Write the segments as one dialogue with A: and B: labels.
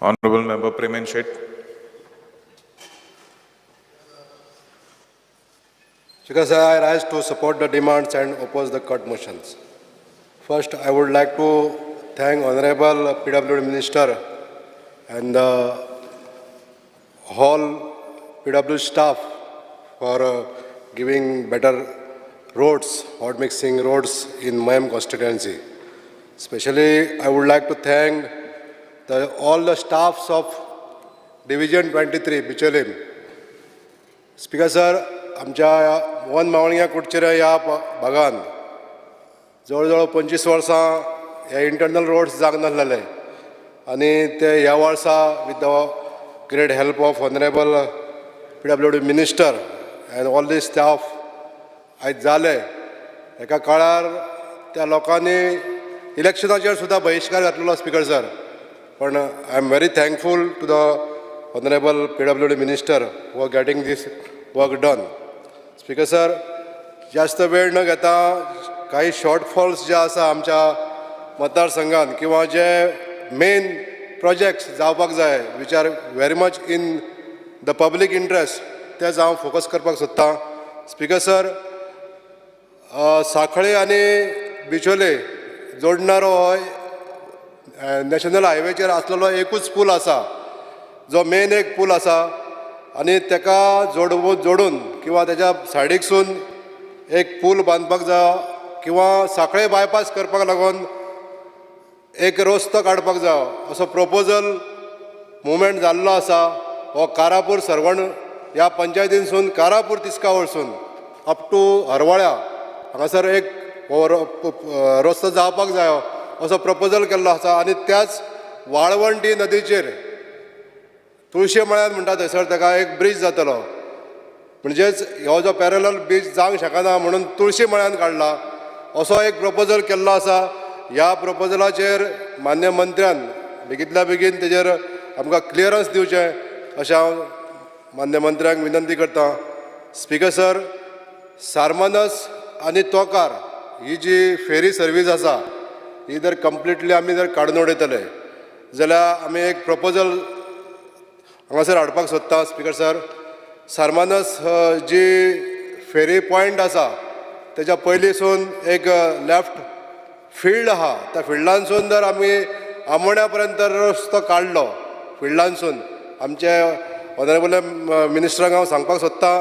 A: Honorable Member Premen Shet.
B: Because I rise to support the demands and oppose the cut motions. First, I would like to thank Honorable PWD Minister and the whole PW staff for giving better roads, hot mixing roads in my constituency. Especially, I would like to thank all the staffs of Division 23, Bicholim. Speaker sir, आमच्या one मावळिया कुडचिऱ्या ह्या भागान जवळजवळ 25 वर्सां हे internal roads जाग नासलेले आनी ते ह्या वर्सा with the great help of honourable PWD minister and all the staff आयज जाले. एका काळार त्या लोकांनी इलेक्शनाचेर सुद्दां बहिष्कार घातलेलो स्पीकर सर, पण I am very thankful to the honourable PWD minister for getting this work done. Speaker sir, जास्त वेळ न घेता काही शॉर्टफॉल्स जे आसा आमच्या मतदारसंघात किंवा जे मेन प्रोजेक्ट्स जावपाक जाय which are very much in the public interest ते हांव फोकस करपाक सोदतां. स्पीकर सर, सांखळे आनी बिचोले जोडणारो हो नॅशनल हायवेचेर आसलेलो एकूच पूल आसा जो मेन एक पूल आसा आनी तेका जोडून किंवा तेच्या सायडीकसून एक पूल बांदपाक जाय किंवा सांखळे बायपास करपाक लागून एक रस्तो काडपाक जाय असो प्रपोजल मुवमेंट जाल्लो आसा. हो कारापूर सरवण ह्या पंचायतीनसून कारापूर तिस्का वरसून अप टू हरवळ्या हांगासर एक रस्तो जावपाक जायो असो प्रपोजल केल्लो आसा. आनी त्याच वाळवंटी नदीचेर तुळशी मळ्यान म्हणटा थंयसर ताका एक ब्रीज जातलो, म्हणजेच हो जो पॅरलल ब्रीज जावंक शकना म्हणून तुळशी मळ्यान काडला असो एक प्रपोजल केल्लो आसा. ह्या प्रपोजलाचेर मान्य मंत्र्यान बेगींतल्या बेगीन तेजेर आमकां क्लियरन्स दिवचें अशें हांव मान्य मंत्र्यांक विनंती करतां. स्पीकर सर, सारमानस आनी तोकार ही जी फेरी सर्वीस आसा ही जर कंप्लिटली आमी जर काडून उडयतले जाल्यार आमी एक प्रपोजल हांगासर हाडपाक सोदता. स्पीकर सर, सारमानस जी फेरी पॉयंट आसा तेच्या पयलींसून एक लेफ्ट फिल्ड आहा, त्या फिल्डानसून जर आमी आमोण्या पर्यंत रस्तो काडलो फिल्डानसून, आमचे ऑनरेबल मिनिस्टरांक हांव सांगपाक सोदतां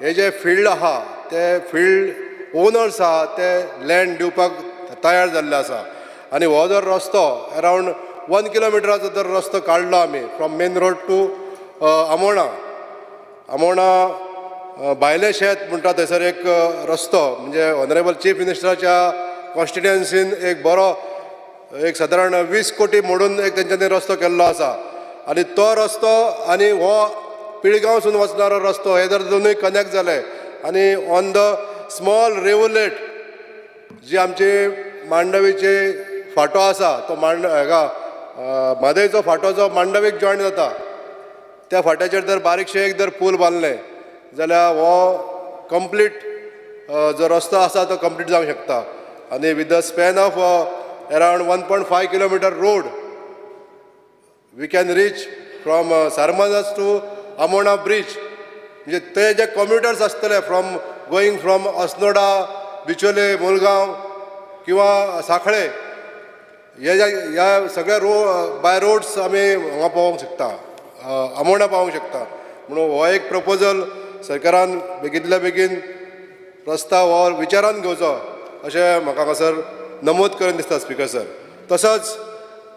B: हे जे फिल्ड आहा ते फिल्ड ओनर्स आहा ते लँड दिवपाक तयार जाल्ले आसा. आनी हो जर रस्तो अरावंड 1 किलोमिटराचो जर रस्तो काडलो आमी from main road to Amona भायले शेत म्हणटा थंयसर एक रस्तो म्हणजे ऑनरेबल चीफ मिनिस्टराच्या कॉन्स्टिट्युएन्सीन एक बरो एक सादारण 20 कोटी मोडून एक तेंच्यांनी रस्तो केल्लो आसा. आनी तो रस्तो आनी हो पिळगांवसून वचणारो रस्तो हे जर दोनूय कनेक्ट जाले आनी ऑन द स्मॉल रेवलेट जी आमची मांडवीची फाटो आसा तो म्हादयचो फाटो जो मांडवीक जॉयन जाता त्या फाट्याचेर जर बारीकशें एक जर पूल बांदलें जाल्यार हो कंप्लीट जो रस्तो आसा तो कंप्लीट जावंक शकता. आनी with the span of around 1.5 kilometre road we can reach from Sarmanas to Amona bridge. म्हणजे ते जे कम्युटर्स आसतले from going from Assonora, Bicholim, Mulgao किंवा सांखळे ह्या सगळ्या बाय रोड्स आमी हांगा पावोवंक शकता, आमोणा पावोवंक शकता. म्हणून हो एक प्रपोजल सरकारान बेगींतल्या बेगीन रस्ता हो विचारान घेवचो अशें म्हाका हांगासर नमूद करून दिसता. स्पीकर सर, तसोच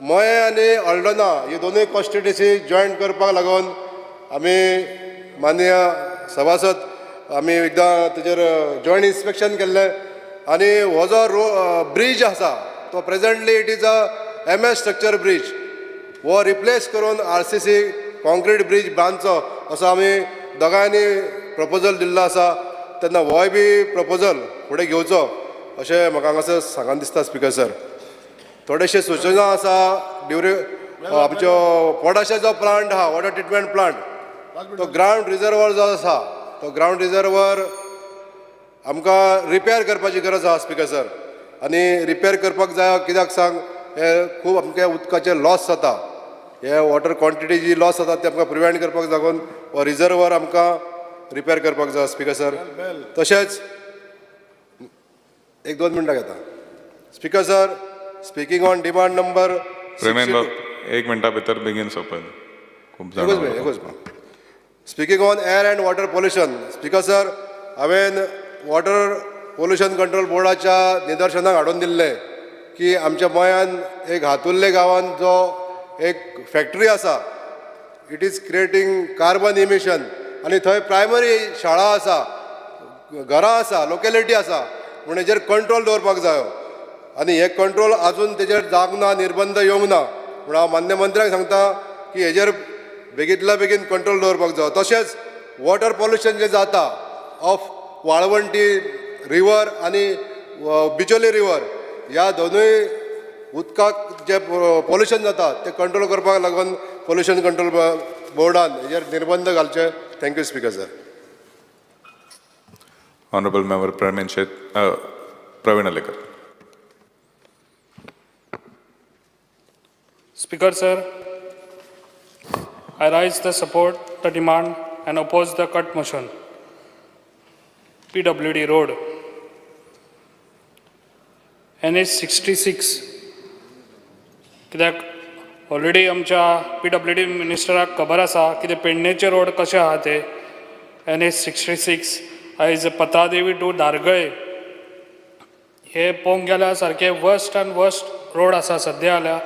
B: मये आनी हळदोना ही दोनूय कॉन्स्टिट्युएन्सी जॉयन करपाक लागून आमी माननीय सभासद आमी एकदां तेजेर जॉयंट इन्स्पेक्शन केल्लें आनी हो जो ब्रीज आसा तो presently it is a MS structure bridge. हो रिप्लेस करून RCC कॉन्क्रीट ब्रीज बांदचो असो आमी दोगांयनी प्रपोजल दिल्लो आसा. तेन्ना होय बी प्रपोजल फुडें घेवचो अशें म्हाका हांगासर सांगन दिसता. स्पीकर सर, थोडेशे सूचना आसा आमच्यो पोडाशे जो प्लांट आहा वॉटर ट्रिटमेंट प्लांट तो ग्रावंड रिजर्वर जो आसा तो ग्रावंड रिजर्वर आमकां रिपेर करपाची गरज आहा. स्पीकर सर, आनी रिपेर करपाक जाय कित्याक सांग हे खूब आमकां उदकाचे लॉस जाता हे वॉटर क्वॉन्टिटी जी लॉस जाता ते आमकां प्रिवेंट करपाक लागून हो रिजर्वर आमकां रिपेर करपाक जाय स्पिकर सर. तशेंच एक 2 मिनटां घेता speaker sir. Speaking on demand number
A: एक मिनटा भितर बेगीन सोंपय.
B: Speaking on air and water pollution. Speaker sir, हांवें वॉटर पोल्युशन कंट्रोल बोर्डाच्या निदर्शनाक हाडून दिल्लें की आमच्या गोंयांत एक हातुर्ले गांवांत जो एक फॅक्टरी आसा, it is creating carbon emission आनी थंय प्रायमरी शाळा आसा, घरां आसा, लोकेलिटी आसा, पूण हेजेर कंट्रोल दवरपाक जायो. आनी हे कंट्रोल आजून तेजेर जावंक ना, निर्बंध येवंक ना. पूण हांव मान्य मंत्र्याक सांगता की हेजेर बेगींतल्या बेगीन कंट्रोल दवरपाक जाय. तशेंच वॉटर पोल्युशन जें जाता ऑफ वाळवंटी रिवर आनी बिचोली रिवर, ह्या दोनूय उदकाक जे पोल्युशन जाता ते कंट्रोल करपाक लागून पोल्युशन कंट्रोल बोर्डान हेजेर निर्बंध घालचे. Thank you speaker sir.
A: Honorable Member Praveen Alekar.
C: Speaker sir, I rise the support, the demand and oppose the cut motion. PWD road. NH 66. कित्याक ऑलरेडी आमच्या PWD मिनिस्टराक खबर आसा की ते पेडणेचे रोड कशे आहा ते. NH 66 आयज पत्रादेवी टू दारगळे हे पळोवंक गेल्यार सारके वर्स्ट एंड वर्स्ट रोड आसा सद्या जाल्यार.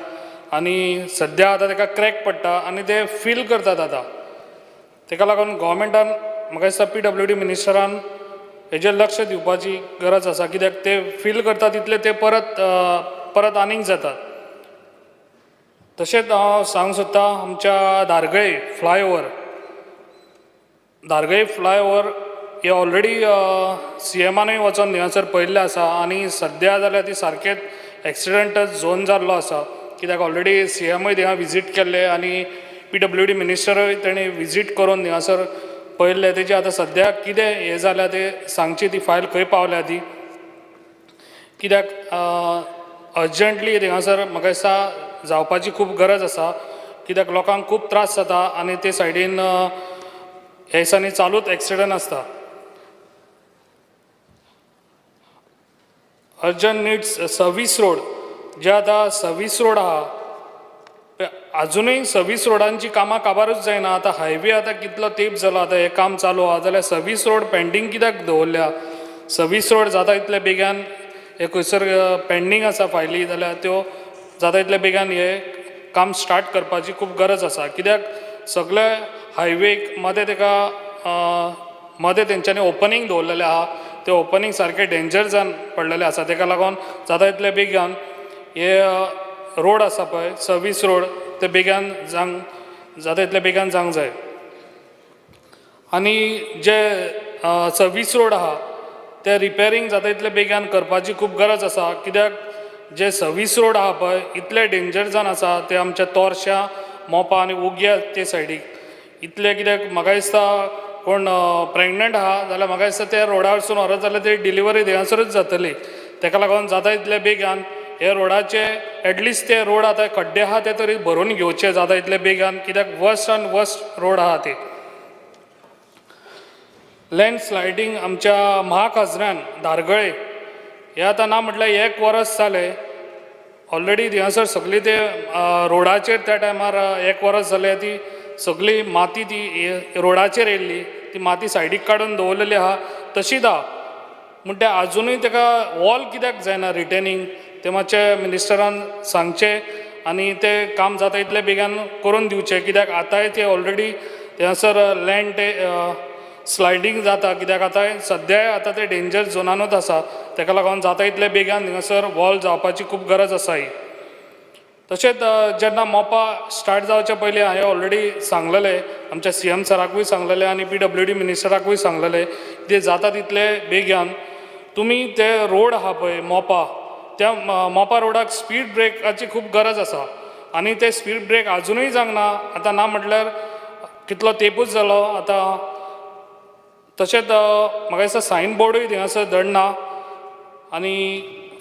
C: आनी सद्या आतां ताका क्रॅक पडटा आनी ते फील करतात आतां. ताका लागून गव्हर्मेंटान म्हाका दिसता PWD मिनिस्टरान हेजेर लक्ष दिवपाची गरज आसा. कित्याक ते फील करता तितले ते परत आनीक जातात. तशेंच हांव सांगूंक सोदता आमच्या दारगळे फ्लायओवर हे ऑलरेडी CMानूय वचोन थिंगासर पळयल्लें आसा आनी सद्या जाल्यार ती सारकेंच एक्सिडंट झोन जाल्लो आसा. कित्याक ऑलरेडी CMूय थिंगा विजीट केल्ले आनी PWD मिनिस्टरूय तेणी विजीट करून थिंगासर पळयल्ले. तेजे आतां सद्या कितें हें जाल्या ते सांगची ती फायल खंय पावल्या ती. कित्याक अर्जंटली थिंगासर म्हाका दिसता जावपाची खूब गरज आसा. कित्याक लोकांक खूब त्रास जाता आनी ते सायडीन ह्या दिसांनी चालूच एक्सिडंट आसता. Urgent needs service road. जे आतां सर्वीस रोड आहा अजुनूय सर्वीस रोडांची कामां काबारूच जायना. आतां हायवे आतां कितलो तेंप जालो आतां हें काम चालू आहा जाल्यार सर्वीस रोड पेंडींग कित्याक दवरल्या. सर्वीस रोड जाता इतले बेगान हे खंयसर पेंडींग आसा फायली जाल्यार त्यो जाता इतले बेगान हे काम स्टार्ट करपाची खूब गरज आसा. कित्याक सगळे हायवेक मदें मदें तेंच्यांनी ओपनिंग दवरलेलें आहा. ते ओपनिंग सारके डेंजर जावन पडलेले आसा. ताका लागून जाता इतले बेगान हे रोड आसा पळय सर्वीस रोड ते बेगान जाता इतले बेगान जावंक जाय. आनी जे सर्वीस रोड आहा ते रिपेरींग जाता इतले बेगान करपाची खूब गरज आसा. कित्याक जे सर्वीस रोड आहा पळय इतले डेंजर जावन आसा ते आमच्या तोरशा मोपा आनी उग्या ते सायडीक इतले. कित्याक म्हाका दिसता कोण प्रेग्नंट आहा जाल्यार म्हाका दिसता त्या रोडा वरसून व्हरत जाल्यार ते डिलिव्हरी थिंगासरूच जातली. ताका लागून जाता इतले बेगान हे रोडाचे एटलिस्ट ते रोड आतां खड्डे आहा ते तरी भरून घेवचे जाता इतले बेगान. कित्याक वर्स्ट एंड वर्स्ट रोड आहा ते. लँडस्लायडींग आमच्या महाखाजऱ्यान दारगळे हे आतां ना म्हटल्यार 1 वर्स जालें ऑलरेडी थिंगासर सगळी ते रोडाचेर त्या टायमार 1 वर्स जालें ती सगळी माती ती रोडाचेर येयल्ली. ती माती सायडीक काडून दवरलेली आहा तशीच आहा. पूण ते आजुनूय ताका वॉल कित्याक जायना रिटेनिंग ते मातशें मिनिस्टरान सांगचें आनी ते काम जाता इतले बेगान करून दिवचें. कित्याक आतांय ते ऑलरेडी थिंगासर लँड ते स्लायडींग जाता. कित्याक आतां सद्याय आतां ते डेंजर झोनानूच आसा. ताका लागून जाता इतले बेगान थिंगासर वॉल जावपाची खूब गरज आसा ही. तशेंच जेन्ना मोपा स्टार्ट जावचे पयलीं हांवें ऑलरेडी सांगलेलें आमच्या CM सराकूय सांगलेलें आनी PWD मिनिस्टराकूय सांगलेलें की जाता तितले बेगान तुमी ते रोड आहा पळय मोपा त्या मोपा रोडाक स्पीड ब्रेकाची खूब गरज आसा. आनी ते स्पीड ब्रेक आजुनूय जावंक ना. आतां ना म्हटल्यार कितलो तेंपूच जालो आतां. तशेंच म्हाका दिसता सायन बोर्डूय थिंगासर धड ना. आनी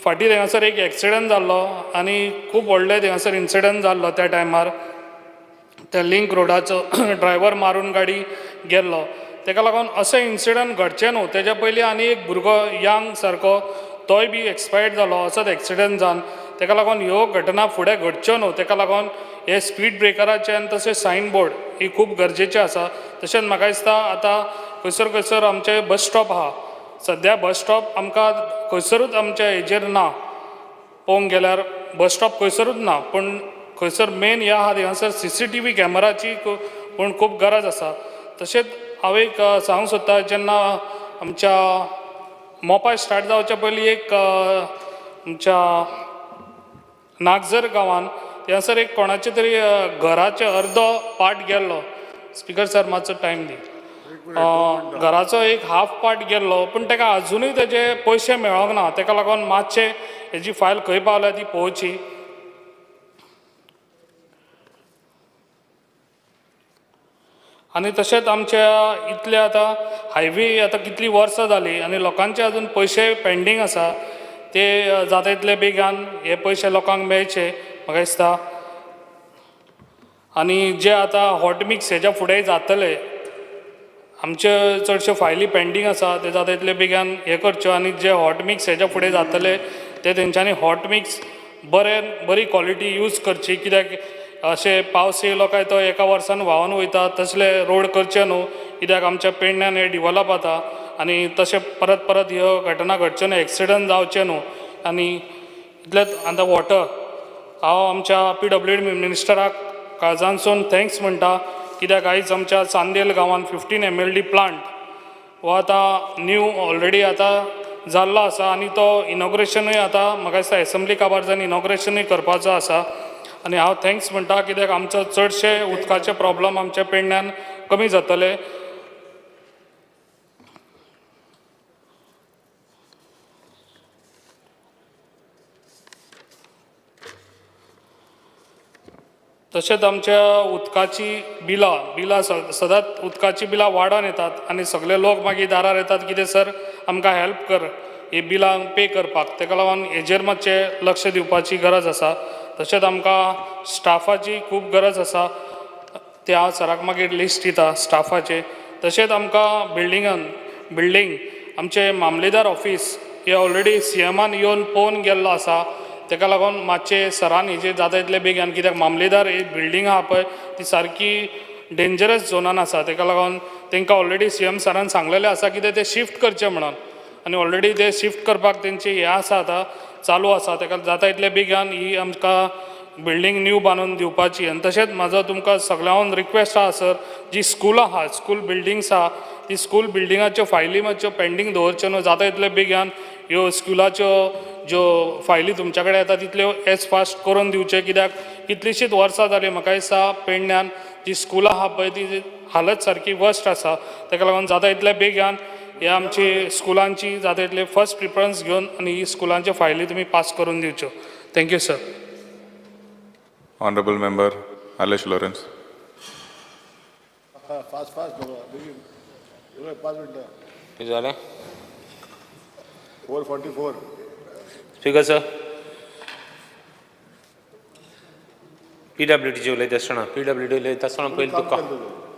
C: फाटीं थिंगासर एक एक्सिडंट जाल्लो आनी खूब व्हडले थिंगासर इन्सिडंट जाल्लो त्या टायमार. त्या लिंक रोडाचो ड्रायव्हर मारून गाडी गेल्लो ताका लागून अशें इन्सिडंट घडचें न्हू तेज्या पयलीं आनी एक भुरगो यंग सारको तोय बी एक्सपायर्ड जालो असोच एक्सिडेंट जावन ताका लागून ह्यो घटना फुडें घडच्यो न्हू ताका लागून हे स्पीड ब्रेकराचे आनी तशें सायन बोर्ड ही खूब गरजेचें आसा तशेंच म्हाका दिसता आतां खंयसर खंयसर आमचे बस स्टॉप आहा सद्या बस स्टॉप आमकां खंयसरूच आमच्या हेजेर ना पळोवंक गेल्यार बस स्टॉप खंयसरूच ना पूण खंयसर मेन ह्या आहा हांगासर CCTV कॅमेराची पूण खूब गरज आसा तशेंच हांव एक सांगूंक सोदता जेन्ना आमच्या मोपा स्टार्ट जावच्या पयलीं एक आमच्या नागझर गांवांत हांगासर एक कोणाचे तरी घराचे अर्दो पार्ट गेल्लो स्पिकर सर मातसो टायम दी घराचो एक हाफ पार्ट गेल्लो पूण ताका अजुनूय तेजे पयशे मेळोंक ना ताका लागून मातशें हेजी फायल खंय पावल्या ती पळोवची आनी तशेंच आमच्या इतले आतां हायवे आतां कितलीं वर्सां जालीं आनी लोकांचे अजून पयशे पेंडींग आसा ते जाता तितले बेगान हे पयशे लोकांक मेळचे म्हाका दिसता आनी जे आतां हॉट मिक्स हेच्या फुडेंय जातले आमचे चडशे फायली पेंडींग आसा ते जाता तितले बेगान हे करच्यो आनी जे हॉट मिक्स हेच्या फुडें जातले ते तेंच्यांनी हॉट मिक्स बरी क्वॉलिटी यूज करची कित्याक अशें पावस येयलो काय तो एका वर्सान व्हांवन वयता तसले रोड करचे न्हू कित्याक आमच्या पेडण्यान हे डिवलप जाता आनी तशें परत परत ह्यो घटना घडच्यो न्हू एक्सिडंट जावचे न्हू आनी इतलेंच आतां वॉटर हांव आमच्या PWD मिनिस्टराक काळजानसून थँक्स म्हणटा कित्याक आयज आमच्या चांदेल गांवांत 15 MLD प्लांट हो आतां न्यू ऑलरेडी आतां जाल्लो आसा आनी तो इनॉग्रेशनूय आतां म्हाका दिसता एसेंब्ली काबार्जान इनॉग्रेशनूय करपाचो आसा आनी हांव थँक्स म्हणटा कित्याक आमचो चडशे उदकाचे प्रॉब्लम आमच्या पेडण्यान कमी जातले तशेंच आमच्या उदकाची बिलां सदांच उदकाची बिलां वाडोन येतात आनी सगळे लोक मागीर दारार येतात कितें सर आमकां हेल्प कर ही बिलां पे करपाक ताका लागून हेजेर मातशें लक्ष दिवपाची गरज आसा तशेंच आमकां स्टाफाची खूब गरज आसा ते हांव सराक मागीर लिस्ट दिता स्टाफाचे तशेंच आमकां बिल्डींग आमचे मामलेदार ऑफीस हे ऑलरेडी CMान येवन पळोवन गेल्लो आसा ताका लागून मातशें सरान हेजेर जाता तितले बेगीन कित्याक मामलेदार ही बिल्डींग आहा पळय ती सारकी डेंजरस झोनान आसा ताका लागून तांकां ऑलरेडी CM सरान सांगलेलें आसा की ते शिफ्ट करचे म्हणून आनी ऑलरेडी ते शिफ्ट करपाक तेंची हें आसा आतां चालू आसा ताका जाता तितले बेगीन ही आमकां बिल्डींग न्यू बांदून दिवपाची आनी तशेंच म्हाजो तुमकां सगळ्यांक रिक्वेस्ट आहा सर जी स्कुलां आहा स्कूल बिल्डिंग्स आहा ती स्कूल बिल्डिंगाच्यो फायली मातश्यो पेंडींग दवरच्यो न्हू जाता तितले बेगीन ह्यो स्कुलाच्यो ज्यो फायली तुमच्या कडेन येता तितल्यो एज फास्ट करून दिवचे कित्याक कितलींशींच वर्सां जालीं म्हाका दिसता पेडण्यान जी स्कुलां आहा पळय ती हालत सारकी वर्स्ट आसा ताका लागून जाता तितले बेगीन हे आमची स्कुलांची जाता तितले फर्स्ट प्रिफरन्स घेवन आनी ही स्कुलांच्यो फायली तुमी पास करून दिवच्यो thank you sir
A: Honorable Member Alesh Lawrence.
B: Fast बेगीन 5 मिनटां
D: कितें जालें
B: 4:44
D: स्पीकर सर PWDचे उलयता आसतना PWD उलयता आसतना पयलीं तुका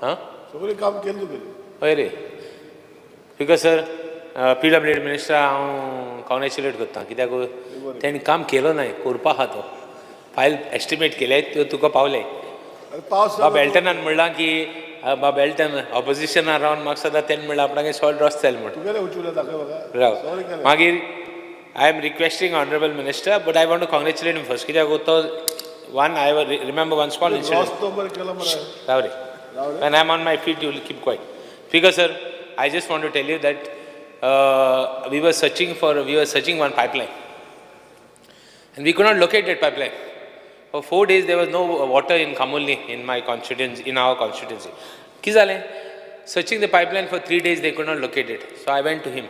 D: हां
B: सगळें काम केलें तुवें
D: हय रे स्पीकर सर PWD मिनिस्टर हांव कॉंग्रॅच्युलेट करता कित्याक तेणी काम केलो नाय करपा आहा तो फायल एस्टिमेट केले त्यो तुका पावले
B: पावस
D: बाब एल्टनान म्हणलां की बाब एल्टन ऑपोजिशनान रावन म्हाका सदां तेणे म्हणलां आपणागे सॉल्ट रॉस जालें म्हण
B: तुगेले उचुले दाखय म्हाका
D: राव मागीर I am requesting Honorable Minister, but I want to congratulate him first. I remember one small incident. Ravri. When I am on my feet, you will keep quiet. Speaker sir, I just want to tell you that we were searching one pipeline, and we could not locate that pipeline. For 4 days, there was no water in Kamulni, in our constituency. Kizale, searching the pipeline for 3 days, they could not locate it. So I went to him.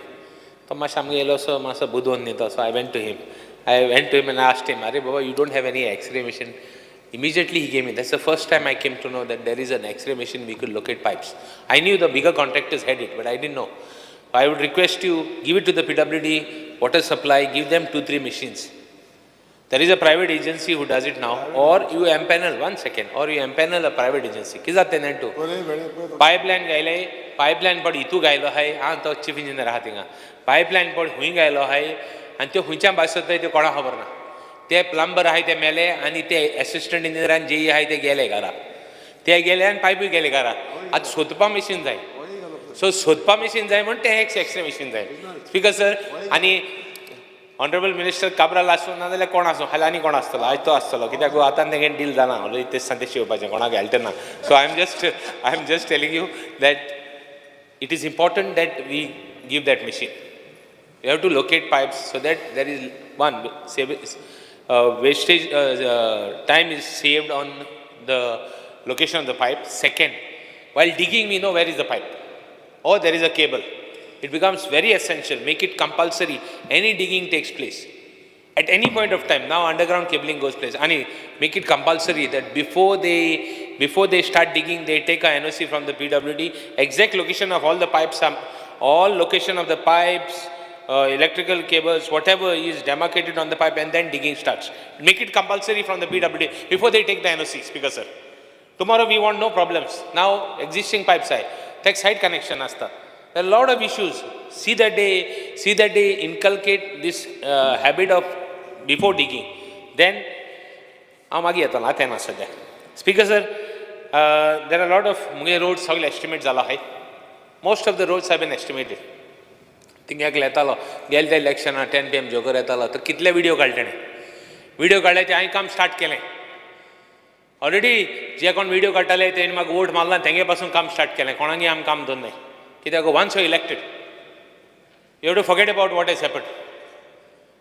D: So I went to him. And I asked him, Are Baba, you don't have any X-ray machine? Immediately he gave me. That's the first time I came to know that there is an X-ray machine we could locate pipes. I knew the bigger contractors had it, but I didn't know. I would request you, give it to the PWD water supply, give them 2-3 machines. There is a private agency who does it now, or you empanel, 1 second, or you empanel a private agency. किस जाते हैं तो pipeline गायले, pipeline पड़ इतु गायलो है, हाँ तो chief engineer राहते हैं, pipeline पड़ हुई गायलो है, अंत्यो हुईचां बात होता है तो कौड़ा खबर ना, ते plumber है ते मेले, अनि ते assistant engineer अन जी है ते गेले करा, ते गेले अन pipe भी गेले करा, आज सोधपा machine जाए, so सोधपा machine जाए म्हणते हैं एक extra machine जाए, speaker sir, अनि Honorable Minister Kabra lasso na dele kona aso halani kona astalo aj to astalo kita go atan again deal dana holo ite sandeshi obaje kona ge alterna so I am just telling you that it is important that we give that machine. You have to locate pipes so that there is one wastage time is saved on the location of the pipe. Second, while digging we know where is the pipe or there is a cable. It becomes very essential, make it compulsory. Any digging takes place. At any point of time, now underground cabling goes place. Ani, make it compulsory that before they start digging, they take a NOC from the PWD, exact location of all the pipes, all location of the pipes, electrical cables, whatever is demarcated on the pipe, and then digging starts. Make it compulsory from the PWD before they take the NOC, Speaker sir. Tomorrow we want no problems. Now existing pipe side, take side connection asta. There are a lot of issues. See that they inculcate this habit of before digging. Then, Speaker sir, there are a lot of roads soil estimates. Most of the roads have been estimated. Think get the election at 10 PM joker retala. So kitle video kalte video kalte I come start kele. Already je kon video katale te mag vote malna tenge pasun come start kele. Konangi am kam donne. Once you are elected, you have to forget about what has happened.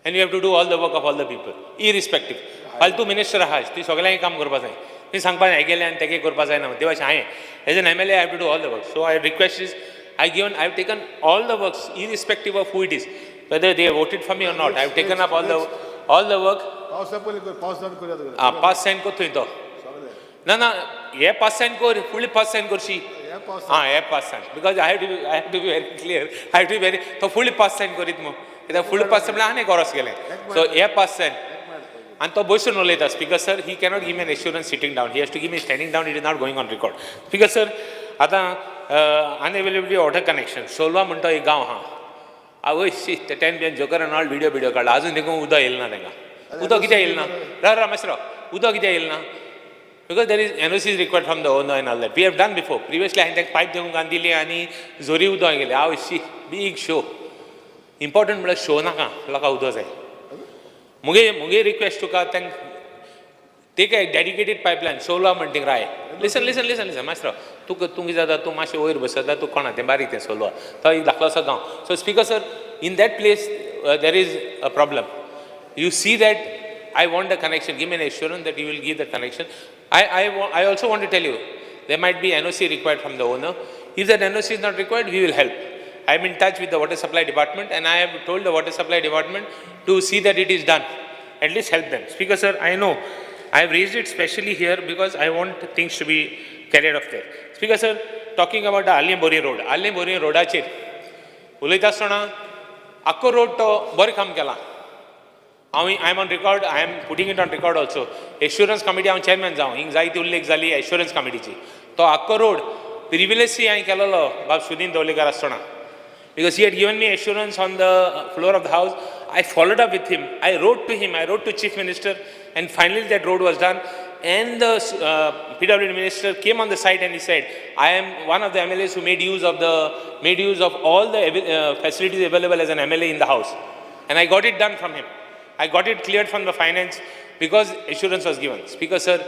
D: And you have to do all the work of all the people, irrespective. Faltu minister has, this Sogalai come Gurpazai. This Sangpan Agele and Take Gurpazai. As an MLA, I have to do all the work. So I request is, I have taken all the works, irrespective of who it is, whether they have voted for me or not. I have taken up all the work. Pass sign ko to. No, yeah, pass sign ko, fully pass sign ko she. pass sign. Because I have to be very clear. I have to be very, so fully pass sign ko ritmo. Ita fully pass sign lahane koros gele. So pass sign. And to boisu no leta. Speaker sir, he cannot give me an assurance sitting down. He has to give me standing down. It is not going on record. Speaker sir, ata unavailability order connection. Solva munta e gaon ha. Awo shit. The 10 PM joker and all video call. Azu neko uda ilna denga. Uda kita ilna. Ra mesra. Uda kita ilna. Because there is NOC required from the owner and all that. We have done before. Previously, I had pipe देऊँ Gandhi ले आनी जोरी उदा गेले. आओ she big show. Important मतलब show ना का लगा उदा जाए. मुझे request तो का तंग take a dedicated pipeline 16 monthing Rai. Listen, master. तू की ज़्यादा तू माशे ओयर बसदा तू कौन आते बारी ते 16. तो ये दाखला सा गाँव. So speaker sir, in that place there is a problem. You see that I want the connection. Give me an assurance that you will give the connection. I also want to tell you, there might be NOC required from the owner. If that NOC is not required, we will help. I am in touch with the water supply department and I have told the water supply department to see that it is done. At least help them. Speaker sir, I know. I have raised it specially here because I want things to be carried off there. Speaker sir, talking about the Alliam-Bori road. Alliam-Bori road achir. Ulita sona, Akko road to bari kam kela. I am on record, I am putting it on record also. Assurance committee, I am chairman जाऊँ. Anxiety उल्लेख झाली assurance committee ची. तो Akko road, previously I केला लो बाब Sudin दौलेकर असतोना. Because he had given me assurance on the floor of the house. I followed up with him. I wrote to Chief Minister, and finally that road was done. And the PWD minister came on the site and he said, I am one of the MLAs who made use of all the facilities available as an MLA in the house. And I got it done from him. I got it cleared from the finance because assurance was given. Speaker sir,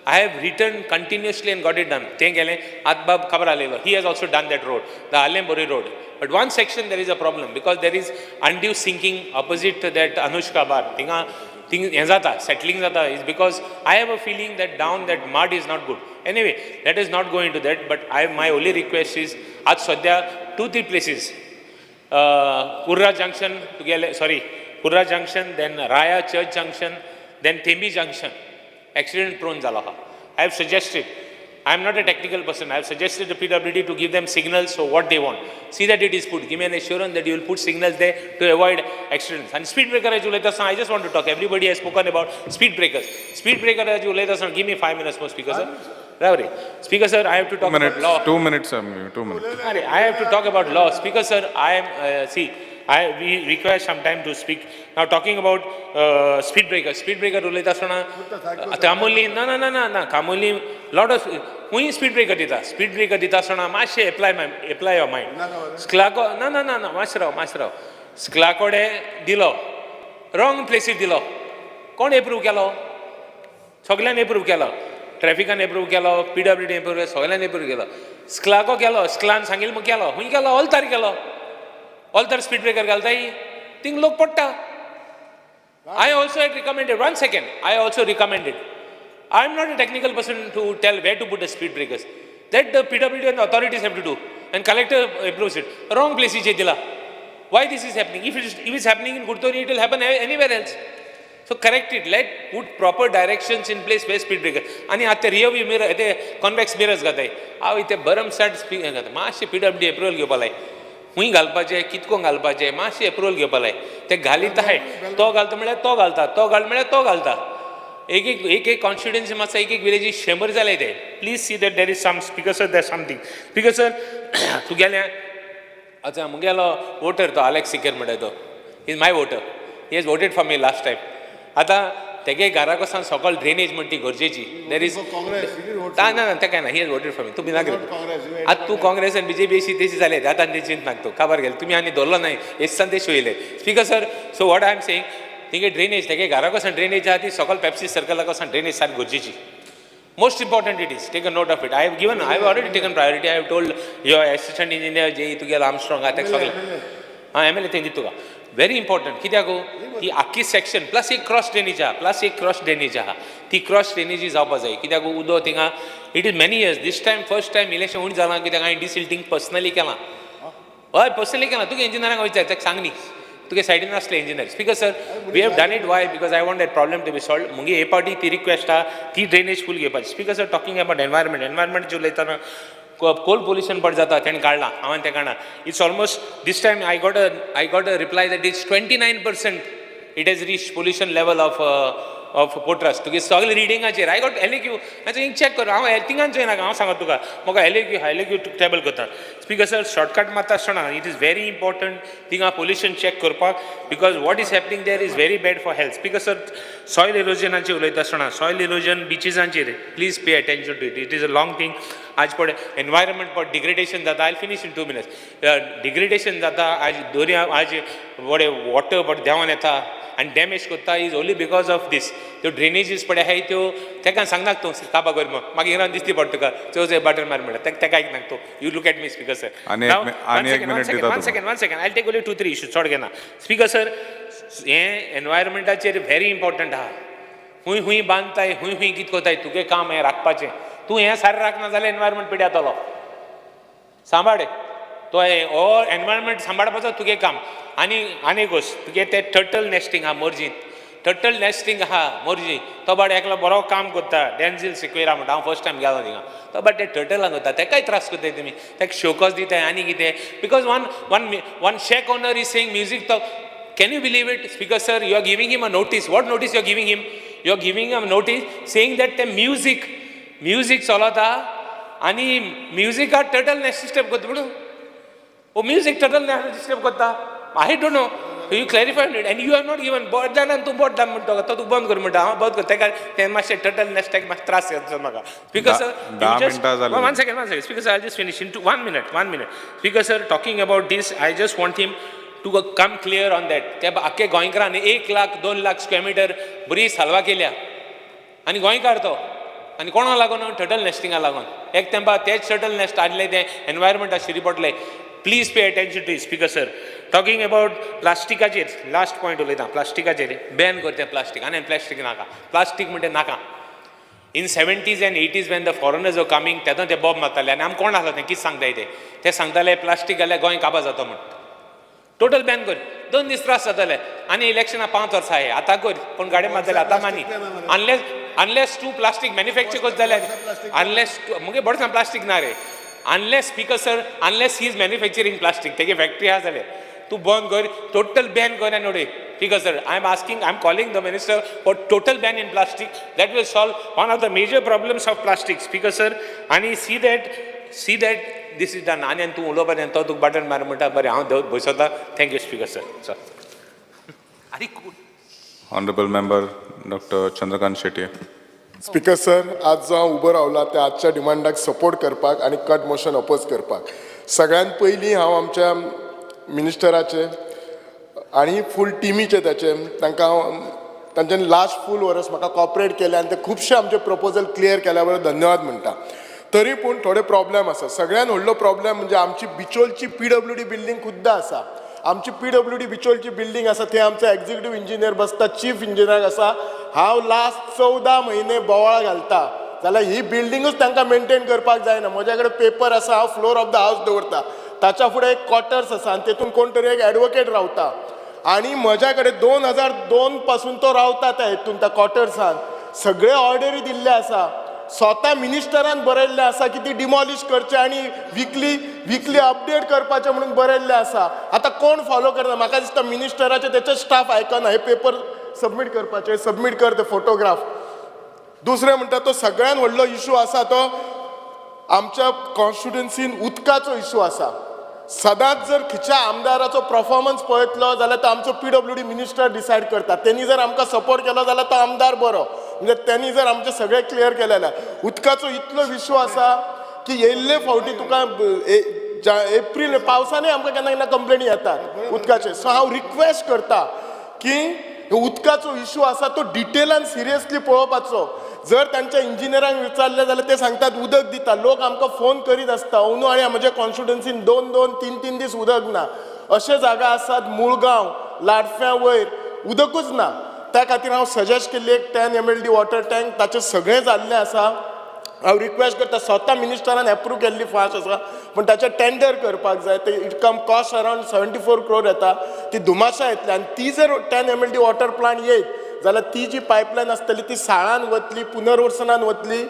D: I have written continuously and got it done. He has also done that road, the Alliam-Bori road. But one section there is a problem because there is undue sinking opposite that Anushka bar. Settling is because I have a feeling that down that mud is not good. Anyway, let us not go into that. But my only request is, at Swadhya, 2-3 places. Kurra Junction, Kurra Junction, then Raya Church Junction, then Thembi Junction, accident prone Zalaha. I have suggested I am not a technical person. I have suggested the PWD to give them signals so what they want. See that it is put. Give me an assurance that you will put signals there to avoid accidents. And speed breaker, I just want to talk. Everybody has spoken about speed breakers. Speed breaker, give me 5 minutes more, Speaker sir. Ravri. Speaker sir, I have to talk about law.
A: 2 minutes, 2 minutes.
D: I have to talk about law. Speaker sir, we require some time to speak. Now talking about speed breaker. Speed breaker, Kamuli, lot of who speed breaker dita. Speed breaker dita sona mashe apply your mind. Sklako, no, masrao. Sklako de dilo. Wrong place it dilo. Kon approve kelo? Soglan approve kelo. Traffic an approve kelo, PWD approve kelo, Soglan approve kelo. Sklako kelo, sklan sangil mo kelo. Hui kelo, all tar kelo. All the speed breaker galtai, ting log potta. I also had recommended, 1 second, I also recommended. I am not a technical person to tell where to put the speed breakers. That the PWD and the authorities have to do. And collector approves it. Wrong place is Dila. Why this is happening? If it's happening in Gurtori, it will happen anywhere else. So correct it. Let put proper directions in place where speed breaker. Ani atte rear view mirror, convex mirrors gatai. Aw ite baram side speed gatai. Maashi PWD approval ge balai. हुई घालपाचें कितको घालपाचें मातशें approval घेवपाक ते घालीत आहाय तो घालता म्हळ्यार तो घालता तो घाल म्हळ्यार तो घालता एक कॉन्स्टिट्युएन्सी मातसो एक विलेजी 100 जाले ते please see that there is some speaker sir there something speaker sir तुगेले अच्छा मुगेलो वोटर तो अलेक्स सिकर म्हणटा तो is my voter he has voted for me last time आतां तेगे घरा कोसान सकयल ड्रेनेज म्हणटा ती गरजेची देर इज ना ते काय ना ही हॅज वोटेड फॉर मी तूं भिनाक आतां तूं काँग्रेस आनी BJP तेशी जाले आतां ते चिंत नाका तूं काबार गेले तुमी आनी दवरलो नाय एसान ते शोयले speaker sir so what I am saying तिगे ड्रेनेज तेगे घरा कोसान ड्रेनेज आहा ती सकयल पेप्सी सर्कला कोसान ड्रेनेज सारकी गरजेची most important it is take a note of it I have already taken priority I have told your assistant engineer J tugela Armstrong attack sogla MLA thing dituga very important कित्याक ती आख्खी section plus एक cross drainage आहा ती cross ड्रेनेजी जावपा जाय कित्याक उदो थिंगा it is many years this time first time election उणी जालां कित्याक हांवें डिसिल्टिंग पर्सनली केलां हय पर्सनली केलां तुका इंजिनियरांक विचार ताका सांग न्ही तुगे सायडीन आसले engineer speaker sir we have done it why because I want that problem to be solve मुगे हे पावटी ती रिक्वेस्ट आहा ती ड्रेनेज फूल घेवपाची speaker sir talking about environment जे उलयतना कोल पोल्युशन पड जाता तेणें काडलां हांवें तें काडना it's almost this time I got a reply that it's 29% it has reach pollution level of पोट्रस तुगे सगळे रिडिंगाचेर आय गॉट LAQ मातसो हिंग चॅक कर हांव थिंगान चोयनाका हांव सांगता तुका म्हाका LAQ टेबल करता स्पीकर सर शॉर्टकट मारता आसतना इट इज व्हेरी इम्पॉर्टंट थिंगा पोल्युशन चॅक करपाक because what is happening there is very bad for health speaker sir soil इरोजनाचेर उलयता आसतना सॉयल इरोजन बिचीसांचेर please pay attention to it it is a long thing आज पळय environment पळय degradation जाता I finish in 2 minutes degradation जाता आज दर्या आज बडे वॉटर बट देंवन येता आनी डॅमेज करता is only because of these त्यो ड्रेनेजीस पळय आहाय त्यो तेका सांगनाका तूं काबा कर मागीर रावन दिसती पडटा तुका चोवचे बाटर मार म्हणटा तेका आयकनाका तूं you look at me speaker sir one second I take only 2-3 issues चड घेना स्पीकर सर हें एनवायरमेंटाचेर व्हेरी इम्पॉर्टंट आहा खूंय बांदताय खूंय कितें कोताय तुगे काम हें राखपाचें तूं हें सारें राखना जाल्यार एनवायरमेंट पिड्यार जातलो सांबाळ तो हो एनवायरमेंट सांबाळपाचो तुगे काम आनी गोश्ट तुगे ते टर्टल नेस्टिंग आहा मोर्जींत टर्टल नेस्टिंग आहा मोर्जी तो बाड एकलो बरो काम करता डेन्झिल सिक्वेरा म्हणटा हांव फर्स्ट टायम गेलो थिंगा तो बाड ते टर्टलांक करता तेकाय त्रास करताय तुमी तेका शोकॉस दिताय आनी कितें because one shack owner is saying music तो can you believe it speaker sir you are giving him a notice what notice you are giving him you are giving him a notice saying that ते music चलता आनी म्युजिकाक turtle nest disturb करता म्हणून ओ music turtle nest disturb करता I don't know you clarified it and you have not given boat जाल्यार तूं बोट दाम म्हणटा तो तूं बंद कर म्हणटा हांव बंद कर तेका तें मातशें टर्टल नेस्टाक मातशें त्रास जाता म्हाका speaker sir one second speaker sir I just finish in 1 minute speaker sir talking about this I just want him to come clear on that त्या आख्खे गोंयकारांनी 1 लाख 2 लाख स्क्वेअर मिटर बरी साल्वा केल्या आनी गोंयकार तो आनी कोणाक लागून टर्टल नेस्टिंगाक लागून एक तेंपा तेच टर्टल नेस्ट आसले ते एनवायरमेंटा शिरी पडले please pay attention to speaker sir talking about प्लास्टिकाचेर लास्ट पॉयंट उलयता प्लास्टिकाचेर बॅन करता प्लास्टीक आनी प्लास्टीक नाका प्लास्टीक म्हणटा नाका इन 70s and 80s when the foreigners were coming तेदो ते बॉब मारताले आनी आमी कोण आसलो तें कितें सांगताय ते सांगताले प्लास्टीक घाल्यार गोंय काबार जाता म्हण टोटल बॅन कर 2 दीस त्रास जाताले आनी इलेक्शनाक 5 वर्सां आहाय आतां कर पूण गाडी मारताले आतां मानी unless unless two plastic manufacture goes unless मुगे बड़े plastic ना रे unless speaker sir unless he is manufacturing plastic तेगे factory has जाले तू बंद कर total ban कर नोडे speaker sir I am asking I am calling the minister for total ban in plastic that will solve one of the major problems of plastic speaker sir and see that this is done आणि तू उलो बन तो तू button मार म्हणटा बरे हांव देव बसता thank you speaker sir अरे
A: Honorable Member Dr. Chandrakant Shetty.
E: Speaker sir आज जो हांव उबो रावला ते आजच्या डिमांडाक सपोर्ट करपाक आणि कट मोशन अपोज करपाक सगळ्यात पयलीं हांव आमच्या मिनिस्टराचे आणि फूल टिमीचे तांकां तांच्यानी लास्ट फूल वरस म्हाका कॉपरेट केले आनी ते खुबशे आमचे प्रपोजल क्लियर केल्या बरोबर धन्यवाद म्हणटा तरी पूण थोडे प्रॉब्लेम आसा सगळ्यात व्हडलो प्रॉब्लेम म्हणजे आमची बिचोलची PWD बिल्डींग खुद्द आसा आमची PWD बिचोलची बिल्डींग आसा थंय आमचो एक्झिक्युटीव इंजिनियर बसता चीफ इंजिनियर आसा हांव लास्ट 14 म्हयने बोवाळ घालता जाल्यार ही बिल्डिंगूच तांकां मेंटेन करपाक जायना म्हज्या कडेन पेपर आसा हांव फ्लोर ऑफ द हावस दवरता ताच्या फुडें एक क्वॉर्टर्स आसा आनी तेतून कोण तरी एक एडवोकेट रावता आनी म्हज्या कडेन 2002 पासून तो रावता त्या हेतून त्या क्वॉर्टर्सान सगळे ऑर्डरी दिल्ले आसा स्वता मिनिस्टरान बरयल्लें आसा की ती डिमॉलिश करचे आनी वीकली अपडेट करपाचें म्हणून बरयल्लें आसा आतां कोण फॉलो करना म्हाका दिसता मिनिस्टराचे तेचे स्टाफ आयकना हे पेपर सबमीट करपाचे सबमीट कर ते फोटोग्राफ दुसरें म्हणटा तो सगळ्यात व्हडलो इशू आसा तो आमच्या कॉन्स्टिट्युएन्सीन उदकाचो इशू आसा सदांच जर खंयच्या आमदाराचो परफॉर्मन्स पळयतलो जाल्यार तो आमचो PWD मिनिस्टर डिसायड करता त्यांनी जर आमकां सपोर्ट केलो जाल्यार तो आमदार बरो म्हणजे त्यांनी जर आमचे सगळे क्लियर केले जाल्यार उदकाचो इतलो इशू आसा की येयल्ले फावटी तुका एप्रील पावसानूय आमकां केन्ना केन्ना कंप्लेनी येतात उदकाचे सो हांव रिक्वेस्ट करता की उदकाचो इशू आसा तो डिटेलान सिरियसली पळोवपाचो जर तांच्या इंजिनियरांक विचारले जाल्यार ते सांगतात उदक दिता लोक आमकां फोन करीत आसता अंदू आनी म्हज्या कॉन्स्टिट्युएन्सीन 2-3 दीस उदक ना अशे जागा आसात मुळगांव लाडफ्या वयर उदकूच ना त्या खातीर हांव सजेस्ट केल्ली एक 10 mld वॉटर टँक ताचें सगळें जाल्लें आसा हांव रिक्वेस्ट करता स्वता मिनिस्टरान एप्रूव केल्ली फास्ट आसा पण ताचें टेंडर करपाक जाय ते it come cost around 74 crore येता ती धुमाशा येतली आनी ती जर 10 mld वॉटर प्लांट येयत जाल्यार ती जी पायपलायन आसतली ती साळान वतली पुनर्वसनान वतली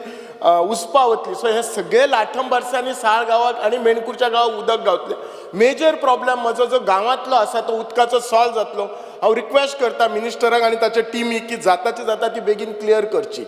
E: उस्पा वतली सो हे सगळे लाठंबारसांनी साळ गांवाक आनी मेणकुरच्या गांवाक उदक गावतले मेजर प्रॉब्लेम म्हजो जो गांवांतलो आसा तो उदकाचो सॉल्व जातलो हांव रिक्वेस्ट करता मिनिस्टराक आनी ताचे टिमीक की जाताची जाता ती बेगीन क्लियर करची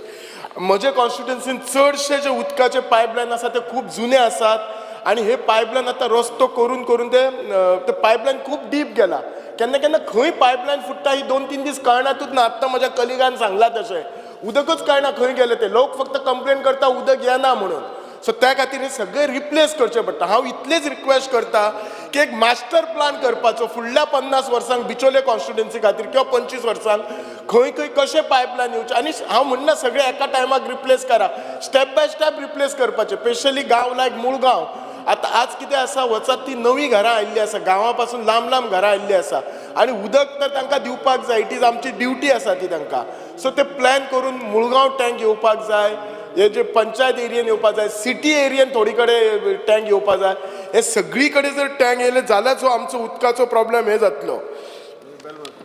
E: म्हजे कॉन्स्टिट्युएन्सीन चडशे जे उदकाचे पायपलायन आसा ते खूब जुने आसात आनी हे पायपलायन आतां रस्तो करून करून ते पायपलायन खूब डीप गेला केन्ना केन्ना खंय पायपलायन फुट्टा ही 2-3 दीस कळनातूच ना आत्तां म्हज्या कलिगान सांगला तशें उदकच कळना खंय गेले ते लोक फक्त कंप्लेन करता उदक येना म्हणून सो त्या खातीर हे सगळे रिप्लेस करचे पडटा हांव इतलेच रिक्वेस्ट करता की एक मास्टर प्लान करपाचो फुडल्या 50 वर्सांक बिचोले कॉन्स्टिट्युएन्सी खातीर किंवा 25 वर्सांक खंय खंय कशे पायपलायन येवचे आनी हांव म्हणना सगळे एका टायमाक रिप्लेस करा स्टेप बाय स्टेप रिप्लेस करपाचे स्पेशली गांव लायक मुळगांव आतां आज कितें आसा वचत ती नवी घरां आयिल्ली आसा गांवा पासून लांब लांब घरां आयिल्ली आसा आनी उदक तर तांकां दिवपाक जाय इट इज आमची ड्युटी आसा ती तांकां सो ते प्लॅन करून मुळगांव टँक येवपाक जाय हे जे पंचायत एरियेन येवपाक जाय सिटी एरियेन थोडी कडेन टँक येवपाक जाय हे सगळी कडेन जर टँक येयले जाल्यार जो आमचो उदकाचो प्रॉब्लेम हे जातलो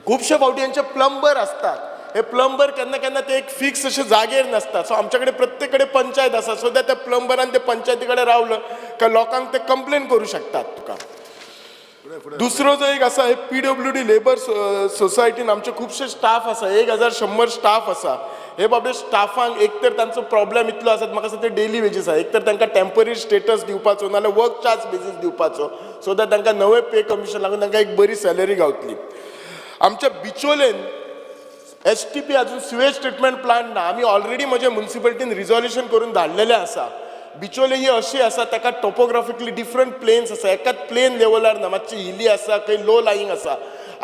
E: खुबशे फावटी हेंचे प्लंबर आसतात हे प्लंबर केन्ना केन्ना ते एक फिक्स अशे जागेर नासता सो आमचे कडेन प्रत्येक कडेन पंचायत आसा सो दॅट त्या प्लंबरान ते पंचायती कडेन रावलं काय लोकांक ते कंप्लेन करू शकतात तुका दुसरो जो एक आसा हे PWD लेबर सोसायटीन आमचे खुबशे स्टाफ आसा 1100 स्टाफ आसा हे बाबडे स्टाफांक एक तर तांचो प्रॉब्लेम इतलो आसा म्हाका दिसता ते डेली वेजीस आसा एक तर तांकां टेम्पररी स्टेटस दिवपाचो नाल्यार वर्क चार्ज बेजीस दिवपाचो सो दॅट तांकां नवे पे कमिशन लागून तांकां एक बरी सॅलरी गावतली आमच्या बिचोलेन STP अजून सिवेज ट्रिटमेंट प्लांट ना आमी ऑलरेडी म्हज्या म्युनिसिपालिटीन रिझॉल्युशन करून धाडलेलें आसा बिचोले ही अशी आसा ताका टॉपोग्राफिकली डिफरंट प्लेन्स आसा एकाच प्लेन लेवलार ना मातशी हिली आसा खंय लो लायिंग आसा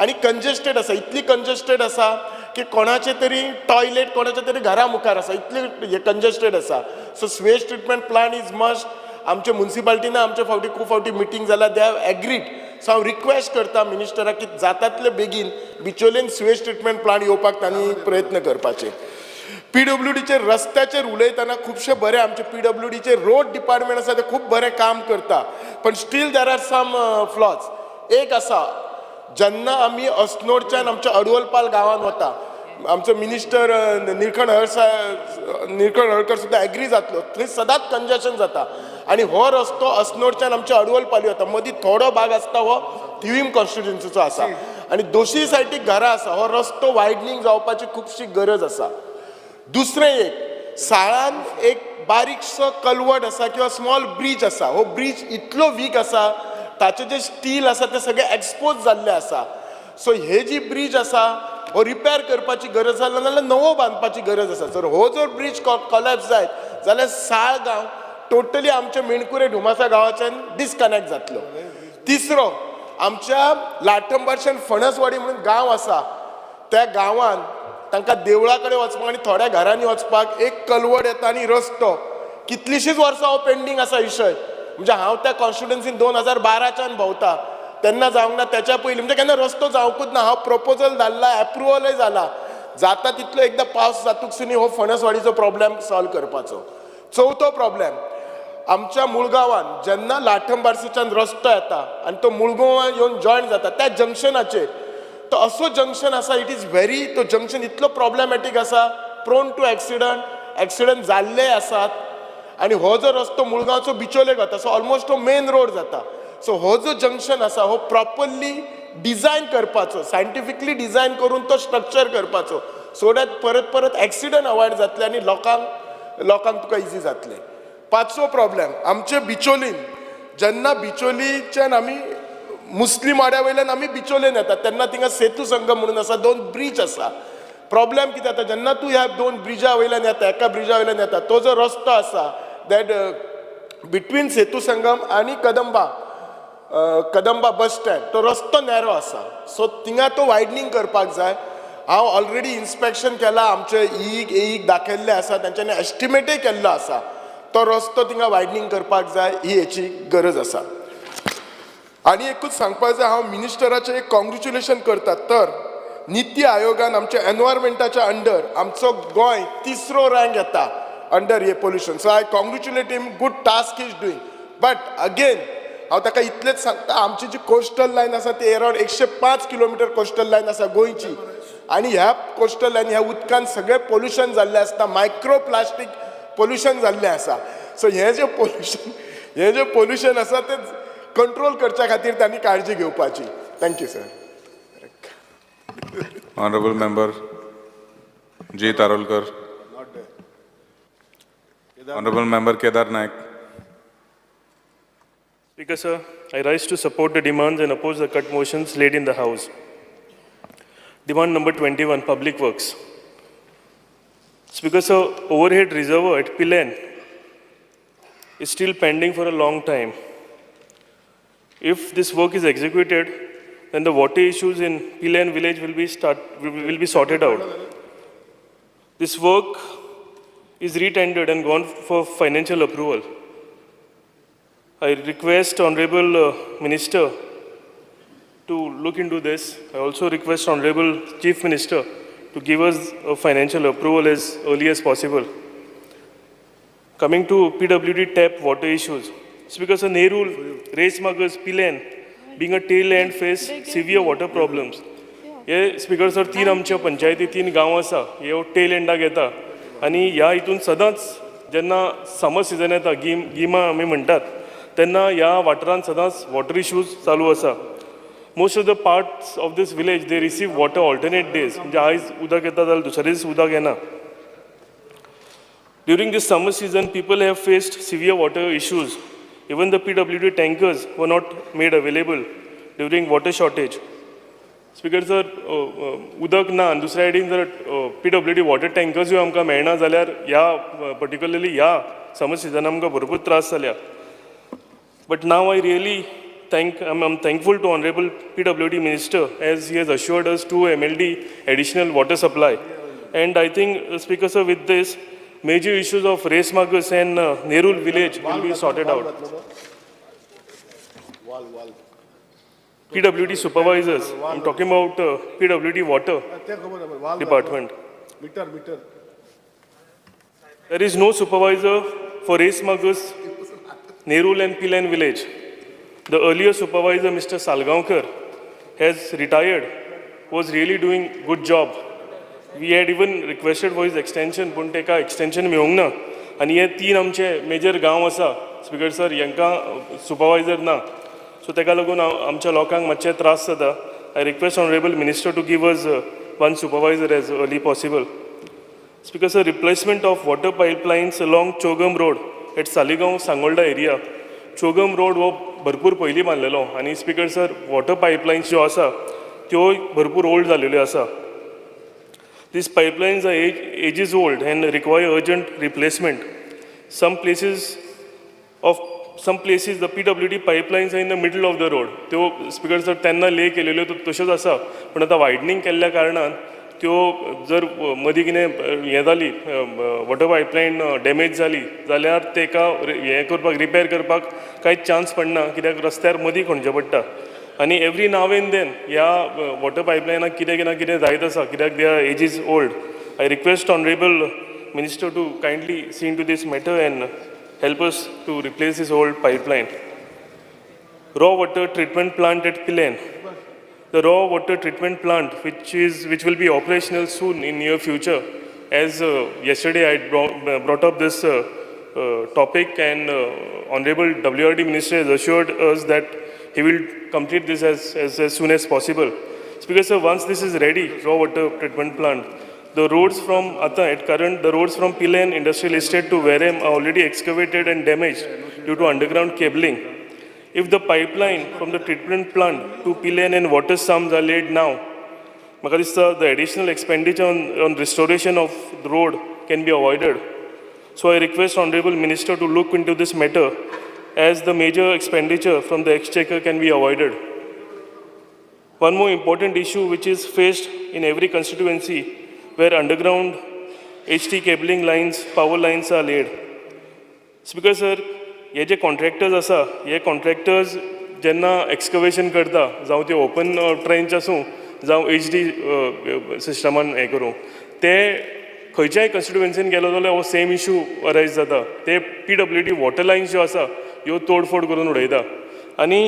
E: आनी कंजेस्टेड आसा इतली कंजेस्टेड आसा की कोणाचे तरी टॉयलेट कोणाच्या तरी घरा मुखार आसा इतली कंजेस्टेड आसा so sewage treatment plant is must आमच्या म्युनिसिपालिटीन आमच्या फावटी खूब फावटी मिटींग जाल्यार दे हॅव एग्रीड सो हांव रिक्वेस्ट करता मिनिस्टराक की जातातले बेगीन बिचोलेन सिवेज ट्रिटमेंट प्लांट येवपाक तांणी प्रयत्न करपाचे PWDचे रस्त्याचेर उलयतना खुबशे बरे आमचे PWDचे रोड डिपार्टमेंट आसा ते खूब बरें काम करता पण still there are some flaws एक आसा जेन्ना आमी अस्नोडच्यान आमच्या अडवलपाल गांवांत वता आमचो मिनिस्टर निळकंठ हळकर सुद्दां एग्री जातलो. थंय सदांच कंजेशन जाता आनी हो रस्तो अस्नोडच्यान आमचे अडवल पाली वता. मदीं थोडो भाग आसता हो थिवीम कॉन्स्टिट्युएन्सीचो आसा आनी दोशी सायडीक घरां आसा. हो रस्तो वायडनींग जावपाची खुबशी गरज आसा. दुसरें एक साळान एक बारीकसो कलवट आसा किंवा स्मॉल ब्रीज आसा. हो ब्रीज इतलो वीक आसा, ताचे जे स्टील आसा ते सगळे एक्सपोज जाल्ले आसा. सो हे जी ब्रीज आसा हो रिपेर करपाची गरज आसा नाजाल्यार नवो बांदपाची गरज आसा. जर हो जर ब्रीज कोलॅप्स जायत जाल्यार साळ गांव टोटली आमच्या मेणकुरे ढुमासा गांवाच्यान डिस्कनेक्ट जातलो. तिसरो, आमच्या लाटंबारच्यान फणसवाडी म्हणून गांव आसा, त्या गांवांत तांकां देवळा कडेन वचपाक आनी थोड्या घरांनी वचपाक एक कलवड येता आनी रस्तो. कितलींशींच वर्सां हो पेंडींग आसा विशय. म्हणजे हांव त्या कॉन्स्टिट्युएन्सीन 2012च्यान भोंवता, तेन्ना जावंक ना, त्याच्या पयलीं म्हणजे केन्ना रस्तो जावंकूच ना. हांव प्रपोजल धाडला, एप्रुवलय जाला, जाता तितलो एकदां पावस जातूकसुनी हो फणसवाडीचो प्रॉब्लेम सॉल्व करपाचो. चवथो प्रॉब्लेम, आमच्या मुळगांवान जेन्ना लाठंबारसाच्यान रस्तो येता आनी तो मुळगांवां येवन जॉयन जाता त्या जंक्शनाचेर तो असो जंक्शन आसा, इट इज व्हेरी, तो जंक्शन इतलो प्रॉब्लेमॅटीक आसा, प्रोन टू एक्सिडंट जाल्ले आसात. आनी हो जो रस्तो मुळगांवचो बिचोलेक वता, सो ऑलमोस्ट हो मेन रोड जाता. सो हो जो जंक्शन आसा हो प्रॉपरली डिझायन करपाचो, सायंटिफिकली डिझायन करून तो स्ट्रक्चर करपाचो, सो दॅट परत परत एक्सिडंट अवॉयड जातले आनी लोकांक तुका इजी जातले. पांचवो प्रॉब्लेम, आमचे बिचोलीन जेन्ना बिचोलीच्यान आमी मुस्लिम वाड्या वयल्यान आमी बिचोलेन येतात तेन्ना थिंगा सेतू संगम म्हणून आसा, 2 ब्रीज आसा. प्रॉब्लेम कितें जाता, जेन्ना तूं ह्या 2 ब्रिजा वयल्यान येता, एका ब्रिजा वयल्यान येता, तो जो रस्तो आसा दॅट बिटवीन सेतू संगम आनी कदंबा बस स्टँड, तो रस्तो नॅरो आसा. सो थिंगा तो वायडनींग करपाक जाय. हांव ऑलरेडी इन्स्पेक्शन केलां, आमचे एईक दाखयल्ले आसा, तांच्यांनी एस्टिमेटय केल्लो आसा. तो रस्तो थिंगा वायडनींग करपाक जाय, ही हेची गरज आसा. आनी एकूच सांगपाक जाय, हांव मिनिस्टराचें एक कॉंग्रेच्युलेशन करता. तर निती आयोगान आमच्या एनवायरमेंटाच्या अंडर आमचो गोंय 3रो रँक येता अंडर हे pollution. So I congratulate him, good task is doing. But again हांव ताका इतलेंच सांगता, आमची जी कोस्टल लायन आसा ती अरावंड 105 किलोमिटर कोस्टल लायन आसा गोंयची. आनी ह्या कोस्टल लायन, ह्या उदकान सगळें पोल्युशन जाल्लें आसता, मायक्रो प्लास्टीक पोल्युशन जाल्लें आसा. सो हे जे पोल्युशन आसा ते कंट्रोल करच्या खातीर तांणी काळजी घेवपाची. Thank you sir.
A: Honorable Member G. Tarolkar. Honorable Member Kedar Naik.
F: Speaker, sir, I rise to support the demands and oppose the cut motions laid in the House. Demand number 21, Public Works. Speaker, sir, overhead reservoir at Pilen is still pending for a long time. If this work is executed, then the water issues in Pilen village will be sorted out. This work is re-tendered and gone for financial approval. I request Honorable Minister to look into this. I also request Honorable Chief Minister to give us a financial approval as early as possible. Coming to PWD tap water issues. Speaker, sir, Nerul, Racemakers, Pilen, being a tail end, face severe water problems. Hey speaker sir 3 आमच्या पंचायती 3 गांव आसा, हे tell एंडाक येता आनी ह्या हितून सदांच जेन्ना summer season येता, गिमा आमी म्हणटात, तेन्ना ह्या वाठारांत सदांच वॉटर इश्यूज चालू आसा. Most of the parts of this village they receive water alternate days, म्हणजे आयज उदक येता जाल्यार दुसरे दीस उदक येना. During this summer season people have faced severe water issues. Even the PWD tankers were not made available during water shortage. Speaker sir, उदक ना, दुसऱ्या सायडीन जर PWD वॉटर टँकर्स आमकां मेळना जाल्यार ह्या पर्टिक्युलरली ह्या समर सिजनान आमकां भरपूर त्रास जाल्या. But now I really I'm thankful to Honorable PWD Minister as he has assured us 2 MLD additional water supply. And I think, Speaker sir, with this, major issues of Racemakers and Nerul village will be sorted out. PWD supervisors, I'm talking about PWD water department. There is no supervisor for Racemakers, Nerul and Pilen village. The earlier supervisor, Mr. Salgaonkar, has retired, was really doing good job. We had even requested for his extension, पण तेका extension मेळूंक ना. आनी हे 3 आमचे major गांव आसा speaker sir, हांकां supervisor ना. सो तेका लागून आमच्या लोकांक मातशे त्रास जाता. I request Honorable Minister to give us one supervisor as early possible. Speaker sir, replacement of water pipelines along Chogam Road at Saligaon, Sangolda area. Chogam Road हो भरपूर पयलीं बांदलेलो आनी स्पीकर सर वॉटर पायपलायन्स ज्यो आसा त्यो भरपूर old जालेल्यो आसा. These pipelines are ages old and require urgent replacement. Some places the PWD pipelines are in the middle of the road. त्यो स्पीकर सर तेन्ना ले केलेल्यो तश्योच आसा, पण आतां वायडनींग केल्ल्या कारणान त्यो जर मदीं कितें हें जाली वॉटर पायपलायन डॅमेज जाली जाल्यार तेका हें करपाक रिपेर करपाक कांयच चान्स पडना, कित्याक रस्त्यार मदीं खणचें पडटा. आनी एवरी नाव एंड देन ह्या वॉटर पायपलायनाक कितें ना कितें जायत आसा, कित्याक they are ages old. I request honourable minister to kindly see into this दीस मॅटर एंड help us to replace this old pipeline. Raw water treatment plant at Pilen. The raw water treatment plant, which will be operational soon in near future. As yesterday I brought up this topic, and Honorable WRD Minister has assured us that he will complete this as soon as possible. Speaker sir, once this is ready, raw water treatment plant, the roads from the roads from Pilen Industrial Estate to Wareham are already excavated and damaged due to underground cabling. If the pipeline from the treatment plant to Pilen and water sums are laid now, the additional expenditure on restoration of the road can be avoided. So I request Honorable Minister to look into this matter, as the major expenditure from the exchequer can be avoided. One more important issue which is faced in every constituency, where underground HT cabling lines, power lines are laid. Speaker sir, हे जे contractors आसा, हे contractors जेन्ना excavation करता, जावं ते open trench आसूं जावं HD सिस्टमान हें करूं, ते खंयच्याय कन्स्टिट्युएन्सीन गेलो जाल्यार हो सेम इशू अरायज जाता. ते PWD वॉटर लायन्स ज्यो आसा ह्यो तोडफोड करून उडयता. आनी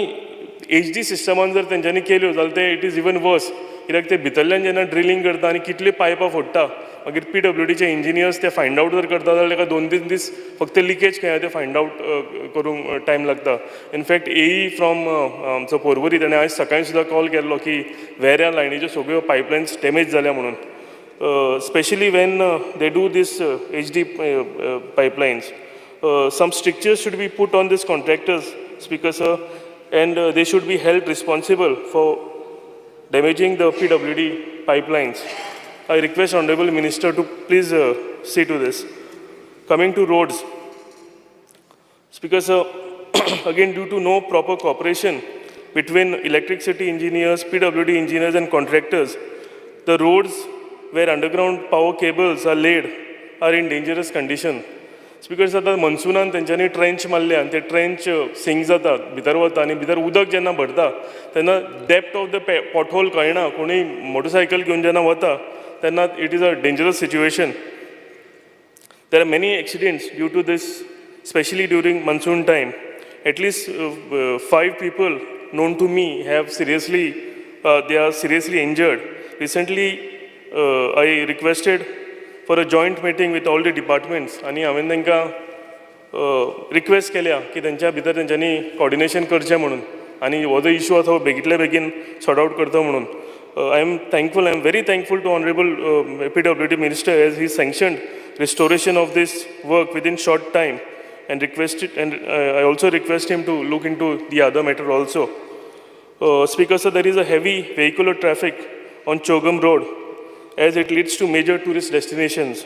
F: HD सिस्टमान जर तेंच्यांनी केल्यो जाल्यार ते इट इज इवन वर्स, कित्याक ते भितरल्यान जेन्ना ड्रिलींग करता आनी कितली पायपां फोडटा, मागीर PWDचे इंजिनियर्स ते फायंड आउट जर करता जाल्यार ताका 2-3 दीस फक्त लिकेज खंय ते फायंड आउट करूंक टायम लागता. इनफॅक्ट AE फ्रॉम आमचो पोरवरी ताणें आयज सकाळीं सुद्दां कॉल केल्लो की वेऱ्या लायनीच्यो सगळ्यो पायपलायन्स डॅमेज जाल्या म्हणून. Specially when they do this HD pipelines, some strictures should be put on these contractors, Speaker sir, and they should be held responsible for damaging the PWD pipelines. I request Honorable Minister to please see to this. Coming to roads, Speaker sir, again due to no proper cooperation between electricity engineers, PWD engineers and contractors, the roads where underground power cables are laid are in dangerous condition. Speaker sir, आता मनसुनान तेंच्यांनी trench मारले आनी ते trench sink जाता, भितर वता आनी भितर उदक जेन्ना भरता तेन्ना डेप्थ ऑफ द पॉटहोल कळना. कोणूय मोटरसायकल घेवन जेन्ना वता तेन्ना it is a dangerous situation. There are many accidents due to this, especially during monsoon time. At least 5 people known to me have they are seriously injured. Recently, I requested for a joint meeting with all the departments, आणि हांवें तांकां request केल्या की तेंच्या भितर तेंच्यांनी coordination करचें म्हणून, आनी हो जो इशू आसा हो बेगींतल्या बेगीन सॉर्ट आउट करता म्हणून. I am very thankful to Honorable PWD Minister, as he sanctioned restoration of this work within short time, and I also request him to look into the other matter also. Speaker sir, there is a heavy vehicular traffic on Chogam Road, as it leads to major tourist destinations.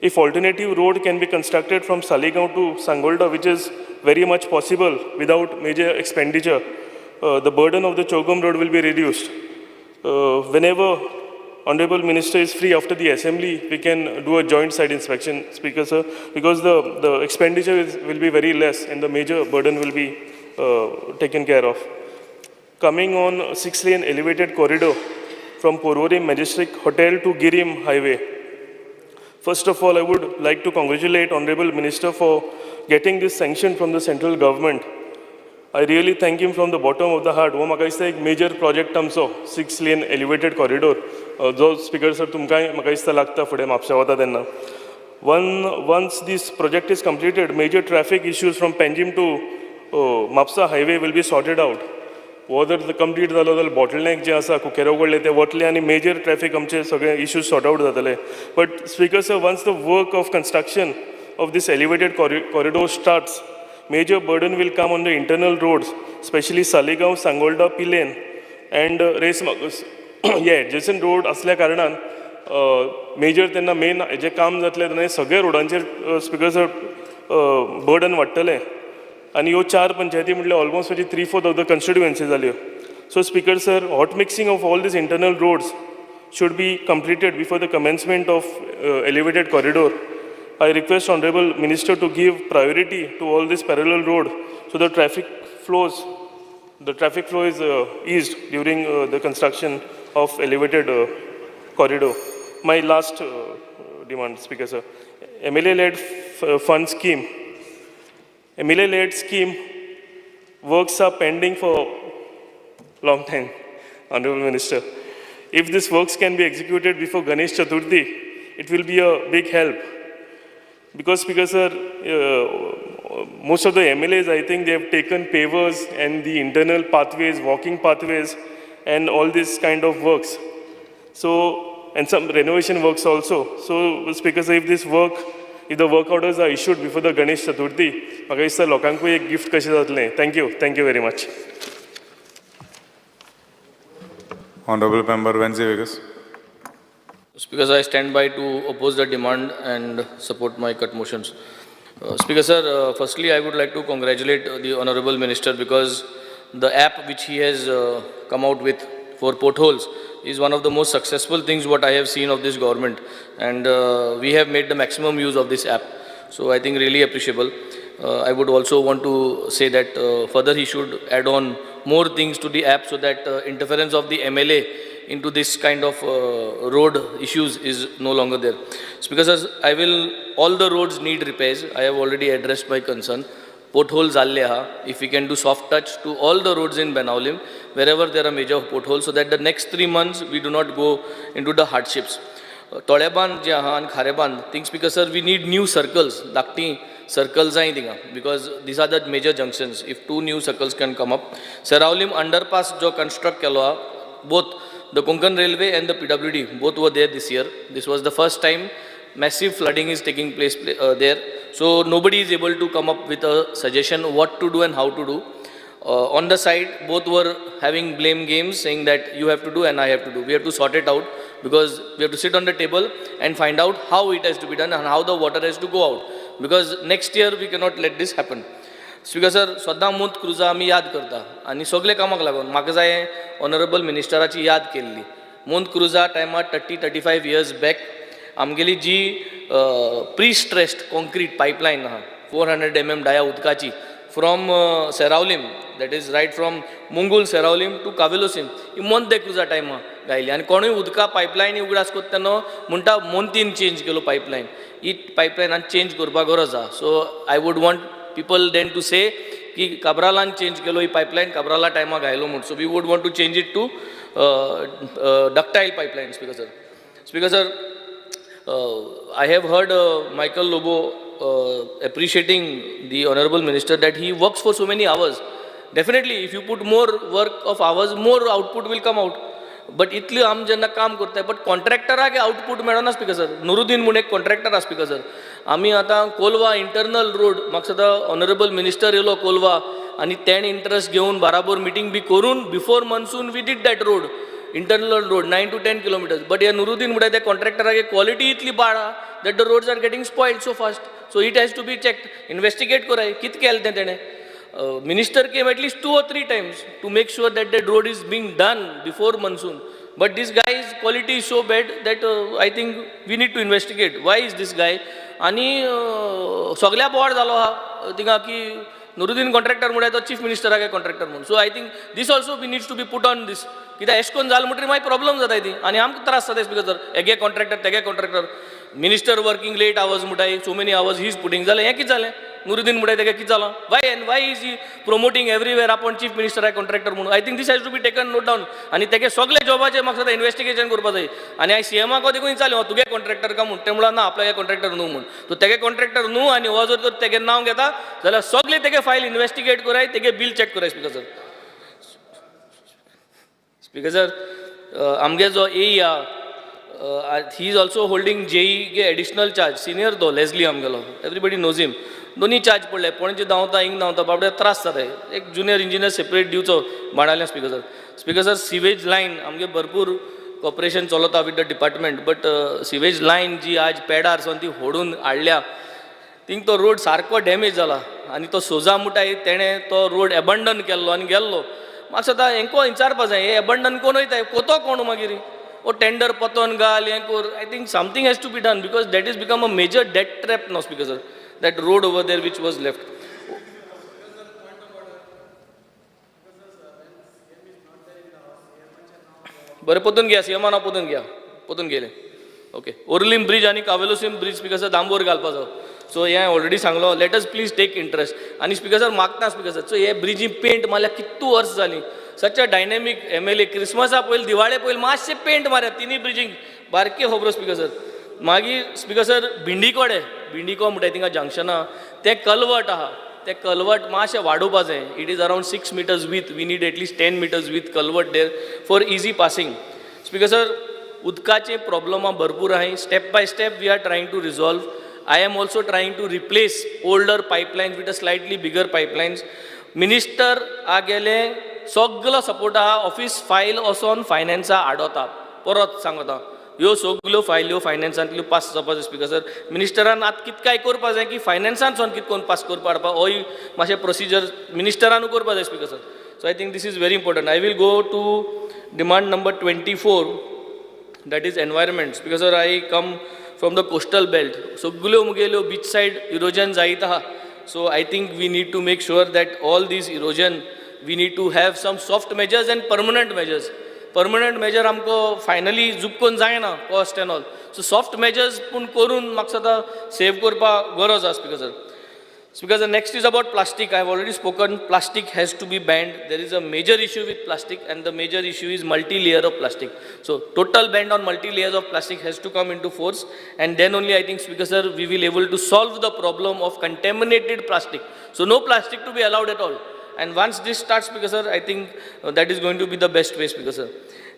F: If alternative road can be constructed from Saligaon to Sangolda, which is very much possible without major expenditure, the burden of the Chogam Road will be reduced. Whenever Honorable Minister is free after the assembly, we can do a joint site inspection, Speaker sir, because the expenditure will be very less and the major burden will be taken care of. Coming on 6-lane elevated corridor from Porvorim Majestic Hotel to Girim Highway. First of all, I would like to congratulate Honorable Minister for getting this sanction from the central government. I really thank him from the bottom of the heart. हो म्हाका दिसता एक major project आमचो 6 lane elevated corridor जो speaker sir तुमकां म्हाका दिसता लागता फुडें म्हापशा वता तेन्ना. Once this project is completed, major traffic issues from Panjim to Mapsa highway will be sorted out. हो जर कंप्लीट जालो जाल्यार बॉटलनेक जे आसा कुकेरा कडले ते वतले आनी मेजर ट्रॅफिक आमचे सगळे इश्यूज सॉर्ट आउट जातले. But speaker sir, once the work of construction of this elevated corridor starts, major burden will come on the internal roads, especially Saligaon, Sangolda, Pilen and Race Magus. Yeah, adjacent road असल्या कारणान major त्यांना main जे काम जातले तेन्ना सगळे रोडांचेर speaker burden वाडटलें. आनी ह्यो 4 पंचायती म्हटल्यार ऑलमोस्ट 3/4 of the constituency जाल्यो. So speaker sir, hot mixing of all these internal roads should be completed before the commencement of elevated corridor. I request Honorable Minister to give priority to all this parallel road so the traffic flow is eased during the construction of elevated corridor. My last demand, Speaker sir, MLA-led fund scheme. MLA-led scheme works are pending for long time, Honorable Minister. If this works can be executed before Ganesh Chaturthi, it will be a big help. Because Speaker sir, most of the MLAs, I think they have taken pavers and the internal pathways, walking pathways and all this kind of works. So, and some renovation works also. So Speaker sir, if the work orders are issued before the Ganesh Chaturthi, म्हाका दिसता लोकांकूय एक gift कशें जातलें. Thank you very much.
A: Honorable Member Wendy Vegas.
G: Speaker sir, I stand by to oppose the demand and support my cut motions. Speaker sir, firstly I would like to congratulate the Honorable Minister because the app which he has come out with for potholes is one of the most successful things what I have seen of this government, and we have made the maximum use of this app. So I think really appreciable. I would also want to say that further he should add on more things to the app so that interference of the MLA into this kind of road issues is no longer there. Because all the roads need repairs. I have already addressed my concern. Potholes if we can do soft touch to all the roads in Benaulim, wherever there are major potholes, so that the next 3 months we do not go into the hardships. Toleban and Khareban, things because sir, we need new circles, Dakti circles because these are the major junctions. If 2 new circles can come up. Seraulim underpass jo construct kelo, both the Konkan Railway and the PWD, both were there this year. This was the first time massive flooding is taking place there. So nobody is able to come up with a suggestion what to do and how to do. On the side, both were having blame games saying that you have to do and I have to do. We have to sort it out because we have to sit on the table and find out how it has to be done and how the water has to go out. Because next year we cannot let this happen. Speaker sir, सद्दां मूंत क्रुजा आमी याद करता आनी सगळे कामाक लागून म्हाका जाय ऑनरेबल मिनिस्टराची याद केल्ली. मूंत क्रुजा टायमार 30-35 years बॅक आमगेली जी प्री स्ट्रेस्ड कॉन्क्रीट पायपलायन आहा 400 mm डाया उदकाची from Seraulim, that is right from Mungul Seraulim to Cavelossim, ही मोंत दे क्रुजा टायमा गायली आनी कोणूय उदका पायपलायन उगडास करता तेन्ना म्हणटा मोंतीन चेंज केलो पायपलायन. ही पायपलायन चेंज करपाक गरज आहा. So I would want people then to say कि Cabralan change kelo hi pipeline Cabrala time gailo mut. So we would want to change it to ductile pipeline, Speaker sir, I have heard Michael Lobo appreciating the Honorable Minister that he works for so many hours. Definitely if you put more work of hours, more output will come out. But इतली आम जेन्ना काम करताय but कॉन्ट्रॅक्टराक output मेळना. Speaker sir, Nuruddin म्हणून एक contractor आसा. स्पीकर सर, आमी आतां कोलवा इंटरनल रोड, म्हाका सद्दां ऑनरेबल मिनिस्टर येयलो कोलवा आनी तेणे इंट्रस्ट घेवन बाराबोर मिटींग बी करून before monsoon we did that road, internal road 9 to 10 kilometers. But ह्या नुरुद्दीन म्हणटा त्या कॉन्ट्रॅक्टराक क्वॉलिटी इतली बाळ आहा that the roads are getting spoiled so fast. So it has to be checked, investigate कोराय कितें केलें तें तेणें. Minister came at least 2 or 3 times to make sure that that road is being done before monsoon. But this guy's quality is so bad that I think we need to investigate. Why is this guy? आणि सगळ्या बोवाड जालो आहा थिंगा की Nuruddin contractor म्हणटा तो chief मिनिस्टराक contractor म्हणून. So I think this also we needs to be put on this. कित्याक एश कोन्न जालें म्हणटरी मागीर प्रॉब्लम जाताय ती आनी आमकां त्रास जाताय. स्पीकर सर, एगे कॉन्ट्रॅक्टर तेगे contractor, minister working late hours म्हणटाय, so many hours he is putting. जालें हें कितें जालें? नुरुद्दीन मुडे तेगे कितें जालां why is he promoting everywhere आपूण चीफ मिनिस्टर आहे कॉन्ट्रॅक्टर म्हणून I think this has to be taken note down आनी तेगे सगळे जॉबाचेर म्हाका सदां इन्वेस्टिगेशन करपा जाय आनी हांवें सीएमाक देखून विचारलें तुगे कॉन्ट्रॅक्टर का म्हूण ते म्हणून ना आपल्यागे कॉन्ट्रॅक्टर न्हू म्हूण तो तेगे कॉन्ट्रॅक्टर न्हू आनी हो जर तर तेगे नांव घेता जाल्यार सगळे तेगे फायल इन्वेस्टिगेट कराय तेगे बील चॅक कराय स्पीकर सर आमगे जो AE he is also holding JE गे additional charge senior तो लेस्ली आमगेलो everybody knows him दोन्ही चार्ज पडले पणजे धांवता हिंग धांवता बाबडे त्रास जाता एक जुनियर इंजिनियर सेपरेट दिवचो बाणाल्या स्पीकर सर सिवेज लायन आमगे भरपूर कॉपरेशन चलता with the department but sewage line जी आज पेडार सावन ती होडून हाडल्या थिंग तो रोड सारको डॅमेज जाला आनी तो सोजा मुटाय तेणें तो रोड एबंडन केल्लो आनी गेल्लो म्हाका सदां हेंको विचारपा जाय हे एबंडन कोण वयता कोतो कोण मागीर ओ टेंडर पतोन घाल हें कोर I think something has to be done because that is become a major debt trap नाव speaker sir that road over there which was left बरें पोतून घया सीएमान हांव पोतून घया पोतून गेले ओके ओरलीम ब्रिज आनी कावेलोसीम ब्रिज स्पीकर सर दांबोर घालपा जाय सो हें ऑलरेडी सांगलो let us please take interest आनी स्पीकर सर मागता स्पीकर सर सो हे ब्रिजी पेंट मारल्या कितू वर्स जालीं सच अ डायनेमीक MLA क्रिसमसा पयलीं दिवाळे पयलीं मातशें पेंट मारया तिनी ब्रिजींक बारके खबरो स्पीकर सर मागीर स्पीकर सर भिंडिको म्हणटा थिंगा जंक्शना तें कलवट आहा तें कलवट मातशें वाडोवपा जाय it is around 6 meters width we need एटलीस्ट 10 meters width culvert there for easy passing speaker sir उदकाचे प्रॉब्लमा भरपूर आहाय step by step we are trying to resolve I am also trying to replace older pipelines with a slightly bigger pipelines. Minister आगेले सगळो support आहा office file वचोन फायनान्सा आडोता परत सांगता ह्यो सगळ्यो फायल्यो फायनान्सांतल्यो पास जावपा जाय स्पीकर सर मिनिस्टरान आतां कितकाय करपा जाय की फायनान्सांतसून कितें करून पास करपा हाडपा होय मातशें प्रोसिजर मिनिस्टरानू करपा जाय speaker sir so I think this is very important I will go to demand number 24 that is environment speaker sir I come from the coastal belt सगळ्यो मुगेल्यो बीच सायड इरोजन जायत आहा so I think we need to make sure that all this erosion we need to have some soft measures and permanent measure आमकां finally जुपकोन जायना coast and all so soft measures पूण करून म्हाका सदां save करपाक गरज आसा speaker sir next is about plastic I have already spoken plastic has to be banned there is a major issue with plastic and the major issue is multi layer of plastic so total banned on multi layers of plastic has to come into force and then only I think speaker sir we will able to solve the problem of contaminated plastic so no plastic to be allowed at all and once this starts speaker sir I think that is going to be the best way speaker sir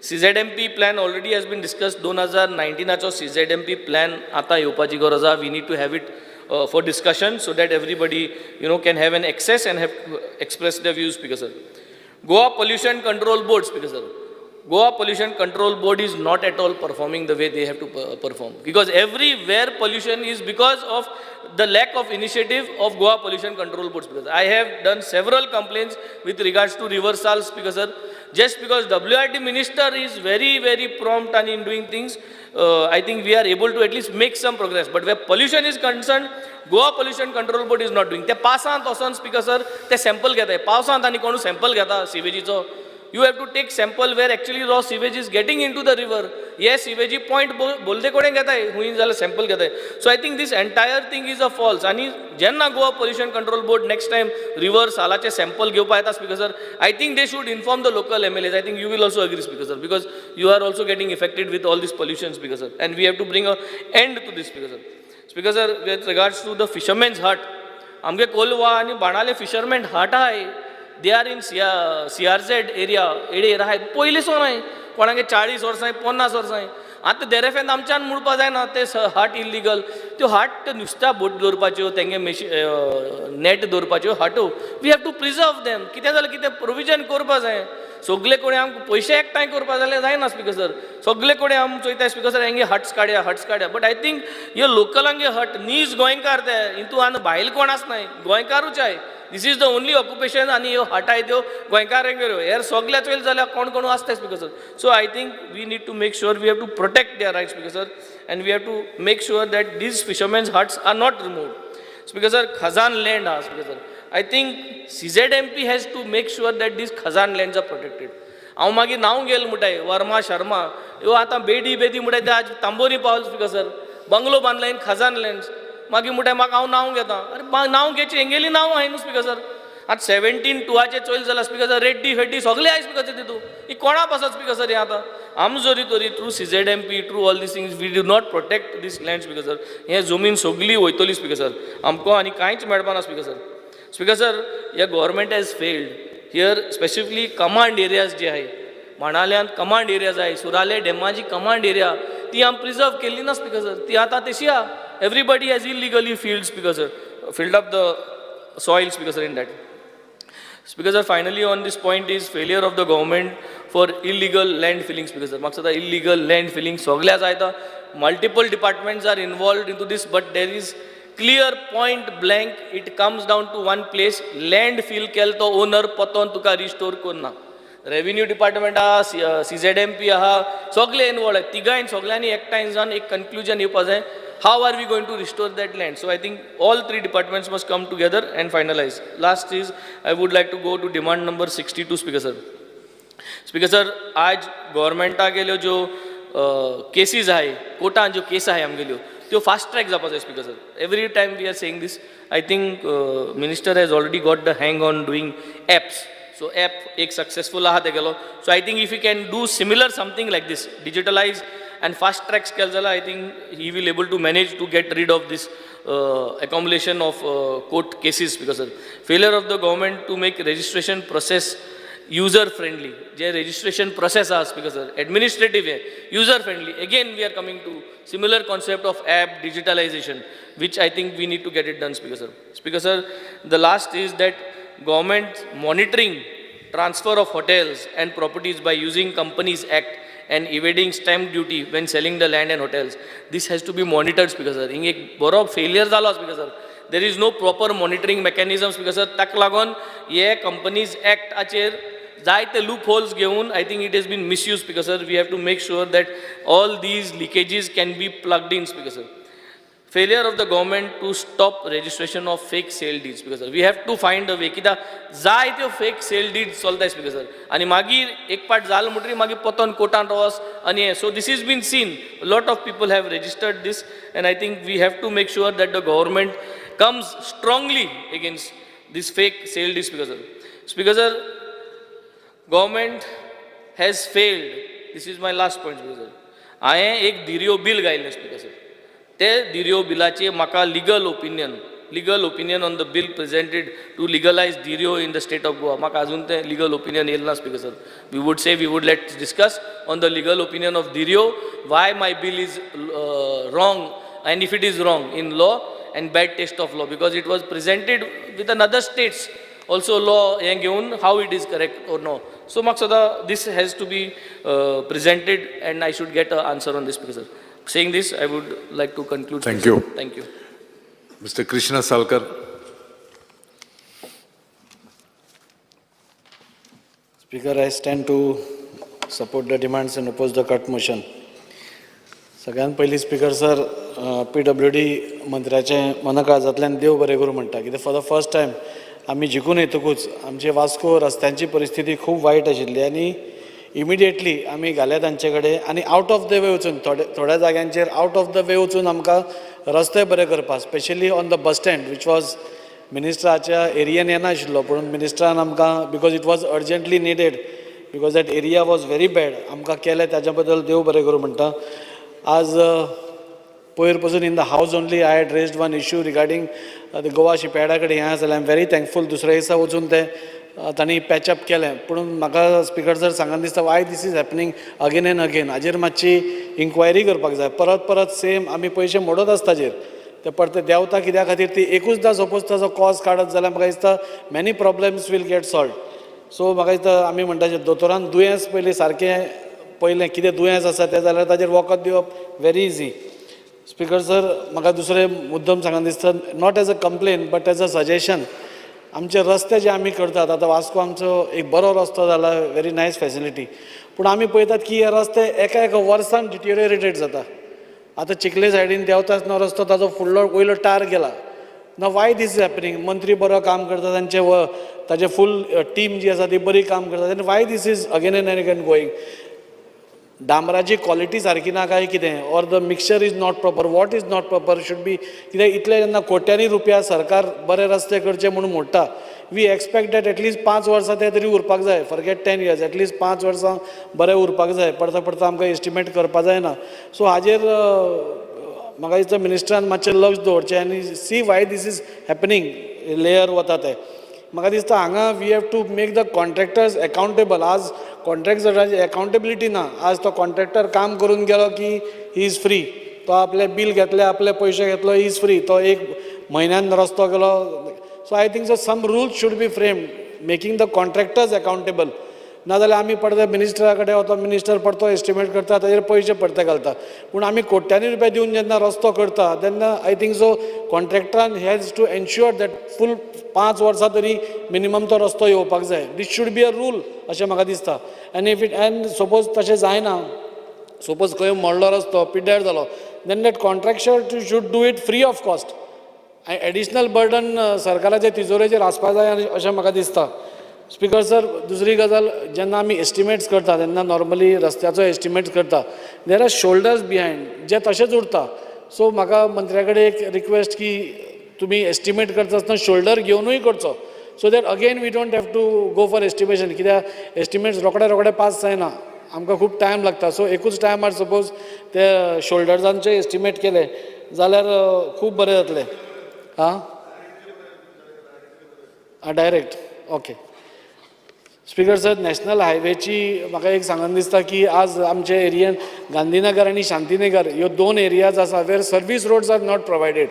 G: CZMP plan already has been discussed 2019 cho CZMP plan ata yeवपाची गरज आहा we need to have it for discussion so that everybody can have an access and have express their views speaker sir Goa pollution control board speaker sir Goa pollution control board is not at all performing the way they have to perform because everywhere pollution is because of the lack of initiative of Goa pollution control board speaker. I have done several complaints with regards to reversal speaker sir. Just because WRT minister is very prompt and in doing things, I think we are able to at least make some progress. But where pollution is concerned, Goa pollution control board is not doing. ते पावसांत वचोन speaker sir ते sample घेताय पावसांत आनी कोण sample घेता सीवेजीचो you have to take sample where actually raw sewage is getting into the river yes sewage point बोलते कोडे घेताय हुई जाल्यार sample घेताय so I think this entire thing is a false आणि जेन्ना Goa pollution control board next time river सालाचे sample घेवपा येता speaker sir I think they should inform the local MLAs I think you will also agree speaker sir because you are also getting affected with all this pollution speaker sir and we have to bring a end to this speaker sir with regards to the fishermen's hut आमगे कोलवा आणि बाणाले fishermen hut आहाय they are in CRZ area एडे राहाय पयलीं सोन हाय कोणागे 40 वर्सां 50 वर्सां आतां देरेफेंत आमच्यान म्हणपा जायना ते हाट इल्लीगल त्यो हाट नुस्त्या बोट दवरपाच्यो तेंगे नेट दवरपाच्यो हाटो we have to preserve them कितें जाल्यार कितें प्रोविजन करपा जाय सगळे कोणी आमकां पयशे एकठांय करपा जाल्यार जायना स्पीकर सर सगळे कोणी आम चोयताय स्पीकर सर हेंगे हट्स काड्या बट आय थिंक ह्यो लोकलांगे हट नीज गोंयकार ते हितू आनी भायल कोण आसनाय गोंयकारूच I this is the only occupation आनी ह्यो हटाय त्यो गोंयकारांगेर हेर सगळ्या चोयल जाल्यार कोण आसताय speaker sir so I think we need to make sure we have to protect their rights speaker sir and we have to make sure that these fishermens huts are not removed speaker sir khazan land आहा speaker sir I think CZMP has to make sure that these khazan lands are protected. हांव मागीर नांव गेल म्हणटाय वर्मा शर्मा ह्यो आतां बेडी म्हणटाय ते आज तांबोरी पावल speaker sir bungalow बांदला इन Khajan lands मागीर म्हणटा म्हाका हांव नांव घेता अरे नांव घेवचें हेंगेली नांव आहाय न्हू स्पिकर सर आतां 17-2 चोयल जाल्यार स्पिकर सर रेड्डी फेड्डी सगळे आहाय स्पिकर सर तितू ही कोणा पासत स्पिकर सर हें आतां आमी जरी तरी through CZMP through all this things we do not protect this land speaker sir हें जमीन सगळी वयतली स्पिकर सर आमकां आनी कांयच मेळपाना स्पिकर सर ह्या government has failed here specifically command areas जे आहाय माणाल्यांत कमांड एरियाज आहाय सुराले डेमाची कमांड एरिया ती आमी प्रिजर्व केल्ली ना स्पिकर सर ती आतां तशी आहा everybody has illegally filled up the soil speaker sir in that. Speaker sir, finally on this point is failure of the government for illegal land filling speaker sir. Maksud illegal land filling सगळ्या जायता multiple departments are involved into this but there is clear point blank it comes down to one place land fill केल तो owner पतोन तुका restore करना. Revenue department आहा CZMP आहा सगळे involve आहेत तिगांय सगळ्यांनी एकठांय जावन एक कन्क्लुजन येवपा जाय how are we going to restore that land. So I think all three departments must come together and finalize. Last is I would like to go to demand number 62 speaker sir आज गव्हर्मेंटा गेल्यो ज्यो cases आहाय कोर्टान ज्यो case आहाय आमगेल्यो त्यो fast track जावपा जाय speaker sir every time we are saying this I think minister has already got the hang on doing apps so app एक successful आहा तेगेलो so I think if you can do similar something like this digitalize and fast tracks केल जाल्यार I think he will able to manage to get rid of this accumulation of court cases because of failure of the government to make registration process user friendly J registration process आहा because of administrative है user friendly again we are coming to similar concept of app digitalization which I think we need to get it done speaker sir the last is that government monitoring transfer of hotels and properties by using Companies Act and evading stamp duty when selling the land and hotels. This has to be monitored speaker sir. हिंग एक बरो failure जालो speaker sir. There is no proper monitoring mechanism speaker sir. ताक लागून ये Companies Act आचेर जायते loopholes घेवन I think it has been misused speaker sir. We have to make sure that all these leakages can be plugged in speaker sir. Failure of the government to stop registration of fake sale deeds because we have to find a way कित्याक जाय त्यो fake sale deeds चलताय because आनी मागीर एक पाट जाल म्हणटरी मागीर पोतोन कोर्टान वच आनी so this has been seen a lot of people have registered this and I think we have to make sure that the government comes strongly against this fake sale deeds because government has failed. This is my last point because हांवें एक दिर्यो bill घायलें because ते दिर्यो बिलाचे म्हाका legal opinion on the bill presented to legalise दिर्यो in the state of Goa म्हाका अजून ते लीगल ओपिनियन येयलें ना speaker sir we would let discuss on the legal opinion of दिर्यो why my bill is wrong and if it is wrong in law and bad taste of law because it was presented with another states also law हें घेवन how it is correct और no so म्हाका सदां this has to be presented and I should get a answer on this speaker sir. Saying this, I would like to conclude.
A: Thank you.
G: Thank you.
A: Mr. Krishna Salkar.
H: Speaker, I stand to support the demands and oppose the cut motion. सगळ्यात पयली speaker sir PWD मंत्र्याचे मनकाळजांतल्यान देव बरें करूं म्हणटा कित्याक for the first time आमी जिखून येतकूच आमचे वास्को रस्त्यांची परिस्थिती खूब वायट आशिल्ली आनी इमिडिएटली आमी घाले तांचे कडेन आनी आउट ऑफ द वे वचून थोड्या जाग्यांचेर आउट ऑफ द वे वचून आमकां रस्ते बरे करपाक specially on the bus stand which was मिनिस्टराच्या एरियेन येनाशिल्लो पूण मिनिस्टरान आमकां because it was urgently needed because that area was very bad आमकां केलें ताच्या बद्दल देव बरें करूं म्हणटा. आज पयर पासून in the house only I had raised one issue regarding the Goa शिपयार्डा कडेन हें जाल्यार आय एम व्हेरी थँकफूल दुसऱ्या दिसा वचून ते तांणी पॅचअप केलें पूण म्हाका स्पीकर सर सांगन दिसता why this is happening again and again हाजेर मातशी इन्क्वायरी करपाक जाय परत सेम आमी पयशे मोडत आसता ताजेर ते परते देंवता कित्या खातीर ती एकूचदां सपोज ताजो कॉज काडत जाल्यार म्हाका दिसता many problems will get solved. So म्हाका दिसता आमी म्हणटा दोतोरान दुयेंस पयलीं सारकें पयलें कितें दुयेंस आसा तें जाल्यार ताजेर वखद दिवप व्हेरी इजी. स्पीकर सर म्हाका दुसरें मुद्दम सांगन दिसता not as a complain but as a suggestion आमचे रस्ते जे आमी करतात आतां वास्को आमचो एक बरो रस्तो जाला व्हेरी नायस फॅसिलिटी पूण आमी पळयतात की हे रस्ते एका वर्सान डिटिरियोरेटेड जाता. आतां चिखले सायडीन देंवता आसतना रस्तो ताजो फुडलो वयलो टायर गेला ना वाय दीस इज हॅपनींग मंत्री बरो काम करता तांचे फूल टीम जी आसा ती बरी काम करता आनी why this is again and again going. डांबराची क्वॉलिटी सारकी ना काय कितें or the mixture is not proper what is not proper should be कित्याक इतले जेन्ना कोट्यांनी रुपया सरकार बरे रस्ते करचे म्हणून मोडटा वी एक्सपेक्ट दॅट एटलीस्ट 5 वर्सां ते तरी उरपाक जाय फॉरगेट 10 years एटलीस्ट 5 वर्सां बरें उरपाक जाय परता परता आमकां एस्टिमेट करपा जायना सो हाजेर म्हाका दिसता मिनिस्टरान मातशें लक्ष दवरचें आनी see why this is happening layer वता ते म्हाका दिसता हांगा we have to make the contractors accountable आज कॉन्ट्रॅक्टराची अकाउंटेबिलिटी ना आज तो कॉन्ट्रॅक्टर काम करून गेलो की ही इज फ्री तो आपले बील घेतले आपले पयशे घेतलो ही इज फ्री तो एक म्हयन्यान रस्तो गेलो so I think so some rules should be framed making the contractors accountable नाजाल्यार आमी पडते मिनिस्टरा कडेन वता मिनिस्टर पडतो एस्टिमेट करता ताजेर पयशे पडते घालता पूण आमी कोट्यांनी रुपया दिवन जेन्ना रस्तो करता तेन्ना आय थिंक सो कॉन्ट्रॅक्टरान has to ensure that full 5 वर्सां तरी मिनिमम तो रस्तो येवपाक जाय this should be a rule अशें म्हाका दिसता आनी इफ इट एंड सपोज तशें जायना सपोज खंय मोडलो रस्तो पिड्ड्यार जालो then that contractor should do it free of cost additional burden सरकाराच्या तिजोरेचेर आसपाक जाय अशें म्हाका दिसता स्पीकर सर दुसरी गजाल जेन्ना आमी एस्टिमेट्स करता तेन्ना नॉर्मली रस्त्याचो एस्टिमेट करता देर आर शोल्डर्स बिहायंड जे तशेंच उरता सो म्हाका मंत्र्या कडेन एक रिक्वेस्ट की तुमी एस्टिमेट करता आसतना शोल्डर घेवनूय करचो so that again we don't have to go for estimation कित्याक एस्टिमेट्स रोखडे पास जायना आमकां खूब टायम लागता सो एकूच टायमार सपोज ते शोल्डर्सांचे एस्टिमेट केले जाल्यार खूब बरें जातलें direct okay speaker sir national हायवेची म्हाका एक सांगन दिसता की आज आमचे एरियेन गांधीनगर आनी शांतीनगर ह्यो 2 एरियाज आसा where service roads are not provided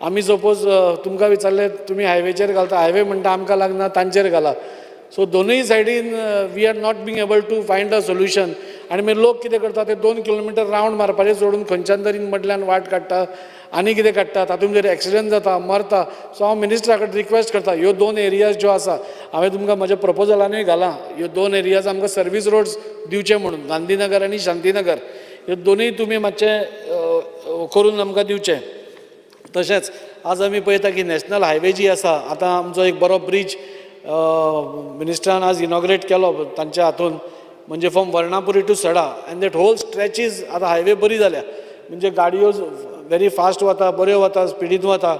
H: आमी सपोज तुमकां विचारलें तुमी हायवेचेर घालता हायवे म्हणटा आमकां लागना तांचेर घाला सो दोनूय सायडीन we are not being able to find a solution आनी मागीर लोक कितें करता ते 2 किलोमिटर रावंड मारपाचें सोडून खंयच्यान तरी मदल्यान वाट काडटा आनी कितें काडटा तातूंत जर एक्सिडेंट जाता मरता सो हांव मिनिस्टरा कडेन रिक्वेस्ट करता ह्यो 2 एरियाज ज्यो आसा हांवें तुमकां म्हज्या प्रपोजलानूय घालां ह्यो 2 एरियाज आमकां सर्वीस रोड्स दिवचे म्हणून गांधीनगर आनी शांतीनगर ह्यो दोनूय तुमी मातशें करून आमकां दिवचे तशेंच आज आमी पळयता की नॅशनल हायवे जी आसा आतां आमचो एक बरो ब्रीज मिनिस्टरान आज इनॉग्रेट केलो तांच्या हातून म्हणजे फ्रॉम वर्णापुरी टू सडा एंड दॅट होल स्ट्रेचीज आतां हायवे बरी जाल्या म्हणजे गाडयो व्हेरी फास्ट वता बऱ्यो वता स्पिडीन वता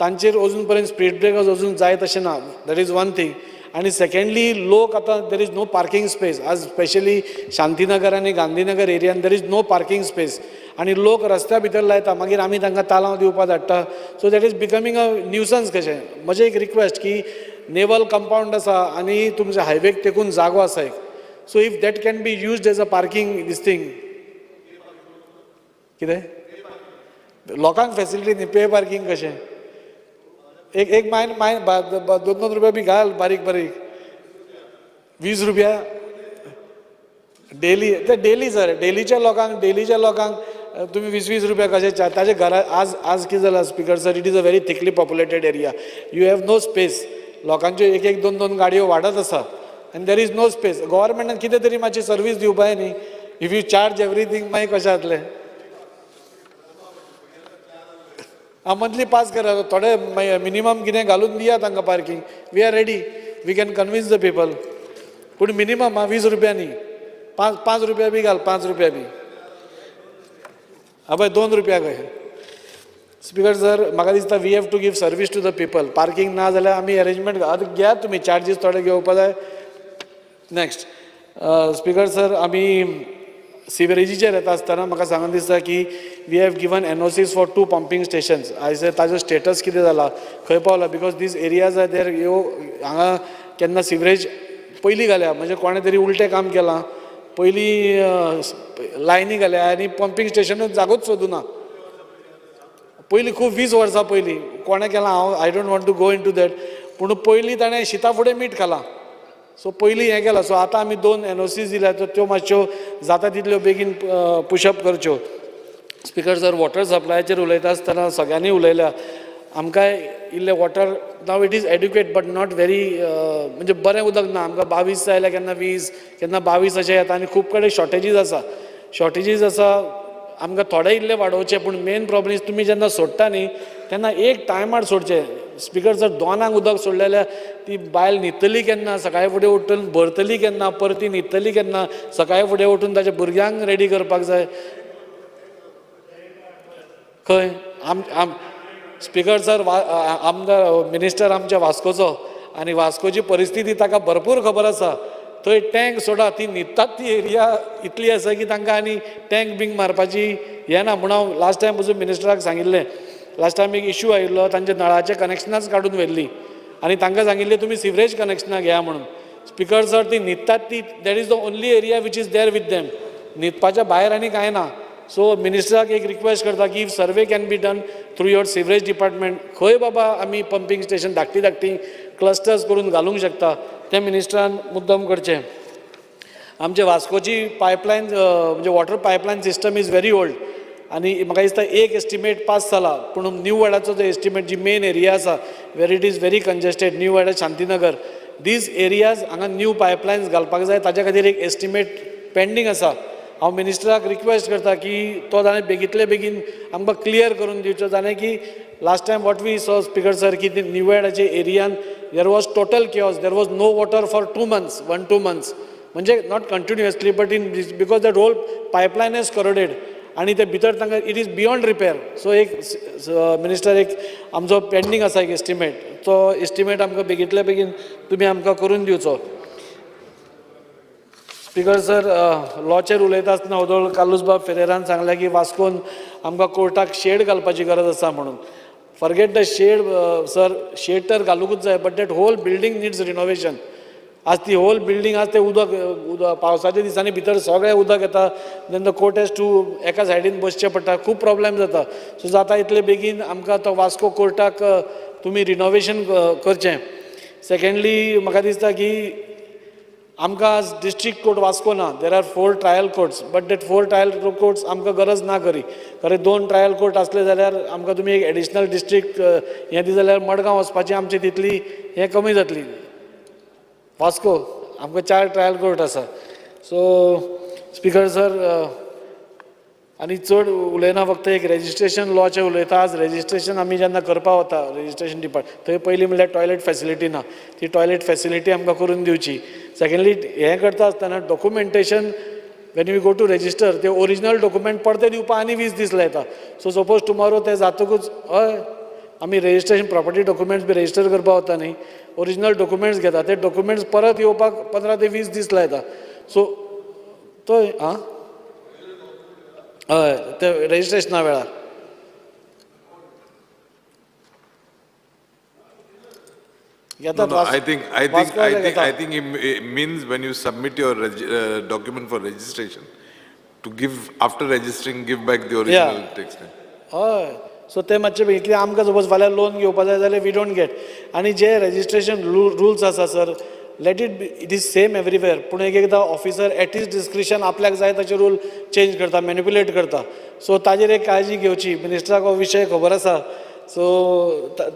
H: तांचेर अजून पर्यंत स्पीड ब्रेकर्स अजून जाय तशें ना दॅट इज वन थिंग आनी सेकंडली लोक आतां there is no parking space आज स्पेशली शांतीनगर आनी गांधीनगर एरियान there is no parking space आनी लोक रस्त्या भितर लायता मागीर आमी तांकां तालांव दिवपाक धाडटा so that is becoming a nuisance कशें म्हजें एक रिक्वेस्ट की नेवल कंपाउंड आसा आनी तुमच्या हायवेक तेकून जागो आसा एक so if that can be used as a parking this thing कितें लोकांक फेसिलिटी न्ही पे पार्किंग कशें एक मायन 2 रुपया बी घाल बारीक 20 रुपया डेली ते डेली सर डेलीच्या लोकांक तुमी 20 रुपया कशें ताजे घरा आज कितें जालां speaker sir it is a very thickly populated area you have no space लोकांच्यो 1-2 गाडयो वाडत आसा आनी देर इज नो स्पेस गव्हर्मेंटान कितें तरी मातशी सर्वीस दिवपाक न्ही इफ यू चार्ज एवरीथींग मागीर कशें जातलें मंथली पास करा थोडे मिनिमम कितें घालून दिया तांकां parking we are ready we can convince the people पूण मिनिमम 20 रुपया न्ही 5 रुपया बी घाल 5 रुपया बी पळय 2 रुपया कशें स्पीकर सर म्हाका दिसता we have to give service to the people parking ना जाल्यार आमी अरेंजमेंट आतां घ्या तुमी चार्जीस थोडे घेवपा जाय नेक्स्ट स्पीकर सर आमी सिवरेजीचेर येता आसतना म्हाका सांगन दिसता की we have given NOCs for 2 pumping stations आयज ताजो स्टेटस कितें जाला खंय पावला because this areas are there ह्यो हांगा केन्ना सिवरेज पयलीं घाल्या म्हणजे कोणें तरी उलटें काम केलां पयलीं लायनी घाल्या आनी पंपींग स्टेशनूच जागोच सोदूना पयलीं खूब 20 वर्सां पयलीं कोणें केलां हांव I don't want to go into that पूण पयलीं ताणें शिता फुडें मीठ घालां सो पयलीं हें केलां सो आतां आमी 2 NOCs दिल्या त्यो मातश्यो जाता तितल्यो बेगीन पुशअप करच्यो स्पीकर सर वॉटर सप्लायाचेर उलयता आसतना सगळ्यांनी उलयल्या आमकां इल्लें water now it is educate but not very म्हणजे बरें उदक ना आमकां 22 जाय जाल्यार केन्ना 20 केन्ना 22 अशें येता आनी खूब कडेन शॉर्टेजीस आसा आमकां थोडे इल्ले वाडोवचे पूण मेन प्रॉब्लम इज तुमी जेन्ना सोडटा न्ही तेन्ना एक टायमार सोडचें स्पिकर सर दोनांक उदक सोडलें जाल्यार ती बायल न्हिदतली केन्ना, सकाळी फुडें उठून भरतली केन्ना, परती न्हिदतली केन्ना, सकाळी फुडें उठून ताच्या भुरग्यांक रेडी करपाक जाय. खंय स्पिकर सर आमदार मिनिस्टर आमच्या वास्कोचो, आनी वास्कोची परिस्थिती ताका भरपूर खबर आसा. थंय टँक सोडा, ती न्हिदतात ती एरिया इतली आसा की तांकां आनी टँक बिंक मारपाची हें ना. म्हूण हांव लास्ट टायम पसून मिनिस्टराक सांगिल्लें, लास्ट टायम एक इश्यू आयिल्लो, तांचे नळाचे कनेक्शनाच काडून व्हेल्ली आनी तांकां सांगिल्लें तुमी सिवरेज कनेक्शनां घेया म्हणून. स्पिकर सर ती न्हिदतात ती, that is the only area which is there with them. न्हिदपाच्या भायर आनी कांय ना. सो मिनिस्टराक एक रिक्वेस्ट करता की if survey can be done through your sewerage department, खंय बाबा आमी पंपिंग स्टेशन धाकटी धाकटी क्लस्टर्स करून घालूंक शकता, तें मिनिस्टरान मुद्दम करचें. आमचे वास्कोची पायपलायन म्हणजे water pipeline system is very old आनी म्हाका दिसता एक एस्टिमेट पास जाला, पूण न्यू वाडाचो जो एस्टिमेट जी मेन एरिया आसा where it is very congested, new Vada Shantinagar, these areas हांगा न्यू पायपलायन्स घालपाक जाय, ताच्या खातीर एक एस्टिमेट पेंडींग आसा. हांव मिनिस्टराक रिक्वेस्ट करता की तो ताणें बेगींतले बेगीन आमकां क्लियर करून दिवचो. जालें की last time what we saw speaker sir की न्यू वाडाचे एरियान there was total chaos, there was no water for 2 months, 1-2 months, म्हणजे not continuously but in because that whole pipeline is corroded आनी ते भितर तांकां it is beyond repair. So एक मिनिस्टर एक आमचो पेंडींग आसा एक एस्टिमेट, तो एस्टिमेट आमकां बेगींतल्या बेगीन तुमी आमकां करून दिवचो. स्पिकर सर लॉचेर उलयता आसतना वदोळ कालूसबाब फेरेरान सांगलें की वास्कोन आमकां कोर्टाक शेड घालपाची गरज आसा म्हणून. Forget the shed sir, shed तर घालूंकूच जाय, but that whole building needs renovation. आज ती होल बिल्डींग आज ते उदक पावसाच्या दिसांनी भितर सगळें उदक येता, then the court has to एका सायडीन बसचें पडटा, खूब प्रॉब्लेम जाता. सो जाता इतले बेगीन आमकां तो वास्को कोर्टाक तुमी रिनोवेशन करचें. सेकेंडली म्हाका दिसता की आमकां आज डिस्ट्रिक्ट कोर्ट वास्को ना, there are 4 trial courts, but that 4 trial courts आमकां गरज ना खरी. खरें 2 ट्रायल कोर्ट आसले जाल्यार आमकां तुमी एक एडिशनल डिस्ट्रिक्ट हें दी जाल्यार मडगांव वचपाची आमची तितली हें कमी जातली. वास्को आमकां 4 ट्रायल कोर्ट आसा. सो स्पिकर सर आनी चड उलयना, फक्त एक रेजिस्ट्रेशन लॉचें उलयता. आज रेजिस्ट्रेशन आमी जेन्ना करपा वता रेजिस्ट्रेशन डिपार्टमेंट, थंय पयलीं म्हणल्यार टॉयलेट फॅसिलिटी ना, ती टॉयलेट फॅसिलिटी आमकां करून दिवची. सेकेंडली हें करता आसतना documentation when you go to register, ते ओरिजिनल डॉक्युमेंट परते दिवपा आनी 20 दीस लायता. सो सपोज टुमॉरो ते जातकूच हय आमी registration property documents be register करपा वता न्ही, ओरिजिनल डॉक्युमेंट्स घेता, ते डॉक्युमेंट्स परत येवपाक 15 ते 20 दीस लायता. सो तो हय ते रेजिस्ट्रेशना वेळार घेतात.
A: I think it means when you submit your document for registration, to give, after registering, give back the original text.
H: हय सो ते मातशें बेगीन, कित्याक आमकां सपोज फाल्यां लोन घेवपा जाय जाल्यार वी डोंट गेट. आनी जे रेजिस्ट्रेशन रुल्स आसा sir, let it be, it is same everywhere, पूण एक एकदां ऑफिसर एट इज डिस्क्रिशन आपल्याक जाय तशे रूल चेंज करता, मॅनिप्युलेट करता. सो ताजेर एक काळजी घेवची. मिनिस्टराक हो विशय खबर आसा, सो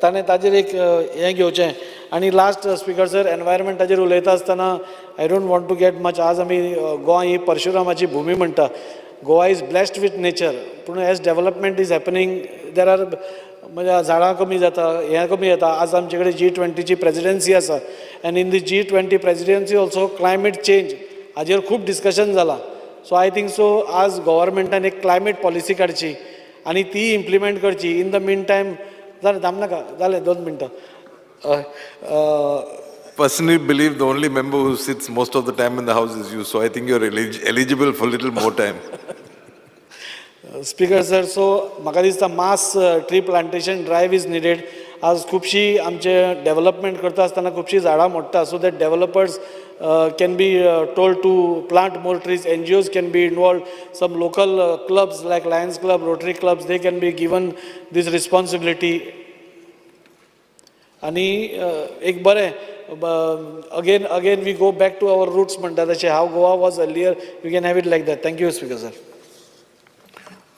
H: ताणें ताजेर एक हें घेवचें. आनी लास्ट स्पिकर सर, एनवायरमेंटाचेर उलयता आसतना I don't want to get much. आज आमी गोंय ही परशुरामाची भुमी म्हणटा. Goa is blessed with nature, पूण as development is happening there are म्हणजे झाडां कमी जाता, हें कमी जाता. आज आमचे कडेन G20ची प्रेजिडेन्सी आसा, and in the G20 presidency also climate change हाजेर खूब डिस्कशन जाला. सो आय थिंक सो आज गव्हर्मेंटान एक क्लायमेट पॉलिसी काडची आनी ती इम्प्लिमेंट करची. इन द मीन टायम जालें, थांबनाका, जालें 2 मिनटां.
A: Personally believe the only member who sits most of the time in the house is you, so I think you're eligible for little more time.
H: Speaker sir, so म्हाका दिसता mass tree plantation drive is needed. आज खुबशीं आमचे development करता आसतना खुबशीं झाडां मोडटा, so that developers can be told to plant more trees. NGOs can be involved. Some local clubs like Lions Club, Rotary clubs, they can be given this responsibility. आणि एक बरें again we go back to our roots म्हणटा तशें, how Goa was earlier, we can have it like that. Thank you, Speaker sir.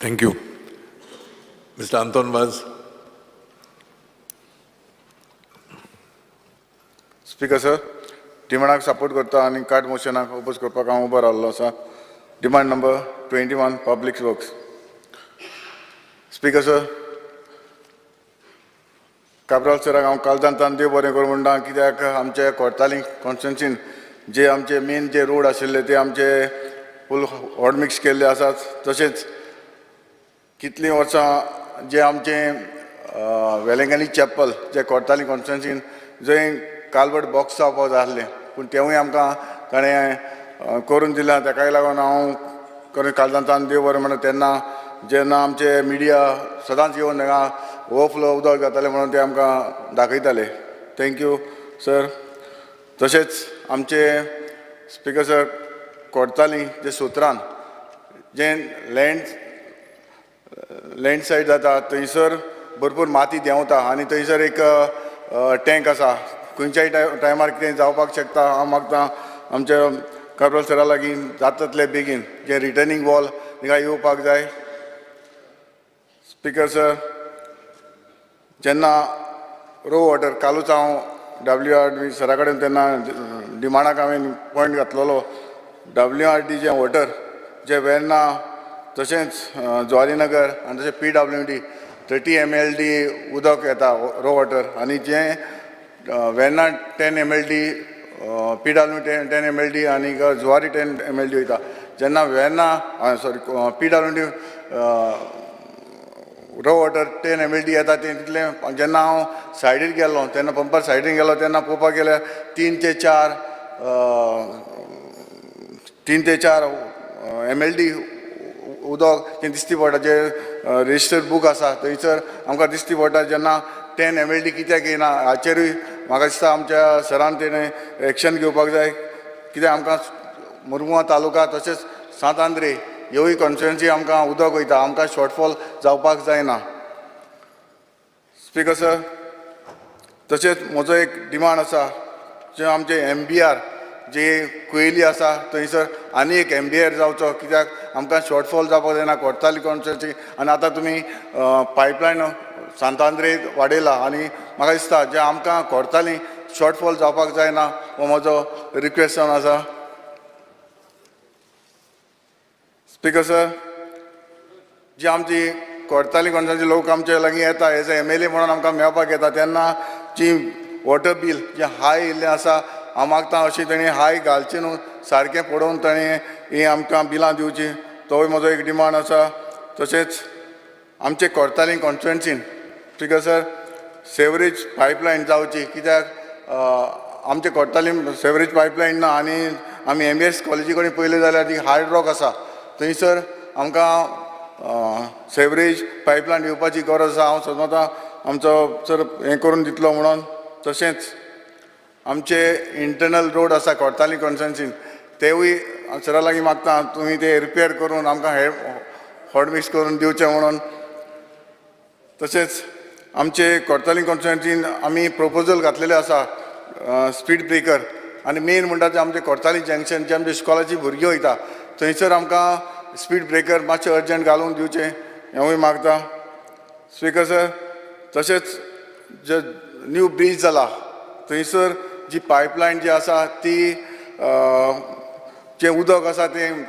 A: Thank you. Mr. Anton Vaz.
I: Speaker sir, डिमांडाक support करता आनी card मोशनाक oppose करपाक हांव उबो रावल्लो आसा. Demand number 21, public works. Speaker sir, Cabral सराक हांव कालजांतान देव बरें करूं म्हणटा कित्याक आमचे कोर्ताली कॉन्स्टिट्युन्सीन जे आमचे मेन जे रोड आशिल्ले ते आमचे फूल हॉट मिक्स केल्ले आसात तशेंच कितलीं वर्सां जे आमचे वेलंगनी चॅपल जे कोर्ताली कॉन्स्टिट्युन्सीन जंय कालवट बॉक्स जावपाक जाय आसलें पूण तेवूय आमकां ताणें करून दिला ताकाय लागून हांव खरें कालजांतान देव बरें म्हणटा तेन्ना जेन्ना आमचे मिडिया सदांच येवन हांगा ओवरफ्लो उदक जातालें म्हणून ते आमकां दाखयताले थँक्यू सर तशेंच आमचे स्पिकर सर कोर्ताली जे सूत्रान जे लँडस्लायड जाता थंयसर भरपूर माती देंवता आनी थंयसर एक टँक आसा खंयच्याय टायमार कितें जावपाक शकता हांव मागतां आमच्या काबराल सरा लागीं जाता तितले बेगीन जे रिटर्निंग वॉल थिंगा येवपाक जाय स्पिकर सर जेन्ना रो वॉटर कालूच हांव WRD सरा कडेन तेन्ना डिमांडाक हांवें पॉयंट घातलेलो WRD जें वॉटर जें वेर्ना तशेंच ज्वारीनगर आनी तशें PWD 30 mld उदक येता रो वॉटर आनी जें वेर्ना 10 mld PWD 10 mld आनी ज्वारी 10 mld वयता जेन्ना वेर्ना सॉरी PWD रो वॉटर 10 mld येता तें तितलें जेन्ना हांव सायडीर गेल्लो तेन्ना पंपार सायडीन गेलो तेन्ना पळोवपाक गेल्यार 3 ते 4 mld उदक जें दिश्टी पडटा जे रेजिस्टर्ड बूक आसा थंयसर आमकां दिश्टी पडटा जेन्ना 10 mld कित्याक येना हाचेरूय म्हाका दिसता आमच्या सरान तेणें एक्शन घेवपाक जाय कित्याक आमकां मुरमुगांव तालुका तशेंच सांत आंद्रे ह्योय कॉन्स्टिट्युएन्सी आमकां उदक वयता आमकां शॉर्टफॉल जावपाक जायना स्पिकर सर तशेंच म्हजो एक डिमांड आसा जे आमचे MBR जे कुयली आसा थंयसर आनी एक MBR जावचो कित्याक आमकां शॉर्टफॉल जावपाक जायना कोर्ताली कॉन्स्टिट्युएन्सी आनी आतां तुमी पायपलायन सांतांद्रे वाडयला आनी म्हाका दिसता जे आमकां कोर्ताली शॉर्टफॉल जावपाक जायना हो म्हजो रिक्वेस्ट जावन आसा स्पिकर सर जी आमची कोर्ताली कॉन्स्टिट्युएन्सी लोक आमचे लागीं येता एज ए MLA म्हणून आमकां मेळपाक येता तेन्ना जी वॉटर बील जे हाय येयल्लें आसा हांव मागतां अशी तेणी हाय घालची न्हू सारकें पळोवन ताणें ही आमकां बिलां दिवची तोय म्हजो एक डिमांड आसा तशेंच आमचे Cortalim कॉन्स्टिट्युएन्सीन speaker sir sewerage pipeline जावची कित्याक आमचे कोर्ताली सेवरेज पायपलायन ना आनी आमी MBS कॉलेजी कडेन पयलें जाल्यार ती हार्ड रॉक आसा थंयसर आमकां सेवरेज पायपलायन येवपाची गरज आसा हांव समजता आमचो सर हें करून दितलो म्हणून तशेंच आमचे इंटरनल रोड आसा कोर्ताली कॉन्स्टिट्युएन्सीन तेवूय सरा लागीं मागता तुमी ते रिपेर करून आमकां हॉट मिक्स करून दिवचें म्हणून तशेंच आमचे कोर्ताली कॉन्स्टिट्युएन्सीन आमी प्रपोजल घातलेले आसा स्पीड ब्रेकर आनी मेन म्हणटा ते आमचे कोर्ताली जंक्शन जे आमचे इस्कॉलाची भुरगीं वयता थंयसर आमकां स्पीड ब्रेकर मातशें अर्जंट घालून दिवचें हेंवूय मागता स्पिकर सर तशेंच जे न्यू ब्रीज जाला थंयसर जी पायपलायन जी आसा ती जें उदक आसा तें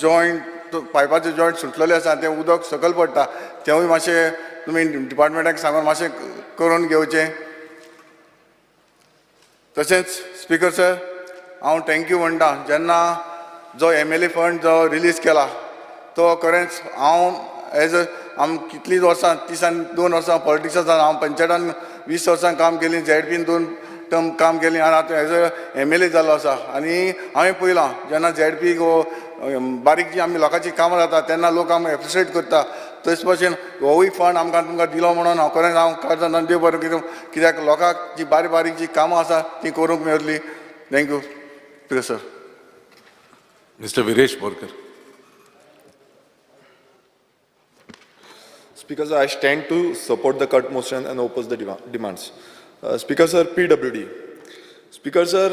I: जॉयंट पायपाचें जॉयंट सुटलेलें आसा तें उदक सकयल पडटा तेंवूय मातशें तुमी डिपार्टमेंटाक सांगून मातशें करून घेवचें तशेंच स्पिकर सर हांव थँक्यू म्हणटा जेन्ना जो MLA फंड जो रिलीज केला तो खरेंच हांव एज आम कितलींच वर्सां 2 वर्सां पॉलिटिक्सांत हांव पंचायतान 20 वर्सां काम केलीं ZPन 2 टर्म काम केलीं आनी आतां एज अ MLA जाल्लो आसा आनी हांवें पळयलां जेन्ना ZP बारीक जी आमी लोकांची कामां जाता तेन्ना लोक आमकां एप्रिशिएट करता तशे भशेन होवूय फंड आमकां तुमकां दिलो म्हणून हांव खरेंच हांव काळजांतल्यान देव बरें करूं कित्याक लोकांक जी बारीक बारीक जी कामां आसा ती करूंक मेळटली thank you speaker sir
A: Mr. Viresh Borkar.
J: Speaker sir, I stand to support the cut motion and oppose the demands. Speaker sir, PWD. Speaker sir,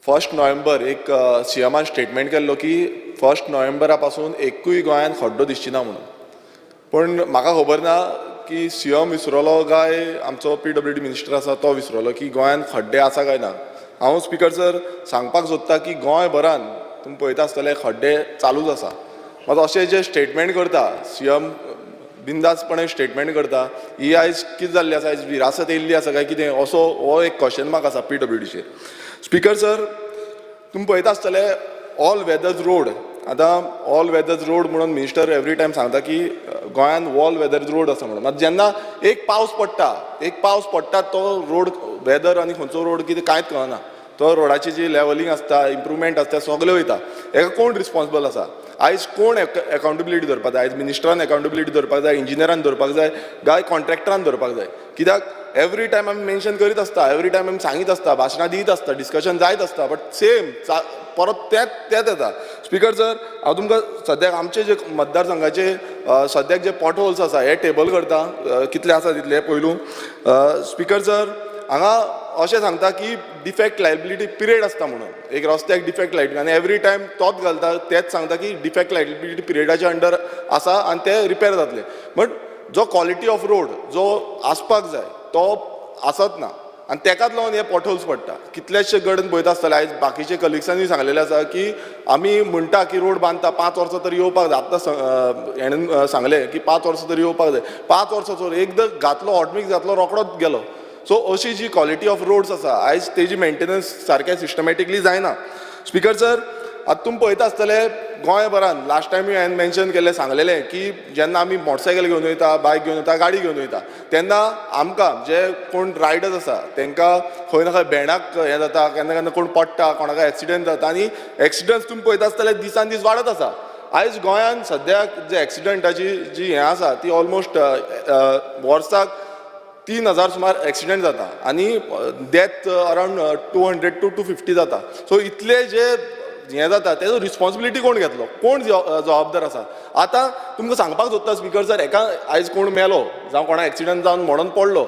J: 1 November एक CMान स्टेटमेंट केल्लो की 1 नोव्हेंबरा पासून एकूय गोंयान खड्डो दिसची ना म्हणून पण म्हाका खबर ना की CM विसरलो काय आमचो PWD मिनिस्टर आसा तो विसरलो की गोंयान खड्डे आसा काय ना हांव स्पिकर सर सांगपाक सोदता की गोंयभरान तुमी पळयता आसतले खड्डे चालूच आसा मात अशें जे स्टेटमेंट करता CM बिंदासपणे स्टेटमेंट करता ही आयज कितें जाल्ली आसा आयज विरासत येयल्ली आसा काय कितें असो हो एक क्वेश्चन मार्क आसा PWDचेर. स्पीकर सर, तुम्ही पळयता आसतले ऑल वेदर्स रोड, आतां ऑल वेदर्स रोड म्हणून मिनिस्टर एवरी टायम सांगता की गोंयान ऑल वेदर्स रोड आसा म्हणून. मात जेन्ना एक पावस पडटा तो रोड वेदर आनी खंयचो रोड कितें कांयच कळना. तो रोडाची जी लेवलिंग आसता, इम्प्रुवमेंट आसता, सगळें वयता. हेका कोण रिस्पॉन्सिबल आसा? आयज कोण अकाउंटेबिलिटी धरपाक जाय? आयज मिनिस्टरान अकाउंटेबिलिटी धरपाक जाय, इंजिनियरान धरपाक जाय, काय कॉन्ट्रॅक्टरान धरपाक जाय? कित्याक एवरी टायम आमी मेन्शन करीत आसता, एवरी टायम आमी सांगीत आसता, भाशणां दीत आसता, डिस्कशन जायत आसता, बट सेम परत तेच येता. स्पीकर सर, हांव तुमकां सद्याक आमचे जे मतदारसंघाचे सद्याक जे पॉट होल्स आसा हे टेबल करता, कितले आसा तितले पयलू. स्पीकर सर, हांगा अशें सांगता की डिफेक्ट लायबिलिटी पिरियड आसता म्हणून, एक रस्त्याक डिफेक्ट लायबिलिटी, आनी एवरी टायम तोच घालता, तेच सांगता की डिफेक्ट लायबिलिटी पिरियडाच्या अंडर आसा आनी ते रिपेर जातले. बट जो क्वॉलिटी ऑफ रोड जो आसपाक जाय तो आसत ना, आनी तेकाच लागून हे पॉटहोल्स पडटा. कितलेशे कडेन पळयता आसतले, आयज बाकीचे कलिग्सांनी सांगलेले आसा की आमी म्हणटा की रोड बांदता 5 वर्सां तरी येवपाक जाय. आतां हेणेन सांगलें की 5 वर्सां तरी येवपाक जाय. 5 वर्सांचो एकदां घातलो ऑटोमेटीक जातलो, रोकडोच गेलो. सो अशी जी क्वॉलिटी ऑफ रोड्स आसा आयज तेजी मेंटेनन्स सारकें सिस्टमॅटिकली जायना. स्पीकर सर, आतां तुमी पळयता आसतले गोंयभरान लास्ट टायम हांवें मेन्शन केल्लें, सांगलेलें की जेन्ना आमी मोटरसायकल घेवन वयता, बायक घेवन वयता, गाडी घेवन वयता, तेन्ना आमकां जे कोण रायडर्स आसा तांकां खंय ना खंय भेंडाक हें जाता, केन्ना केन्ना कोण पडटा, कोणाक एक्सिडेंट जाता, आनी एक्सिडंट्स तुमी पळयता आसतले दिसान दीस वाडत आसा. आयज गोंयान सद्याक जे एक्सिडंटाची जी हें आसा ती ऑलमोस्ट वर्साक 3000 सुमार एक्सिडेंट जाता आनी डेथ अरावंड 200 to 250 जाता. सो इतले जे हें जाता तेजो रिस्पॉन्सिबिलिटी कोण घेतलो, कोण जबाबदार आसा? आतां तुमकां सांगपाक सोदता स्पीकर सर, एका आयज कोण मेलो जावं कोणा एक्सिडंट जावन मरण पडलो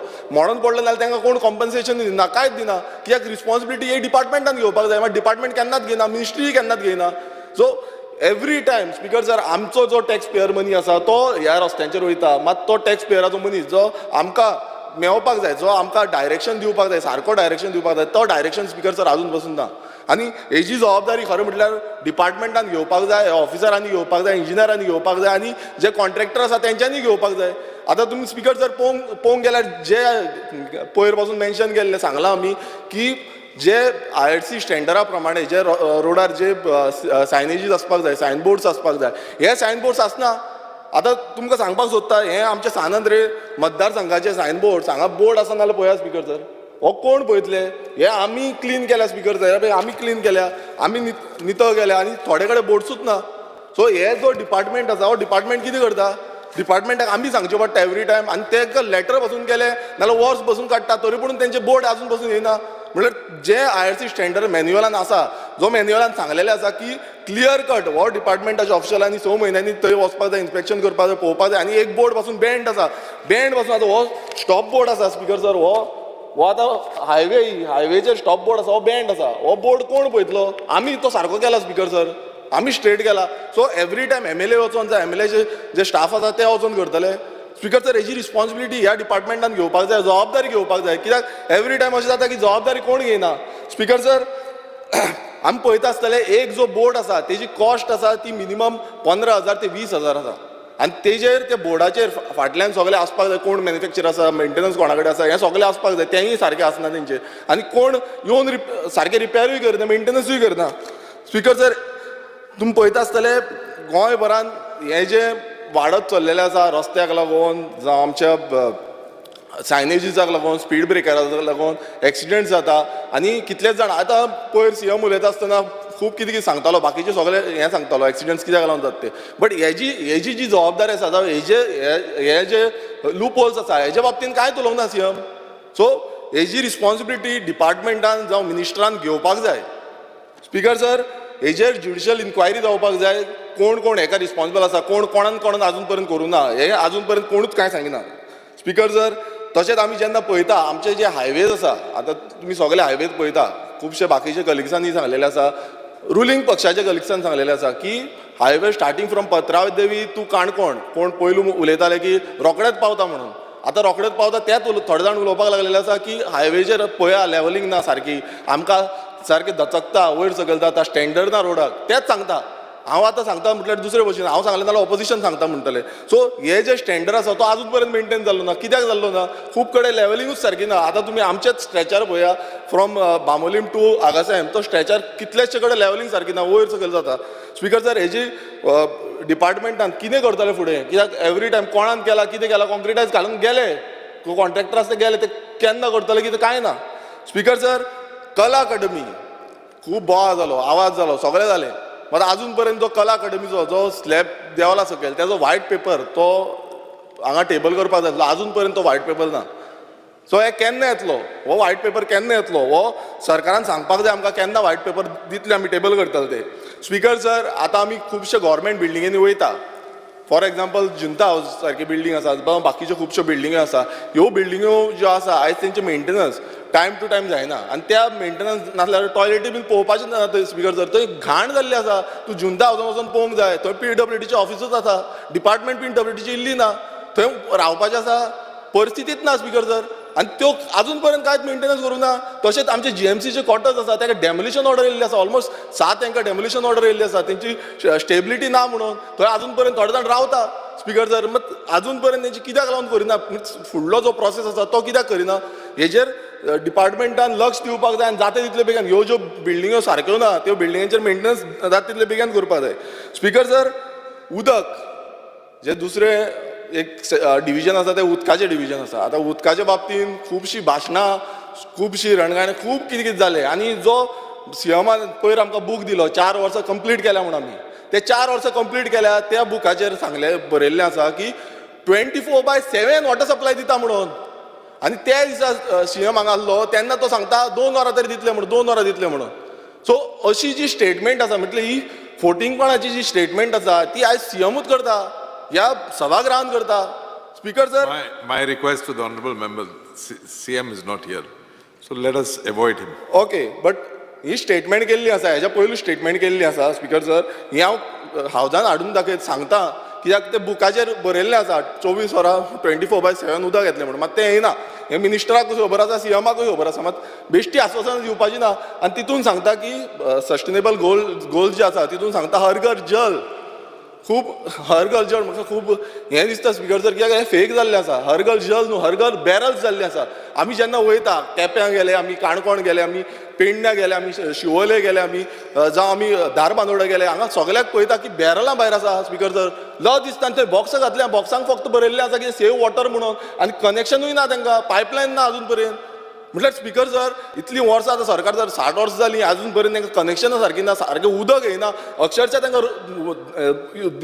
J: जाल्यार तांकां कोण कॉम्पन्सेशन दिना, कांयच दिना. कित्याक रिस्पॉन्सिबिलिटी हे डिपार्टमेंटान घेवपाक जाय, मात डिपार्टमेंट केन्नाच घेयना, मिनिस्ट्री केन्नाच घेयना. So every time speaker sir, आमचो जो टॅक्स पेयर मनी आसा तो ह्या रस्त्यांचेर वयता, मात तो टॅक्स पेयराचो मनीस जो आमकां मेळपाक जाय, जो आमकां डायरेक्शन दिवपाक जाय, सारको डायरेक्शन दिवपाक जाय, तो डायरेक्शन स्पीकर सर आजून पासून ना. आनी हेजी जबाबदारी खरें म्हटल्यार डिपार्टमेंटान घेवपाक जाय, ऑफिसरांनी घेवपाक जाय, इंजिनियरांनी घेवपाक जाय, आनी जे कॉन्ट्रॅक्टर आसा तेंच्यांनी घेवपाक जाय. आतां तुमी स्पीकर सर पळोवंक गेल्यार जे पयर पासून मेन्शन केल्लें सांगलां आमी की जे IRC स्टँडर्डा प्रमाणे जे रोडार जे सायनेजीस आसपाक जाय, सायनबोर्ड्स आसपाक जाय, हे सायनबोर्ड्स आसना. आतां तुमकां सांगपाक सोदता, हे आमचे सानंद्रे मतदारसंघाचे सायनबोर्ड्स, हांगा बोर्ड आसा नाल्यार पळया स्पीकर सर, हो कोण पळयतले? हे आमी क्लीन केल्या स्पीकर सर, आमी क्लीन केल्या, आमी नितळ केल्या, आनी थोडे कडेन बोर्ड्सूच ना. सो हे जो डिपार्टमेंट आसा हो डिपार्टमेंट कितें करता? डिपार्टमेंटाक आमी सांगचें पडटा एवरी टायम, आनी तेका लेटर बसून केले नाल्यार वर्स बसून काडटा, तरी पूण तेंचे बोर्ड आजून बसून येयना. म्हळ्यार जे IRC स्टँडर्ड मॅन्युअलान आसा, जो मॅन्युअलान सांगलेलें आसा की क्लियर कट हो डिपार्टमेंटाच्या ऑफिशलांनी 6 म्हयन्यांनी थंय वचपाक जाय, इन्स्पेक्शन करपाक जाय, पळोवपाक जाय, आनी एक बोर्ड पासून बँड आसा, बँड पासून आतां हो स्टॉप बोर्ड आसा स्पीकर सर, हो आतां हायवेचेर स्टॉप बोर्ड आसा, हो बँड आसा, हो बोर्ड कोण पळयतलो? आमी तो सारको केला स्पीकर सर, आमी स्ट्रेट केला. सो एवरी टायम MLA वचोन जाय, MLAचे जे स्टाफ आसा ते वचोन करतले. स्पीकर सर, हेजी रिस्पॉन्सिबिलिटी ह्या डिपार्टमेंटान घेवपाक जाय, जबाबदारी घेवपाक जाय. कित्याक एवरी टायम अशें जाता की जबाबदारी कोण घेयना. स्पीकर सर, आमी पळयता आसतले एक जो बोर्ड आसा तेजी कॉस्ट आसा ती मिनिमम 15,000 ते 20,000 आसा, आनी तेजेर त्या बोर्डाचेर फाटल्यान सगळें आसपाक जाय, कोण मॅन्युफॅक्चर आसा, मेंटेनन्स कोणा कडेन आसा, हें सगळें आसपाक जाय, तेंय सारकें आसना तेंचेर, आनी कोण येवन सारकें रिपेरूय करना, मेंटेनन्सूय करना. स्पीकर सर, तुमी पळयता आसतले गोंयभरान हें जें वाडत चल्लेलें आसा रस्त्याक लागून जावं आमच्या सायनेजीसाक लागून, स्पीड ब्रेकराक लागून एक्सिडेंट जाता, आनी कितलेच जाण आतां पयर CM उलयता आसतना खूब कितें सांगतालो, बाकीचे सगळे हें सांगतालो एक्सिडेंट्स कित्याक लागून जाता ते. बट हेजी जी जबाबदारी आसा जावं हे जे लूप होल्स आसा हेच्या बाबतीन कांयच उलोवंक ना CM. सो हेजी रिस्पॉन्सिबिलिटी डिपार्टमेंटान जावं मिनिस्टरान घेवपाक जाय. स्पीकर सर, हेजेर ज्युडिशियल इन्क्वायरी जावपाक जाय, कोण कोण हेका रिस्पॉन्सिबल आसा, कोणान आजून पर्यंत करूं ना, हे आजून पर्यंत कोणूच कांय सांगिना. स्पीकर सर, तशेंच आमी जेन्ना पळयता आमचे जे हायवेज आसा, आतां तुमी सगळे हायवेज पळयता, खुबशे बाकीचे कलिग्सांनी सांगलेले आसा, रुलींग पक्षाच्या कलिग्सान सांगलेलें आसा की highway starting from Patradevi to Canacona, कोण पयलू उलयताले की रोखडेंच पावता म्हणून, आतां रोखडेंच पावता तेच थोडे जाण उलोवपाक लागलेले आसा की हायवेचेर पळया लेवलिंग ना सारकी, आमकां सारकें दचकता, वयर सकयल जाता, स्टँडर्ड ना रोडाक, तेच सांगता. हांव आतां सांगता म्हटल्यार दुसरे भशेन हांव सांगलें नाल्यार ऑपोजिशन सांगता म्हणटले. सो हे जे स्टँडर्ड आसा तो आजून पर्यंत मेंटेन जाल्लो ना. कित्याक जाल्लो ना? खूब कडेन लेवलिंगूच सारकी ना. आतां तुमी आमचेच स्ट्रेचार पळया, फ्रॉम बांबोलीम टू आगासायम तो स्ट्रेचार कितलेशे कडेन लेवलिंग सारकी ना, वयर सकयल जाता. स्पीकर सर, हेजी डिपार्टमेंटान कितें करतले फुडें? कित्याक एवरी टायम कोणान केला, कितें केला, कॉन्क्रिटायज घालून गेले, कॉन्ट्रॅक्टर आसा ते गेले, ते केन्ना करतले कितें कांय ना. स्पीकर सर, कला अकादमी खूब बोवाळ जालो, आवाज जालो, सगळें जालें, मात आजून पर्यंत जो कला अकादमीचो जो स्लॅब देंवला सकयल त्याचो व्हायट पेपर तो हांगा टेबल करपाक जाय आसलो, आजून पर्यंत तो व्हायट पेपर ना. सो हे केन्ना येतलो? हो व्हायट पेपर केन्ना येतलो? हो सरकारान सांगपाक जाय आमकां केन्ना व्हायट पेपर दितले आमी टेबल करतले ते. स्पीकर सर, आतां आमी खुबशे गव्हर्मेंट बिल्डिंगेनी वयता. फॉर एग्जाम्पल जुंता हावस सारकी बिल्डींग आसा, बाकीच्यो खुबश्यो बिल्डिंग्यो आसा. ह्यो बिल्डिंग्यो ज्यो आसा आयज तेंचे मेंटेनन्स टायम टू टायम जायना, आनी त्या मेंटेनन्स नासल्यार टॉयलेटी बीन पळोवपाचें ना थंय. स्पीकर सर, थंय घाण जाल्ली आसा. तूं जुंता हावसान वचून पळोवंक जाय, थंय PWDची ऑफिसूच आसा, डिपार्टमेंट PWDची इल्ली ना, थंय रावपाचें आसा परिस्थितीच ना. स्पीकर सर, आनी त्यो आजून पर्यंत कांयच मेंटेनन्स करूं ना. तशेंच आमचे GMCचे क्वॉर्टर्स आसा ताका डेमोलिशन ऑर्डर येयल्ली आसा, ऑलमोस्ट 7 तांकां डेमोलिशन ऑर्डर येयल्ली आसा, तेंची स्टेबिलिटी ना म्हणून. थंय आजून पर्यंत थोडे जाण रावता. स्पीकर सर, मग आजून पर्यंत तेंची कित्याक लागून करिना? फुडलो जो प्रोसेस आसा तो कित्याक करिना? हेजेर डिपार्टमेंटान लक्ष दिवपाक जाय आनी जाता तितले बेगीन. ह्यो ज्यो बिल्डिंग्यो सारक्यो ना त्यो बिल्डिंगांचेर मेंटेनन्स जाता तितले बेगीन करपाक जाय. स्पीकर सर, उदक जे दुसरें एक डिविजन आसा तें उदकाचें डिविजन आसा. आतां उदकाच्या बाबतींत खुबशीं भाशणां, खुबशीं रणगाणें, खूब कितें कितें जालें. आनी जो CMान पयर आमकां बूक दिलो 4 वर्सां कंप्लीट केल्या म्हणून आमी ते 4 वर्सां कंप्लीट केल्या, त्या बुकाचेर सांगलें बरयल्लें आसा की 24/7 वॉटर सप्लाय दिता म्हणून. आनी त्या दिसा CM हांगा आसलो तेन्ना तो सांगता 2 वरां तरी दितले म्हणून, 2 वरां दितले म्हणून. सो अशी जी स्टेटमेंट आसा, म्हटल्यार ही फोटिंगपणाची जी स्टेटमेंट आसा ती आयज CMूच करता, ह्या सभागृहान करता. Speaker sir,
A: My request to the honorable member, CM is not here, so let us avoid him.
J: Okay, but he statement केल्ली आसा, हेज्या पयलू स्टेटमेंट केल्ली आसा. स्पीकर सर, ही हांव हावजान हाडून दाखयत सांगता, कित्याक ते बुकाचेर बरयल्लें आसा 24 वरां 24/7 उदक येतलें म्हणून. मात तें येना. हें मिनिस्टराकूय खबर आसा, CMाकूय खबर आसा, मात बेश्टी आश्वासनां दिवपाची ना. आनी तितून सांगता की सस्टेनेबल गोल्स जे आसा तितून सांगता हर घर जल. खूब हर घर जल म्हाका खूब हें दिसता स्पीकर सर, कित्याक हें फेक जाल्लें आसा. हर घर जल न्हू, हर घर बॅरल्स जाल्लीं आसा. आमी जेन्ना वयता केप्यां गेले, आमी काणकोण गेले, आमी पेडण्या गेले, आमी शिवोले गेले, आमी जावं आमी धारबांदोडा गेले, हांगा सगळ्याक पळयता की बॅरलां भायर आसा. स्पीकर सर, लज दिसता. आनी थंय बॉक्सां घातल्या, बॉक्सांक फक्त बरयल्लें आसा की सेव वॉटर म्हणून, आनी कनेक्शनूय ना तांकां, पायपलायन ना आजून पर्यंत. म्हटल्यार स्पीकर सर, इतलीं वर्सां आतां सरकार जर 60 वर्सां जालीं, आजून पर्यंत तांकां कनेक्शनां सारकीं ना, सारकें उदक येना. अक्षरशः तांकां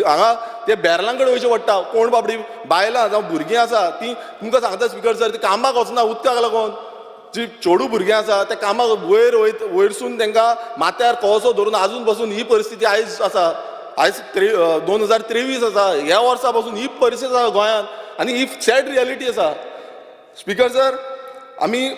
J: हांगा ते बॅरलां कडेन वयचें पडटा. कोण बाबडी बायलां जावं भुरगीं आसा तीं तुमकां सांगता स्पीकर सर, ती कामाक वचना उदकाक लागून. जी चोडू भुरगीं आसा ते कामाक वयरसून तांकां माथ्यार कोळसो धरून आजून पासून ही परिस्थिती आयज आसा. आयज 2023 आसा, ह्या वर्सा पासून ही परिस्थिती आसा गोंयांत, आनी ही सॅड रियलिटी आसा. स्पीकर सर, आमी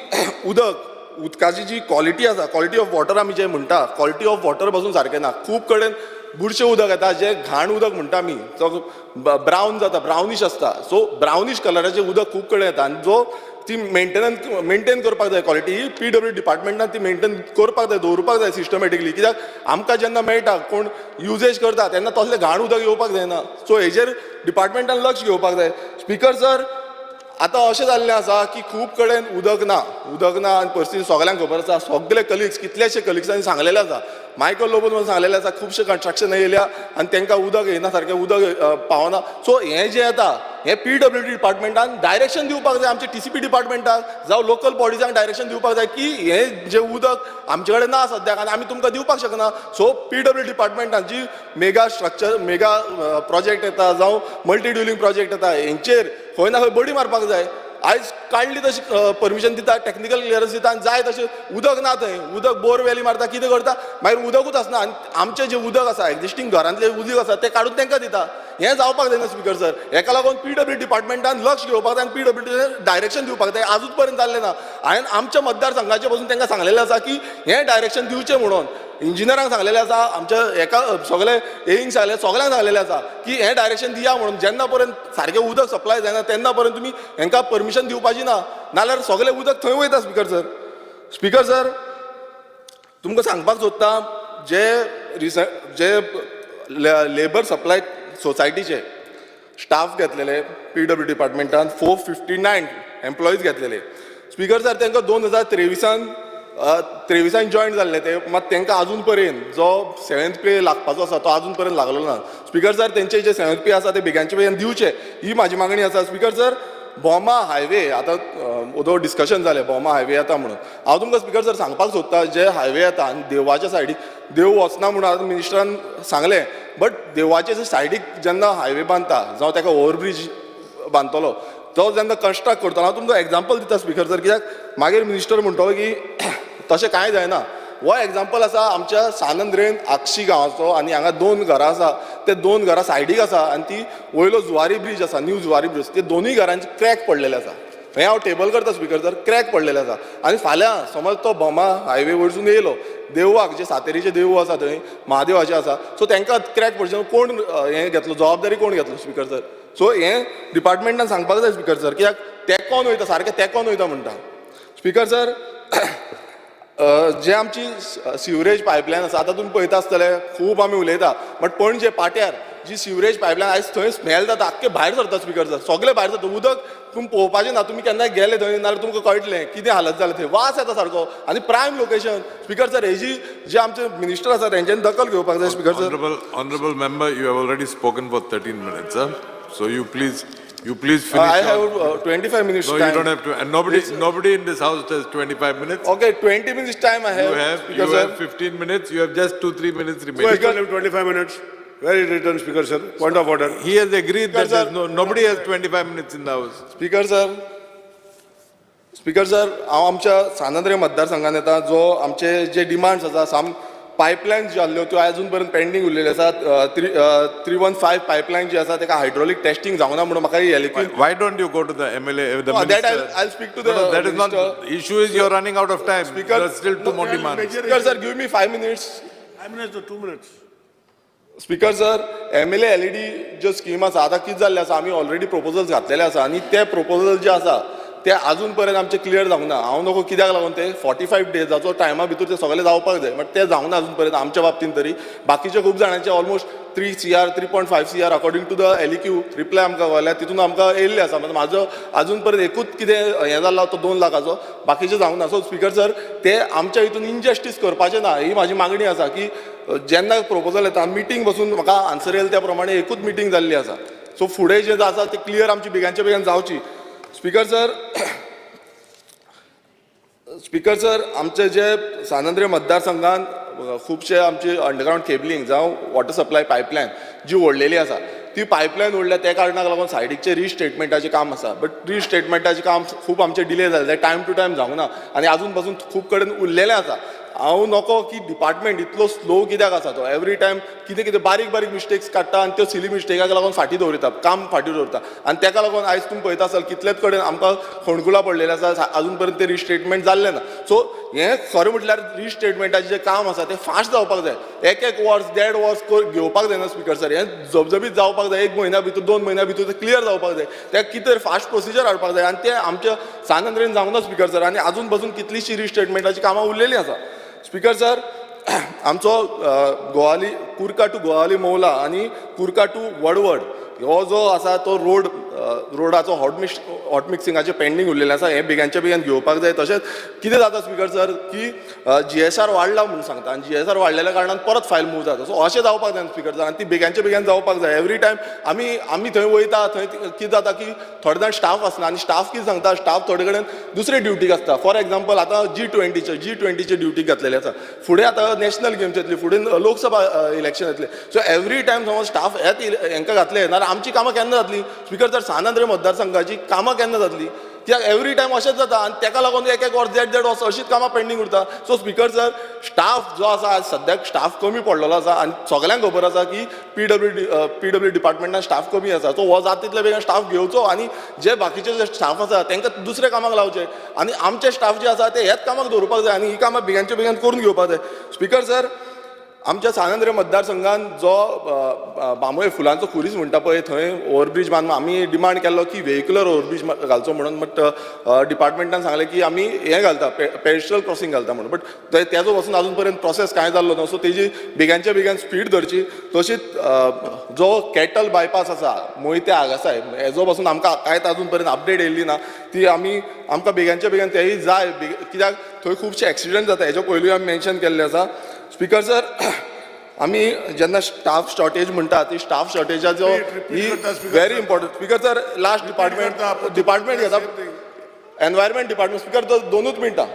J: उदकाची जी क्वॉलिटी आसा, क्वॉलिटी ऑफ वॉटर आमी जे म्हणटा, क्वॉलिटी ऑफ वॉटर पासून सारकें ना. खूब कडेन बुरशें उदक येता, जे घाण उदक म्हणटा आमी, जो ब्रावन जाता, ब्रावनीश आसता. सो ब्रावनीश कलराचें उदक खूब कडेन येता, आनी जो ती मेंटेन करपाक जाय क्वॉलिटी, ही PWD डिपार्टमेंटान ती मेंटेन करपाक जाय, दवरपाक जाय सिस्टमॅटिकली. कित्याक आमकां जेन्ना मेळटा, कोण युजेज करता तेन्ना तसलें घाण उदक येवपाक जायना. सो हेजेर डिपार्टमेंटान लक्ष घेवपाक जाय. स्पीकर सर, आतां अशें जाल्लें आसा की खूब कडेन उदक ना आनी परिस्थिती सगळ्यांक खबर आसा. सगळे कलिग्स, कितलेशे कलिग्सांनी सांगलेलें आसा, मायकल लोबन म्हणून सांगलेलें आसा, खुबशे कन्स्ट्रक्शन येयल्या आनी तांकां उदक येना, सारकें उदक पावना. सो हें जें येता हें PWD डिपार्टमेंटान डायरेक्शन दिवपाक जाय, आमच्या TCP डिपार्टमेंटाक जावं लोकल बॉडीजांक डायरेक्शन दिवपाक जाय की हें जें उदक आमचे कडेन ना सद्याक आनी आमी तुमकां दिवपाक शकना. सो PWD डिपार्टमेंटान जी मेगा प्रोजेक्ट येता जावं मल्टी ड्युलिंग प्रोजेक्ट येता, हेंचेर खंय ना खंय बडी मारपाक जाय. आयज काडली तशी परमिशन दिता, टेक्निकल क्लियरन्स दिता, आनी जाय तशें उदक ना थंय. उदक बोर व्हॅली मारता, कितें करता, मागीर उदकूच आसना. आनी आमचें जें उदक आसा, एक्जिस्टींग घरांतलें उदक आसा तें काडून तांकां दिता. हें जावपाक जायना स्पीकर सर. हेका लागून PWD डिपार्टमेंटान लक्ष घेवपाक जाय आनी PWD डायरेक्शन दिवपाक जाय. आजूच पर्यंत जाल्लें ना. हांवें आमच्या मतदारसंघाचे पासून तांकां सांगलेलें आसा की हें डायरेक्शन दिवचें म्हणून. इंजिनियरांक सांगलेलें आसा, आमच्या एका सगळे एईंक सांगलें, सगळ्यांक सांगलेलें आसा की हें डायरेक्शन दिया म्हणून. जेन्ना पर्यंत सारकें उदक सप्लाय जायना तेन्ना पर्यंत तुमी हांकां परमिशन दिवपाची ना, नाल्यार सगळें उदक थंय वयता. स्पीकर सर, स्पीकर सर, तुमकां सांगपाक सोदता, जे लेबर सप्लाय सोसायटीचे स्टाफ घेतलेले PW डिपार्टमेंटान 459 एम्प्लॉईज घेतलेले. स्पीकर सर तांकां 2023 जॉईन जाल्ले ते, मात तांकां अजून पर्यंत जो 7th पे लागपाचो आसा तो अजून पर्यंत लागलो ना. स्पीकर सर तेंचे जे 7th पे आसा ते बेग्याचे बेगीन दिवचे ही म्हाजी मागणी आसा. स्पीकर सर बोमा हायवे आतां उदो डिस्कशन जालें बोमा हायवे येता म्हणून. हांव तुमकां स्पीकर सर सांगपाक सोदता जे हायवे येता आनी देवळाच्या सायडीक देव वचना म्हणून आतां मिनिस्टरान सांगलें, बट देवळाचे जे सायडीक जेन्ना हायवे बांदता जावं ताका ओव्हरब्रीज बांदतलो तो जेन्ना कंस्ट्रक्ट करतना हांव तुमकां एग्जाम्पल दिता स्पीकर सर, कित्याक मागीर मिनिस्टर म्हणटलो की तशें कांय जायना. हो एग्जाम्पल आसा आमच्या सानंद्रेन आक्षी गांवाचो आनी हांगा 2 घरां आसा, ते 2 घरां सायडीक आसा आनी ती वयलो जुवारी ब्रीज आसा, न्यू जुवारी ब्रीज, ते दोनूय घरांचे क्रॅक पडलेले आसा. हें हांव टेबल करता स्पीकर सर, क्रॅक पडलेले आसा. आनी फाल्यां समज तो बोमा हायवे वयरसून येयलो देवळाक, जे सातेरीचे देवूळ आसा थंय महादेवाचें आसा, सो तांकां क्रॅक पडचे कोण हें घेतलो, जबाबदारी कोण घेतलो स्पीकर सर. सो हें डिपार्टमेंटान सांगपाक जाय स्पीकर सर, कित्याक तेंकोन वयता सारकें तेंकोन वयता म्हणटा. स्पीकर सर जे आमची सिवरेज पायपलायन आसा, आतां तुमी पळयता आसतले खूब आमी उलयता, बट पणजे पाट्यार जी सिवरेज पायपलायन आयज थंय स्मेल जाता, आख्खे भायर सरता स्पीकर सर, सगळे भायर सरता. उदक तुमी पळोवपाचें ना, तुमी केन्नाय गेले थंय नाल्यार तुमकां कळटलें कितें हालत जालें थंय, वास येता सारको. आनी प्रायम लोकेशन स्पीकर सर, हेजी जे आमचे मिनिस्टर आसा तेंच्यांनी दखल घेवपाक जाय speaker sir.
A: Honorable member, you have already spoken for 13 minutes, sir. So you please finish.
J: I have 25 minutes
A: No,
J: time.
A: you don't have to. And nobody in this house has 25 minutes.
J: Okay, 20 minutes time I have.
A: You have 15 minutes. You have just 2-3 minutes remaining.
B: Speaker, 25 minutes. Very written, Speaker sir. Point of order.
A: He has agreed that nobody has 25 minutes in the house.
J: Speaker sir हांव आमच्या सानंद्रे मतदारसंघान येता, जो आमचे जे demands आसा pipeline ज्यो आसल्यो त्यो अजून पर्यंत पेंडींग उरलेल्यो आसा. 315 पायपलायन जी आसा ताका हायड्रोलिक टेस्टिंग जावना म्हणून म्हाका एलिक्यू.
A: Why don't you go to the MLA, the minister?
J: That I'll speak to the
A: That is not
J: minister.
A: the issue. Is you're running out of time.
J: Speaker,
A: There are still 2 more demands.
J: Speaker sir, give me 5 minutes.
B: 5 minutes or 2 minutes.
J: Speaker sir, MLA LED ज्यो scheme आसा आतां कितें जाल्लें आसा, आमी already proposals घातलेले आसा आनी ते प्रपोजल जे आसा ते अजून पर्यंत आमचे क्लियर जावंक ना. हांव नको कित्याक लागून ते 45 डेजाचो टायमा भितर ते सगळे जावपाक जाय, बट ते जावंक ना अजून पर्यंत आमच्या बाबतीन तरी. बाकीचे खूब जाणांचे almost 3 CR 3.5 CR according to the LEQ reply आमकां वयल्या तितून आमकां येयल्ले आसा. म्हणजे म्हाजो अजून पर्यंत एकूच कितें हें जाल्लो तो 2 लाखाचो, बाकीचे जावंक ना. सो स्पीकर सर, ते आमच्या हितून इनजस्टीस करपाचें ना, ही म्हाजी मागणी आसा की जेन्ना प्रपोजल येता मिटींग बसून म्हाका आन्सर येयला त्या प्रमाणे एकूच मिटींग जाल्ली आसा. सो फुडें जें आसा ते क्लियर आमची बेगांच्या बेगीन जावची. स्पीकर सर आमचे जे सानंद्रे मतदारसंघान खुबशे आमचे अंडरग्रावंड केबलिंग जावं वॉटर सप्लाय पायपलायन जी ओडलेली आसा, ती पायपलायन ओडल्या त्या कारणाक लागून सायडीकचे रिस्टेटमेंटाचें काम आसा, बट रिस्टेटमेंटाचें काम खूब आमचे डिले जालें, टायम टू टायम जावंक ना आनी आजून पासून खूब कडेन उरलेलें आसा. हांव नको की डिपार्टमेंट इतलो स्लो कित्याक आसा तो, एवरी टायम कितें बारीक मिस्टेक्स काडटा आनी त्यो सिली मिस्टेकाक लागून फाटीं दवरता, काम फाटीं दवरता. आनी ताका लागून आयज तुमी पळयता आसतले कितलेच कडेन आमकां फोंडकुलां पडलेले आसा, आजून पर्यंत ते रिस्टेटमेंट जाल्लें ना. सो हें खरें म्हटल्यार रिस्टेटमेंटाचें जें काम आसा तें फास्ट जावपाक जाय. 1 वर्स 1.5 वर्स घेवपाक जायना स्पीकर सर. हें जबजबीत जावपाक जाय, 1 म्हयन्या भितर 2 म्हयन्या भितर तें क्लियर जावपाक जाय. तें कितें फास्ट प्रोसिजर हाडपाक जाय आनी तें आमच्या सानंद्रेन जावंक ना स्पीकर सर. आनी आजून पासून कितलींशीं रिस्टेटमेंटाचीं कामां उरलेलीं आसा. स्पीकर सर, आमचो गोवाली कुर्का टू गोवाली मौला आनी कुर्का टू वडवड हो जो आसा तो रोडाचो हॉट मिक्सिंगाचें पेंडींग उरलेलें आसा, हें बेगांच्या बेगीन घेवपाक जाय. तशेंच कितें जाता स्पीकर सर की GSR वाडला म्हणून सांगता आनी GSR वाडलेल्या कारणान परत फायल मूव जाता. सो अशें जावपाक जाय स्पीकर सर, आनी ती बेगांच्या बेगीन जावपाक जाय. एवरी टायम आमी थंय वयता, थंय कितें जाता की थोडे जाण स्टाफ आसना आनी स्टाफ कितें सांगता, स्टाफ थोडे कडेन दुसरे ड्युटीक आसता. फॉर एग्जाम्पल आतां G20चे ड्युटीक घातलेले आसा, फुडें आतां नॅशनल गेम्स येतली, फुडें लोकसभा इलेक्शन येतले. सो एवरी टायम समज स्टाफ हेंकां घातले नाल्यार आमची कामां केन्ना जातली स्पीकर सर? सानंद्रे मतदारसंघाची कामां केन्ना जातली? कित्याक एवरी टायम अशेंच जाता आनी ताका लागून 1 वर्स 1.5 वर्स अशीच कामां पेंडींग उरता. सो स्पीकर सर, स्टाफ जो आसा आज सद्याक स्टाफ कमी पडलेलो आसा आनी सगळ्यांक खबर आसा की PW डिपार्टमेंटान स्टाफ कमी आसा. सो हो जाता तितले बेगीन स्टाफ घेवचो आनी जे बाकीचे जे स्टाफ आसा तांकां दुसऱ्या कामाक लावचे आनी आमचे स्टाफ जे आसा ते ह्याच कामाक दवरपाक जाय आनी ही कामां बेगांच्या बेगीन करून घेवपाक जाय. स्पीकर सर, आमच्या सानंद्रे मतदारसंघान जो बांबोळे फुलांचो खुरीस म्हणटा पळय थंय ओव्हरब्रीज बांदून आमी डिमांड केल्लो की व्हेहिक्युलर ओव्हरब्रीज घालचो म्हणून बट डिपार्टमेंटान सांगलें की आमी हें घालता पेडेस्ट्रियल क्रॉसिंग घालता म्हणून बट तेजो पासून अजून पर्यंत प्रोसेस कांय जाल्लो ना सो तेजी बेगांच्या बेगान स्पीड धरची तशीच जो कॅटल बायपास आसा मोयत्या हांगासाय हेजो पासून आमकां कांयच अजून पर्यंत अपडेट येयल्ली ना ती आमकां बेगांच्या बेगान तेय जाय कित्याक थंय खुबशे एक्सिडेंट जाता हेजो पयलीं आमी मेन्शन केल्लें आसा स्पीकर सर आमी जेन्ना स्टाफ शॉर्टेज म्हणटा ती स्टाफ शॉर्टेजाचो ही very important speaker sir last department घेता एनवायरमेंट डिपार्टमेंट स्पीकर दोनूच मिनटां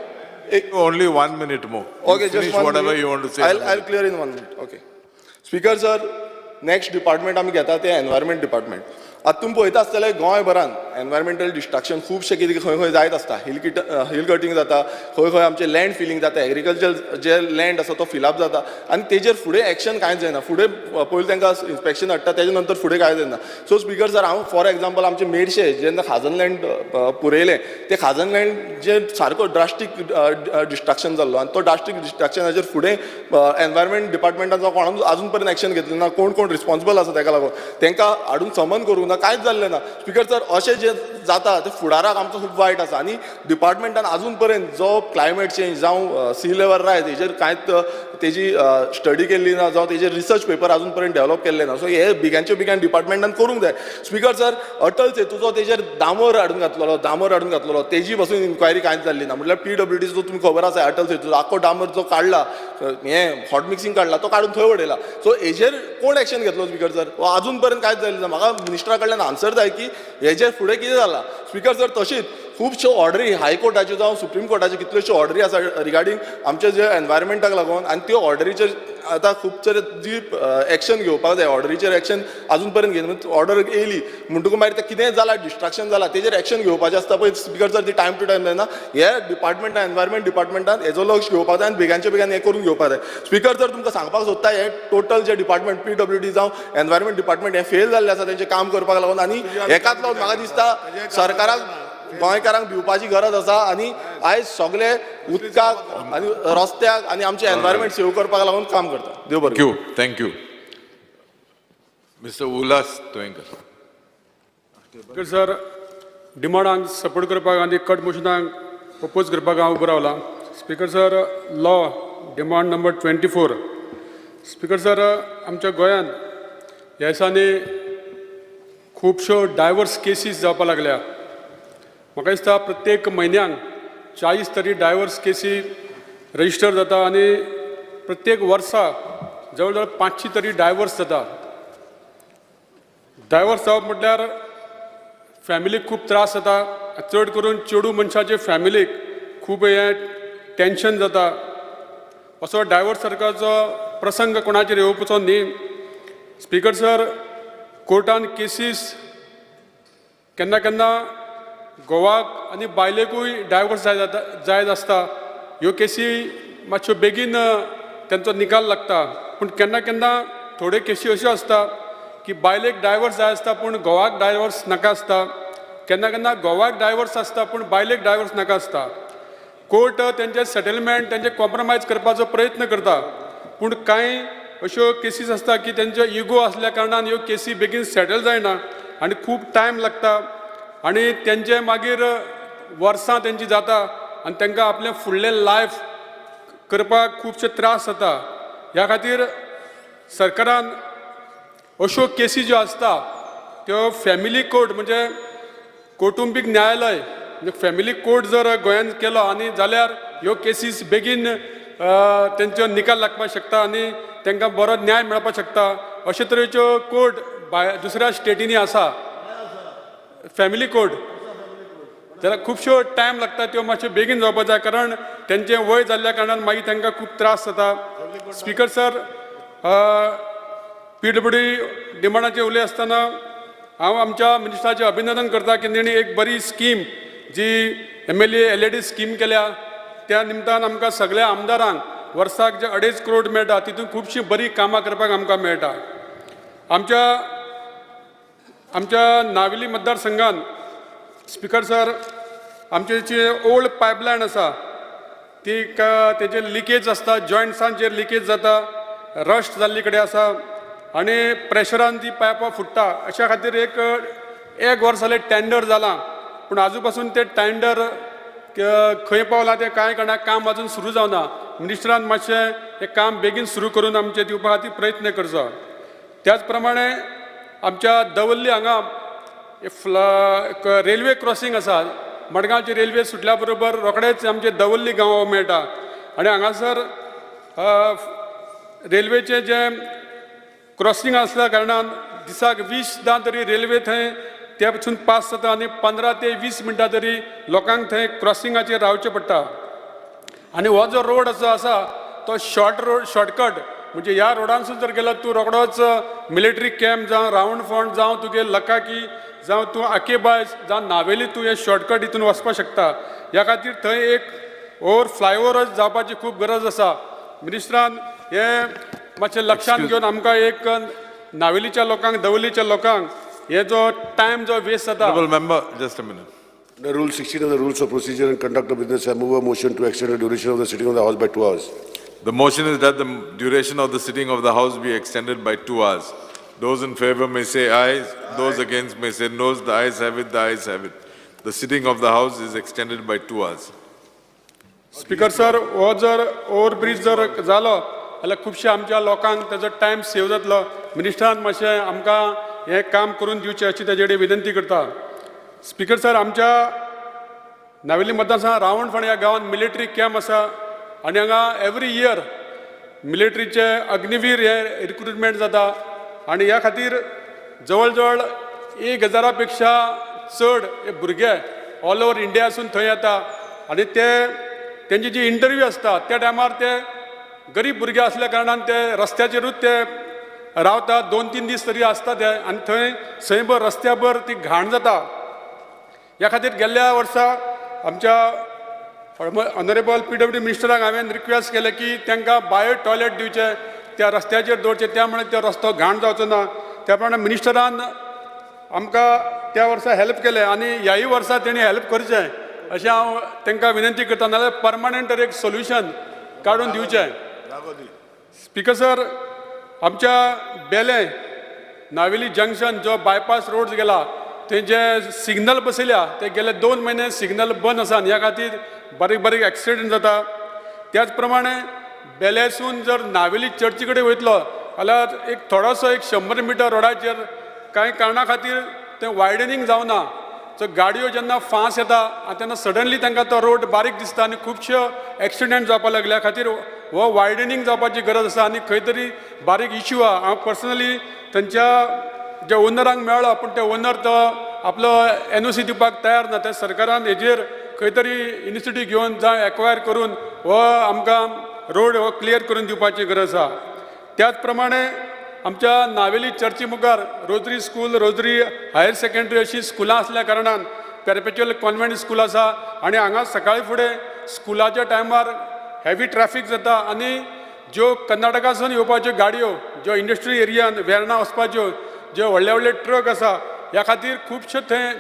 A: Only 1 minute more.
J: Okay, just one
A: whatever
J: minute.
A: you want to say.
J: I'll clear in 1 minute. Okay. Speaker sir, next department आमी घेता ते environment department. आतां तुमी पळयता आसतले गोंयभरान एनवायरमेंटल डिस्ट्रक्शन खूबशे कितें खंय खंय जायत आसता हिल कटींग जाता खंय खंय आमचे लँड फिलिंग जाता एग्रीकल्चर जे लँड आसा तो फिलअप जाता आनी तेजेर फुडें एक्शन कांयच जायना फुडें पयलीं तांकां इन्स्पेक्शन हाडटा तेजे नंतर फुडें कांय जायना सो स्पीकर सर हांव फॉर एग्जांपल आमचे मेडशे जेन्ना खाजन लँड पुरयलें ते खाजन लँड जे सारको ड्रास्टीक डिस्ट्रक्शन जाल्लो आनी तो ड्रास्टीक डिस्ट्रक्शनाचेर फुडें एनवायरमेंट डिपार्टमेंटाचो कोणान आजून पर्यंत एक्शन घेतलें ना कोण कोण रिस्पॉन्सिबल आसा ताका लागून तांकां हाडून समन करूंक ना कांयच जाल्लें ना स्पीकर सर अशें जे जाता ते फुडाराक आमचो खूब वायट आसा आनी डिपार्टमेंटान आजून पर्यंत जो क्लायमेट चेंज जावं सी लेवल रायज हेजेर कांयच तेजी स्टडी केल्ली ना जावं तेजेर रिसर्च पेपर आजून पर्यंत डेवलप केल्ले ना सो हे बेगांचे बेगान डिपार्टमेंटान करूंक जाय स्पीकर सर अटल सेतूचो तेजेर दामोर हाडून घातलेलो तेजी पासून इन्क्वायरी कांयच जाल्ली ना म्हटल्यार PWDचो तुमकां खबर आसा अटल सेतूचो आख्खो डामर जो काडला हें हॉट मिक्सिंग काडला तो काडून थंय उडयला सो हेजेर कोण एक्शन घेतलो स्पीकर सर आजून पर्यंत कांयच जाल्लें ना म्हाका मिनिस्टरा कडल्यान आन्सर जाय की हेजेर फुडें कितें जालां स्पीकर सर तशीच खुबश्यो ऑर्डरी हायकोर्टाच्यो जावं सुप्रीम कोर्टाच्यो कितल्योश्यो ऑर्डरी आसा रिगार्डींग आमचे जे एनवायरमेंटाक लागून आनी त्यो ऑर्डरीचेर आतां खुबशे जी एक्शन घेवपाक जाय ऑर्डरीचेर एक्शन आजून पर्यंत घेवन ऑर्डर येयली म्हणटकूच मागीर तें कितें जालां डिस्ट्रक्शन जालां तेजेर एक्शन घेवपाचें आसता पळय स्पीकर सर ती टायम टू टायम जायना हे डिपार्टमेंटान एनवायरमेंट डिपार्टमेंटान हेजो लक्ष घेवपाक जाय आनी बेगांच्या बेगान हें करून घेवपाक जाय स्पीकर सर तुमकां सांगपाक सोदता हे टोटल जे डिपार्टमेंट PWD जावं एनवायरमेंट डिपार्टमेंट हे फेल जाल्ले आसा तेंचें काम करपाक लागून आनी हेकाच लागून म्हाका दिसता सरकाराक गोंयकारांक दिवपाची गरज आसा आनी आयज सगळे उदकाक आनी रस्त्याक आनी आमचे एनवायरमेंट सेव करपाक लागून काम करता देव बरें
A: Thank you. Mr. Ulas Toenkar.
K: Sir डिमांडांक सपोर्ट करपाक आनी कट मोशनाक अपोज करपाक हांव उबो रावला speaker sir law demand number 24 speaker sir आमच्या गोंयांत ह्या दिसांनी खुबश्यो डायवर्स केसीस जावपाक लागल्या म्हाका दिसता प्रत्येक म्हयन्याक 40 तरी डायवर्स केसी रजिस्टर जाता आनी प्रत्येक वर्सा जवळ जवळ 500 तरी डायवर्स जाता डायवर्स जावप म्हटल्यार फॅमिलीक खूब त्रास जाता चड करून चेडू मनशाचे फॅमिलीक खूब हें टेन्शन जाता असो डायवर्स सारकाचो प्रसंग कोणाचेर येवपाचो न्ही स्पीकर सर कोर्टान केसीस केन्ना केन्ना गोवाक आनी बायलेकूय डायवर्स जाय आसता ह्यो केसी मातश्यो बेगीन तांचो निकाल लागता पूण केन्ना केन्ना थोड्यो केसी अश्यो आसता की बायलेक डायवर्स जाय आसता पूण घोवाक डायवर्स नाका आसता केन्ना केन्ना घोवाक डायवर्स आसता पूण बायलेक डायवर्स नाका आसता कोर्ट तेंचे सेटलमेंट तेंचे कॉम्प्रमायज करपाचो प्रयत्न करता पूण कांय अश्यो केसीस आसता की तेंचो इगो आसल्या कारणान ह्यो केसी बेगीन सेटल जायना आनी खूब टायम लागता आनी तेंचे मागीर वर्सां तेंची जाता आनी तांकां आपलें फुडलें लायफ करपाक खुबशे त्रास जाता ह्या खातीर सरकारान अश्यो केसी ज्यो आसता त्यो फॅमिली कोर्ट म्हणजे कौटुंबीक न्यायालय फॅमिली कोर्ट जर गोंयांत केलो आनी जाल्यार ह्यो केसीस बेगीन तेंचो निकाल लागपाक शकता आनी तांकां बरो न्याय मेळपाक शकता अशे तरेच्यो कोर्ट दुसऱ्या स्टेटींनी आसा फॅमिली कोर्ट जाल्यार खुबश्यो टायम लागता त्यो मातश्यो बेगीन जावपाक जाय कारण तेंचें वय जाल्ल्या कारणान मागीर तांकां खूब त्रास जाता स्पीकर सर PWD डिमांडाचेर उलय आसतना हांव आमच्या मिनिस्टराचें अभिनंदन करता की तेणी एक बरी स्कीम जी MLA LED स्कीम केल्या त्या निमतान आमकां सगळ्या आमदारांक वर्साक जे 2.5 करोड मेळटा तितून खुबशीं बरीं कामां करपाक आमकां मेळटा आमच्या नावेली मतदारसंघान स्पीकर सर आमचे जी ओल्ड पायपलायन आसा ती तेजे लिकेज आसता जॉयंट्सांचेर लिकेज जाता रस्ट जाल्ली कडेन आसा आनी प्रेशरान ती पायपां फुट्टा अशा खातीर एक वर्स जालें टेंडर जालां पूण आजू पासून ते टेंडर खंय पावलां तें कांय कळना काम अजून सुरू जावना मिनिस्टरान मातशें हें काम बेगीन सुरू करून आमचे दिवपा खातीर प्रयत्न करचो त्याच प्रमाणे आमच्या दवर्ली हांगा रेल्वे क्रॉसींग आसा मडगांवची रेल्वे सुटल्या बरोबर रोखडेच आमचे दवर्ली गांव मेळटा आनी हांगासर रेल्वेचे जे क्रॉसींग आसल्या कारणान दिसाक 20-10 तरी रेल्वे थंय त्या पसून पास जाता आनी 15 ते 20 मिनटां तरी लोकांक थंय क्रॉसिंगाचेर रावचें पडटा आनी हो जो रोड जो आसा तो शॉर्टकट म्हणजे ह्या रोडांसून जर गेलो तूं रोखडोच मिलिटरी कॅम्प जावं रावंड फोंड जावं तुगे लकाकी जावं तूं आकेबाज जावं नावेली तूं हे शॉर्टकट हितून वचपाक शकता ह्या खातीर थंय एक फ्लायओव्हर जावपाची खूब गरज आसा मिनिस्टरान हे मातशें लक्षांत घेवन आमकां एक नावेलीच्या लोकांक दवलीच्या लोकांक हे जो टायम जो वेस्ट जाता
A: Honourable member, just a minute.
B: The Rule 16 of the Rules of Procedure and Conduct of Business, I move a motion to extend the duration of the sitting of the House by 2 hours.
A: The motion is that the duration of the sitting of the House be extended by 2 hours. Those in favour may say aye, those against may say no. The ayes have it, the ayes have it. The sitting of the House is extended by 2 hours.
K: Speaker sir हो जर overbridge जर जालो जाल्यार खुबशे आमच्या लोकांक तेजो time save जातलो मिनिस्टरान मातशें आमकां हें काम करून दिवचें अशी तेजे कडेन विनंती करता स्पीकर सर आमच्या नावेली मतदारसंघात रावंड फोंड ह्या गांवांत मिलिटरी कॅम्प आसा आनी हांगा एवरी इयर मिलिटरीचे अग्निवीर हे रिक्रुटमेंट जाता आनी ह्या खातीर जवळ जवळ 1000 पेक्षा चड हे भुरगे ऑल ओवर इंडियासून थंय येता आनी तेंची जी इंटरव्यू आसता त्या टायमार ते गरीब भुरगे असल्या कारणान ते रस्त्याचेरूच ते रावता 2-3 दीस तरी आसता ते आनी थंय सयभर रस्त्याभर ती घाण जाता ह्या खातीर गेल्ल्या वर्सा आमच्या ऑनरेबल PWD मिनिस्टराक हांवें रिक्वेस्ट केलें की तांकां बायो टॉयलेट दिवचे त्या रस्त्याचेर दवरचे त्या मुळे तो रस्तो घाण जावचो ना त्या प्रमाणे मिनिस्टरान आमकां त्या वर्सा हेल्प केलें आनी ह्याय वर्सा तेणी हेल्प करचें अशें हांव तांकां विनंती करता नाजाल्यार परमनंट एक सोल्युशन काडून दिवचें स्पीकर सर आमच्या बेले नावेली जंक्शन जो बायपास रोड गेला थंय जे सिग्नल बसयल्या ते गेले 2 म्हयने सिग्नल बंद आसा ह्या खातीर बारीक एक्सिडेंट जाता त्याच प्रमाणे बेलेसून जर नावेली चर्ची कडेन वयतलो जाल्यार एक थोडोसो 100 मिटर रोडाचेर कांय कारणां खातीर तें वायडनींग जावना सो गाडयो जेन्ना फास्ट येता तेन्ना सडनली तांकां तो रोड बारीक दिसता आनी खुबश्यो एक्सिडेंट जावपाक लागल्या खातीर हो वायडनींग जावपाची गरज आसा आनी खंय तरी बारीक इश्यू आहा हांव पर्सनली तांच्या जे ओनरांक मेळ्ळो पूण ते ओनर तो आपलो NOC दिवपाक तयार ना ते सरकारान हेजेर खंय तरी इनिशिएटीव घेवन जावं एक्वायर करून हो आमकां रोड हो क्लियर करून दिवपाची गरज आहा त्याच प्रमाणे आमच्या नावेली चर्ची मुखार Rosary school Rosary higher secondary अशी स्कुलां असल्या कारणान पेरपेच्युअल कॉन्व्हेंट स्कूल आसा आनी हांगा सकाळी फुडें स्कुलाच्या टायमार हेवी ट्रॅफिक जाता आनी ज्यो कर्नाटकासून येवपाच्यो गाडयो ज्यो इंडस्ट्री एरियान वेर्णा वचपाच्यो ज्यो व्हडले ट्रक आसा ह्या खातीर खुबशे थंय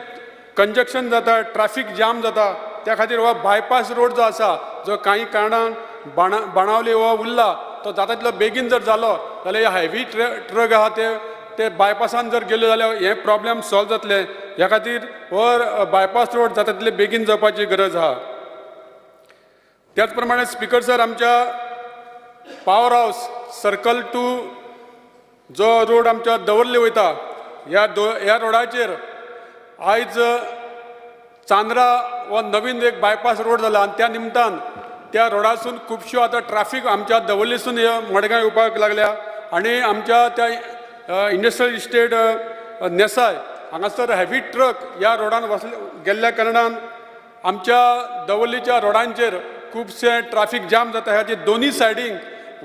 K: कंजक्शन जाता ट्रॅफिक जाम जाता त्या खातीर हो बायपास रोड जो आसा जो कांय कारणान बाणावले हो उरला तो जाता तितलो बेगीन जर जालो जाल्यार हे हेवी ट्रक आहा ते बायपासान जर गेले जाल्यार हे प्रॉब्लेम सॉल्व जातले ह्या खातीर हो बायपास रोड जाता तितले बेगीन जावपाची गरज आहा त्याच प्रमाणे स्पीकर सर आमच्या पावर हावस सर्कल टू जो रोड आमच्या दवर्ले वयता ह्या रोडाचेर आयज चांद्रा हो नवीन एक बायपास रोड जाला आनी त्या निमतान त्या रोडासून खुबश्यो आतां ट्रॅफिक आमच्या दवर्लेसून मडगांव येवपाक लागल्या आनी आमच्या त्या इंडस्ट्रियल इस्टेट नेसाय हांगासर हेवी ट्रक ह्या रोडान गेल्ल्या कारणान आमच्या दवर्लीच्या रोडांचेर खुबशे ट्रॅफिक जाम जाता ह्याची दोनूय सायडीक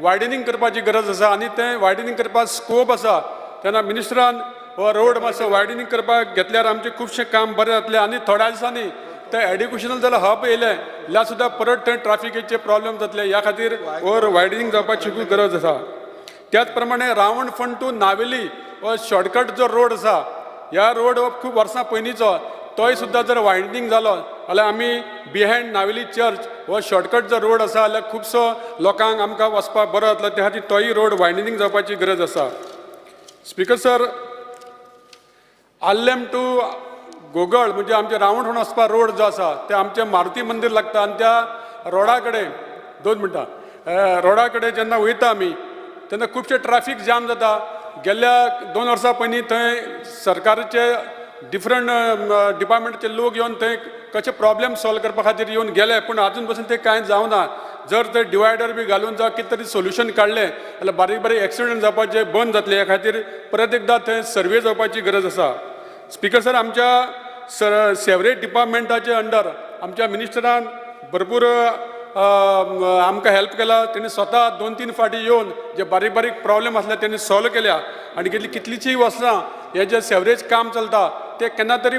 K: वायडनींग करपाची गरज आसा आनी तें वायडनींग करपाक स्कोप आसा तेन्ना मिनिस्टरान हो रोड मातसो वायडनींग करपाक घेतल्यार आमचें खुबशें काम बरें जातलें आनी थोड्या दिसांनी ते एड्युकेशनल जाल्यार हब येयलें जाल्यार सुद्दां परत थंय ट्रॅफिकेचे प्रॉब्लेम जातले ह्या खातीर ओवर वायडनींग जावपाची खूब गरज आसा त्याच प्रमाणे रावंड फोंड टू नावेली हो शॉर्टकट जो रोड आसा ह्या रोड हो खूब वर्सां पयलींचो तोय सुद्दां जर वायडनींग जालो जाल्यार आमी बिहायंड नावेली चर्च हो शॉर्टकट जो रोड आसा जाल्यार खुबसो लोकांक आमकां वचपाक बरो जातलो त्या खातीर तोय रोड वायडनींग जावपाची गरज आसा. Speaker sir, Allem to Gogol म्हणजे आमचे रावणहण वचपा रोड जो आसा ते आमचें मारुती मंदिर लागता आनी त्या रोडा कडेन 2 मिनटां रोडा कडेन जेन्ना वयता आमी तेन्ना खुबशे ट्रॅफिक जाम जाता. गेल्ल्या 2 वर्सां पयलीं थंय सरकाराचे डिफरंट डिपार्टमेंटाचे लोक येवन थंय कशे प्रॉब्लेम सॉल्व करपा खातीर येवन गेले पूण आजून पासून ते कांय जावना. जर ते डिवायडर बी घालून जावं कितें तरी सोल्युशन काडलें जाल्यार बारीक बारीक एक्सिडेंट जावपाचे बंद जातले. ह्या खातीर परत एकदां थंय सर्वे जावपाची गरज आसा. स्पीकर सर, आमच्या सेवरेज डिपार्टमेंटाचे अंडर आमच्या मिनिस्टरान भरपूर आमकां हेल्प केला. त्यांनी स्वता 2-3 फाटी येवन जे बारीक बारीक प्रॉब्लेम आसले त्यांनी सॉल्व केल्या आनी गेली कितलींशीं वर्सां हे जे सेवरेज काम चलता ते केन्ना तरी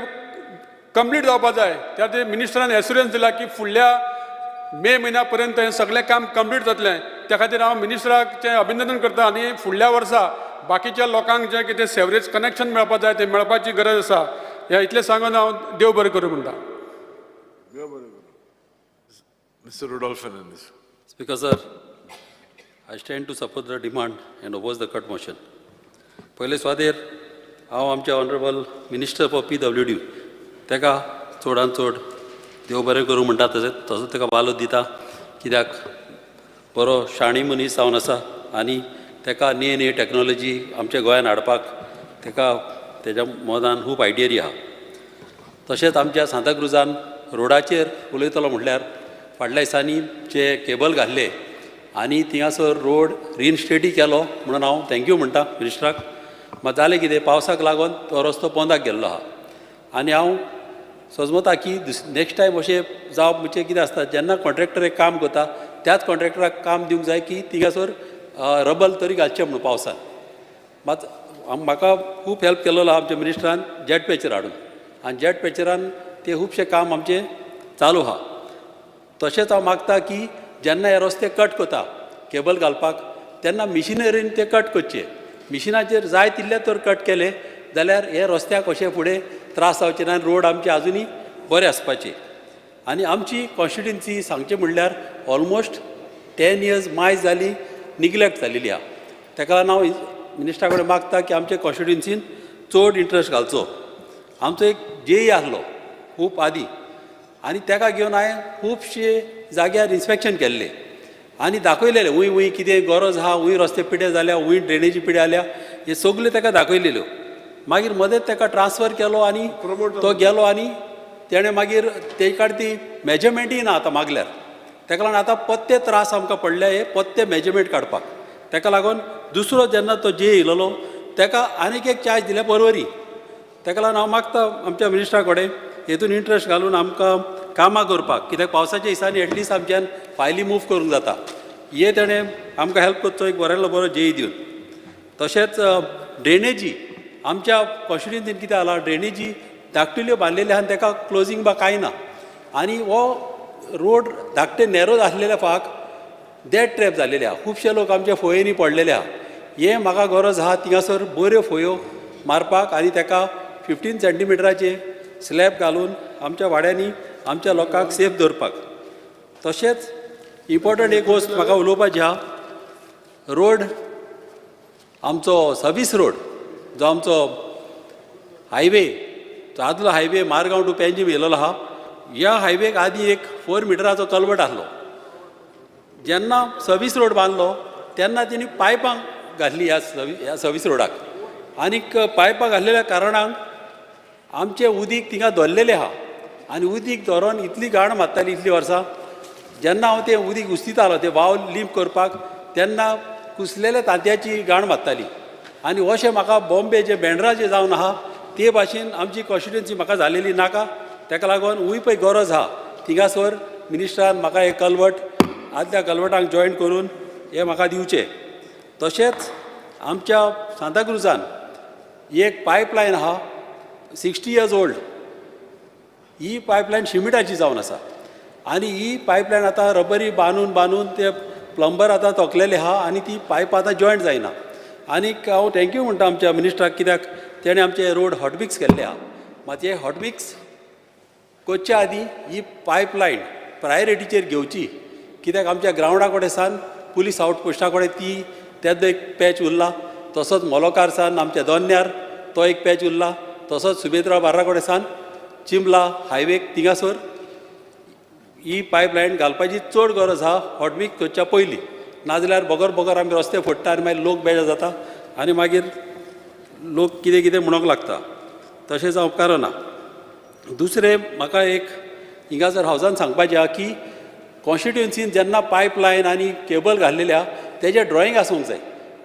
K: कंप्लीट जावपाक जाय. त्या खातीर मिनिस्टरान एश्युरन्स दिला की फुडल्या मे म्हयन्या पर्यंत हें सगळें काम कंप्लीट जातलें. त्या खातीर हांव मिनिस्टराचें अभिनंदन करता आनी फुडल्या वर्सा बाकीच्या लोकांक जें कितें सेवरेज कनेक्शन मेळपाक जाय तें मेळपाची गरज आसा. ह्या इतलें सांगून हांव देव बरें करूं म्हणटा.
A: Mr. Rudolph Fernandez.
L: Speaker sir, I stand to support the demand and oppose the cut motion. पहिले स्वादेर हांव आमचे ऑनरेबल मिनिस्टर फॉर PWD तेका चडांत चड देव बरें करूं म्हणटा तसो तेका वालो दिता. कित्याक बरो शाणी मनीस जावन आसा आनी तेका नी टॅक्नोलॉजी आमच्या गोंयांत हाडपाक तेका तेज्या मोदान खूब आयडियरी आहा. तशेंच आमच्या सांताक्रुजान रोडाचेर उलयतलो म्हटल्यार फाटल्या दिसांनी जे केबल घाल्ले आनी थिंगासर रोड रिइन्स्टेटी केलो म्हणून हांव थँक्यू म्हणटा मिनिस्टराक. मात जालें कितें, पावसाक लागून तो रस्तो पोंदाक गेल्लो आहा आनी हांव सजमता की नेक्स्ट टायम अशें जावप म्हणजे कितें आसता, जेन्ना कॉन्ट्रॅक्टर एक काम करता त्याच कॉन्ट्रॅक्टराक काम दिवंक जाय की थिंगासर रबल तरी घालचें म्हणून पावसान. मात म्हाका खूब हेल्प केल्लो आहा आमच्या मिनिस्टरान जेट पॅचर हाडून आनी जेट पॅचरान ते खुबशें काम आमचें चालू आहा. तशेंच हांव मागता की जेन्ना हे रस्ते कट करता केबल घालपाक तेन्ना मिशिनरीन ते कट करचे. मिशिनाचेर जाय तितले तर कट केले जाल्यार हे रस्त्याक अशें फुडें त्रास जावचे ना, रोड आमचे आजुनी बरे आसपाचे. आनी आमची कॉन्स्टिट्युएन्सी सांगचें म्हणल्यार ऑलमोस्ट 10 years मायज जाली निग्लेक्ट जालेली आहा. तेका लागून हांव मिनिस्टरा कडेन मागता की आमचे कॉन्स्टिट्युएन्सीन चड इंट्रस्ट घालचो. आमचो एक जेई आहलो खूब आदीं आनी तेका घेवन हांवें खुबशे जाग्यार इन्स्पेक्शन केल्लें आनी दाखयलेलें हूंय कितें गरज आहा, हूंय रस्ते पिड्यार जाल्या, हूंय ड्रेनेजी पिड्यार जाल्या, हे सगल्यो तेका दाखयलेल्यो. मागीर मदेंच तेका ट्रान्सफर केलो आनी तो गेलो आनी तेणें मागीर तेजे कडेन ती मेजरमेंटूय ना आतां मागल्यार. तेका लागून आतां पत्ते त्रास आमकां पडले हे पत्ते मेजरमेंट काडपाक. तेका लागून दुसरो जेन्ना तो जे येयलोलो तेका आनीक एक चार्ज दिल्या परवरी. तेका लागून हांव मागता आमच्या मिनिस्टरा कडेन हेतून इंट्रस्ट घालून आमकां कामां करपाक, कित्याक पावसाच्या दिसांनी एटलिस्ट आमच्यान फायली मूव करूंक जाता. हे तेणें आमकां हेल्प करचो एक बरो जेई दिवन. तशेंच ड्रेनेजी आमच्या कॉन्स्टिट्युएन्सीन कितें जाला, ड्रेनेजी धाकटुल्यो बांदलेल्यो आहा तेका क्लोजींग बा कांय ना आनी हो रोड धाकटे नॅरो आसलेल्या फाक डेड ट्रॅप जाल्लेले आहा. खुबशे लोक आमच्या फोयेनी पडलेले आहा. हे म्हाका गरज आहा थिंगासर बऱ्यो फोयो मारपाक आनी तेका 15 सेंटीमिटराचे स्लॅब घालून आमच्या वाड्यांनी आमच्या लोकांक सेफ दवरपाक. तशेंच इम्पॉर्टंट एक गोश्ट म्हाका उलोवपाची आहा. रोड आमचो सर्वीस रोड जो आमचो हायवे आदलो हायवे मारगांव टू पेंजीम येयलेलो आहा. ह्या हायवेक आदीं एक 4 मिटराचो कल्वट आसलो. जेन्ना सर्वीस रोड बांदलो तेन्ना तेणी पायपां घातली ह्या सर्वीस रोडाक आनीक पायपां घाल्लेल्या कारणान आमचें उदीक थिंगा धरलेलें आहा आनी उदीक धरून इतली घाण मारताली इतलीं वर्सां. जेन्ना हांव तें उदीक उस्तितालो तें वाव लिंप करपाक तेन्ना कुसलेल्या तांतयाची घाण मारताली आनी अशें म्हाका बॉम्बे जे बँड्रा जे जावन आहा ते भाशेन आमची कॉन्स्टिट्युएन्सी म्हाका जालेली नाका. तेका लागून हूंय पळय गरज आहा थिंगासर मिनिस्टरान म्हाका एक कल्वट आदल्या कल्वटांक जॉयन करून हे म्हाका दिवचें. तशेंच आमच्या सांताक्रुजान एक पायपलायन आहा 60 years old. ही पायपलायन शिमिटाची जावन आसा आनी ही पायपलायन आतां रबरी बांदून ते प्लंबर आतां तोकलेले आहा आनी ती पायप आतां जॉयंट जायना. आनीक हांव थँक्यू म्हणटा आमच्या मिनिस्टराक कित्याक तेणें आमचे रोड हॉटमिक्स केल्ले आहा. मात हे हॉटमिक्स कोच्या आदीं ही पायपलायन प्रायोरिटीचेर घेवची, कित्याक आमच्या ग्रावंडा कडेन सावन पुलीस आउटपोस्टा कडेन ती तेजो एक पॅच उरला, तसोच मोलोकार सावन आमच्या दोन्यार तो एक पॅच उरला, तसोच सुबेद्रा बार्रा कडेन सावन चिंबला हायवेक थिंगासर ही पायपलायन घालपाची चड गरज आहा हॉटवीक करच्या पयलीं, नाजाल्यार बगर आमी रस्ते फोडटा आनी मागीर लोक बेजार जाता आनी मागीर लोक कितें कितें म्हणूंक लागता, तशें जावंक कारण ना. दुसरें म्हाका एक हिंगासर हावजान सांगपाचें आहा की कॉन्स्टिट्युएन्सीन जेन्ना पायपलायन आनी केबल घाल्लेल्या तेजें ड्रॉईंग आसूंक जाय.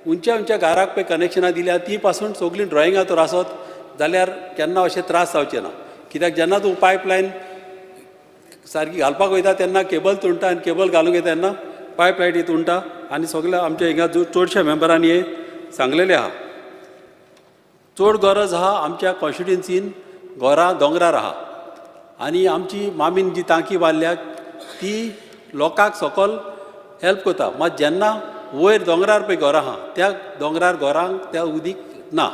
L: उंच्या घराक पळय कनेक्शनां दिल्या ती पासून सगळीं ड्रॉइंगां तर आसत जाल्यार केन्ना अशें त्रास जावचे ना. कित्याक जेन्ना तूं पायपलायन सारकी घालपाक वयता तेन्ना केबल तुणटा आनी केबल घालूंक येता तेन्ना पायपलायटी तुणटा आनी सगळ्या आमच्या हिंगा चडशा मेंबरांनी हे सांगलेलें आहा. चड गरज आहा आमच्या कॉन्स्टिट्युएन्सीन घरां दोंगरार आहा आनी आमची मामीन जी टांकी बांदल्या ती लोकांक सकयल हेल्प करता. मात जेन्ना वयर दोंगरार पळय घरां आहा त्या दोंगरार घरांक त्या उदीक ना.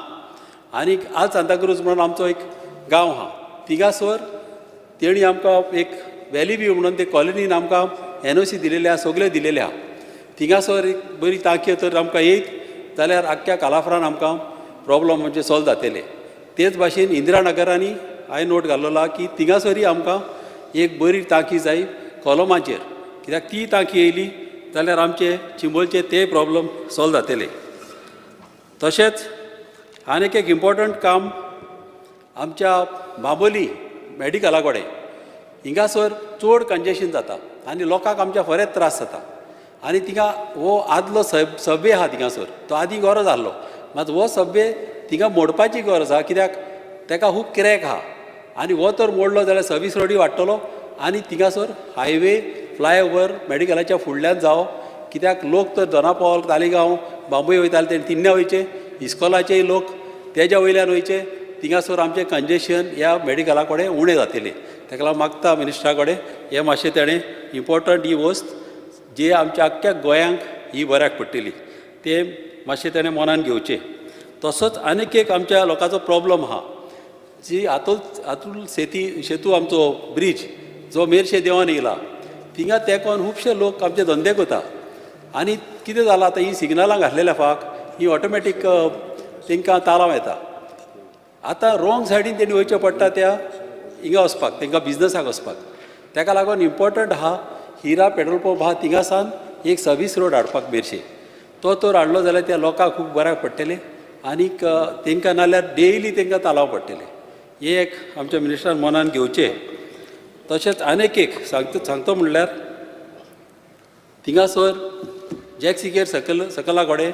L: आनी आज सांताक्रूज म्हणून आमचो एक गांव आहा थिंगासर तेणी आमकां एक व्हॅली व्यू म्हणून ते कॉलनीन आमकां NOC दिलेले आहा, सगळे दिलेले आहा. थिंगासर एक बरी टांकी तर आमकां येयत जाल्यार आख्ख्या कालाफ्रान आमकां प्रॉब्लम म्हणजे सॉल्व जातले. तेच भाशेन इंदिरानगरांनी हांवें नोट घाल्लो आहा की थिंगासरय आमकां एक बरी टांकी जाय कॉलमाचेर, कित्याक ती टांकी येयली जाल्यार आमचे चिंबोलचे ते प्रॉब्लम सॉल्व जातले. तशेंच आनीक एक इम्पॉर्टंट काम आमच्या बांबोली मॅडिकला कडेन हिंगासर चड कंजेशन जाता आनी लोकांक आमच्या बरेच त्रास जाता आनी थिंगा हो आदलो सबवे आहा थिंगासर तो आदीं गरज आसलो, मात हो सबवे थिंगा मोडपाची गरज आहा कित्याक तेका खूब क्रॅक आहा आनी हो तर मोडलो जाल्यार सर्वीस रोडी वाडटलो आनी थिंगासर हायवे फ्लायओवर मॅडिकलाच्या फुडल्यान जावं, कित्याक लोक तर दोनापावल तालिगांव बांबोळी वयताले ते तिन्या वयचे, इस्कॉलाचेय लोक तेज्या वयल्यान वयचे. थिंगासर आमचें कंजेशन ह्या मेडिकला कडेन उणें जातलें. ताका लागून मागता मिनिस्टरा कडेन हें मातशें तेणें इम्पॉर्टंट ही वस्त जी आमच्या आख्ख्या गोंयांक ही बऱ्याक पडटली तें मातशें तेणें मनान घेवचें. तसोच आनीक एक आमच्या लोकांचो प्रॉब्लम आहा जी हातूंत सेतू आमचो ब्रीज जो मेरशे देंवन येयला थिंगा तेकोन खुबशे लोक आमचे धंदे करता आनी कितें जालां आतां ही सिग्नलां घातलेल्या फाक ही ऑटोमॅटीक तांकां तालाव येता. आतां रॉंग सायडीन तेणी वयचें पडटा त्या हिंगा वचपाक तांकां बिजनसाक वचपाक. ताका लागून इम्पॉर्टंट आहा हिरा पेट्रोल पंप आहा थिंगा सावन एक सर्वीस रोड हाडपाक मेरशे. तो तर हाडलो जाल्यार त्या लोकांक खूब बऱ्याक पडटलें आनीक तांकां नाल्यार डेयली तांकां तालाव पडटलें. हें एक आमच्या मिनिस्टरान मनान घेवचें. तशेंच आनीक एक सांगतो म्हणल्यार थिंगासर जॅक्सिकेर सकला कडेन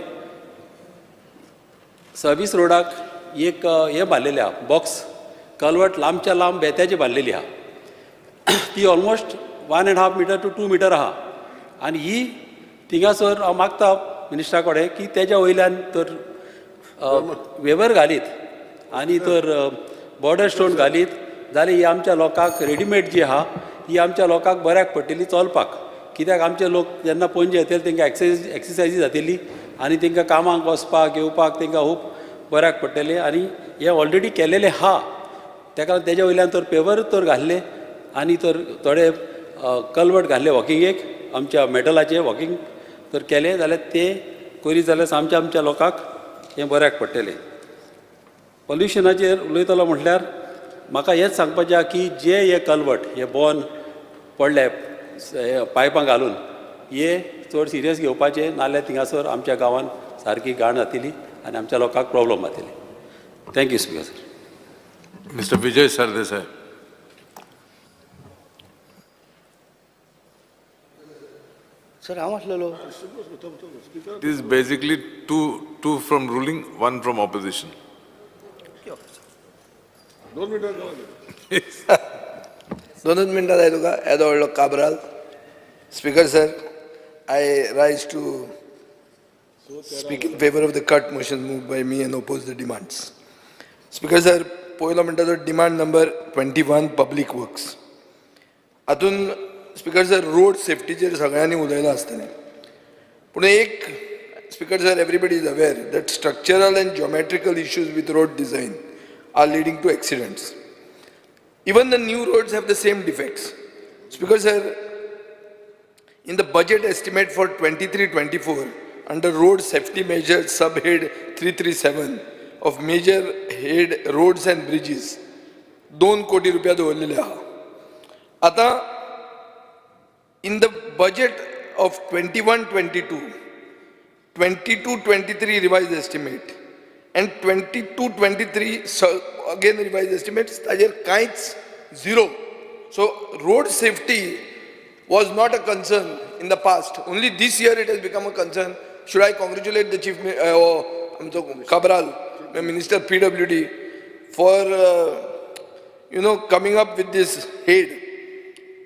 L: सर्वीस रोडाक एक हें बांदलेलें आहा बॉक्स कलवट लांबच्या लांब बेत्याची बांदलेली आहा. ती ऑलमोस्ट 1.5 मीटर to 2 मीटर आहा आनी ही थिंगासर हांव मागता मिनिस्टरा कडेन की तेज्या वयल्यान तर वेवर घालीत आनी तर बॉर्डर स्टोन घालीत जाल्यार ही आमच्या लोकांक रेडीमेड जी आहा ही आमच्या लोकांक बऱ्याक पडटली चलपाक. कित्याक आमचे लोक जेन्ना पणजे येतले तांकां एक्सरसायजी जातली आनी तांकां कामाक वचपाक येवपाक तांकां खूब बऱ्याक पडटलें आनी हें ऑलरेडी केलेलें आहा. ताका तेज्या वयल्यान तर पेवर तर घाल्ले आनी तर थोडे कलवट घाल्ले वॉकिंगेक आमच्या मेटलाचे वॉकिंग तर केलें जाल्यार तें करीत जाल्यार आमच्या लोकांक हें बऱ्याक पडटलें. पॉल्युशनाचेर उलयतलो म्हटल्यार म्हाका हेंच सांगपाचें आहा की जे हे कलवट हे बोन पडले पायपां घालून हे चड सिरियस घेवपाचे नाल्यार थिंगासर आमच्या गांवांत सारकी घाण जातली आनी आमच्या लोकांक प्रॉब्लम जातली. Thank you speaker sir.
A: Mr. Vijay Sardesai.
H: Sir हांव आसलेलो.
A: It is basically two from ruling, one from opposition.
M: दोनच मिनटां जाय तुका येदो व्हडलो Cabral. Speaker sir, I rise to speak in favor of the cut motion moved by me and oppose the demands. Speaker sir, पयलो म्हणटा तो डिमांड नंबर 21 पब्लीक वर्क्स. हातून स्पीकर सर रोड सेफ्टीचेर सगळ्यांनी उलयलां आसतलें पूण एक speaker sir everybody is aware that structural and geometrical issues with road design are leading to accidents. Even the new roads have the same defects. Speaker sir, in the budget estimate for 23-24, under road safety measures subhead 337 of major head roads and bridges, 2 कोटी रुपया दवरलेले आहा. आता in the budget of 21-22, 22-23 revised estimate and 22-23 again revised estimates, ताजेर कांयच zero. So road safety was not a concern in the past. Only this year it has become a concern. Should I congratulate the Chief Cabral, Minister PWD, for coming up with this head.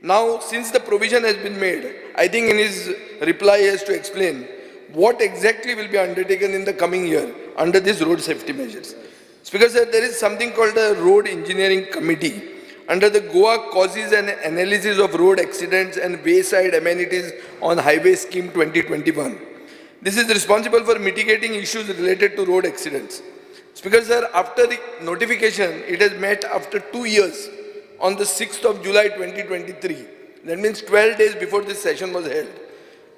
M: Now, since the provision has been made, I think in his reply he has to explain what exactly will be undertaken in the coming year under these road safety measures. Speaker sir, there is something called the Road Engineering Committee under the Goa Causes and Analysis of Road Accidents and Wayside Amenities on Highway Scheme 2021. This is responsible for mitigating issues related to road accidents. Speaker sir, after the notification, it has met after 2 years on the 6th of July 2023. That means 12 days before this session was held.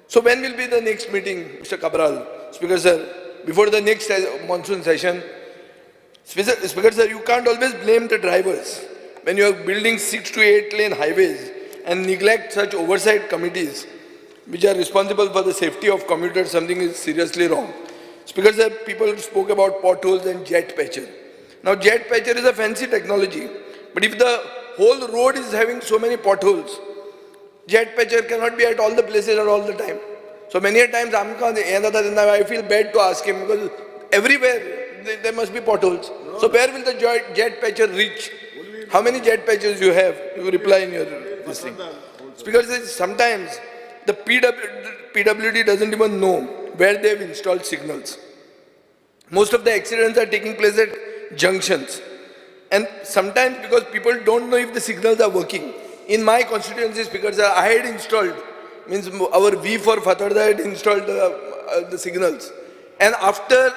M: So when will be the next meeting, Mr. Cabral? Speaker sir, before the next monsoon session? Speaker sir, you can't always blame the drivers when you are building 6 to 8 lane highways and neglect such oversight committees which are responsible for the safety of commuters. Something is seriously wrong. Speaker sir, people spoke about potholes and jet patcher. Now jet patcher is a fancy technology, but if the whole road is having so many potholes, jet patcher cannot be at all the places at all the time. So many a times I feel bad to ask him because everywhere there must be potholes. So where will the jet patcher reach? How many jet patches you have? You reply in your this thing. Speaker says sometimes the PWD doesn't even know where they have installed signals. Most of the accidents are taking place at junctions. And sometimes because people don't know if the signals are working. In my constituency, Speaker sir, I had installed, means our V for Fatarda had installed the signals. And after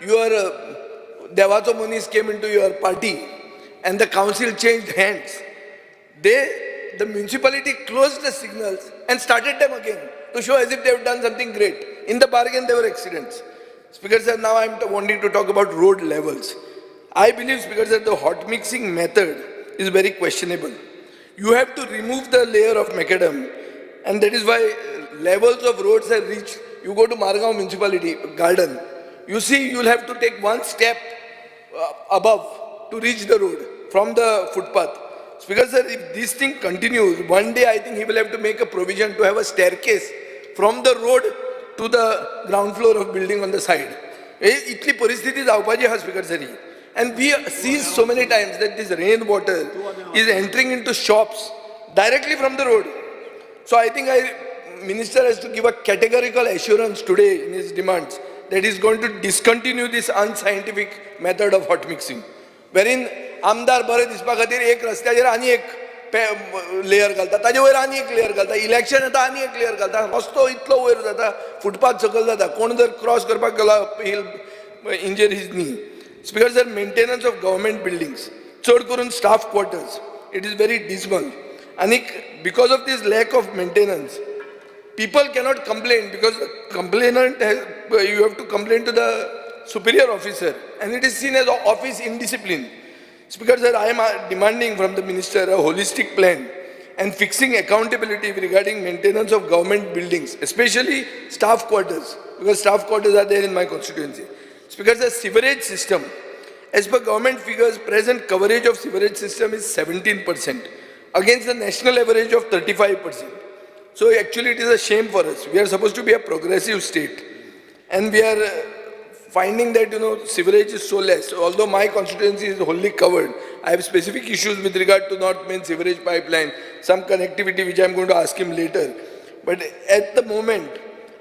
M: your Devato Munis came into your party and the council changed hands, the municipality closed the signals and started them again to show as if they have done something great. In the bargain, there were accidents. Speaker sir, now I am wanting to talk about road levels. I believe, Speaker sir, the hot mixing method is very questionable. You have to remove the layer of macadam, and that is why levels of roads have reached. You go to Margaon Municipality Garden, you see you will have to take one step above to reach the road from the footpath. Speaker sir, if this thing continues, one day I think he will have to make a provision to have a staircase from the road to the ground floor of building on the side. Itli paristhiti जावपाची आहा, Speaker sir. And we see so many times that this rainwater is entering into shops directly from the road. So I think Minister has to give a categorical assurance today in his demands that he is going to discontinue this unscientific method of hot mixing, wherein आमदार बरे दिसपा खातीर एक रस्त्याचेर आनी एक layer घालता, ताजे वयर आनी एक लेयर घालता, इलेक्शन येता आनी एक लेयर घालता, रस्तो इतलो वयर जाता, फुटपाथ सकयल जाता, कोण जर क्रॉस करपाक गेलो he'll injure his knee. Speaker sir, maintenance of government buildings, chod karun staff quarters, it is very dismal. And because of this lack of maintenance, people cannot complain because the complainant you have to complain to the superior officer, and it is seen as office indiscipline. Speaker sir, I am demanding from the minister a holistic plan and fixing accountability regarding maintenance of government buildings, especially staff quarters, because staff quarters are there in my constituency. Speaker sir, sewerage system, as per government figures, present coverage of sewerage system is 17% against the national average of 35%. So actually it is a shame for us. We are supposed to be a progressive state, and we are finding that sewerage is so less. Although my constituency is wholly covered, I have specific issues with regard to North Main sewerage pipeline, some connectivity which I am going to ask him later. But at the moment,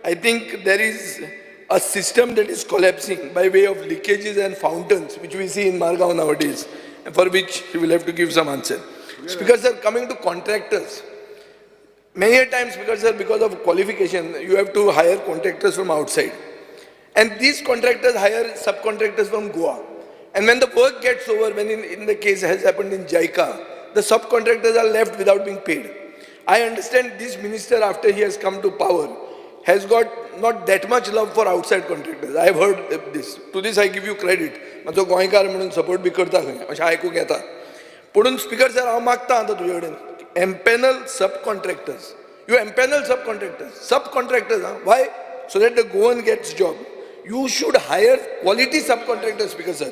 M: I think there is a system that is collapsing by way of leakages and fountains, which we see in Margaon nowadays, and for which he will have to give some answer. Speaker sir, coming to contractors, many a times, Speaker sir, because of qualification, you have to hire contractors from outside. And these contractors hire subcontractors from Goa. And when the work gets over, when in the case has happened in JICA, the subcontractors are left without being paid. I understand this minister, after he has come to power, has got not that much love for outside contractors. I have heard this. To this I give you credit. माझो गोंयकार म्हणून support B करता खंय अशें आयकूंक येता. पुणून speaker sir हांव मागता आतां तुजे कडेन empanel सबकॉन्ट्रॅक्टर्स. You empanel subcontractors. Subcontractors, why? So that the Goan gets job. You should hire quality subcontractors, Speaker sir.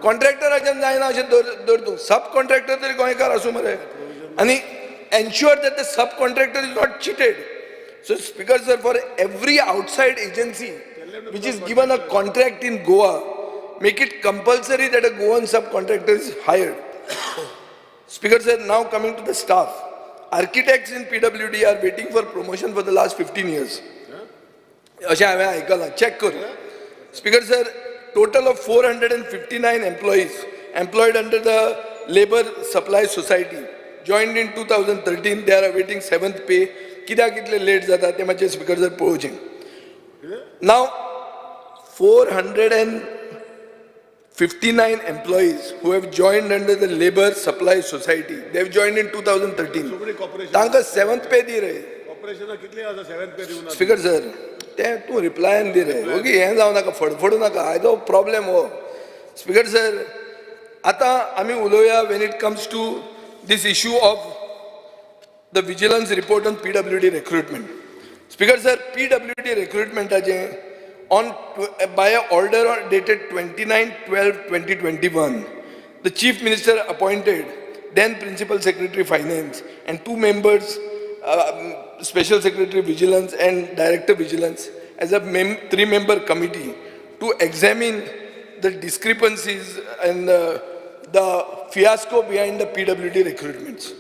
M: Contractor ajan जायना अशें धरतू. Subcontractor तरी गोंयकार आसूं मरे. आनी ensure that the subcontractor is not cheated. So Speaker sir, for every outside agency which is given a contract in Goa, make it compulsory that a Goan subcontractor is hired. Speaker sir, now coming to the staff. Architects in PWD are waiting for promotion for the last 15 years. अशें हांवें आयकलां, check कर. Speaker sir, total of 459 employees employed under the Labour Supply Society joined in 2013. They are awaiting 7th pay. कित्याक इतले late जाता तें मातशें Speaker sir पळोवचें. Now 459 employees who have joined under the Labour Supply Society. They have joined in 2013. तांकां 7th pay दी रे. Speaker sir, तें तूं रिप्लायन दी रे. ओके हें जावं नाका, फडफडू नाका. हाजो प्रॉब्लेम हो. Speaker sir, आतां आमी उलोवया when it comes to this issue of the vigilance report on PWD recruitment. Speaker sir, PWD recruitment by an order dated 29/12/2021, the Chief Minister appointed then Principal Secretary Finance and 2 members, Special Secretary Vigilance and Director Vigilance, as a 3-member committee to examine the discrepancies and the fiasco behind the PWD recruitments.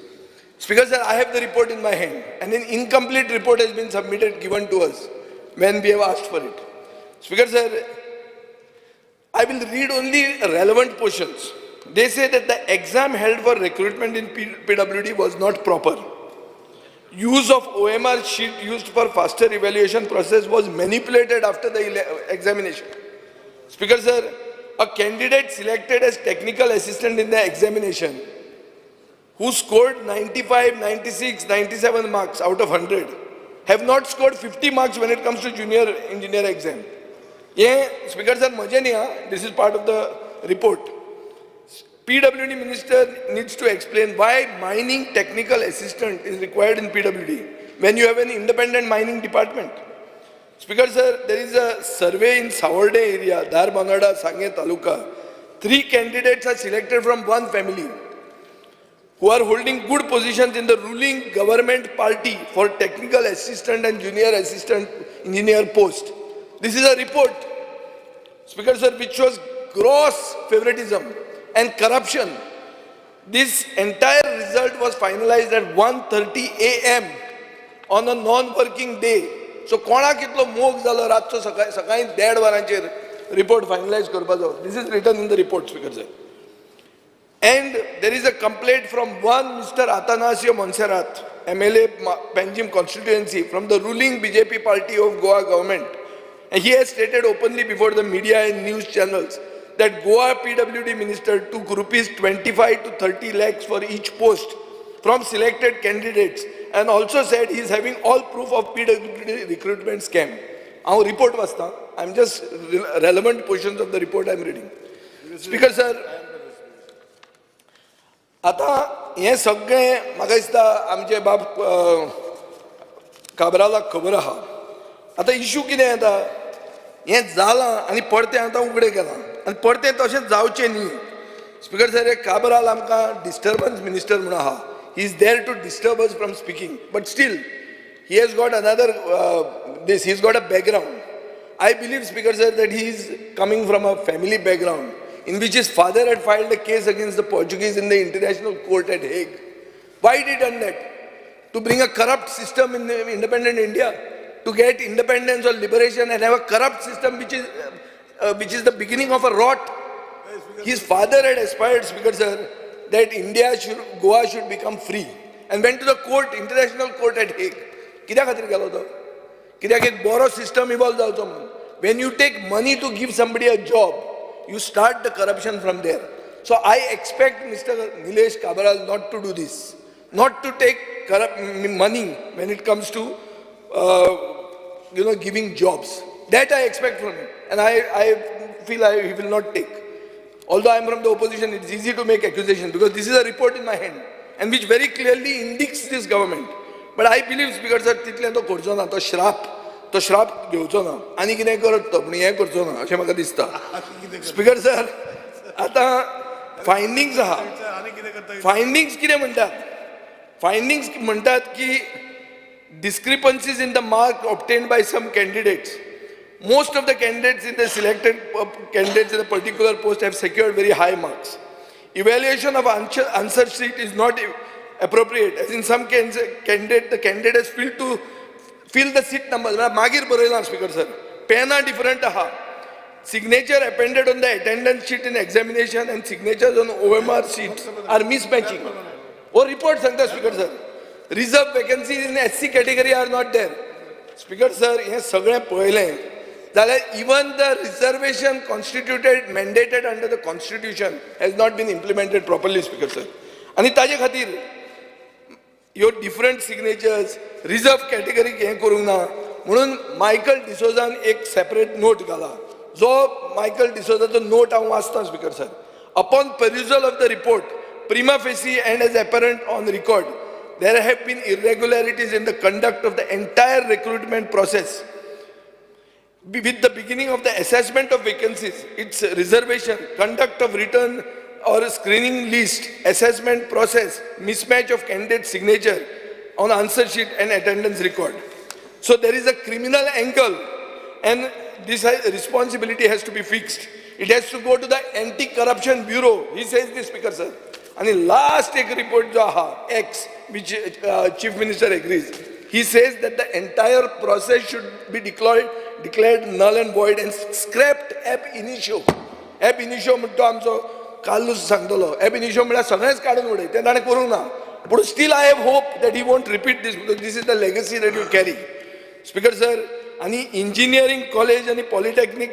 M: Speaker sir, I have the report in my hand, and an incomplete report has been submitted, given to us when we have asked for it. Speaker sir, I will read only relevant portions. They say that the exam held for recruitment in PWD was not proper. Use of OMR sheet used for faster evaluation process was manipulated after the examination. Speaker sir, a candidate selected as technical assistant in the examination who scored 95, 96, 97 marks out of 100 have not scored 50 marks when it comes to junior engineer exam. Yeah, Speaker sir, this is part of the report. PWD minister needs to explain why mining technical assistant is required in PWD when you have an independent mining department. Speaker sir, there is a survey in Savarde area, Dharbanada, Sange Taluka. 3 candidates are selected from one family who are holding good positions in the ruling government party for technical assistant and junior assistant engineer post. This is a report, Speaker sir, which shows gross favoritism and corruption. This entire result was finalized at 1:30 a.m. on a non-working day. So, कोणा कितलो मोग जालो रातचो सकाळी 1:30 वरांचेर report finalize करपाचो. This is written in the report, Speaker sir. And there is a complaint from one Mr. Atanasio Monserrat, MLA Panjim constituency, from the ruling BJP party of Goa government. And he has stated openly before the media and news channels that Goa PWD minister took rupees 25 to 30 lakhs for each post from selected candidates, and also said he is having all proof of PWD recruitment scam. Our report was that. I'm just relevant portions of the report I'm reading. Speaker sir, आता हे सगळें म्हाका दिसता आमचे बाब काबरालाक खबर आहा. आतां issue कितें येता, हें जालां आनी परतें आतां उगडें केलां आनी परतें तशें जावचें न्ही. स्पीकर सर, हे काबराल आमकां डिस्टर्बन्स मिनिस्टर म्हणून आहा. He is there to disturb us from speaking, but still he has got another he's got a background. I believe, Speaker sir, that he is coming from a family background in which his father had filed a case against the Portuguese in the International Court at Hague. Why did he done that? To bring a corrupt system in independent India, to get independence or liberation and have a corrupt system which is the beginning of a rot. His father had aspired, Speaker sir, that Goa should become free, and went to the court, International Court at Hague. कित्या खातीर गेलो तो? कित्याक एक बरो system evolve जावचो म्हणून. When you take money to give somebody a job, you start the corruption from there. So I expect Mr. Nilesh Kabral not to do this, not to take corrupt money when it comes to giving jobs. That I expect from him, and I feel he will not take. Although I am from the opposition, it's easy to make accusations because this is a report in my hand and which very clearly indicates this government. But I believe, Speaker sir, तितलें तो करचो ना, तो श्राप घेवचो ना, आनी कितें करत तो, पण हें करचो ना, अशें म्हाका दिसता. स्पीकर सर, आतां फायंडिंग्स आहा. फायंडिंग्स कितें म्हणटात? फायंडिंग्स म्हणटात की discrepancies in the mark obtained by some candidates. Most of the candidates in the selected candidates in a particular post have secured very high marks. Evaluation of answer sheet is not appropriate, as in some candidate, the candidate has failed to fill the seat numbers. Magir Borela, Speaker sir. Pena different aha. Signature appended on the attendance sheet in examination and signatures on OMR sheets are mismatching. Or report Sangha, Speaker sir. Reserve vacancies in SC category are not there. Speaker sir, हे सगळें पळयलें जाल्यार even the reservation constituted, mandated under the constitution has not been implemented properly, Speaker sir. आणि ताजे खातीर ह्यो different signatures, reserve category हें करूंक ना म्हणून मायकल डिसोजान एक separate note घाला. जो मायकल डिसोजाचो note हांव वाचतां, Speaker sir. Upon perusal of the report, prima facie and as apparent on record, there have been irregularities in the conduct of the entire recruitment process. With the beginning of the assessment of vacancies, its reservation, conduct of written or screening list, assessment process, mismatch of candidate signature on answer sheet and attendance record. So there is a criminal angle and this responsibility has to be fixed. It has to go to the Anti-Corruption Bureau. He says this, Speaker sir. And the last report, X, which Chief Minister agrees, he says that the entire process should be declared null and void and scrapped ab initio. Ab initio म्हणतो आमचो कालूच सांगतलो. Ab initio म्हळ्यार सगळेंच काडून उडय. तें ताणें करूंक ना. But still I have hope that he won't repeat this because this is the legacy that you carry. Speaker sir, आणि इंजिनियरिंग कॉलेज आणि पॉलिटेक्निक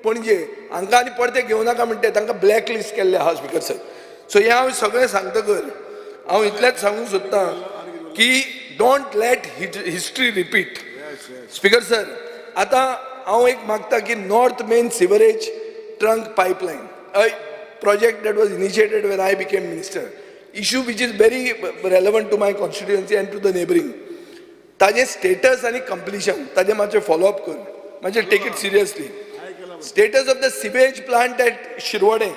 M: पणजे हांकां आनी परते घेवं नाका म्हणटे तांकां ब्लॅक लिस्ट केल्ले आहा, स्पीकर सर. सो हे हांव सगळें सांगतकर हांव इतलेंच सांगूंक सोदतां की don't let history repeat. Speaker sir, आतां हांव एक मागता की north main sewerage trunk pipeline, a project that was initiated when I became minister, issue which is very relevant to my constituency and to the neighboring. ताजे status आणि completion ताजे मातशें follow up कर, मातशें take it seriously. Status of the sewage plant at Shirwade,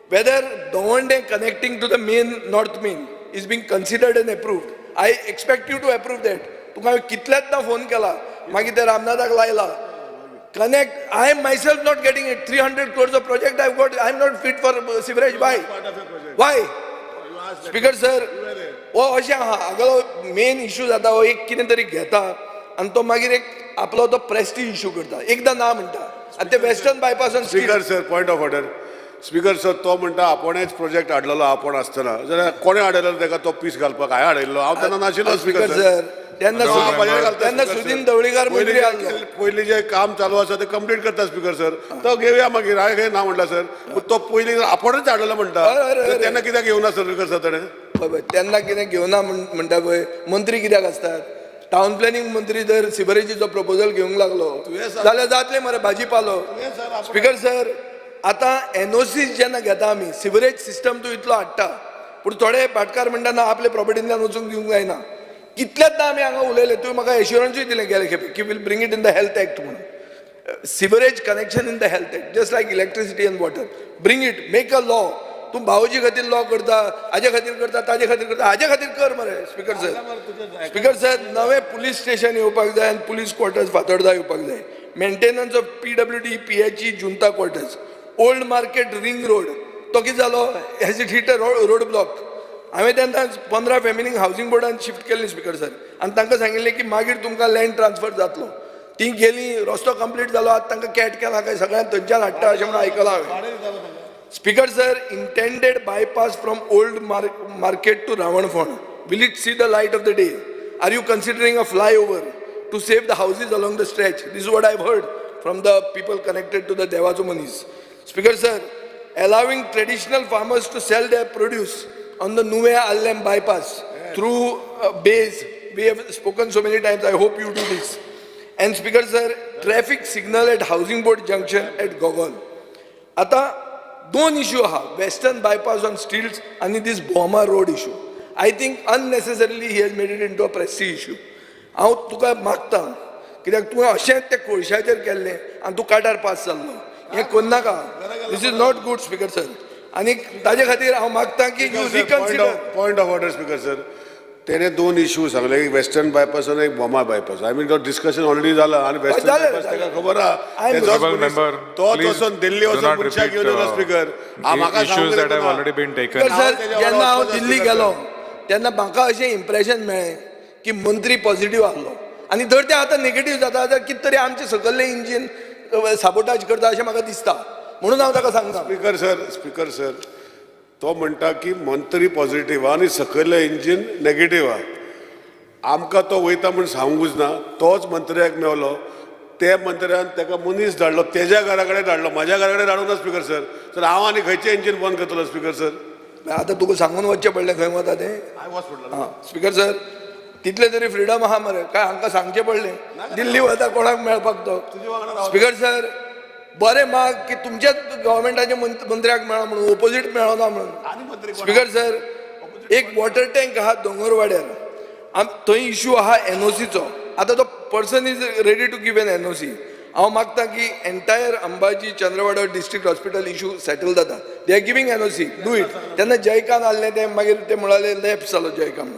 M: whether Dawande connecting to the main North Main is being considered and approved. I expect you to approve that. तुका कितल्यादा phone केला, मागीर ते रामनाथाक लायला. Connect. I am myself not getting it. 300 crores of project I've got. I'm not fit for sewerage. Why? Why? Speaker sir, वो अशें आहा, हागलो main issue जाता वो एक कितें तरी घेता आनी तो मागीर एक आपलो तो प्रेस्टीज इशू करता, एकदां ना म्हणटा. आनी ते वेस्टर्न बायपासान
B: speaker sir, point of order. Speaker sir, तो म्हणटा आपणेच प्रोजेक्ट हाडलेलो आपण आसतना, जाल्यार कोणे हाडलेलो ताका तो पीस घालपाक? हांवें हाडयल्लो, हांव तेन्ना नाशिल्लो. स्पीकर सर, तेन्ना सुदीन ढवळीकर मंत्री आसलो. पयलीं जे काम चालू आसा ते कंप्लीट करता. स्पीकर सर, तो घेवया मागीर. हांवें ना म्हणला सर, तो पयलीं आपणच हाडलेलो म्हणटा, तेन्ना कित्याक घेवना सर? स्पीकर सर, ताणें
M: तेन्ना कितें घेवना म्हणटा पळय, मंत्री कित्याक आसतात? टाउन प्लॅनिंग मंत्री जर सिवरेजीचो प्रपोजल घेवंक लागलो जाल्यार जातलें मरे भाजीपालो. स्पीकर सर, आतां एनओसीज जेन्ना घेता आमी, सिवरेज सिस्टम तूं इतलो हाडटा, पूण थोडे भाटकार म्हणटा ना आपल्या प्रॉपर्टींतल्यान वचूंक दिवंक जायना. कितलेंदा आमी हांगा उलयले, तुवें म्हाका एश्युरन्सूय दिलें गेले खेपे की will bring it in the health act म्हणून. Sewerage connection in the health act, just like electricity and water, bring it, make a law. तूं भावजी खातीर लॉ करता, हाजे खातीर करता, ताजे खातीर करता, हाजे खातीर कर मरे. स्पीकर सर, स्पीकर सर, नवें पुलीस स्टेशन येवपाक जाय आनी पुलीस क्वॉर्टर्स फातोर्डा येवपाक जाय. Maintenance of PWD, PHE, Junta quarters, old market ring road, तो कितें जालो? Has it hit a road block. हांवें तेन्ना 15 फॅमिलींक हावसिंग बोर्डान शिफ्ट केल्ली. स्पीकर सर, आनी तांकां सांगिल्लें की मागीर तुमकां लँड ट्रान्सफर जातलो. ती गेलीं, रस्तो कंप्लीट जालो, आतां तांकां कॅट केला काय सगळ्यांक थंयच्यान हाडटा अशें म्हणून आयकलां हांवें. Speaker sir, intended bypass from old market to Ravanphond, will it see the light of the day? Are you considering a flyover to save the houses along the stretch? This is what I've heard from the people connected to the Devazo Manis. Speaker sir, allowing traditional farmers to sell their produce on the Nuve-Allem bypass through bays. We have spoken so many times, I hope you do this. And Speaker sir, traffic signal at Housing Board Junction at Gogol. Ata दोन issue आहा, western bypass on stilts and this Boma road issue. I think unnecessarily he has made it into a prestige issue. हांव तुका मागता कित्याक तूं अशेंच त्या कोळशाचेर केल्लें आनी तूं काटार पास जाल्लो हें करनाका. This is not good speaker sir. आनी ताजे खातीर हांव मागता की you reconsider.
B: Point of order speaker sir. तेणे दोन इश्यू सांगले, एक वेस्टर्न बायपास आणि एक बोमा बायपास. आय मीन तो डिस्कशन ऑलरेडी झालं आणि वेस्टर्न बायपास ताका खबर आहा. तो वचून दिल्ली वचून मनशाक घेवन येयलो स्पीकर. म्हाका
M: सर जेन्ना हांव दिल्ली गेलो तेन्ना म्हाका अशें इम्प्रेशन मेळ्ळें की मंत्री पॉझिटिव्ह आहलो आनी जर ते आतां नेगेटिव्ह जाता जाल्यार कितें तरी आमचें सकयल्लें इंजीन साबोटाज करता अशें म्हाका दिसता. म्हणून हांव ताका सांगता.
B: स्पीकर सर तो म्हणटा की मंत्री पॉझिटिव्ह आनी सकयल्लें इंजीन नेगेटिव्ह आहा. आमकां तो वयता म्हूण सांगूच ना. तोच मंत्र्याक मेवलो, ते मंत्र्यान ताका मनीस धाडलो, तेज्या घरा कडेन धाडलो, म्हाज्या घरा कडेन धाडूं ना स्पीकर सर. सर हांव आनी खंयचें इंजीन बंद करतलो स्पीकर सर?
M: आतां तुका सांगून वचचें पडलें खंय वता तें. हां स्पीकर सर तितले तरी फ्रिडम आहा मरे, काय हांकां सांगचें पडलें दिल्ली वता कोणाक मेळपाक तो. स्पीकर सर बरें माग की तुमच्याच गव्हर्मेंटाच्या मंत्र्याक मेळ्ळा म्हणून, ओपोजीट मेळ्ळो ना म्हणून. स्पीकर सर एक वॉटर टँक आहा दोंगरवाड्यार, थंय इश्यू आहा एनओसीचो. आतां तो person is ready to give an NOC. हांव मागता की entire Ambaji Chandrawada district hospital issue settle जाता. They are giving NOC, do it. तेन्ना जयकांत आसलें तें मागीर ते म्हणाले लॅप्स जालो जयकांत.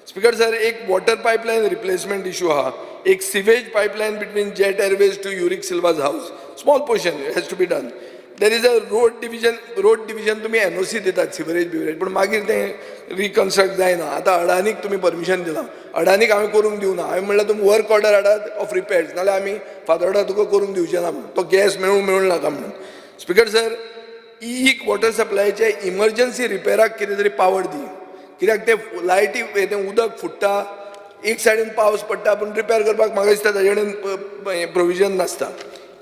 M: स्पीकर सर एक वॉटर पायपलायन रिप्लेसमेंट इश्यू आहा, एक sewage pipeline between jet airways to Eurico Silva's house, small portion has to be done. There is a road division तुम्ही एनओसी दितात सिवरेज बिवरेज, पण मागीर तें रिकन्स्ट्रक्ट जायना. आतां अडानीक तुमी परमिशन दिलां, अडानीक हांवें करूंक दिवना. हांवें म्हणल्यार तुमी वर्क ऑर्डर हाडात ऑफ रिपेर्स, नाल्यार आमी फातोर्डा तुका करूंक दिवचे ना म्हणून, तो गॅस मेळूंक नाका म्हणून. स्पीकर सर एक वॉटर सप्लायचे इमर्जन्सी रिपेराक कितें तरी पावर दी, कित्याक ते लायटी तें उदक फुट्टा, एक सायडीन पावस पडटा पूण रिपेर करपाक म्हाका दिसता ताजे कडेन प्रोविजन नासता.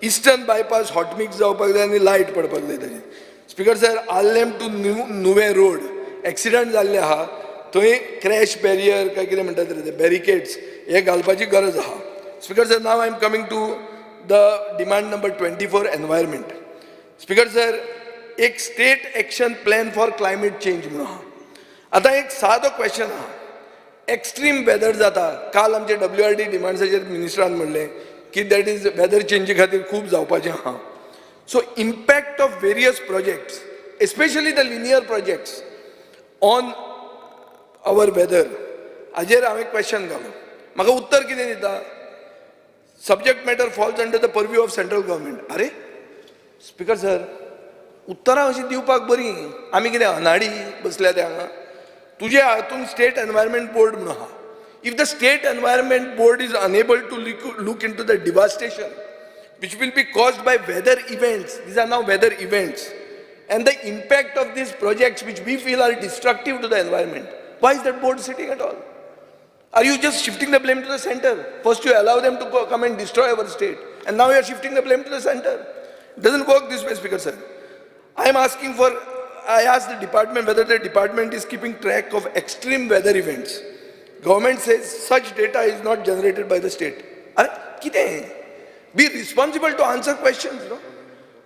M: इस्टर्न बायपास हॉट मिक्स जावपाक जाय आनी लायट पडपाक जाय ताजेर. Speaker sir Allem to Nuvem road accident जाल्ले आहा, थंय क्रॅश बॅरियर काय कितें म्हणटात ते बॅरिकेड्स हे घालपाची गरज आहा. Speaker sir now I am coming to the demand number 24 environment. Speaker sir एक state action plan for climate change म्हणून आहा. आतां एक सादो क्वेश्चन आहा, एक्स्ट्रीम वेदर जाता. काल आमचे WRD डिमांड्साचेर मिनिस्टरान म्हणलें की दॅट इज वेदर चेंजी खातीर खूब जावपाचें आहा. So impact of various projects, especially the linear projects on our weather, हाजेर हांवें क्वेश्चन घालो. म्हाका उत्तर कितें दिता, subject matter falls under the purview of central government. अरे स्पीकर सर उत्तरां अशीं दिवपाक बरी, आमी कितें अनाडी बसल्या त्या हांगा. तुजे हातून स्टेट एनवायरमेंट बोर्ड म्हणून आहा. If the state environment board is unable to look into the devastation which will be caused by weather events, these are now weather events, and the impact of these projects which we feel are destructive to the environment, why is that board sitting at all? Are you just shifting the blame to the center? First you allow them to come and destroy our state, and now you are shifting the blame to the center. It doesn't work this way, Speaker sir. I asked the department whether the department is keeping track of extreme weather events. Government says such data is not generated by the state. Be responsible to answer questions. No?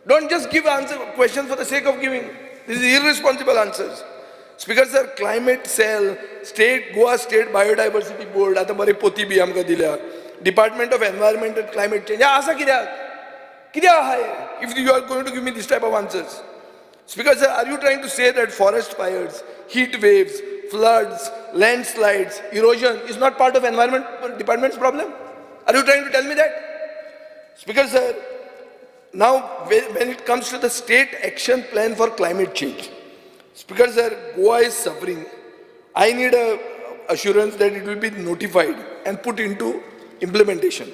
M: Don't just give questions for the sake of giving. This is irresponsible answers. Speaker sir, climate cell, Goa State Biodiversity Board, आता बरे पोती B आमकां दिल्या. Department of Environment and Climate Change. आसा कित्याक आहाय? If you are going to give me this type of answers. Speaker sir, are you trying to say that forest fires, heat waves, floods, landslides, erosion is not part of Environment Department's problem? Are you trying to tell me that? Speaker sir, now when it comes to the state action plan for climate change, Speaker sir, Goa is suffering. I need a assurance that it will be notified and put into implementation.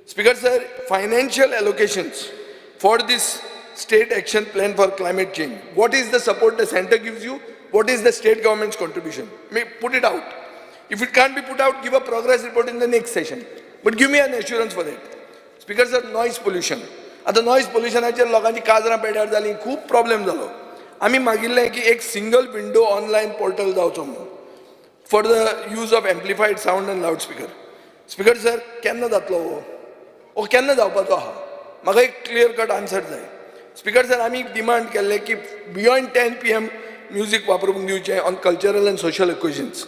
M: Speaker sir, financial allocations for this state action plan for climate change. What is the support the center gives you? What is the state government's contribution? Put it out. If it can't be put out, give a progress report in the next session. But give me an assurance for that. Speaker sir, noise pollution. आतां noise पोल्युशनाचेर लोकांची काजरां पेड्यार जालीं, खूब problem जालो. आमी मागिल्लें की एक single window online portal जावचो म्हणून for the use of amplified sound and loud speaker. Speaker sir केन्ना जातलो हो केन्ना जावपाचो आहा? म्हाका एक क्लियर कट आन्सर जाय. स्पिकर सर आमी डिमांड केल्लें की बियॉन्ड 10 PM म्युजीक वापरूंक दिवचें on cultural and social occasions.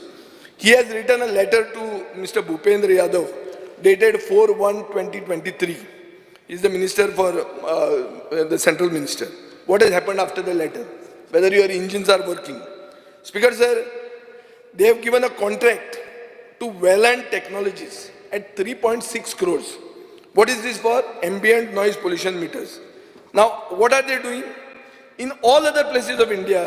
M: He has written a letter to Mr. Bhupendra Yadav dated 4/1/2023. He is the minister for the central minister. What has happened after the letter? Whether your engines are working? Speaker sir, they have given a contract to Welland Technologies at 3.6 crores. What is this for? Ambient noise pollution meters. Now, what are they doing? In all other places of India,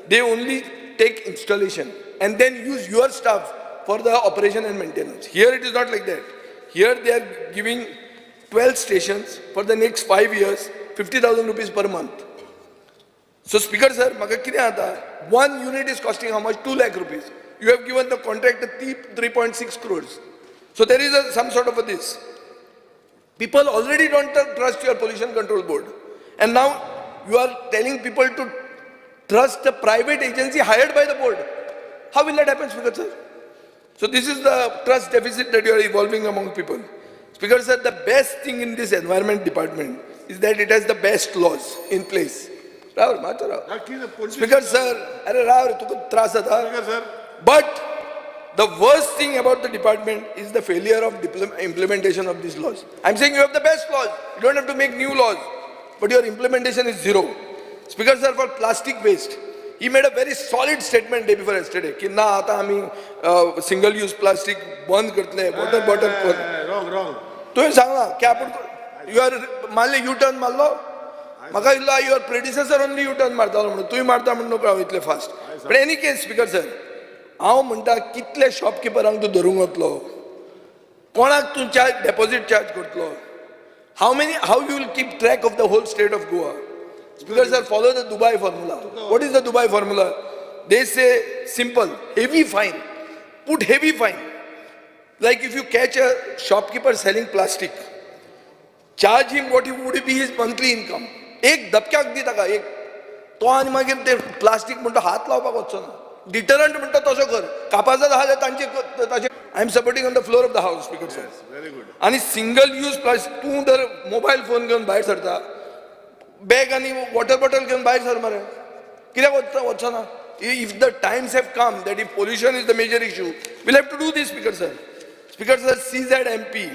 M: they only take installation and then use your staff for the operation and maintenance. Here it is not like that. Here they are giving 12 stations for the next 5 years, 50,000 rupees per month. So Speaker sir, maka kide ata? One unit is costing how much? 2 lakh rupees. You have given the contract at 3.6 crores. So there is some sort of a this. People already don't trust your pollution control board. And now you are telling people to trust the private agency hired by the board. How will that happen, Speaker sir? So this is the trust deficit that you are evolving among people. Speaker sir, the best thing in this environment department is that it has the best laws in place. Rahul, macho Rahul. Speaker sir, अरे Rahul, तुको त्रास आता. But the worst thing about the department is the failure of implementation of these laws. I'm saying you have the best laws. You don't have to make new laws. But your implementation is zero. Speaker sir, for plastic waste, he made a very solid statement day before yesterday. कि ना आता हमी single use plastic बंद करतले, bottle. Wrong. तुम्ही सांगा क्या आपण you are मारले U-turn मारलो? म्हाका इल्लो your predecessor only U-turn मारतालो म्हणून तुम्ही मारता म्हणून नको इतले fast. But any case, Speaker sir, हांव म्हणटा कितले शॉपकीपरांक तूं धरूंक वतलो? कोणाक तूं डेपॉझिट चार्ज करतलो? How you will keep track of the whole state of Goa? Speaker sir, follow the Dubai formula. What is the Dubai formula? They say simple, heavy fine. Put heavy fine. Like if you catch a shopkeeper selling plastic, charge him what would be his monthly income. एक धपक्याक दी ताका एक. तो आनी मागीर ते plastic म्हणटा हात लावपाक वचचो ना. Deterrent म्हणटा तसो कर. कापाचा जाले तांचे I am supporting on the floor of the house, Speaker sir.
A: Very good.
M: आणि सिंगल यूज प्लास्टिक तूं जर मोबायल फोन घेवन भायर सरता, बॅग आणि वॉटर बॉटल घेवन भायर सर मरे, कित्याक वचचो ना? If the times have come that if pollution is the major issue, we'll have to do this, Speaker sir. Speaker sir, CZMP,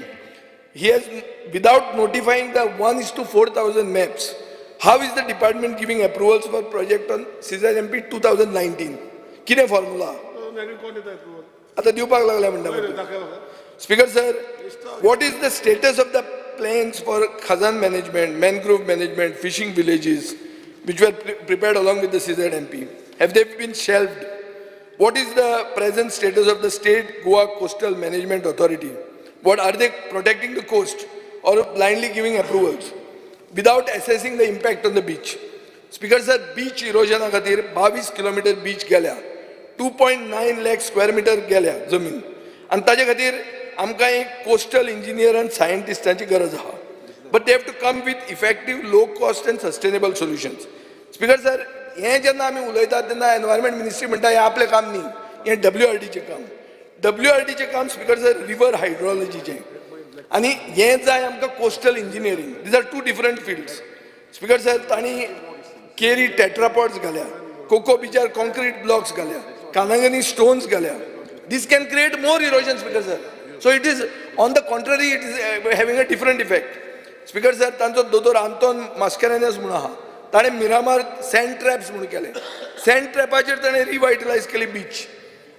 M: he has, without notifying the 1:4,000 maps, how is the department giving approvals for project on CZMP 2019? कितें formula? आता दिवपाक लागला म्हणटा. Speaker sir, what is the status of the plans for Khazan management, mangrove management, fishing villages, which were prepared along with the CZMP? Have they been shelved? What is the present status of the State Goa Coastal Management Authority? What are they protecting the coast or blindly giving approvals without assessing the impact on the beach? Speaker sir, beach erosion खातीर 22 kilometre beach गेल्या, 2.9 lakh square meter गेल्या जमीन, आणि ताजे खातीर आमकां एक coastal engineer आनी सायंटिस्टांची गरज आहा. But they have to come with effective, low cost and sustainable solutions. Speaker sir, हें जेन्ना आमी उलयतात तेन्ना एनवायरमेंट मिनिस्ट्री म्हणटा हें आपलें काम न्ही, हें WRDचें काम. WRDचें काम स्पिकर सर रिवर हायड्रोलॉजीचें, आनी हें जाय आमकां coastal engineering. These are two different fields. Speaker sir, तांणी केरी टेट्रापॉड्स घाल्या, कोको बिचार कॉन्क्रीट ब्लॉक्स घाल्या, कानागनी स्टोन्स घाल्या. This can create more erosion, Speaker sir. So it is, on the contrary, it is having a different effect. Speaker sir, तांचो दोतोर आंतोन मास्केरेनस म्हणून आहा, ताणें मिरामार सँड ट्रॅप्स म्हणून केले. सँड ट्रॅपाचेर ताणें रिवायटलायज केली बीच.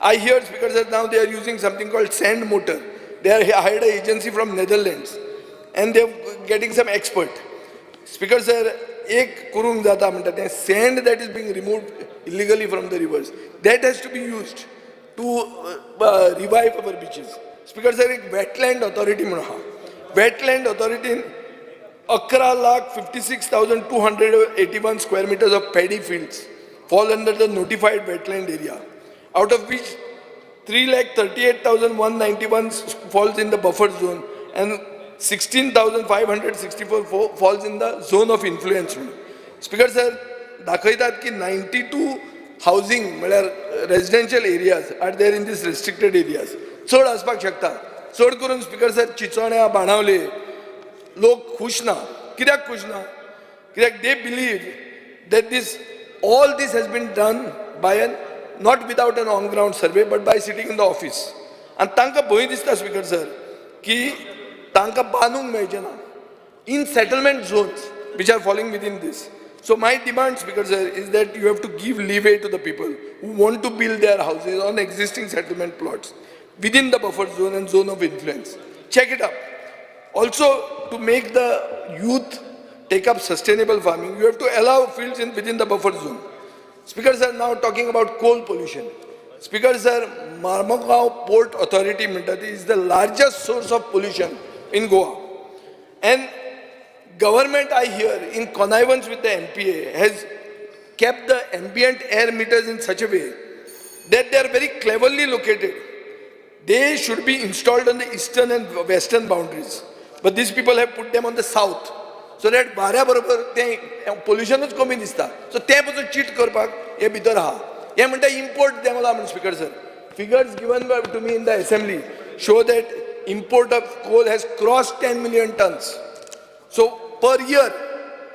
M: I hear, Speaker sir, now they are using something called sand motor. They are hired an agency from Netherlands and they are getting some expert. Speaker sir, एक करूंक जाता म्हणटा तें sand that is being removed illegally from the rivers, that has to be used to revive our beaches. Speaker sir, एक wetland authority म्हणून आहा. Wetland authority 11,56,281 square meters of paddy fields fall under the notified wetland area, out of which 3,38,191 falls in the buffer zone and 16,564 falls in the zone of influence. Speaker sir, दाखयतात की 92 housing म्हळ्यार residential areas are there in these restricted areas. चड आसपाक शकता. चड करून speaker sir चिचोण्या Benaulim लोक खुश ना. कित्याक खुश ना? कित्याक they believe that all this has been done by not without an on-ground survey, but by sitting in the office. And तांकां भंय दिसता स्पीकर सर की तांकां बांदूंक मेळचें ना in settlement zones which are falling within this. So my demand, Speaker sir, is that you have to give leeway to the people who want to build their houses on existing settlement plots within the buffer zone and zone of influence. Check it up. Also, to make the youth take up sustainable farming, you have to allow fields within the buffer zone. Speaker sir, now talking about coal pollution. Speaker sir, Marmagaon Port Authority is the largest source of pollution in Goa. And government, I hear, in connivance with the MPA, has kept the ambient air meters in such a way that they are very cleverly located. They should be installed on the eastern and western boundaries. But these people have put them on the south. So that वाऱ्या बरोबर ते पोल्युशनच कमी दिसता. So ते पासून cheat करपाक हे भितर आहा. हे म्हणटा import देंवला म्हणून speaker sir. Figures given to me in the assembly show that import of coal has crossed 10 million tons. So per year.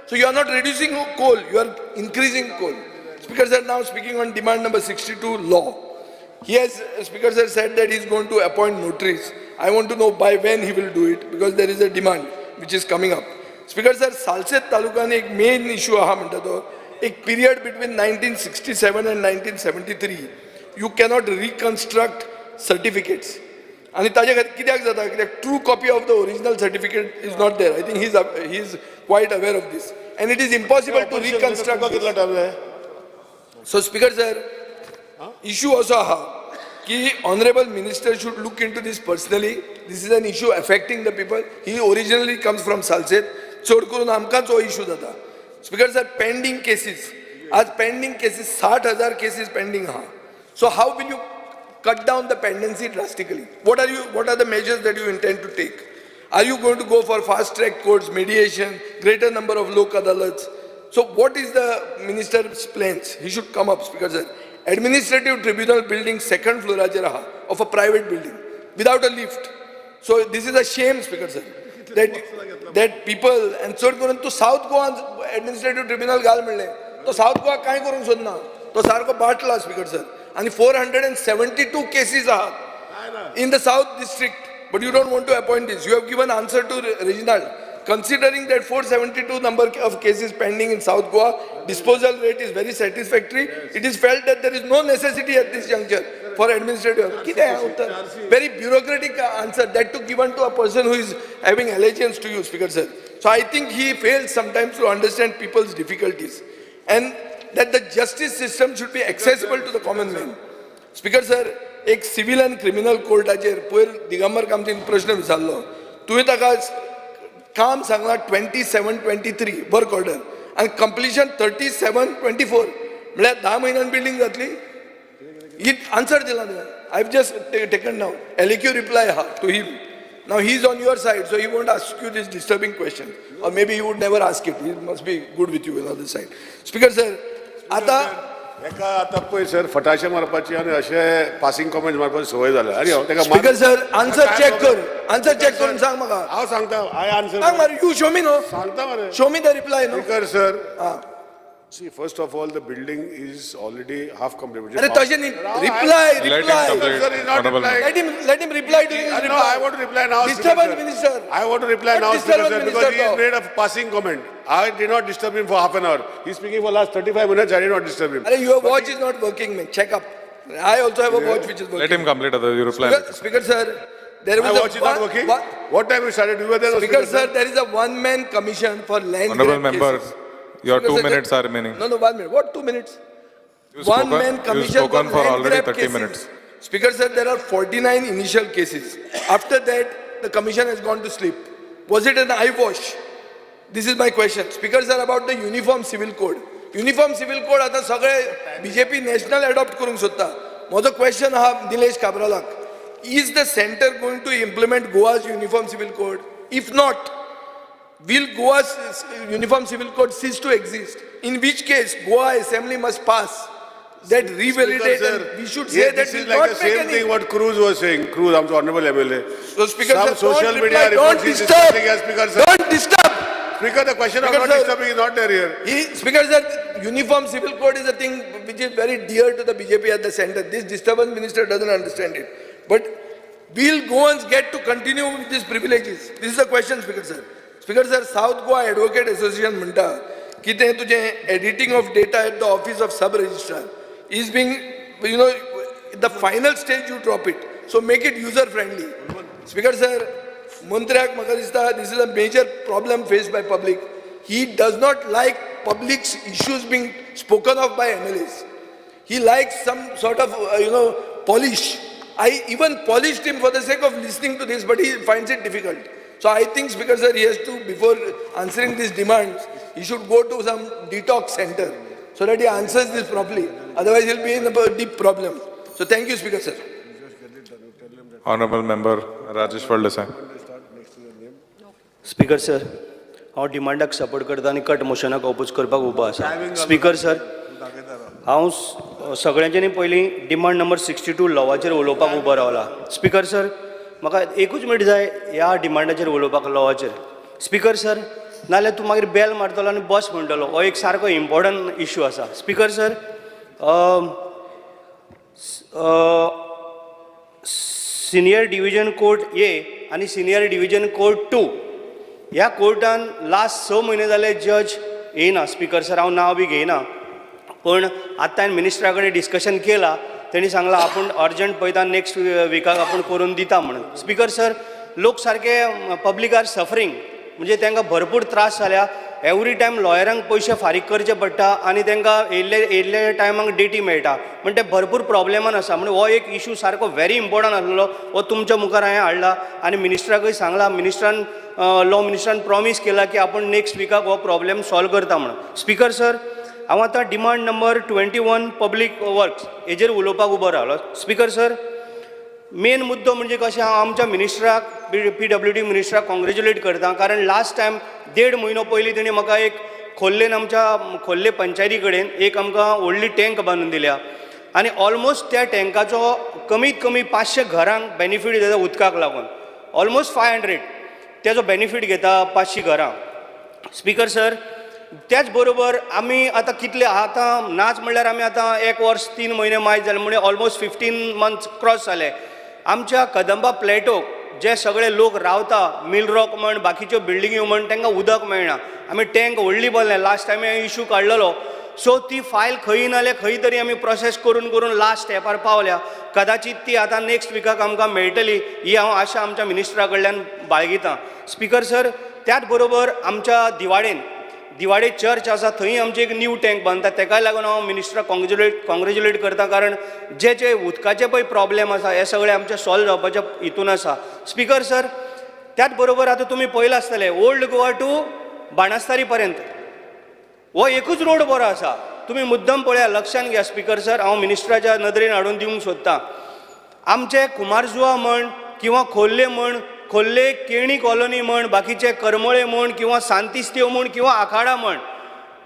M: So you are not reducing coal, you are increasing coal. Speaker sir, now speaking on demand number 62 law. He has, Speaker sir, said that he is going to appoint notaries. I want to know by when he will do it, because there is a demand which is coming up. Speaker sir, Salset तालुकान एक main issue आहा म्हणटा तो एक period between 1967 and 1973 you cannot reconstruct certificates. आणि ताजे खातीर कित्याक जाता कित्याक true copy of the original certificate is not there. I think he is quite aware of this, and it is impossible to reconstruct. So Speaker sir, issue also aha कि honorable minister should look into this personally. This is an issue affecting the people. He originally comes from Salset. चड करून आमकांच हो issue जाता. Speaker sir, pending cases, आज pending cases 60,000 cases pending आहा. So how will you cut down the pendency drastically? What are the measures that you intend to take? Are you going to go for fast track courts, mediation, greater number of lok adalats? So what is the minister's plans? He should come up, Speaker sir. Administrative tribunal building second floor of a private building without a lift. So this is a shame, Speaker sir, that people, and चड करून तूं south Goa administrative tribunal घाल म्हणलें, तो south Goa कांय करूंक सोदना, तो सारको बाटला स्पीकर सर. आनी 472 cases आहात in the south district, but you don't want to appoint this. You have given answer to Reginald. Considering that 472 number of cases pending in South Goa, disposal rate is very satisfactory. It is felt that there is no necessity at this juncture for administrative. Very bureaucratic answer, that to given to a person who is having allegiance to you, Speaker sir. So I think he fails sometimes to understand people's difficulties, and that the justice system should be accessible to the common man. Speaker sir, एक civil and criminal courtaचेर पयर दिगंबर कामतीन प्रश्न विचारलो. तुवें ताका काम सांगला 27-23 work order आणि completion 37-24 म्हळ्यार 10 महिन्यान बिल्डिंग जातली. ही आन्सर दिला. I have just taken now LAQ रिप्लाय हा to him. Now he is on your side, so he won't ask you this disturbing question, or maybe he would never ask it. He must be good with you on the other side. Speaker sir, आता
B: एका आता पळय sir फटाशे मारपाची आणि अशे passing comment मारपाची सवय जाला. अरे तेका
M: स्पीकर सर, आन्सर चेक कर, आन्सर चेक करून सांग म्हाका.
B: हांव सांगता, आय आन्सर
M: सांग मरे. यू शो मी नो,
B: सांगता मरे.
M: शो मी द रिप्लाय नो.
B: Speaker sir, see, first of all, the building is already half complete.
M: अरे तशें न्ही, reply. Let him reply to you.
B: No, I want to reply now.
M: Disturbance minister.
B: I want to reply now, Speaker sir, because he has made a passing comment. I did not disturb him for half an hour. He is speaking for last 35 minutes. I did not disturb him.
M: अरे your watch is not working, man. Check up. I also have a watch which is working.
A: Let him complete other you reply.
M: Speaker sir, there was
B: My watch is not working. What time you started? You were there.
M: Speaker sir, there is a one-man commission for land
A: Honorable
M: grab
A: member,
M: cases.
A: your
M: Speaker
A: 2
M: sir,
A: minutes are remaining.
M: No, 1 minute. What 2 minutes? One-man commission
A: spoken for
M: land
A: already
M: grab
A: 30
M: cases.
A: minutes.
M: Speaker sir, there are 49 initial cases. After that, the commission has gone to sleep. Was it an eyewash? This is my question. Speaker sir, about the uniform civil code. Uniform civil code आता सगळे BJP national adopt करूंक सोदता. माझो question हा Nilesh काब्रालाक. Is the center going to implement Goa's uniform civil code? If not, will Goa's Uniform Civil Code cease to exist? In which case, Goa Assembly must pass that revalidate, and we should say that
B: this
M: will
B: is like
M: not
B: the
M: make
B: same
M: any.
B: thing what Cruz was saying. Cruz, I'm honorable MLA.
M: So, Speaker,
B: Some
M: sir,
B: social
M: don't
B: media
M: reply, don't
B: reports is
M: disturb.
B: discussing as Speaker, sir.
M: Don't disturb.
B: Speaker, the question of
M: Speaker,
B: not
M: sir.
B: disturbing is not there here.
M: Speaker, sir, Uniform Civil Code is a thing which is very dear to the BJP at the center. This disturbance minister doesn't understand it. But will Goans get to continue with these privileges? This is the question, Speaker, sir. Speaker, sir, South Goa Advocate Association म्हणता की ते तुझे editing of data at the office of sub-registrar is being, the final stage you drop it. So make it user friendly. Speaker, sir, Montriak Makarista, this is a major problem faced by public. He does not like public's issues being spoken of by MLAs. He likes some sort of, polish. I even polished him for the sake of listening to this, but he finds it difficult. So I think, Speaker, sir, he has to, before answering these demands, he should go to some detox center so that he answers this properly. Otherwise, he'll be in a deep problem. So thank you, Speaker, sir.
A: Honorable Member Rajesh Valdesai.
N: Speaker sir, हांव डिमांडाक support करता आनी cut मोशनाक oppose करपाक उबो आसा. Speaker sir, हांव सगळ्यांच्यानी पयलीं demand number 62 लॉवाचेर उलोवपाक उबो रावला. स्पीकर सर, म्हाका एकूच मिनट जाय ह्या डिमांडाचेर उलोवपाक लॉवाचेर. स्पीकर सर, नाल्यार तूं मागीर बेल मारतलो आनी बस म्हणटलो. हो एक सारको इम्पॉर्टंट इश्यू आसा. Speaker sir, senior division court A आनी सिनियर डिव्हिजन कोर्ट 2 ह्या कोर्टान लास्ट 6 म्हयने जाले जज येयना. स्पीकर सर, हांव नांव बी घेयना, पण आतां हांवें मिनिस्टरा कडेन डिस्कशन केलां. तेणी सांगलां आपूण अर्जंट पळयता, नेक्स्ट विकाक आपूण करून दिता म्हणून. स्पीकर सर, लोक सारके पब्लीक आर सफरींग, म्हणजे तांकां भरपूर त्रास जाल्या. एवरी टायम लॉयरांक पयशे फारीक करचे पडटा आनी तांकां येयल्ले टायमाक डेटी मेळटा, म्हणजे ते भरपूर प्रॉब्लेमान आसा. म्हणजे हो एक इशू सारको व्हेरी इम्पॉर्टंट आसलेलो. हो तुमच्या मुखार हांवें हाडला आनी मिनिस्टराकय सांगला. लॉ मिनिस्टरान प्रॉमीस केला की आपूण नेक्स्ट विकाक हो प्रॉब्लेम सॉल्व करता म्हणून. स्पीकर सर, हांव आतां डिमांड नंबर 21 पब्लीक वर्क्स हेजेर उलोवपाक उबो रावलो. स्पीकर सर, मेन मुद्दो म्हणजे कशें, हांव आमच्या मिनिस्टराक PWD मिनिस्टराक कॉंग्रेच्युलेट करता, कारण लास्ट टायम 1.5 म्हयनो पयलीं तेणी म्हाका एक खोर्ले पंचायती कडेन एक आमकां व्हडली टँक बांदून दिल्या आनी ऑलमोस्ट त्या टँकाचो कमीत कमी 500 घरांक बेनिफीट जाता उदकाक लागून. ऑलमोस्ट 500 तेजो बेनिफीट घेता 500 घरां. स्पीकर सर, त्याच बरोबर आमी आतां कितले आतां नाच म्हणल्यार आमी आतां 1 वर्स 3 म्हयने मायज जाले, म्हणजे ऑलमोस्ट 15 मंथ्स क्रॉस जाले. आमच्या कदंबा प्लेटोक जे सगळे लोक रावता, मिल रॉक म्हण बाकीच्यो बिल्डिंग्यो म्हण, तांकां उदक मेळना. आमी टँक व्हडली बांदल्या, लास्ट टायम हांवें इशू काडलेलो. सो ती फायल खंय नाल्यार खंय तरी आमी प्रोसेस करून करून लास्ट स्टेपार पावल्या. कदाचित ती आतां नेक्स्ट विकाक आमकां मेळटली ही हांव आशा आमच्या मिनिस्टरा कडल्यान बाळगितां. स्पीकर सर, त्याच बरोबर आमच्या दिवाडे चर्च आसा, थंय आमची एक न्यू टँक बांदता. ताकाय लागून हांव मिनिस्टराक कॉंग्रेच्युलेट करता, कारण जे उदकाचे पळय प्रॉब्लेम आसा हे सगळे आमचे सॉल्व जावपाच्या हितून आसा. स्पीकर सर, त्याच बरोबर आतां तुमी पळयलां आसतलें ओल्ड गोवा टू बाणस्तारी पर्यंत हो एकूच रोड बरो आसा. तुमी मुद्दम पळया, लक्षान घ्या. स्पीकर सर, हांव मिनिस्टराच्या नदरेन हाडून दिवंक सोदतां. आमचे कुमारजुवा म्हण किंवा खोर्ले केणी कॉलनी म्हण, बाकीचे करमळे म्हण किंवा सांतिस्तेव म्हण किंवा आखाडा म्हण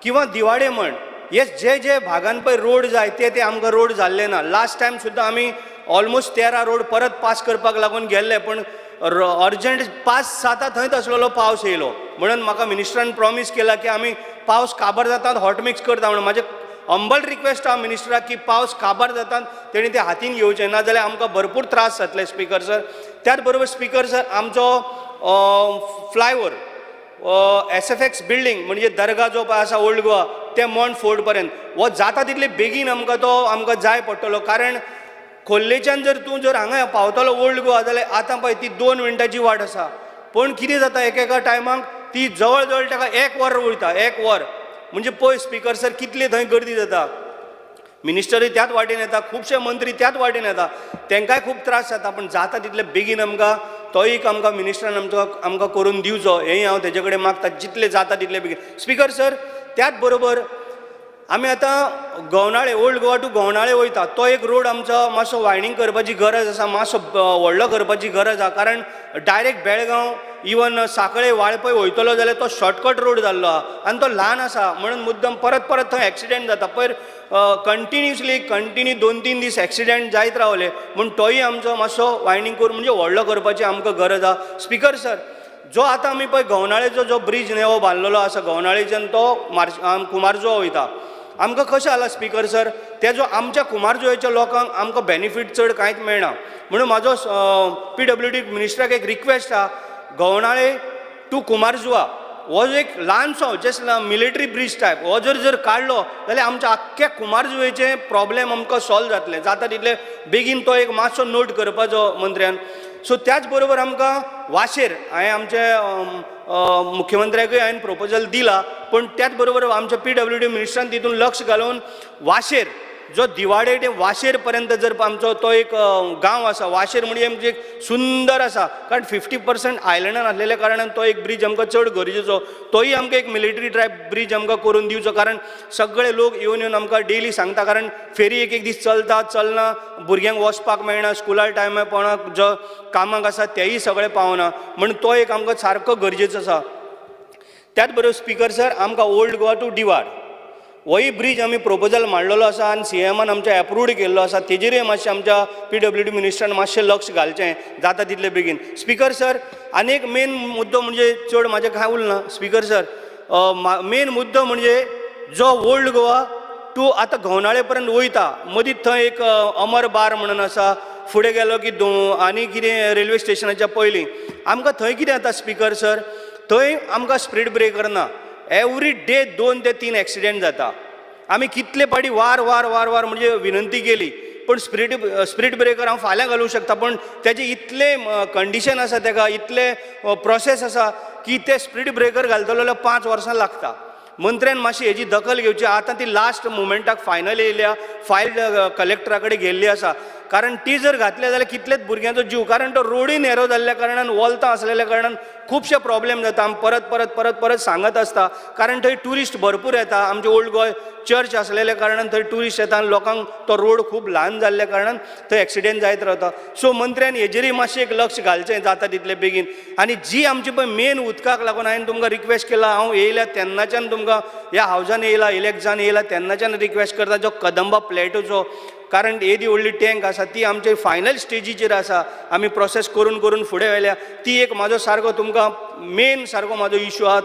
N: किंवा दिवाडे म्हण, हे जे भागान पळय रोड जाय ते आमकां रोड जाल्ले ना. लास्ट टायम सुद्दां आमी ऑलमोस्ट 13 रोड परत पास करपाक लागून गेल्ले, पण अर्जंट पास जाता थंयच आसलेलो पावस येयलो. म्हणून म्हाका मिनिस्टरान प्रॉमीस केला की आमी पावस काबार जाता हॉट मिक्स करता म्हणून. म्हाजे हंबल रिक्वेस्ट आहा मिनिस्टराक की पावस काबार जाता तेणी ते हातीन घेवचे ना जाल्यार आमकां भरपूर त्रास जातले. स्पीकर सर, त्याच बरोबर स्पीकर सर, आमचो फ्लायओवर SFX बिल्डींग म्हणजे दर्गा जो पळय आसा ओल्ड गोवा ते मॉन फोर्ट पर्यंत हो जाता तितले बेगीन आमकां जाय पडटलो. कारण खोर्लेच्यान जर हांगा पावतलो ओल्ड गोवा जाल्यार आतां पळय ती 2 मिनटांची वाट आसा, पण कितें जाता एकेका टायमाक ती जवळ जवळ ताका 1 वर वयता. 1 वर म्हणजे पळय स्पीकर सर कितले थंय गर्दी जाता. मिनिस्टरूय त्याच वाटेन येता, खुबशे मंत्री त्याच वाटेन येता, तांकांय खूब त्रास जाता. पण जाता तितले बेगीन आमकां तो एक आमकां मिनिस्टरान आमकां करून दिवचो हेंय हांव तेजे कडेन मागता, जितले जाता तितले बेगीन. स्पीकर सर, त्याच बरोबर आमी आतां गवनाळे ओल्ड गोवा टू गवनाळे वयता, तो एक रोड आमचो मातसो वायडींग करपाची गरज आसा, मातसो व्हडलो करपाची गरज आसा. कारण डायरेक्ट बेळगांव इवन साखळे वाळपय वयतलो जाल्यार तो शॉर्टकट रोड जाल्लो आहा आनी तो ल्हान आसा म्हणून मुद्दम परत परत थंय एक्सिडेंट जाता पयर कंटिन्यू 2-3 दीस एक्सिडेंट जायत रावले म्हूण तोय आमचो मातसो वायंडींग करून म्हणजे व्हडलो करपाची आमकां गरज आहा. स्पिकर सर, जो आतां आमी पळय गवनाळेचो जो ब्रिज नेवो बांदलेलो आसा गवनाळेच्यान तो कुमारजुवा वयता, आमकां कशें जाला स्पिकर सर, तेजो आमच्या कुमारजुवेच्या लोकांक आमकां बेनिफीट चड कांयच मेळना. म्हणून म्हाजो PWD मिनिस्टराक एक रिक्वेस्ट आहा, गवनाळे टू कुमारजुवा हो जो एक ल्हानसो जस्ट मिलिटरी ब्रिज टायप हो जर काडलो जाल्यार आमच्या आख्ख्या कुमारजुवेचे प्रॉब्लेम आमकां सॉल्व जातले. जाता तितले बेगीन तो एक मातसो नोट करपाचो मंत्र्यान. सो त्याच बरोबर आमकां वाशेर हांवें आमच्या मुख्यमंत्र्याकय हांवें प्रपोजल दिला, पण त्याच बरोबर आमच्या PWD मिनिस्टरान तितून लक्ष घालून वाशेर जो दिवाडे ते वाशेर पर्यंत जर आमचो तो एक गांव आसा, वाशेर म्हणजे आमचे एक सुंदर आसा, कारण 50% आयलंडान आसलेल्या कारणान तो एक ब्रिज आमकां चड गरजेचो. तोय आमकां एक मिलिटरी टायप ब्रिज आमकां करून दिवचो, कारण सगळे लोक येवन आमकां डेली सांगता, कारण फेरी एक दीस चलना, भुरग्यांक वचपाक मेळना, स्कुलार टायमार कोणाक जो कामाक आसा तेय सगळे पावना, म्हणून तो एक आमकां सारको गरजेचो आसा. त्याच बरोबर स्पिकर सर, आमकां ओल्ड गोवा टू दिवाड होय ब्रिज आमी प्रपोजल मांडलेलो आसा आनी CMन आमच्या एप्रूव्ड केल्लो आसा, तेजेरूय मातशें आमच्या PWD मिनिस्टरान मातशें लक्ष घालचें जाता तितले बेगीन. स्पिकर सर, आनी एक मेन मुद्दो म्हणजे चड म्हाजें कांय उरना स्पिकर सर, मेन मुद्दो म्हणजे जो ओल्ड गोवा टू आतां घवनाळे पर्यंत वयता, मदींच थंय एक अमर बार म्हणून आसा, फुडें गेलो की आनी कितें रेल्वे स्टेशनाच्या पयलीं आमकां थंय कितें जाता स्पिकर सर, थंय आमकां स्पीड ब्रेकर ना. एवरी डे 2 ते 3 एक्सिडेंट जाता. आमी कितले पाटी वार म्हणजे विनंती केली, पण स्पीड ब्रेकर हांव फाल्यां घालूंक शकता, पण तेजे इतले कंडिशन आसा, तेका इतले प्रोसेस आसा की ते स्पीड ब्रेकर घालतलो जाल्यार 5 वर्सां लागता. मंत्र्यान मातशी हेजी दखल घेवची. आतां ती लास्ट मुमेंटाक फायनल येयल्या, फायल कलेक्टरा कडेन गेल्ली आसा, कारण ती जर घातले जाल्यार कितलेच भुरग्यांचो जीव, कारण तो रोडूय नेरो जाल्ल्या कारणान वोलतां आसलेल्या कारणान खुबशे प्रॉब्लेम जाता. आमी परत सांगत आसता, कारण थंय ट्युरिस्ट भरपूर येता, आमचे ओल्ड गोंय चर्च आसलेल्या कारणान थंय ट्युरिस्ट येता आनी लोकांक तो रोड खूब ल्हान जाल्ल्या कारणान थंय एक्सिडेंट जायत रावता. सो मंत्र्यान हेजेरूय मातशें एक लक्ष घालचें जाता तितले बेगीन. आनी जी आमची पळय मेन उदकाक लागून हांवें तुमकां रिक्वेस्ट केला, हांव येयल्या तेन्नाच्यान तुमकां ह्या हावजान येयला, इलेक्शन येयला तेन्नाच्यान रिक्वेस्ट करता, जो कदंबा प्लॅटूचो, कारण येदी व्हडली टँक आसा ती आमचे फायनल स्टेजीचेर आसा, आमी प्रोसेस करून फुडें व्हेल्या, ती एक म्हाजो सारको तुमकां मेन सारको म्हाजो इश्यू आहा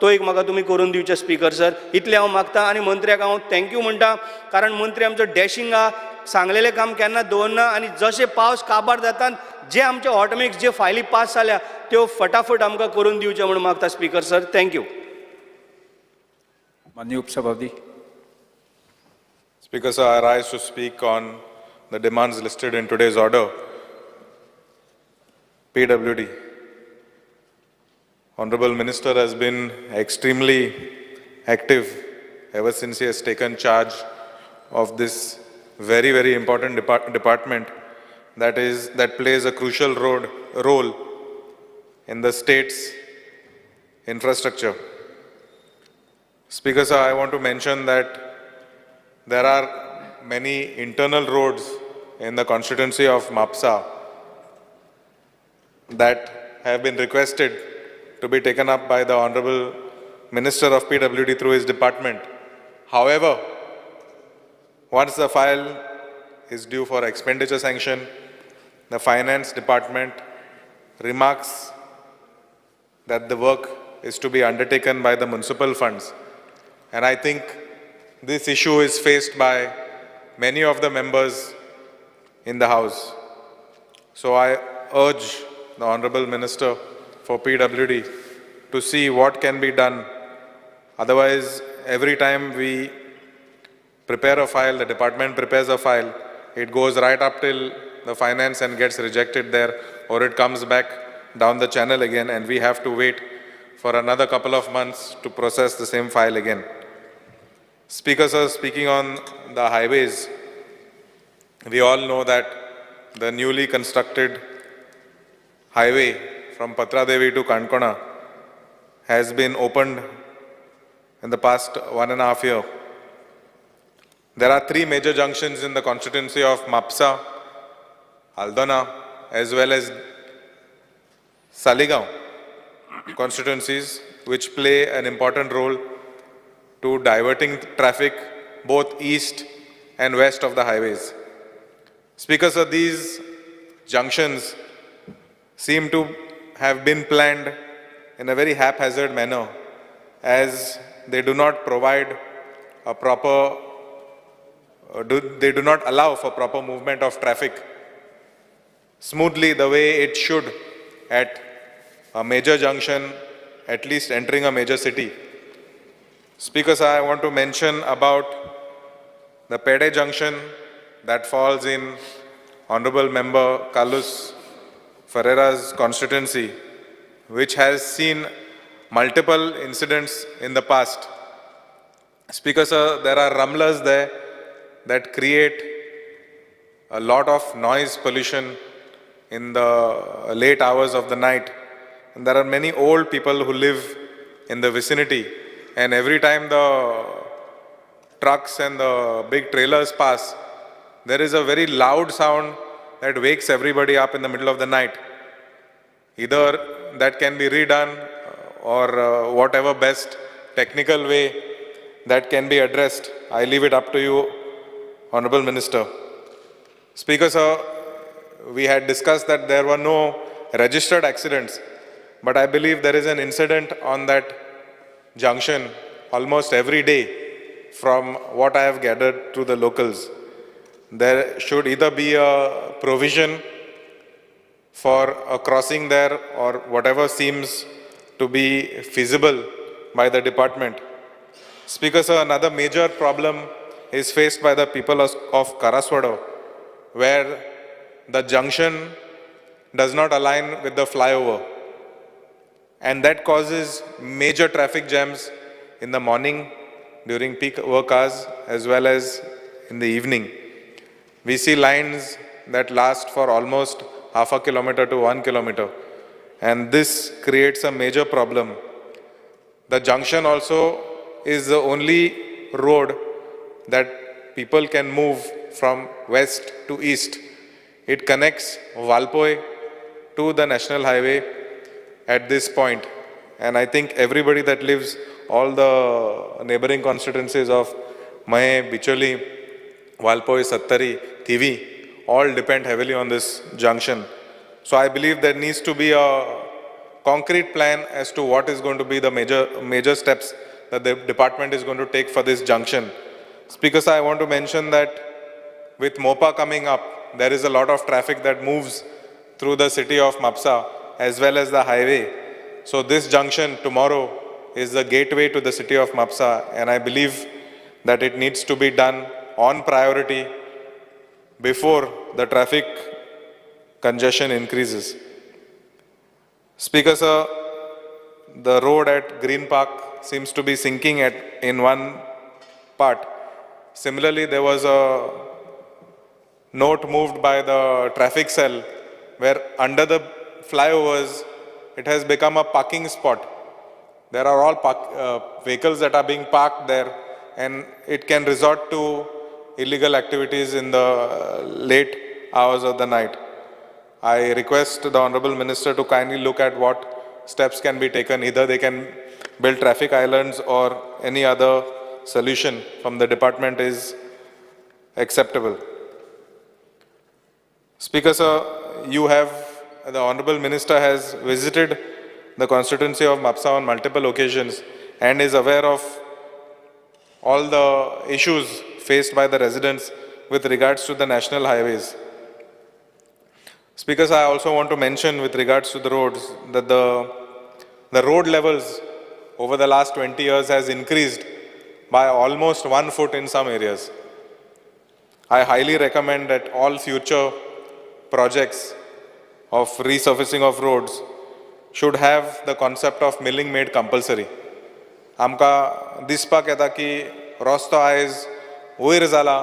N: तो एक म्हाका तुमी करून दिवचे स्पिकर सर. इतलें हांव मागता आनी मंत्र्याक हांव थँक्यू म्हणटा, कारण मंत्री आमचो डॅशिंग आहा, सांगलेलें काम केन्ना दवरना आनी जशें पावस काबार जाता जे आमचे ऑटोमेटिक्स जे फायली पास जाल्या त्यो फटाफट आमकां करून दिवचे म्हणून मागता स्पिकर सर. थँक्यू.
O: माननीय उपसभापती.
A: Speaker, sir, I rise to speak on the demands listed in today's order. PWD. Honorable Minister has been extremely active ever since he has taken charge of this very important department that plays a crucial role in the state's infrastructure. Speaker, sir, I want to mention that there are many internal roads in the constituency of Mapsa that have been requested to be taken up by the Honorable Minister of PWD through his department. However, once the file is due for expenditure sanction, the Finance Department remarks that the work is to be undertaken by the municipal funds. And I think this issue is faced by many of the members in the House. So I urge the Honorable Minister for PWD to see what can be done. Otherwise, every time we prepare a file, the department prepares a file, it goes right up till the finance and gets rejected there, or it comes back down the channel again, and we have to wait for another couple of months to process the same file again. Speaker, sir, speaking on the highways, we all know that the newly constructed highway from Patradevi to Kankona has been opened in the past 1.5 years. There are 3 major junctions in the constituency of Mapsa, Aldona, as well as Saligaon. constituencies which play an important role to diverting traffic both east and west of the highways. Speaker, sir, these junctions seem to have been planned in a very haphazard manner, as they do not provide a proper, they do not allow for proper movement of traffic smoothly the way it should at a major junction, at least entering a major city. Speaker, sir, I want to mention about the Pede junction that falls in Honorable Member Carlos Ferreira's constituency, which has seen multiple incidents in the past. Speaker, sir, there are rumblers there that create a lot of noise pollution in the late hours of the night. And there are many old people who live in the vicinity, and every time the trucks and the big trailers pass, there is a very loud sound that wakes everybody up in the middle of the night. Either that can be redone or whatever best technical way that can be addressed. I leave it up to you, Honorable Minister. Speaker, sir, we had discussed that there were no registered accidents, but I believe there is an incident on that junction almost every day from what I have gathered through the locals. There should either be a provision for a crossing there or whatever seems to be feasible by the department. Speaker, sir, another major problem is faced by the people of Karaswada, where the junction does not align with the flyover, and that causes major traffic jams in the morning during peak work hours as well as in the evening. We see lines that last for almost half a kilometer to 1 kilometer, and this creates a major problem. The junction also is the only road that people can move from west to east. It connects Valpoi to the national highway at this point, and I think everybody that lives all the neighboring constituencies of Mahe, Bicholi, Valpoi, Sattari, Thivi all depend heavily on this junction. So I believe there needs to be a concrete plan as to what is going to be the major steps that the department is going to take for this junction. Speaker, sir, I want to mention that with MOPA coming up, there is a lot of traffic that moves through the city of Mapsa as well as the highway. So this junction tomorrow is the gateway to the city of Mapsa, and I believe that it needs to be done on priority before the traffic congestion increases. Speaker, sir, the road at Green Park seems to be sinking in one part. Similarly, there was a note moved by the traffic cell where under the flyovers, it has become a parking spot. There are all vehicles that are being parked there, and it can resort to illegal activities in the late hours of the night. I request the Honorable Minister to kindly look at what steps can be taken. Either they can build traffic islands or any other solution from the department is acceptable. Speaker, sir, the Honorable Minister has visited the constituency of Mapsa on multiple occasions and is aware of all the issues faced by the residents with regards to the national highways. Speakers, I also want to mention with regards to the roads that the road levels over the last 20 years has increased by almost 1 foot in some areas. I highly recommend that all future projects of resurfacing of roads should have the concept of milling made compulsory. आमकां दिसपाक येता की रस्तो आयज वयर जाला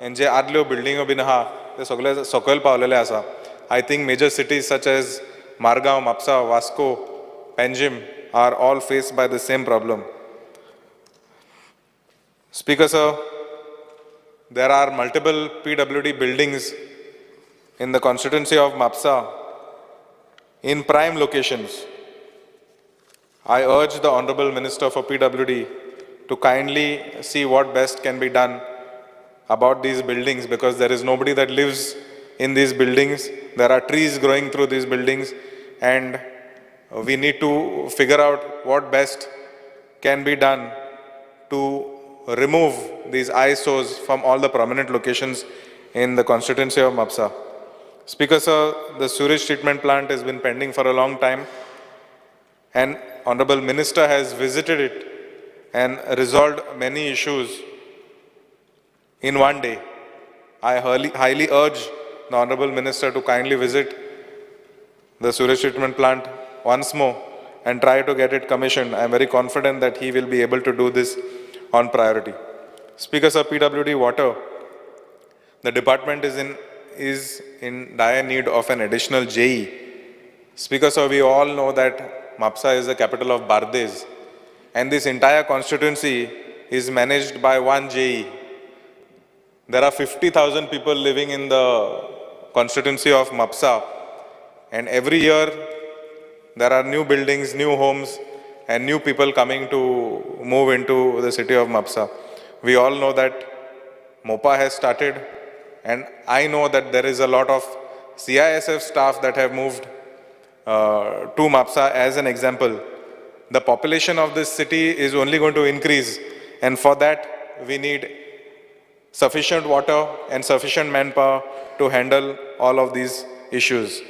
A: आनी जे आदल्यो बिल्डिंगो बीन आहा ते सगळे सकयल पावलेले आसा. I think major cities such as Margao, Mapsa, Vasco, Panjim are all faced by the same problem. Speaker, sir, there are multiple PWD buildings in the constituency of Mapsa in prime locations.
O: I urge the Honorable Minister for PWD to kindly see what best can be done about these buildings, because there is nobody that lives in these buildings. There are trees growing through these buildings, and we need to figure out what best can be done to remove these eyesores from all the prominent locations in the constituency of Mapsa. Speaker sir, the sewage treatment plant has been pending for a long time, and Honorable Minister has visited it and resolved many issues in one day. I highly urge the Honorable Minister to kindly visit the sewage treatment plant once more and try to get it commissioned. I am very confident that he will be able to do this on priority. Speaker sir, PWD water, the department is in dire need of an additional JE. Speaker sir, we all know that Mapsa is the capital of Bardez, and this entire constituency is managed by one JE. There are 50,000 people living in the constituency of Mapsa, and every year there are new buildings, new homes, and new people coming to move into the city of Mapsa. We all know that MOPA has started, and I know that there is a lot of CISF staff that have moved to Mapsa as an example. The population of this city is only going to increase, and for that we need sufficient water and sufficient manpower to handle all of these issues.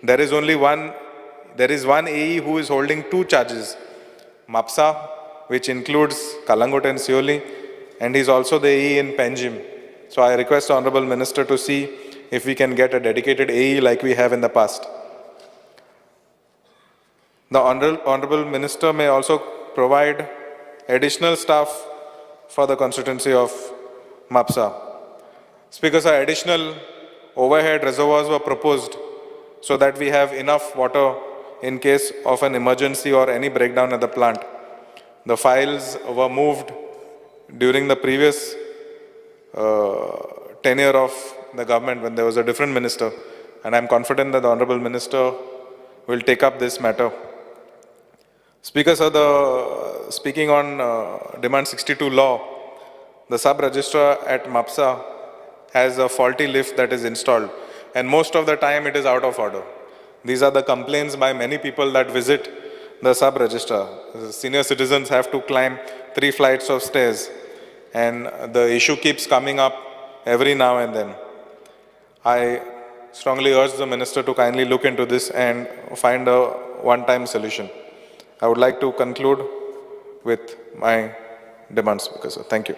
O: There is one AE who is holding two charges, Mapsa, which includes Kalangot and Sioli, and he's also the AE in Panjim. So I request the Honorable Minister to see if we can get a dedicated AE like we have in the past. The Honorable Minister may also provide additional staff for the constituency of Mapsa. Speaker sir, additional overhead reservoirs were proposed so that we have enough water in case of an emergency or any breakdown at the plant. The files were moved during the previous tenure of the government when there was a different minister, and I'm confident that the Honorable Minister will take up this matter. Speaker sir, speaking on Demand 62 law, the sub-registrar at Mapsa has a faulty lift that is installed, and most of the time it is out of order. These are the complaints by many people that visit the sub-registrar. Senior citizens have to climb 3 flights of stairs, and the issue keeps coming up every now and then. I strongly urge the Minister to kindly look into this and find a one-time solution. I would like to conclude with my demands, Speaker sir. Thank you.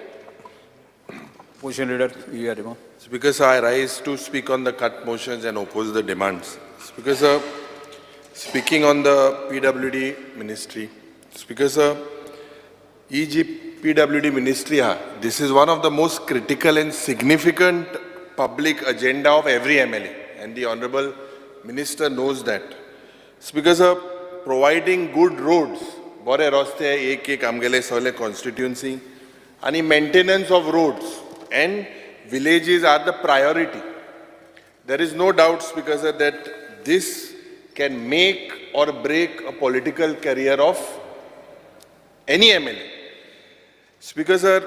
P: Motion Leader, you are removed.
Q: Speaker sir, I rise to speak on the cut motions and oppose the demands. Speaker sir, speaking on the PWD ministry. Speaker sir, PWD ministry, this is one of the most critical and significant public agenda of every MLA, and the Honorable Minister knows that. Speaker sir, providing good roads, bore raste ek amgele sole constituency, and maintenance of roads and villages are the priority. There is no doubt, Speaker sir, that this can make or break a political career of any MLA. Speaker sir,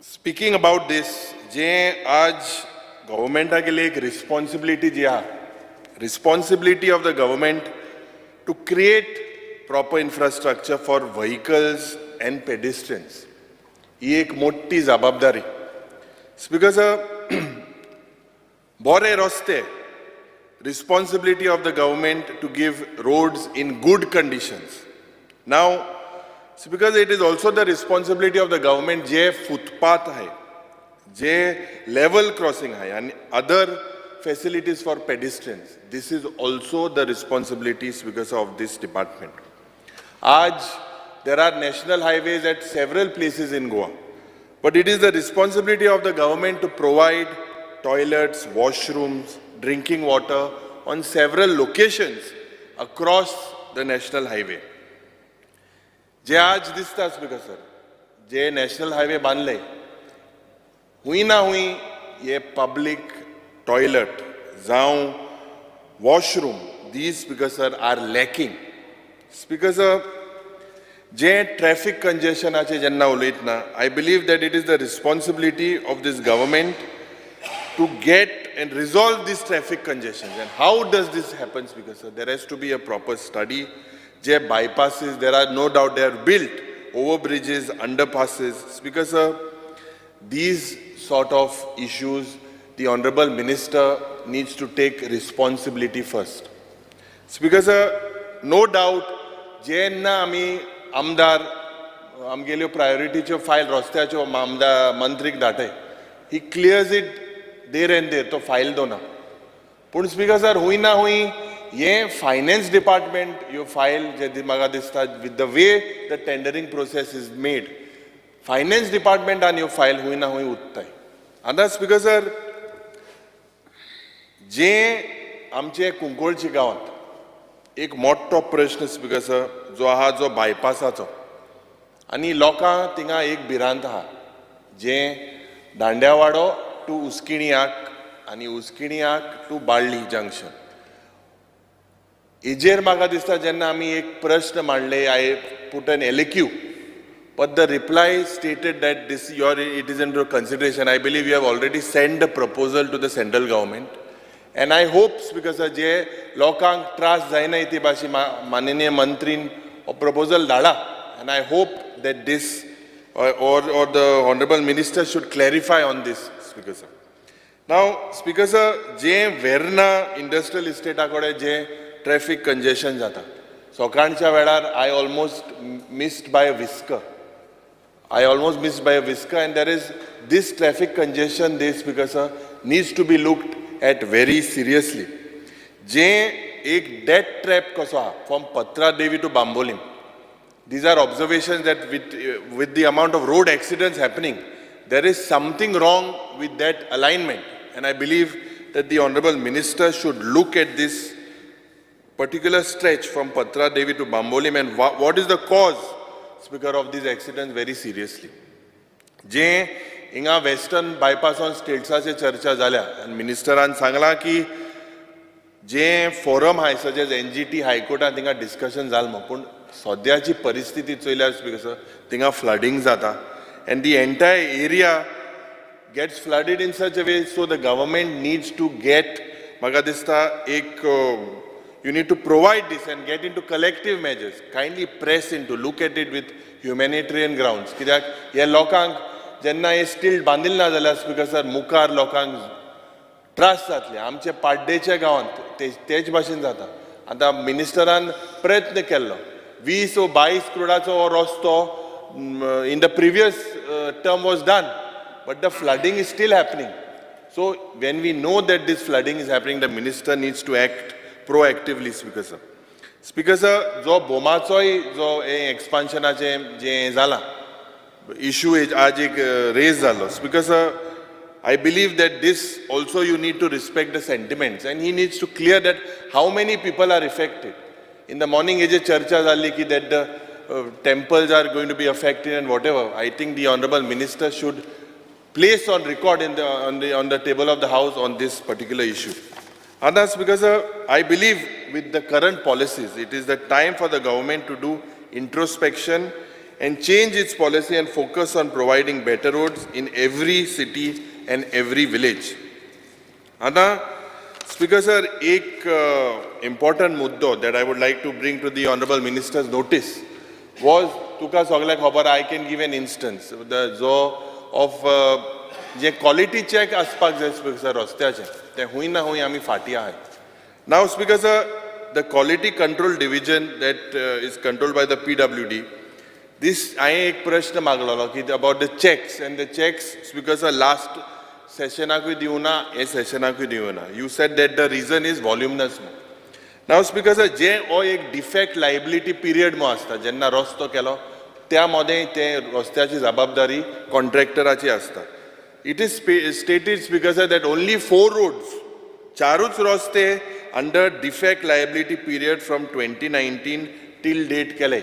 Q: speaking about this, जे आज गवर्नमेंटा के लिए एक responsibility responsibility of the government to create proper infrastructure for vehicles and pedestrians. ये एक मोटी जवाबदारी. Speaker sir, bore roste, responsibility of the government to give roads in good conditions. Now, because it is also the responsibility of the government je footpath hai, je level crossing hai, and other facilities for pedestrians. This is also the responsibilities because of this department. There are national highways at several places in Goa, but it is the responsibility of the government to provide toilets, washrooms, drinking water on several locations across the national highway. जे आज दिसता speaker sir, जे national highway बांधले, हुई ना हुई ये public toilet जावं washroom, these, speaker sir, are lacking. Speaker sir, J traffic congestionाचे जेन्ना उलयतना, I believe that it is the responsibility of this government to get and resolve these traffic congestions. And how does this happen, Speaker sir? There has to be a proper study. J bypasses, there are no doubt they are built, overbridges, underpasses. Speaker sir, these sort of issues, the Honorable Minister needs to take responsibility first. Speaker sir, no doubt, जेन्ना आमी आमदार आमगेल्यो प्रायोरिटीच्यो file रस्त्याच्यो आमदार मंत्रीक धाडटाय, he clears it there and there, तो file दोना. पूण स्पीकर सर, हुई ना हुई ये फायनान्स डिपार्टमेंट यो फायल जे म्हाका दिसता with the way the tendering process is made, finance डिपार्टमेंटान यो फायल हुई ना हुई उत्ताय. आतां स्पीकर सर, जे आमचे कुंकोळची गांवांत एक मोठो प्रश्न स्पीकर सर जो आहा जो बायपासाचो, आनी लोकांक थिंगा एक भिरांत आहा, जे दांड्यावाडो टू उस्किणियाक आनी उस्किणियाक टू बाळ्ळी जंक्शन. हेजेर म्हाका दिसता जेन्ना आमी एक प्रश्न मांडले, I put an LQ, but the reply stated that it is under consideration. I believe you have already sent a proposal to the central government. And I hope, because जे लोकांक त्रास जायना इति भाशी माननीय मंत्रीन proposal धाडा, and I hope that this or the Honorable Minister should clarify on this, Speaker sir. Now, Speaker sir, J Verna industrial estate आकडे जे traffic congestion जाता, सकाळच्या वेळार I almost missed by a whisker. And there is this traffic congestion, this, Speaker sir, needs to be looked at very seriously. जे एक death trap कसो आहा from Patra Devi to Bambolim. These are observations that with the amount of road accidents happening, there is something wrong with that alignment. And I believe that the Honorable Minister should look at this particular stretch from Patra Devi to Bambolim and what is the cause, Speaker, of these accidents very seriously. जे हिंगा western bypass on स्टेट्साचे चर्चा जाल्या आनी मिनिस्टरान सांगलां की जे forum आहाय such as NGT हायकोर्टान थिंगा discussion जालें मो, पूण सद्याची परिस्थिती चोयल्यार स्पीकर सर थिंगा फ्लडिंग जाता and the entire area gets flooded in such a way, so the government needs to get, म्हाका दिसता एक you need to provide this and get into collective measures, kindly press into, look at it with humanitarian grounds. कित्याक ह्या लोकांक जेन्ना हे steel बांदिल्ले ना जाल्यार स्पीकर सर मुखार लोकांक त्रास जातले. आमचे पाड्डेच्या गांवांत तेच भाशेन जाता. आतां मिनिस्टरान प्रयत्न केल्लो 20 or 22 करोडाचो हो रस्तो in the previous term was done, but the flooding is still happening. So when we know that this flooding is happening, the minister needs to act proactively, Speaker sir. Speaker sir, जो बोमाचोय जो एक्सपान्शनाचे जे जाला issue आज एक raise जालो. Speaker sir, I believe that this also you need to respect the sentiments and he needs to clear that how many people are affected. In the morning ये चर्चा जाली की that the temples are going to be affected and whatever. I think the Honorable Minister should place on record on the table of the House on this particular issue. And that's because I believe with the current policies, it is the time for the government to do introspection and change its policy and focus on providing better roads in every city and every village. Ana, Speaker sir, एक important muddo that I would like to bring to the Honorable Minister's notice was, तुका सगळ्याक खबर, I can give an instance, the of J quality check आसपाक जाय Speaker sir रस्त्याचे, ते हुई ना हुई आमी फाटी आहाय. Now Speaker sir, the quality control division that is controlled by the PWD, this हांवें एक प्रश्न मागलेलो की about the checks, and the checks Speaker sir last sessionaकूय दिवना, hey sessionaकूय दिवना. You said that the reason is voluminous. Now Speaker sir, जे हो एक defect liability period मो आसता, जेन्ना रस्तो केलो त्या मध्ये ते रस्त्याची जबाबदारी कॉन्ट्रॅक्टराची आसता. It is stated, Speaker sir, that only 4 roads, चारूच रस्ते under defect liability period from 2019 till date केले.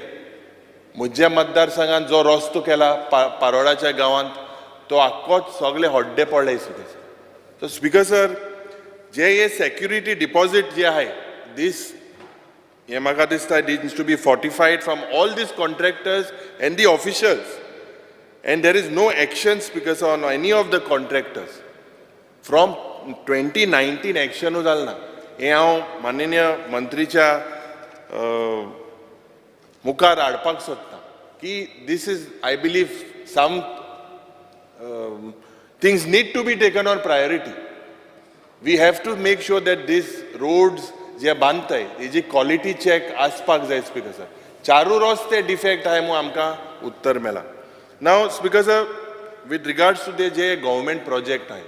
Q: म्हज्या मतदारसंघात जो रस्तो केला पारोडाच्या गांवांत तो आख्खोच सगळे हड्डे पडले. So Speaker sir, जे हे security deposit जे आहे, this हें म्हाका दिसता it needs to be fortified from all these contractors and the officials. And there is no action, Speaker, on any of the contractors. From 2019 action जालें ना. हें हांव माननीय मंत्रीच्या मुखार हाडपाक सोदतां की this is, I believe, some things need to be taken on priority. We have to make sure that these roads जे बांदताय तेजी क्वालिटी चॅक आसपाक जाय, स्पीकर सर. चारू रस्ते डिफेक्ट आहाय म्हणून आमकां उत्तर मेळ्ळां. Now speaker sir, with regards to जे गव्हर्मेंट प्रोजेक्ट आहाय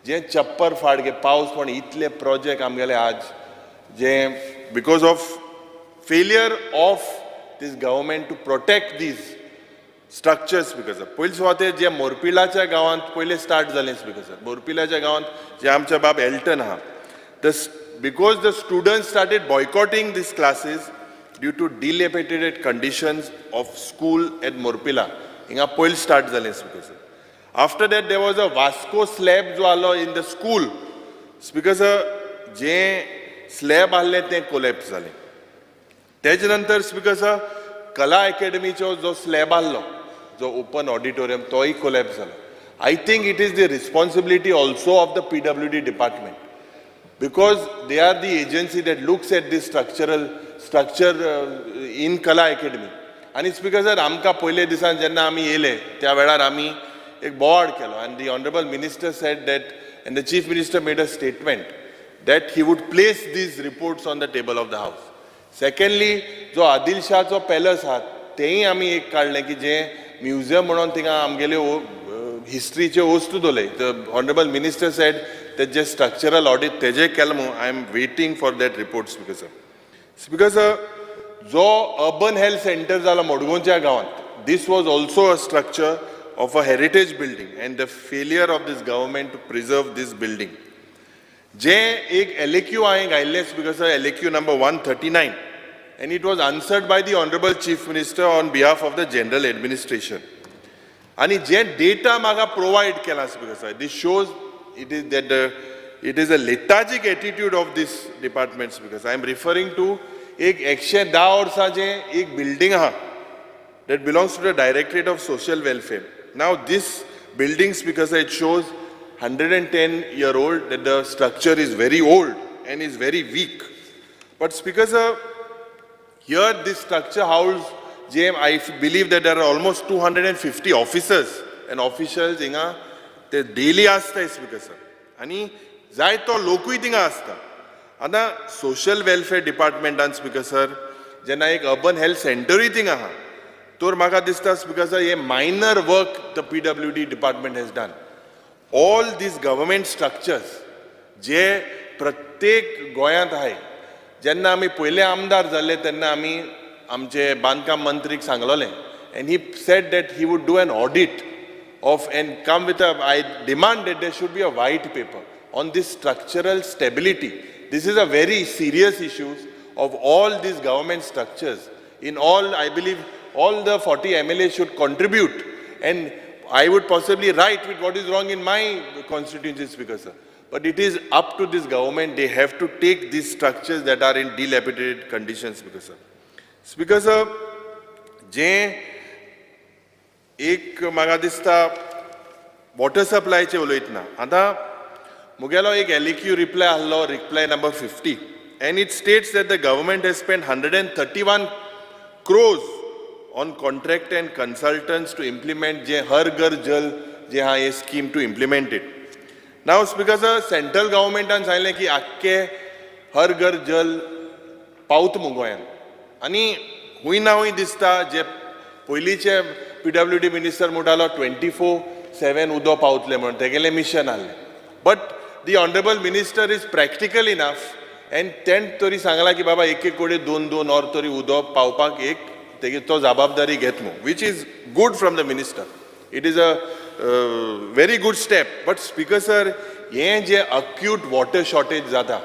Q: जे चप्पर फाड गे पावस पण इतले प्रोजेक्ट आमगेले आज जे because of failure of this government to protect these structures, speaker sir. पयलीं सुवाते जे मोरपिलाच्या गांवांत पयलें स्टार्ट जालें, स्पीकर सर. मोरपिलाच्या गांवांत जे आमचे बाब एल्टन आहा, because the students started boycotting these classes due to dilapidated conditions of school at Morpila. Inga poil start zale, Speaker sir. After that there was a Vasco slab jo alo in the school. Speaker sir, je slab आले ते collapse zale. तेज नंतर Speaker sir, Kala Academy cho jo slab आलो, जो open auditorium तोही collapse zale. I think it is the responsibility also of the PWD department, because they are the agency that looks at this structure in Kala Academy. And it's because आमकां पयले दिसान जेन्ना आमी येले त्या वेळार आमी एक बोवाड केलो, and the honorable minister said that, and the chief minister made a statement that he would place these reports on the table of the house. Secondly, जो आदिल शाहचो पॅलस आहा तेंय आमी एक काडलें की जे म्युजियम म्हणून थिंगा आमगेले हिस्ट्रीचे वस्तू दवरले. The honorable minister said that just structural audit teje kelmo. I am waiting for that report, Speaker sir. Speaker sir, jo urban health center zala Modgoncha gawant, this was also a structure of a heritage building, and the failure of this government to preserve this building. Je ek LAQ aaye gaile, Speaker sir, LAQ number 139, and it was answered by the honorable chief minister on behalf of the general administration. आणि जे data maga provide kela, Speaker sir, this shows it is that it is a lethargic attitude of this department, because I am referring to एक 110 वर्सांचे एक building aha that belongs to the Directorate of Social Welfare. Now this building, Speaker sir, it shows 110-year-old, that the structure is very old and is very weak. But Speaker sir, here this structure house, I believe that there are almost 250 officers and officials inga ते daily आसताय, speaker sir. आणि जाय तो लोकूय थिंगा आसता. आतां social welfare डिपार्टमेंटान, speaker sir, जेन्ना एक अर्बन हेल्थ सेंटरूय थिंगा आहा, तर म्हाका दिसता, स्पीकर सर, हे minor work the PWD department has done. All these government structures जे प्रत्येक गोंयांत आहाय, जेन्ना आमी पयले आमदार जाल्ले तेन्ना आमी आमचे बांदकाम मंत्रीक सांगलोलें, and he said that he would do an audit of and come with I demand that there should be a white paper on this structural stability. This is a very serious issue of all these government structures. In all, I believe all the 40 MLAs should contribute, and I would possibly write with what is wrong in my constituency, Speaker sir. But it is up to this government. They have to take these structures that are in dilapidated conditions, Speaker sir. Speaker sir, जे एक म्हाका दिसता water सप्लायचे उलयतना, आतां मुगेलो एक LAQ reply आहलो, reply number 50, and it states that the government has spent 131 crores on contract and consultants to implement je Har Ghar Jal je ha ye scheme to implement it. Now, Speaker sir, central government an सांगलें की आख्खे Har Ghar Jal पावत मुगोयान, आनी हुंय ना हुंय दिसता जे पयलींचे PWD minister म्हणटालो 24/7 उदो पावतले म्हणून तेगेलें मिशन आहलें. But the honourable minister is practical enough, and तेण तरी सांगलां की बाबा एक कोडे 2-2 ऑर तरी उदो पावपाक एक तेगे तो जबाबदारी घेत म्हणून, which is good from the minister. It is a very good step. But speaker sir, हें जे अक्यूट वॉटर शॉर्टेज जाता,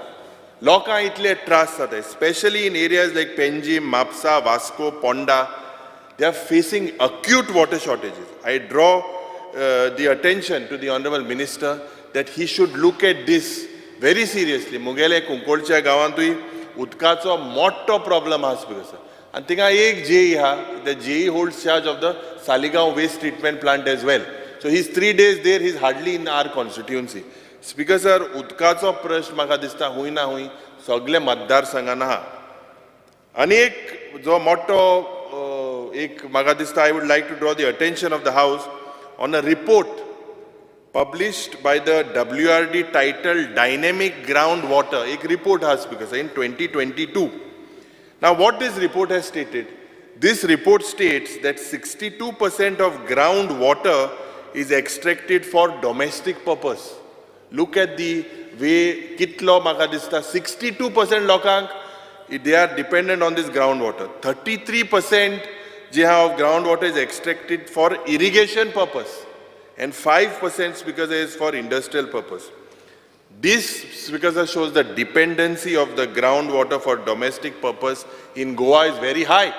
Q: लोकांक इतले त्रास जाता, specially in areas like Panjim, Mapusa, Vasco, Ponda, they are facing acute water shortages. I draw the attention to the honorable minister that he should look at this very seriously. मुगेले कुंकोळच्या गांवांतूय उदकाचो मोठो problem आहा speaker sir. आनी थिंगा एक जेई आहा, the JE holds charge of the Saligao waste treatment plant as well. So he's 3 days there, he's hardly in our constituency. Speaker sir, उदकाचो प्रश्न म्हाका दिसता हुंय ना हुंय सगळे मतदारसंघान आहा. आनी एक जो मोठो एक म्हाका दिसता, I would like to draw the attention of the House on a report published by the WRD titled Dynamic Groundwater. एक report has because in 2022. Now what this report has stated, this report states that 62% of groundwater is extracted for domestic purpose. Look at the way kitlo म्हाका दिसता 62% लोकांक they are dependent on this groundwater. 33% J of groundwater is extracted for irrigation purpose and 5% because it is for industrial purpose. This because shows the dependency of the groundwater for domestic purpose in Goa is very high.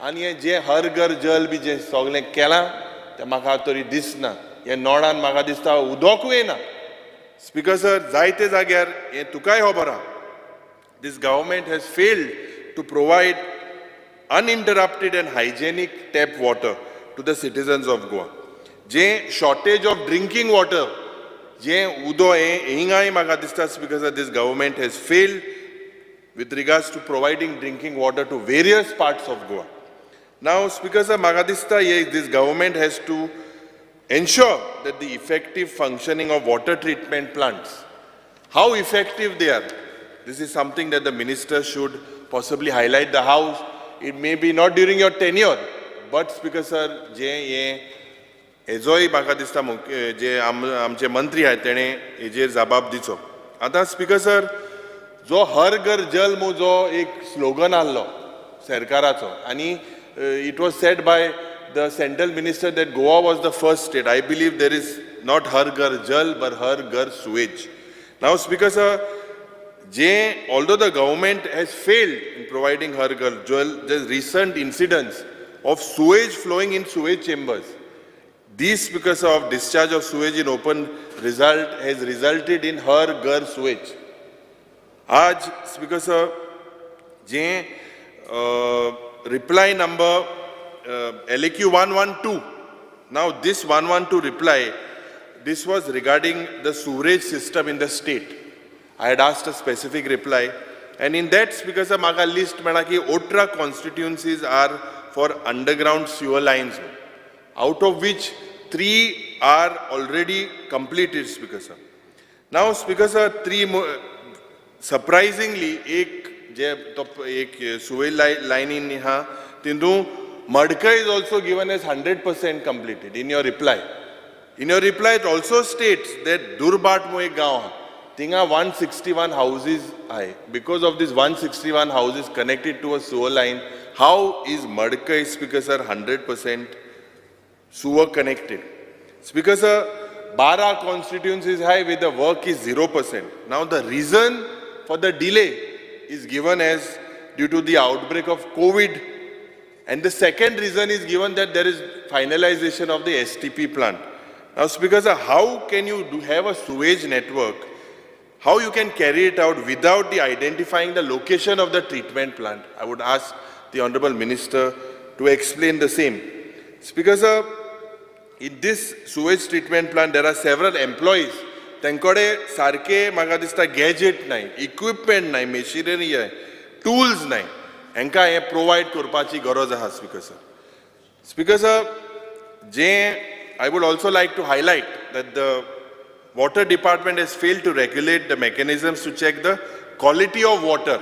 Q: And ये जे हर घर जल भी जे सगळे केला ते म्हाका तरी दिसना. हे नोडान म्हाका दिसता उदोकूय येना. स्पीकर सर, जायते जाग्यार हे तुकाय खबर आहा. This government has failed to provide uninterrupted and hygienic tap water to the citizens of Goa. J shortage of drinking water, J udo hingai म्हाका दिसता because this government has failed with regards to providing drinking water to various parts of Goa. Now, Speaker sir, म्हाका दिसता this government has to ensure that the effective functioning of water treatment plants, how effective they are. This is something that the minister should possibly highlight the House. It may be not during your tenure, but Speaker sir, जे हेजोय म्हाका दिसता जे आमचे मंत्री आहेत तेणे हेजेर जबाब दिचो. आतां speaker sir, जो हर घर जल मो जो एक स्लोगन आहलो सरकाराचो, आनी it was said by the central minister that Goa was the first state. I believe there is not har ghar jal but har ghar sewage. Now Speaker sir, although the government has failed in providing har ghar jal, there's recent incidents of sewage flowing in sewage chambers. These because of discharge of sewage in open has resulted in har ghar sewage. Aaj Speaker sir, reply number LAQ 112. Now this 112 reply, this was regarding the sewerage system in the state. I had asked a specific reply, and in that Speaker sir, maga list mela ki 18 constituencies are for underground sewer lines, out of which 3 are already completed, Speaker sir. Now Speaker sir, 3 more, surprisingly, एक sewage line in ha, tindu Madka is also given as 100% completed in your reply. In your reply, it also states that Durbat mo ek gaon ha, tinga 161 houses hai. Because of this 161 houses connected to a sewer line, how is Madka, Speaker sir, 100% sewer connected? Speaker sir, 12 constituencies high with the work is 0%. Now the reason for the delay is given as due to the outbreak of COVID. And the second reason is given that there is finalization of the STP plant. Now Speaker sir, how can you have a sewage network? How you can carry it out without the identifying the location of the treatment plant? I would ask the Honorable Minister to explain the same. Speaker sir, in this sewage treatment plant there are several employees. Tankode sarke म्हाका दिसता gadget नाय, equipment नाय, machinery नाय, tools नाय. हांकां हे provide करपाची गरज आहा Speaker sir. Speaker sir, I would also like to highlight that the Water Department has failed to regulate the mechanisms to check the quality of water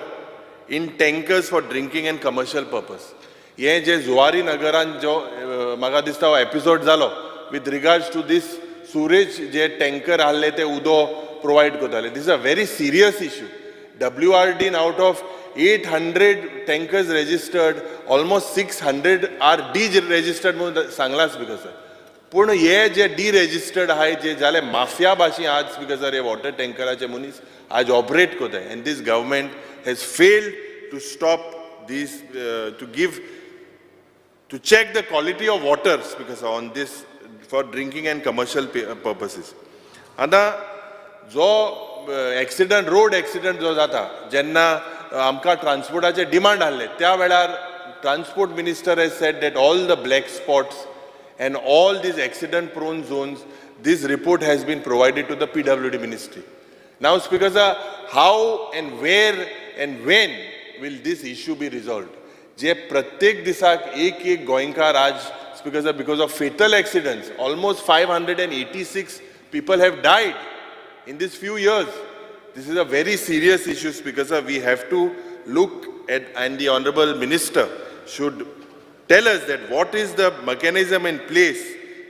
Q: in tankers for drinking and commercial purpose. हे जे जुवारी नगरान जो म्हाका दिसता हो episode जालो with regards to this sewage J tanker आहले ते उदो provide करताले. This is a very serious issue. WRD out of 800 tankers registered, almost 600 are deregistered म्हणून सांगला Speaker sir. पूण हे जे deregistered आहाय जे जाले माफिया भाशी आज Speaker sir हे वॉटर टँकराचे मनीस आज ऑपरेट करताय. And this government has failed to stop these, to check the quality of water Speaker sir on this for drinking and commercial purposes. आता जो road accident जो जाता, जेन्ना आमकां ट्रान्सपोर्टाचे डिमांड आहले त्या वेळार transport minister has said that all the black spots and all these accident prone zones, this report has been provided to the PWD ministry. Now Speaker sir, how and where and when will this issue be resolved? जे प्रत्येक दिसाक एक गोंयकार आज Speaker sir, because of fatal accidents, almost 586 people have died in these few years. This is a very serious issue, Speaker sir. We have to look at, and the Honorable Minister should tell us that what is the mechanism in place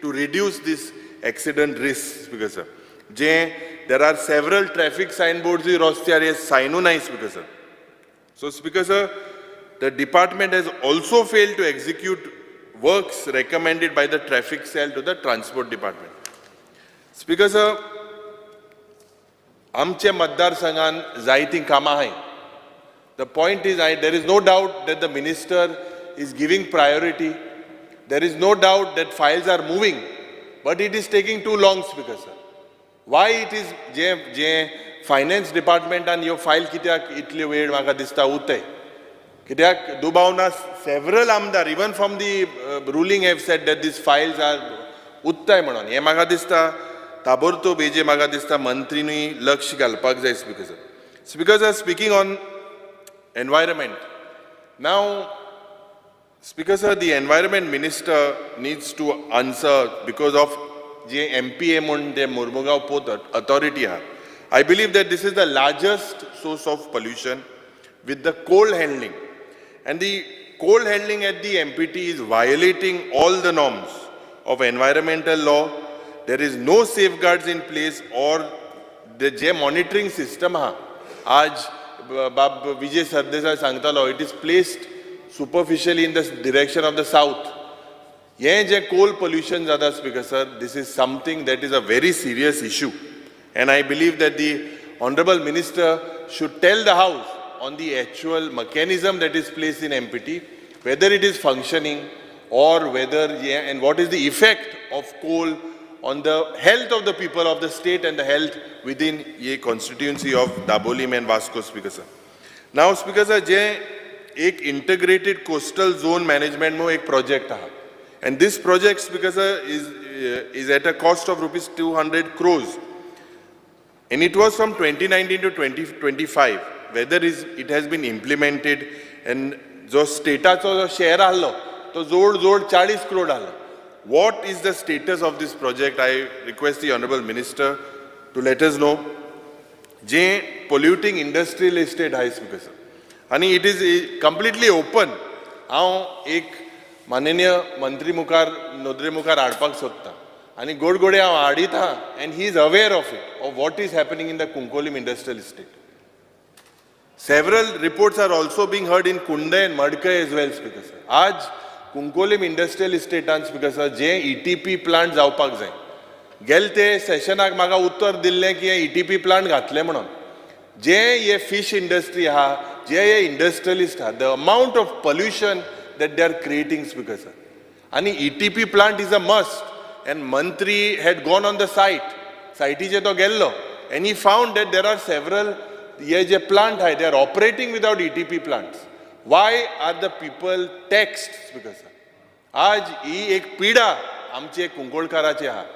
Q: to reduce this accident risk, Speaker sir. There are several traffic signboards in Rostyar signonized, Speaker sir. So, Speaker sir, the department has also failed to execute works recommended by the traffic cell to the transport department. Speaker sir, आमचे मतदारसंघान जायतीं कामां आहाय. The point is, there is no doubt that the minister is giving priority. There is no doubt that files are moving, but it is taking too long, Speaker sir. Why it is je finance department and your file kityak itli वेळ म्हाका दिसता उतय. कित्याक दुबावना several आमदार even from the ruling have said that these files are उत्तय म्हणून. हे म्हाका दिसता ताबडतोब हेजे म्हाका दिसता मंत्रीनी लक्ष घालपाक जाय, Speaker sir. Speaker sir, speaking on environment. Now Speaker sir, the environment minister needs to answer because of the MPA mun the Mormugaon Port Authority. I believe that this is the largest source of pollution with the coal handling. And the coal handling at the MPT is violating all the norms of environmental law. There is no safeguards in place or the monitoring system. Aaj Bab Vijay Sardesai sangtalo, it is placed superficially in the direction of the south. Ye coal pollution zada, Speaker sir, this is something that is a very serious issue. And I believe that the Honorable Minister should tell the House on the actual mechanism that is placed in MPT, whether it is functioning or whether, and what is the effect of coal on the health of the people of the state and the health within the constituency of Dabolim and Vasco, Speaker sir. Now, Speaker sir, एक integrated coastal zone management mo ek project aha, and this project, Speaker sir, is at a cost of rupees 200 crores, and it was from 2019 to 2025. Whether it has been implemented, and jo statecho share ahlo to zod 40 crore ahlo. What is the status of this project? I request the Honorable Minister to let us know. Je polluting industrial estate high, Speaker sir. And it is completely open. हांव एक माननीय मंत्री मुखार नोदरे मुखार हाडपाक सोदता आनी गोड हांव हाडिता, and he is aware of it, of what is happening in the Kunkolim industrial estate. Several reports are also being heard in Kundai and Madkai as well, Speaker sir. आज Kunkolim industrial estate and, Speaker sir, J ETP plant जावपाक जाय. गेलते सेशनाक म्हाका उत्तर दिल्लें की ETP plant घातले म्हणून. जे ये fish industry आहा, जे industrialist are, the amount of pollution that they are creating, Speaker sir. And ETP plant is a must. And Mantri had gone on the site je to gello, and he found that there are several ye je plant hai, they are operating without ETP plants. Why are the people taxed, Speaker sir? Aaj hi ek pida amche kunkolkarache ha.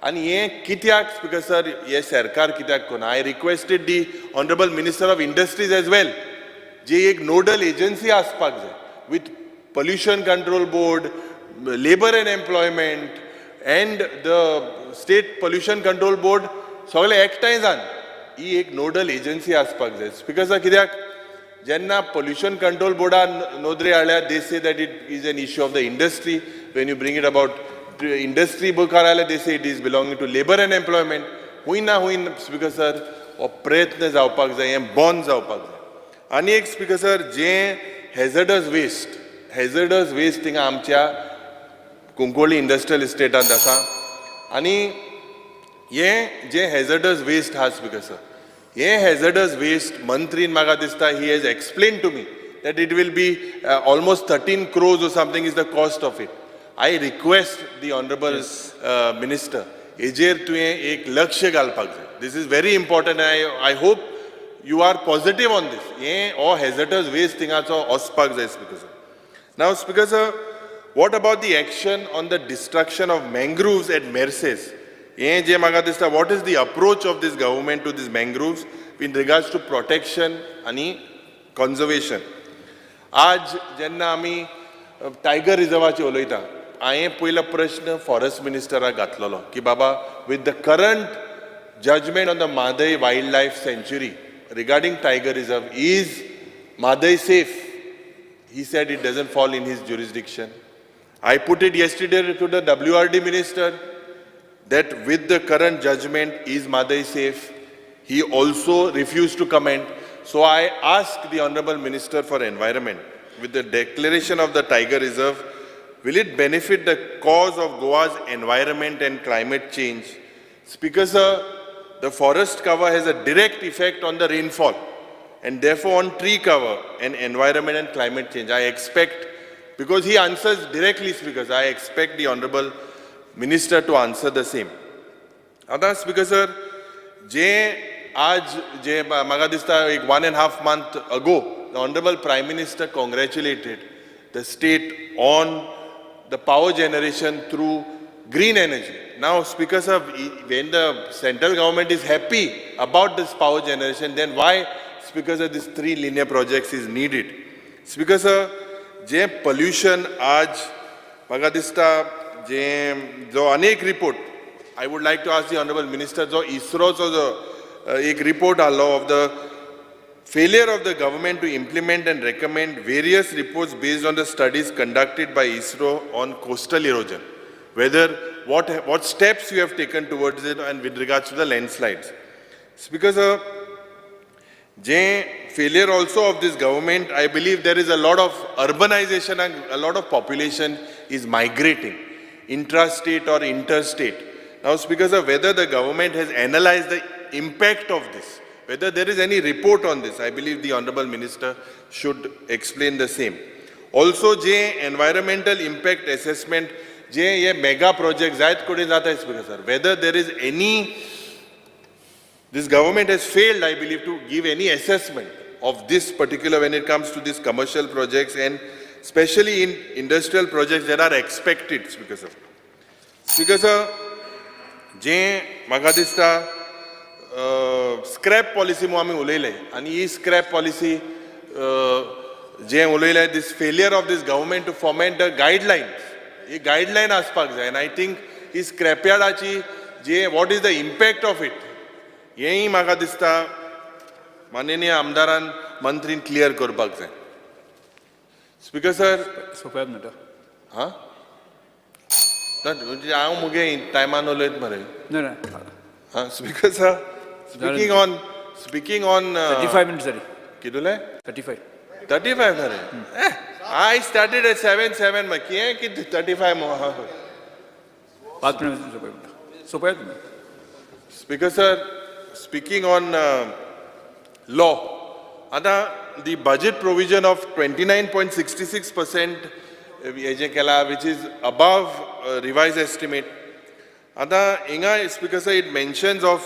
Q: And ye kityak, Speaker sir, ye sarkar kityak kona. I requested the Honorable Minister of Industries as well. जे एक nodal agency आसपाक जाय with pollution control board, labor and employment and the state pollution control board सगळे एकठांय जावन ही एक nodal agency आसपाक जाय. Speaker sir, कित्याक जेन्ना pollution control boardan नोंदणी हाडल्या, they say that it is an issue of the industry. When you bring it about industry मुखार हाडल्या, they say it is belonging to labor and employment. हुयना Speaker sir, हो प्रयत्न जावपाक जाय, हें बंद जावपाक जाय. आनी एक, Speaker sir, जे hazardous waste थिंगा आमच्या कुंकोळी इंडस्ट्रियल इस्टेटांत आसा. आनी हे जे hazardous waste हा, Speaker sir, हे hazardous waste मंत्रीन म्हाका दिसता he has explained to me that it will be almost 13 crores or something is the cost of it. I request the Honorable Minister, हेजेर तुवें एक लक्ष घालपाक जाय. This is very important. I hope you are positive on this. Ye or hazardous waste thingacho ospak jay Speaker sir. Now Speaker sir, what about the action on the destruction of mangroves at Merces? Ye je maga dista, what is the approach of this government to these mangroves in regards to protection and conservation? आज जेन्ना आमी tiger रिजर्वाचे उलयता, हांवें पयलो प्रश्न forest मिनिस्टराक घातलेलो की बाबा with the current judgment on the Madai Wildlife Sanctuary regarding tiger reserve, is Madai safe? He said it doesn't fall in his jurisdiction. I put it yesterday to the WRD minister that with the current judgment, is Madai safe? He also refused to comment. So I asked the Honorable Minister for Environment, with the declaration of the Tiger Reserve, will it benefit the cause of Goa's environment and climate change? Speaker sir, the forest cover has a direct effect on the rainfall and therefore on tree cover and environment and climate change. I expect, because he answers directly, Speaker sir, I expect the Honorable Minister to answer the same. आता Speaker sir, आज जे म्हाका दिसता एक 1.5 months ago, the Honorable Prime Minister congratulated the state on the power generation through green energy. Now, Speaker sir, when the central government is happy about this power generation, then why, Speaker sir, these 3 linear projects is needed? Speaker sir, J pollution आज म्हाका दिसता जे जो अनेक report, I would like to ask the Honorable Minister, जो ISROचो जो एक report Alo of the failure of the government to implement and recommend various reports based on the studies conducted by ISRO on coastal erosion. Whether what steps you have taken towards it and with regards to the landslides. Speaker sir, failure also of this government, I believe there is a lot of urbanization and a lot of population is migrating, intrastate or interstate. Now Speaker sir, whether the government has analyzed the impact of this, whether there is any report on this, I believe the Honorable Minister should explain the same. Also, environmental impact assessment, mega projects, Speaker sir, whether there is any, this government has failed, I believe, to give any assessment of this particular when it comes to these commercial projects and especially in industrial projects that are expected, Speaker sir. Speaker sir, म्हाका दिसता scrap policy mu आमी उलयले आनी ही scrap policy जे उलयले, this failure of this government to foment the guidelines, he guideline आसपाक जाय, and I think he scrapyardaची what is the impact of it, हेही म्हाका दिसता माननीय आमदारान मंत्रीन clear करपाक जाय. Speaker sir,
P: सोपयात म्हणटा
Q: हां म्हणजे हांव मुगे टायमान उलयत मरे. हां Speaker sir, speaking on
P: 35 minutes जाली.
Q: कितले
P: 35
Q: मरे. I started at 7 मागीर कितें कितें 35
P: 5 minutes सोपयात.
Q: Speaker sir, speaking on law, the budget provision of 29.66% which is above revised estimate. Speaker sir, it mentions of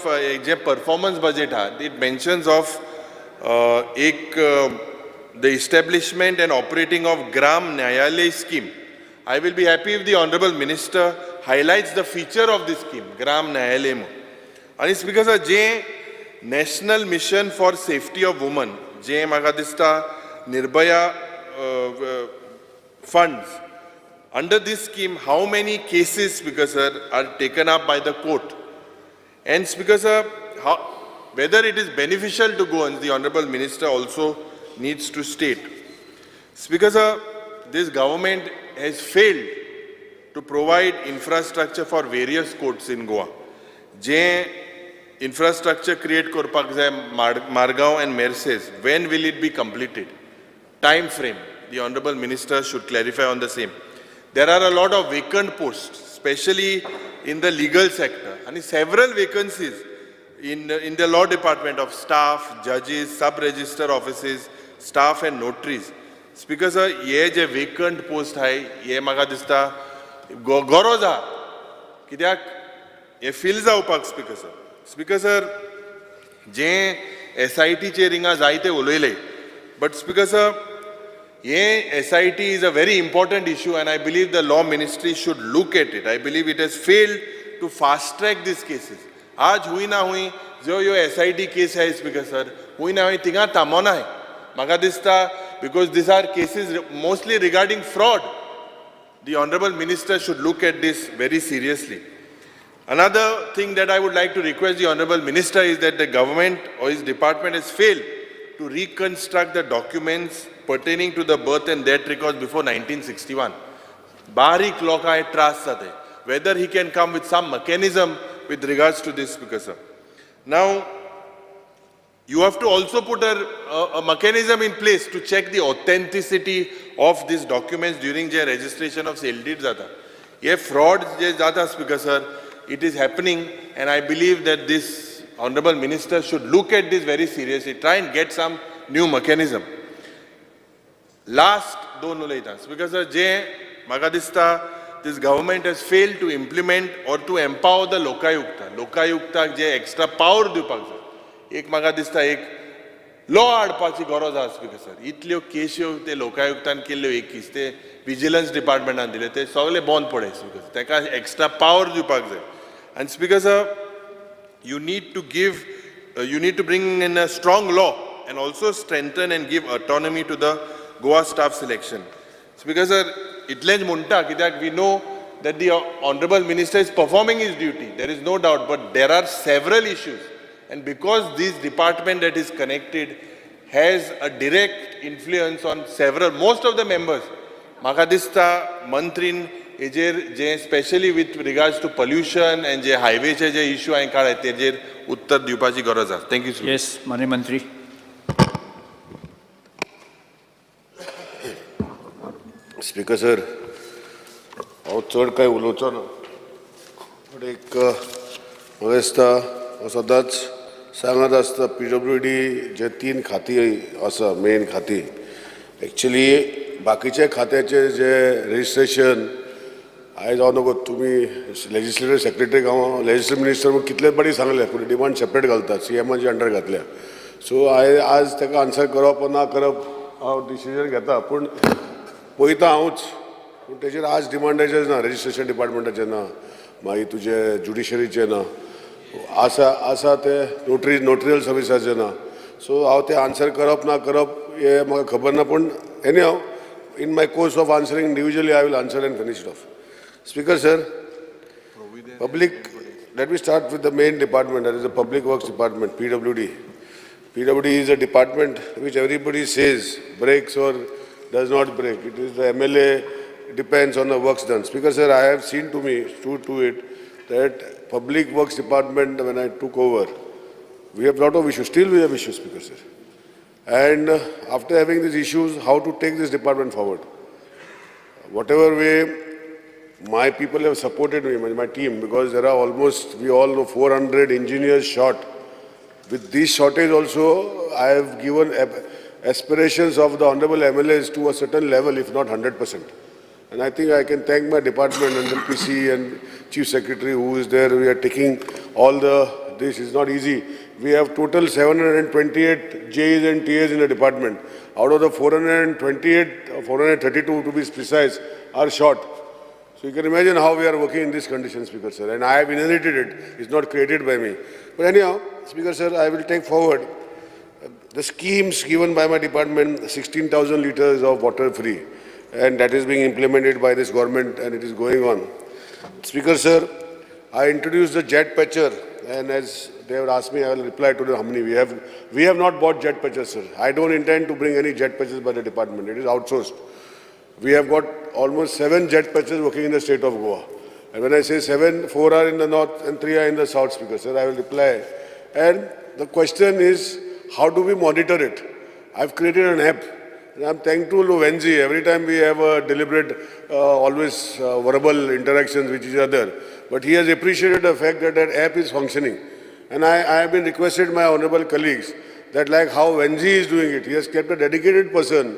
Q: performance budget, it mentions of the establishment and operating of Gram Nyayalay scheme. I will be happy if the Honorable Minister highlights the feature of this scheme, Gram Nyayalay. And Speaker sir, National Mission for Safety of Women, म्हाका दिसता Nirbhaya funds. Under this scheme, how many cases, Speaker sir, are taken up by the court? And Speaker sir, whether it is beneficial to go, and the Honorable Minister also needs to state. Speaker sir, this government has failed to provide infrastructure for various courts in Goa. Infrastructure create korpak jay Margaon and Merces. When will it be completed? Time frame. The Honorable Minister should clarify on the same. There are a lot of vacant posts, especially in the legal sector, and several vacancies in the law department of staff, judges, sub-register offices, staff and notaries. Speaker sir, ye je vacant post hai, ye म्हाका दिसता गरज आहा, कित्याक हे fill जावपाक, Speaker sir. Speaker sir, SIT-चेर हिंगा जायते उलयले. But Speaker Sir, SIT is a very important issue and I believe the law ministry should look at it. I believe it has failed to fast track these cases. आज हुई ना हुई जो यो SIT case है Speaker Sir, हुई ना हुई तिंगा थांबोना है. म्हाका दिसता because these are cases mostly regarding fraud. The Honorable Minister should look at this very seriously. Another thing that I would like to request the Honorable Minister is that the government or his department has failed to reconstruct the documents pertaining to the birth and death records before 1961. Barik loka hai trust sate. Whether he can come with some mechanism with regards to this, Speaker Sir. Now, you have to also put a mechanism in place to check the authenticity of these documents during their registration of sale deed zata. Ye fraud je zata, Speaker Sir, it is happening and I believe that this Honorable Minister should look at this very seriously, try and get some new mechanism. Last, don't know Speaker Sir, म्हाका दिसता this government has failed to implement or to empower the Lokayukta. Lokayuktak J extra power दिवपाक जाय. एक म्हाका दिसता एक law हाडपाची गरज आसा Speaker Sir. इतल्यो केश्यो ते लोकायुक्तान केल्ल्यो एकीस ते विजिलन्स डिपार्टमेंटान दिले ते सगळे बंद पडले Speaker Sir. ताका extra power दिवपाक जाय. And Speaker Sir, you need to bring in a strong law and also strengthen and give autonomy to the Goa staff selection. Speaker Sir, itlenj munta kidak we know that the Honorable Minister is performing his duty. There is no doubt, but there are several issues. And because this department that is connected has a direct influence on most of the members, म्हाका दिसता मंत्रीन हेजेर जे specially with regards to pollution and जे हायवेचे जे issue हांवें काडले तेजेर उत्तर दिवपाची गरज आसा. Thank you sir.
P: Yes, Mani Mantri.
B: Speaker sir, हांव चड कांय उलोवचो ना, पूण एक म्हाका दिसता हांव सदांच सांगत आसता PWD जे 3 खाती आसा मेन खाती, एक्चुली बाकीचे खात्याचे जे रजिस्ट्रेशन आयज हांव नको तुमी लेजिस्लेटिव्ह सेक्रेटरीक हांव लेजिस्लेटिव्ह मिनिस्टर कितले बरी सांगले पूण डिमांड सेपरेट घालतात CMचे अंडर घातल्या. सो आज ताका आन्सर करप ना करप हांव डिसिजन घेता, पूण पळयता हांवूच, पूण तेजेर आज डिमांडाचें ना, रजिस्ट्रेशन डिपार्टमेंटाचें ना, मागीर तुजे ज्युडिशरीचें ना, आसा ते नोटरियल सर्विसाचें ना. सो हांव ते आन्सर करप ना करप हें म्हाका खबर ना, पूण एनी हांव in my course of answering individually I will answer and finish it off. Speaker sir, let me start with the main department, that is the Public Works Department, PWD. PWD is a department which everybody says breaks or does not break. It is the MLA, depends on the works done. Speaker sir, I have seen to it that Public Works Department, when I took over, we have a lot of issues. Still we have issues, Speaker sir. And after having these issues, how to take this department forward? Whatever way my people have supported me, my team, because there are almost, we all know, 400 engineers short. With this shortage also, I have given aspirations of the Honorable MLAs to a certain level, if not 100%. And I think I can thank my department and the PC and Chief Secretary who is there. We are taking all this is not easy. We have total 728 JEs and TAs in the department. Out of the 428, 432 to be precise, are short. So you can imagine how we are working in these conditions, Speaker sir. And I have inherited it. It's not created by me. But anyhow, Speaker sir, I will take forward the schemes given by my department, 16,000 liters of water free. And that is being implemented by this government and it is going on. Speaker sir, I introduced the jet patcher, and as they have asked me, I will reply to them how many we have. We have not bought jet patches, sir. I don't intend to bring any jet patches by the department. It is outsourced. We have got almost 7 jet patches working in the state of Goa. And when I say 7, 4 are in the north and 3 are in the south, Speaker sir, I will reply. And the question is, how do we monitor it? I've created an app. And I'm thankful to Wenzi. Every time we have a deliberate, always verbal interactions with each other. But he has appreciated the fact that that app is functioning. And I have been requested my honorable colleagues that like how Wenzi is doing it, he has kept a dedicated person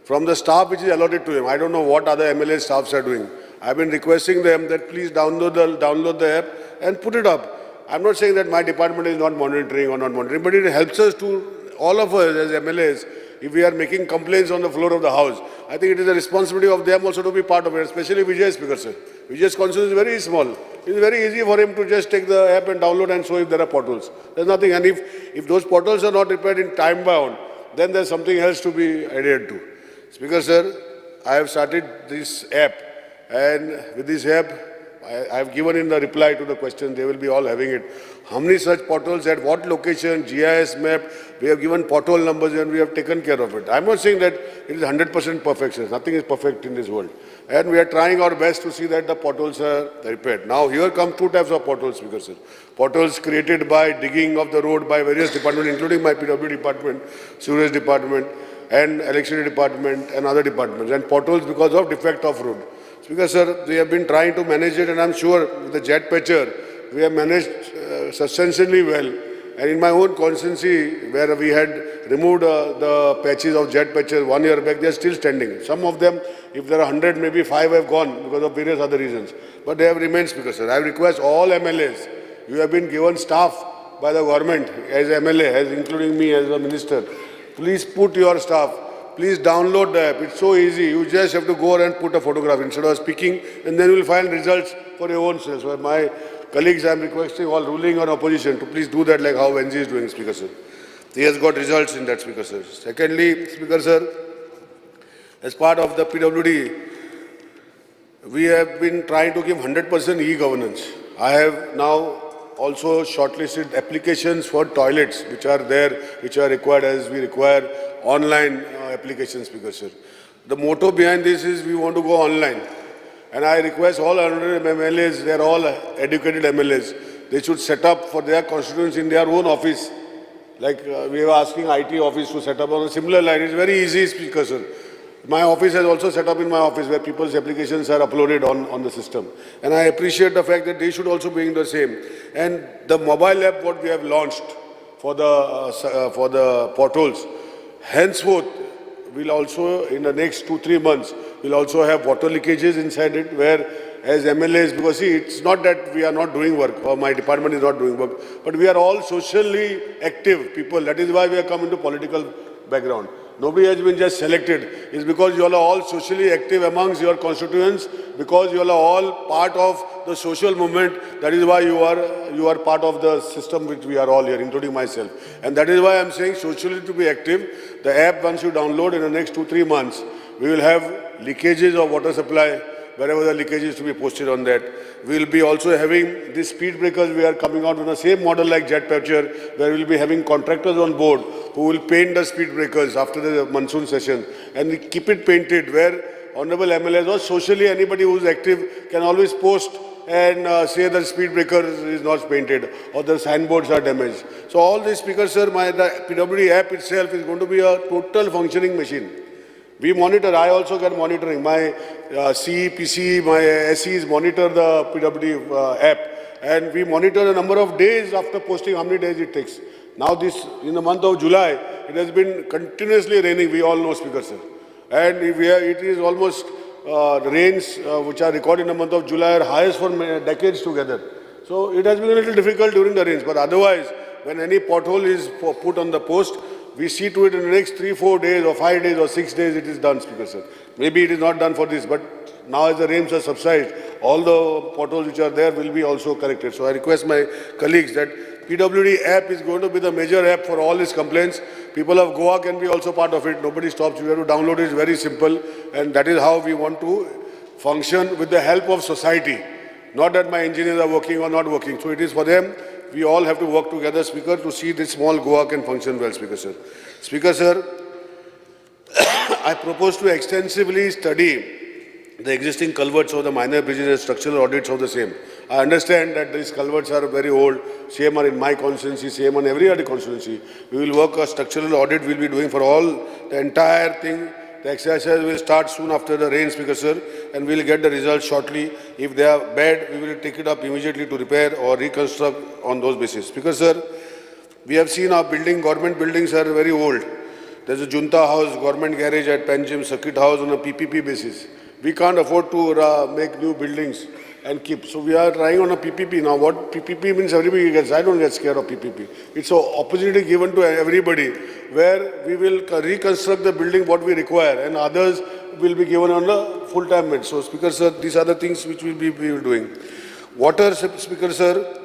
B: from the staff which is allotted to him. I don't know what other MLA staffs are doing. I have been requesting them that please download the app and put it up. I'm not saying that my department is not monitoring or not monitoring, but it helps us to, all of us as MLAs, if we are making complaints on the floor of the house, I think it is a responsibility of them also to be part of it, especially Vijay Speaker, sir. Vijay's constituency is very small. It's very easy for him to just take the app and download and show if there are potholes. There's nothing, and if those potholes are not repaired in time bound, then there's something else to be adhered to. Speaker, sir, I have started this app, and with this app, I have given in the reply to the question, they will be all having it. How many such potholes at what location, GIS map, we have given pothole numbers and we have taken care of it. I'm not saying that it is 100% perfection. Nothing is perfect in this world. And we are trying our best to see that the potholes are repaired. Now here come two types of potholes, Speaker, sir. Potholes created by digging of the road by various departments, including my PW department, sewage department, and electricity department and other departments. And potholes because of defect of road. Speaker, sir, we have been trying to manage it, and I'm sure with the jet patcher, we have managed substantially well. And in my own constituency, where we had removed the patches of jet patcher 1 year back, they are still standing. Some of them, if there are 100, maybe 5 have gone because of various other reasons. But they have remained, Speaker, sir. I request all MLAs, you have been given staff by the government as MLA, as including me as a minister. Please put your staff. Please download the app. It's so easy. You just have to go and put a photograph instead of speaking, and then you will find results for your own self. So my colleagues, I am requesting all ruling or opposition to please do that like how Wenzi is doing, Speaker, sir. He has got results in that, Speaker, sir. Secondly, Speaker, sir, as part of the PWD, we have been trying to give 100% e-governance. I have now also shortlisted applications for toilets which are there, which are required as we require online applications, Speaker, sir. The motto behind this is we want to go online. And I request all honorable MLAs, they are all educated MLAs, they should set up for their constituents in their own office. Like we were asking IT office to set up on a similar line. It's very easy, Speaker, sir. My office has also set up in my office where people's applications are uploaded on the system. And I appreciate the fact that they should also be doing the same. And the mobile app what we have launched for the potholes, henceforth, we'll also, in the next 2-3 months, we'll also have water leakages inside it where as MLAs, because see, it's not that we are not doing work or my department is not doing work, but we are all socially active people. That is why we have come into political background. Nobody has been just selected. It's because you all are all socially active amongst your constituents, because you all are all part of the social movement. That is why you are part of the system which we are all here, including myself. And that is why I'm saying socially to be active. The app, once you download in the next 2-3 months, we will have leakages of water supply, wherever the leakage is to be posted on that. We will be also having these speed breakers. We are coming out with the same model like jet patcher, where we will be having contractors on board who will paint the speed breakers after the monsoon session. And we keep it painted where honorable MLAs or socially anybody who is active can always post and say the speed breaker is not painted or the signboards are damaged. So all these, Speaker, sir, the PWD app itself is going to be a total functioning machine. We monitor, I also get monitoring. My CPC, my SEs monitor the PWD app, and we monitor the number of days after posting, how many days it takes. Now this, in the month of July, it has been continuously raining, we all know, Speaker, sir. And it is almost, the rains which are recorded in the month of July are highest for decades together. So it has been a little difficult during the rains, but otherwise, when any pothole is put on the post, we see to it in the next 3-4 days or 5 days or 6 days it is done, Speaker, sir. Maybe it is not done for this, but now as the rains are subsided, all the potholes which are there will be also corrected. So I request my colleagues that PWD app is going to be the major app for all these complaints. People of Goa can be also part of it. Nobody stops. You have to download it. It's very simple. And that is how we want to function with the help of society. Not that my engineers are working or not working. So it is for them. We all have to work together, Speaker, to see this small Goa can function well, Speaker, sir. Speaker, sir, I propose to extensively study the existing culverts of the minor bridges and structural audits of the same. I understand that these culverts are very old, same are in my constituency, same on every other constituency. We will work a structural audit we will be doing for all, the entire thing. The exercise will start soon after the rain, Speaker, sir, and we will get the results shortly. If they are bad, we will take it up immediately to repair or reconstruct on those bases. Speaker, sir, we have seen our government buildings are very old. There's a Junta House, government garage at Panjim, Circuit House on a PPP basis. We can't afford to make new buildings and keep. So we are trying on a PPP. Now what PPP means, everybody gets, I don't get scared of PPP. It's an opportunity given to everybody where we will reconstruct the building what we require and others will be given on a full-time bed. So Speaker Sir, these are the things which we will be doing. Water, Speaker Sir,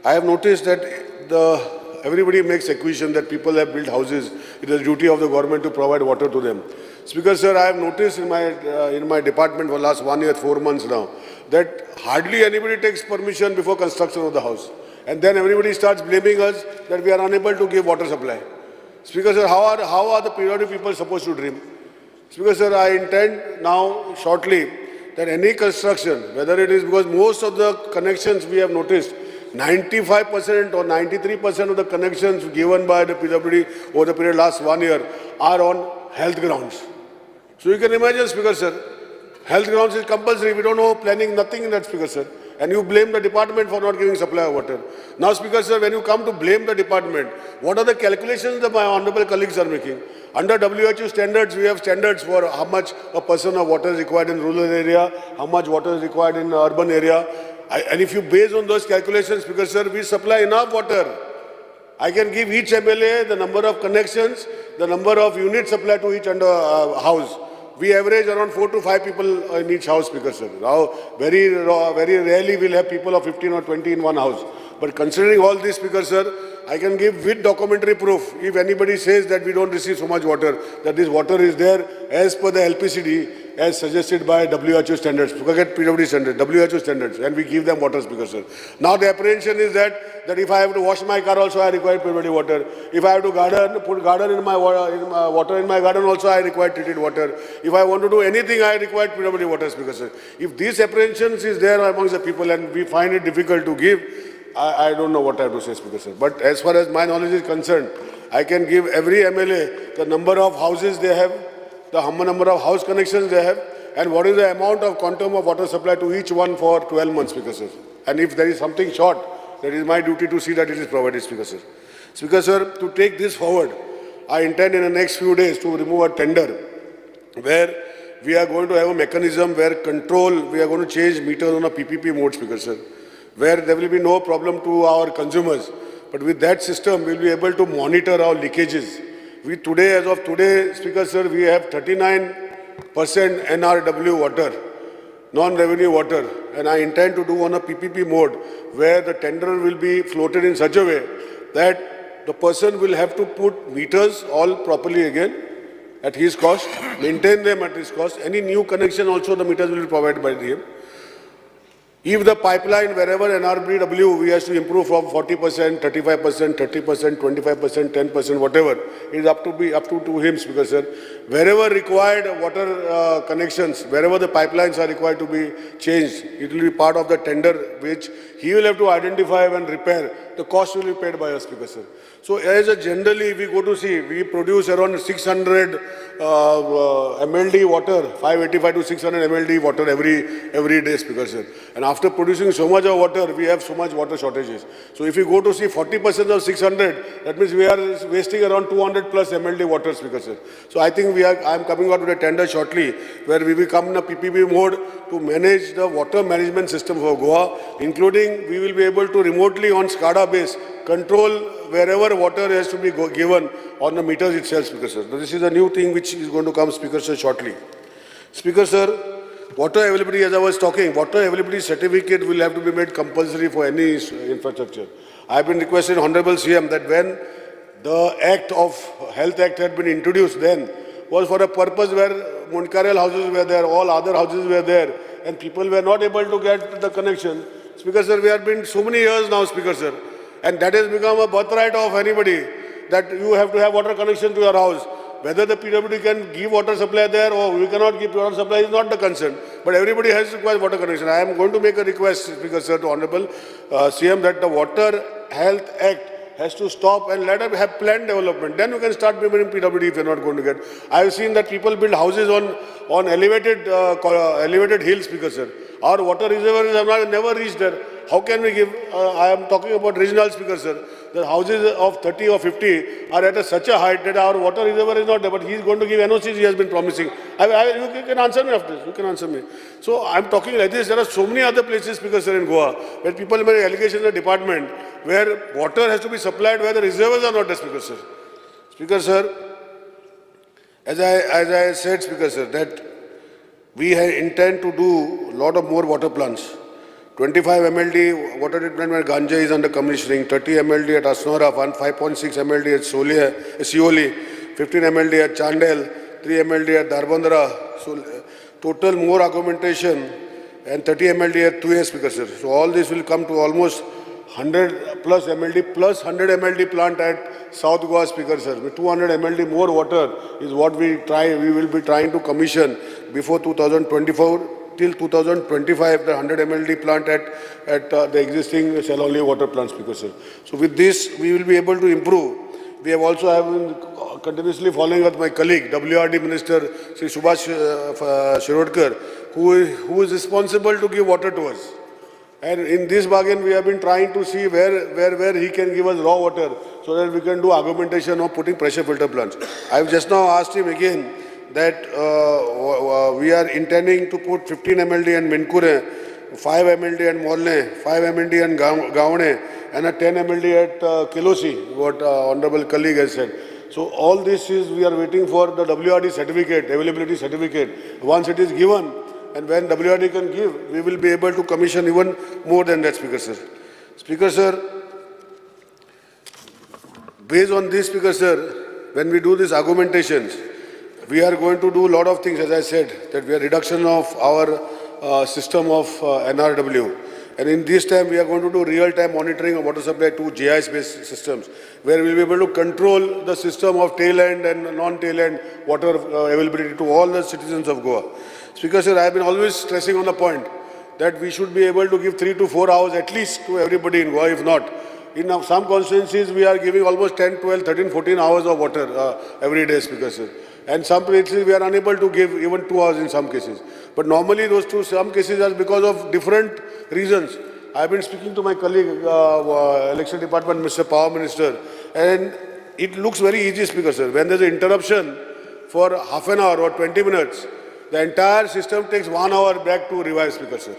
B: I have noticed that everybody makes accusation that people have built houses. It is the duty of the government to provide water to them. Speaker Sir, I have noticed in my department for the last 1 year, 4 months now, that hardly anybody takes permission before construction of the house. And then everybody starts blaming us that we are unable to give water supply. Speaker Sir, how are the periodic people supposed to dream? Speaker Sir, I intend now shortly that any construction, whether it is because most of the connections we have noticed, 95% or 93% of the connections given by the PWD over the period last 1 year are on health grounds. So you can imagine, Speaker Sir, health grounds is compulsory. We don't know planning, nothing in that, Speaker Sir. And you blame the department for not giving supply of water. Now, Speaker Sir, when you come to blame the department, what are the calculations that my honorable colleagues are making? Under WHO standards, we have standards for how much a person of water is required in rural area, how much water is required in urban area. And if you base on those calculations, Speaker Sir, we supply enough water. I can give each MLA the number of connections, the number of units supplied to each house. We average around 4 to 5 people in each house, Speaker Sir. Now, very rarely we'll have people of 15 or 20 in one house. But considering all this, Speaker Sir, I can give with documentary proof, if anybody says that we don't receive so much water, that this water is there as per the LPCD, as suggested by WHO standards, forget PWD standards, WHO standards, and we give them water, Speaker Sir. Now the apprehension is that if I have to wash my car also, I require PWD water. If I have to put water in my garden also, I require treated water. If I want to do anything, I require PWD water, Speaker Sir. If these apprehensions is there amongst the people and we find it difficult to give, I don't know what I have to say, Speaker Sir. But as far as my knowledge is concerned, I can give every MLA the number of houses they have, the number of house connections they have, and what is the amount of quantum of water supply to each one for 12 months, Speaker Sir. And if there is something short, that is my duty to see that it is provided, Speaker Sir. Speaker Sir, to take this forward, I intend in the next few days to remove a tender where we are going to have a mechanism where we are going to change meters on a PPP mode, Speaker Sir, where there will be no problem to our consumers. But with that system, we will be able to monitor our leakages. As of today, Speaker Sir, we have 39% NRW water, non-revenue water, and I intend to do on a PPP mode where the tender will be floated in such a way that the person will have to put meters all properly again at his cost, maintain them at his cost. Any new connection also the meters will be provided by him. If the pipeline, wherever NRBW, we have to improve from 40%, 35%, 30%, 25%, 10%, whatever, it is up to him, Speaker Sir. Wherever required water connections, wherever the pipelines are required to be changed, it will be part of the tender which he will have to identify and repair. The cost will be paid by us, Speaker Sir. So as a generally, we go to see, we produce around 600 MLD water, 585 to 600 MLD water every day, Speaker Sir. And after producing so much of water, we have so much water shortages. So if you go to see 40% of 600, that means we are wasting around 200 plus MLD water, Speaker Sir. So I think I am coming out with a tender shortly where we will come in a PPP mode to manage the water management system for Goa, including we will be able to remotely on SCADA base control wherever water has to be given on the meters itself, Speaker Sir. So this is a new thing which is going to come, Speaker Sir, shortly. Speaker Sir, water availability, as I was talking, water availability certificate will have to be made compulsory for any infrastructure. I have been requesting Honorable CM that when the Health Act had been introduced then, was for a purpose where Munkarial houses were there, all other houses were there, and people were not able to get the connection. Speaker Sir, we have been so many years now, Speaker Sir, and that has become a birthright of anybody, that you have to have water connection to your house. Whether the PWD can give water supply there or we cannot give water supply is not the concern. But everybody has required water connection. I am going to make a request, Speaker Sir, to Honorable CM that the Water Health Act has to stop and let us have planned development. Then you can start building PWD if you are not going to get. I have seen that people build houses on elevated hills, Speaker Sir. Our water reservoirs have never reached there. how can we give, I am talking about regional Speaker, sir. The houses of 30 or 50 are at such a height that our water reservoir is not there, but he is going to give NOCs, he has been promising. You can answer me after this, you can answer me. So I am talking like this, there are so many other places, Speaker, sir, in Goa, where people make allegations in the department, where water has to be supplied, where the reservoirs are not there, Speaker, sir. Speaker, sir, as I said, Speaker, sir, that we intend to do a lot of more water plants. 25 MLD water treatment where Ganja is under commissioning, 30 MLD at Asnora, 5.6 MLD at Sioli, 15 MLD at Chandel, 3 MLD at Darbandra. So total more augmentation and 30 MLD at Tuye, Speaker, sir. So all this will come to almost 100 plus MLD plus 100 MLD plant at South Goa, Speaker, sir. With 200 MLD more water is what we will be trying to commission before 2024. Till 2025, the 100 MLD plant at the existing Saloli water plant, Speaker, sir. So with this, we will be able to improve. We have also been continuously following up my colleague, WRD Minister Sri Subhash Shirodkar, who is responsible to give water to us. And in this bargain, we have been trying to see where he can give us raw water so that we can do augmentation of putting pressure filter plants. I have just now asked him again that we are intending to put 15 MLD in Minkure, 5 MLD in Morle, 5 MLD in Gaone, and a 10 MLD at Kilosi, what Honorable colleague has said. So all this is, we are waiting for the WRD certificate, availability certificate. Once it is given, and when WRD can give, we will be able to commission even more than that, Speaker, sir. Speaker, sir, based on this, Speaker, sir, when we do these augmentations, we are going to do a lot of things, as I said, that we are reduction of our system of NRW. And in this time, we are going to do real-time monitoring of water supply to GIS-based systems, where we will be able to control the system of tail-end and non-tail-end water availability to all the citizens of Goa. Speaker, sir, I have been always stressing on the point that we should be able to give 3 to 4 hours at least to everybody in Goa, if not. In some constituencies, we are giving almost 10, 12, 13, 14 hours of water every day, Speaker, sir. And some places we are unable to give even 2 hours in some cases. But normally those some cases are because of different reasons. I have been speaking to my colleague, Election Department, Mr. Power Minister, and it looks very easy, Speaker, sir. When there is an interruption for half an hour or 20 minutes, the entire system takes 1 hour back to revive, Speaker, sir.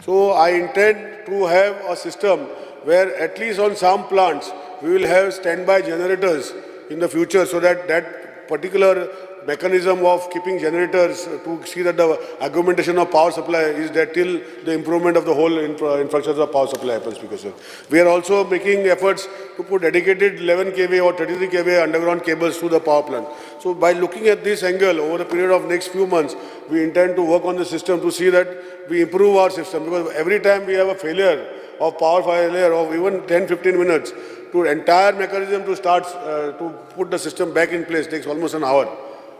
B: So I intend to have a system where at least on some plants, we will have standby generators in the future so that that particular mechanism of keeping generators to see that the augmentation of power supply is there till the improvement of the whole infrastructure of power supply happens, Speaker, sir. We are also making efforts to put dedicated 11 kV or 33 kV underground cables to the power plant. So by looking at this angle over the period of next few months, we intend to work on the system to see that we improve our system, because every time we have a failure of power failure of even 10-15 minutes, to entire mechanism to start to put the system back in place takes almost an hour.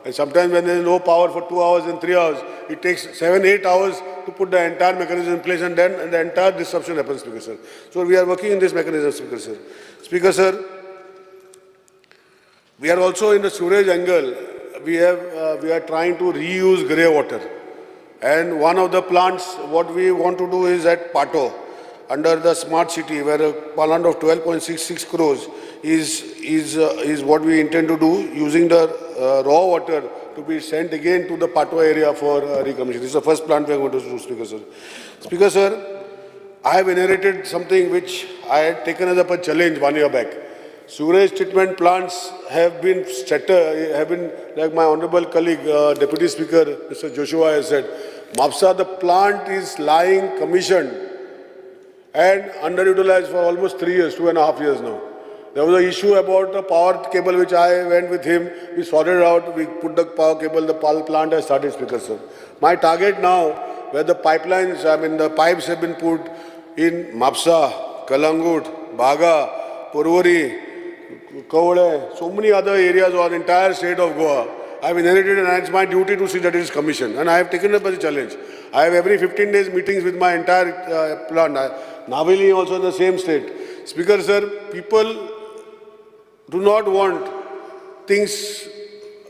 B: And sometimes when there is no power for 2 hours and 3 hours, it takes 7-8 hours to put the entire mechanism in place, and then the entire disruption happens, Speaker, sir. So we are working in this mechanism, Speaker, sir. Speaker, sir, we are also in the sewerage angle. We are trying to reuse grey water. And one of the plants, what we want to do is at Pato, under the smart city, where a plant of 12.66 crores is what we intend to do, using the raw water to be sent again to the Pato area for recommissioning. This is the first plant we are going to do, Speaker, sir. Speaker, sir, I have inherited something which I had taken as a challenge 1 year back. Sewerage treatment plants have been, like my honorable colleague, Deputy Speaker, Mr. Joshua has said, MAPSA, the plant is lying commissioned and underutilized for almost 3 years, 2.5 years now. There was an issue about the power cable which I went with him. We sorted it out, we put the power cable, the power plant has started, Speaker, sir. My target now, where the pipelines, the pipes have been put in MAPSA, Kalangut, Baga, Purvari, Kavale, so many other areas or the entire state of Goa. I have inherited, and it's my duty to see that it is commissioned. And I have taken up as a challenge. I have every 15 days meetings with my entire plant. Naveli also in the same state. Speaker, sir, people do not want things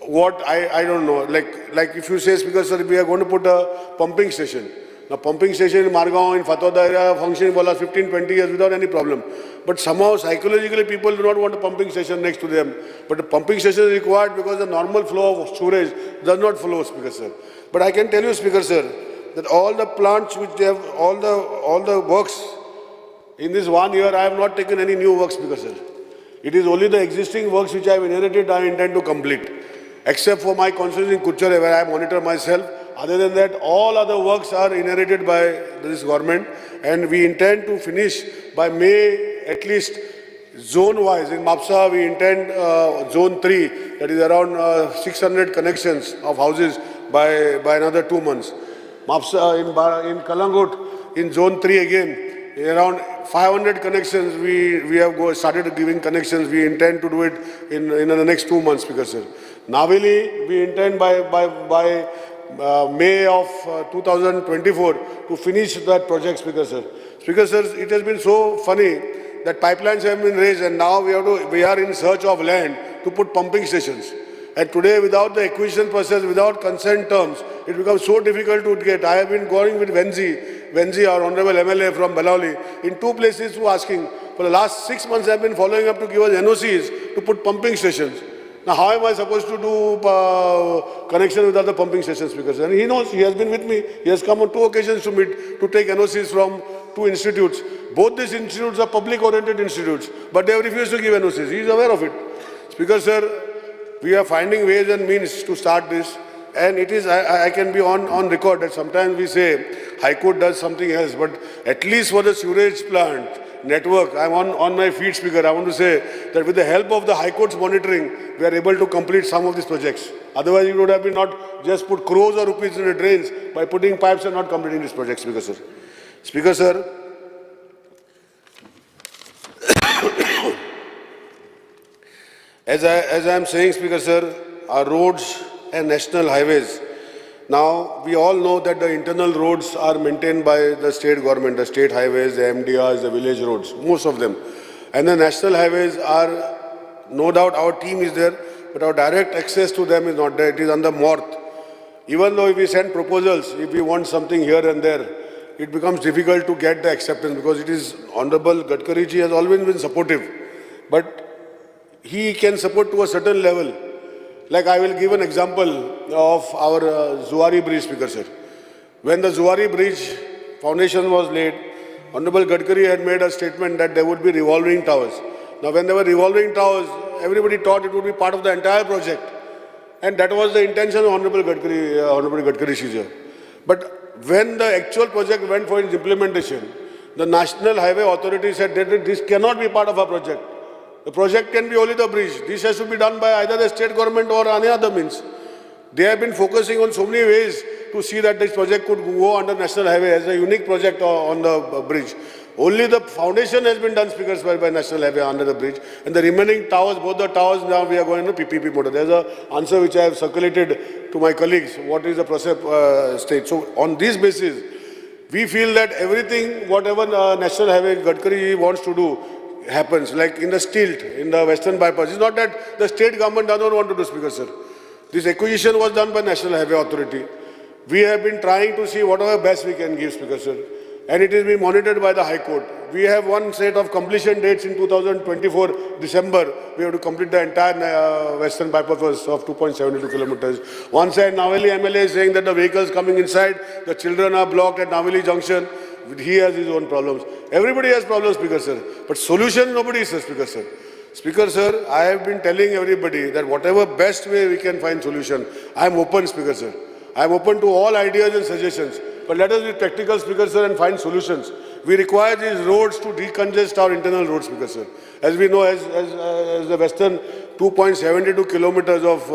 B: what I don't know. Like if you say, Speaker, sir, we are going to put a pumping station. Now pumping station in Margaon, in Fathoda area, functioning for last 15-20 years without any problem. But somehow psychologically people do not want a pumping station next to them. But a pumping station is required because the normal flow of sewage does not flow, Speaker Sir. But I can tell you, Speaker Sir, that all the plants which they have, all the works, in this 1 year I have not taken any new works, Speaker Sir. It is only the existing works which I have inherited I intend to complete. Except for my constituency in Kuchare where I monitor myself. Other than that, all other works are inherited by this government, and we intend to finish by May, at least zone-wise. In Mapsa, we intend zone 3, that is around 600 connections of houses by another 2 months. Mapsa in Kalangut, in zone 3 again, around 500 connections. We have started giving connections. We intend to do it in the next 2 months, Speaker Sir. Naveli, we intend by May of 2024 to finish that project, Speaker Sir. Speaker Sir, it has been so funny that pipelines have been raised and now we are in search of land to put pumping stations. And today, without the acquisition process, without consent terms, it becomes so difficult to get. I have been going with Venzi, our Honorable MLA from Balauli, in 2 places to asking. For the last 6 months, I have been following up to give us NOCs to put pumping stations. Now, how am I supposed to do connection with other pumping stations, Speaker Sir? And he knows, he has been with me. He has come on 2 occasions to meet, to take NOCs from 2 institutes. Both these institutes are public-oriented institutes, but they have refused to give NOCs. He is aware of it. Speaker Sir, we are finding ways and means to start this. And it is, I can be on record that sometimes we say High Court does something else, but at least for the sewage plant network, I'm on my feet, Speaker. I want to say that with the help of the High Court's monitoring, we are able to complete some of these projects. Otherwise, it would have been not just put crores or rupees in the drains by putting pipes and not completing these projects, Speaker Sir. Speaker Sir, as I am saying, Speaker Sir, our roads and national highways, now we all know that the internal roads are maintained by the state government, the state highways, the MDRs, the village roads, most of them. And the national highways are, no doubt our team is there, but our direct access to them is not there, it is under MORTH. Even though if we send proposals, if we want something here and there, it becomes difficult to get the acceptance because it is Honorable Gadkari ji has always been supportive. But he can support to a certain level. Like I will give an example of our Zuari Bridge, Speaker Sir. When the Zuari Bridge foundation was laid, Honorable Gadkari had made a statement that there would be revolving towers. Now when there were revolving towers, everybody thought it would be part of the entire project. And that was the intention of Honorable Gadkari Shija. But when the actual project went for its implementation, the National Highway Authority said that this cannot be part of our project. The project can be only the bridge. This has to be done by either the state government or any other means. They have been focusing on so many ways to see that this project could go under National Highway as a unique project on the bridge. Only the foundation has been done, Speaker, by National Highway under the bridge. And the remaining towers, both the towers, now we are going to PPP model. There's an answer which I have circulated to my colleagues. What is the process state? So on this basis, we feel that everything, whatever National Highway Gadkari wants to do, happens, like in the stilt, in the western bypass. It's not that the state government does not want to do, Speaker Sir. This acquisition was done by National Highway Authority. We have been trying to see whatever best we can give, Speaker Sir. And it is being monitored by the High Court. We have one set of completion dates in 2024, December. We have to complete the entire western bypass of 2.72 kilometers. One side, Naveli MLA is saying that the vehicles coming inside, the children are blocked at Naveli Junction. He has his own problems. Everybody has problems, Speaker Sir. But solution, nobody says, Speaker Sir. Speaker Sir, I have been telling everybody that whatever best way we can find solution, I am open, Speaker Sir. I am open to all ideas and suggestions. But let us be practical, Speaker Sir, and find solutions. We require these roads to decongest our internal roads, Speaker Sir. As we know, as the western 2.72 kilometers of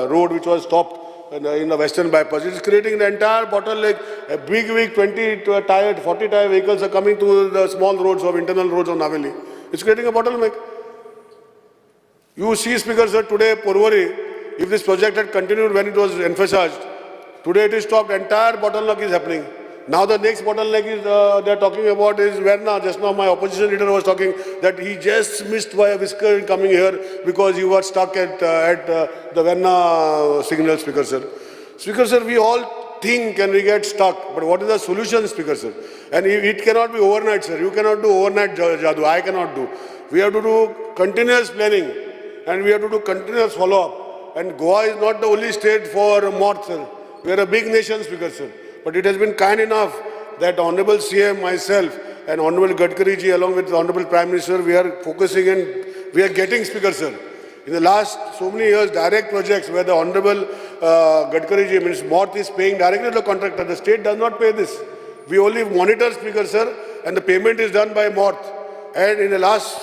B: road which was stopped in the western bypass, it is creating the entire bottleneck. A big 20-tired, 40-tired vehicles are coming to the small roads of internal roads of Naveli. It's creating a bottleneck. You see, Speaker Sir, today, Porvorim, if this project had continued when it was emphasized, today it is stopped, entire bottleneck is happening. Now the next bottleneck is they are talking about is Verna. Just now my opposition leader was talking that he just missed by a whisker in coming here because you were stuck at the Verna signal, Speaker Sir. Speaker Sir, we all thing can we get stuck, but what is the solution, Speaker, sir? And it cannot be overnight, sir. You cannot do overnight jadoo. I cannot do. We have to do continuous planning and we have to do continuous follow-up. And Goa is not the only state for moth, sir. We are a big nation, Speaker, sir. But it has been kind enough that Honorable CM, myself, and Honorable Gadkari ji, along with the Honorable Prime Minister, we are focusing and we are getting, Speaker, sir. In the last so many years, direct projects where the Honorable Gadkari ji, means moth is paying directly to the contractor. The state does not pay this. We only monitor, Speaker, sir, and the payment is done by moth. And in the last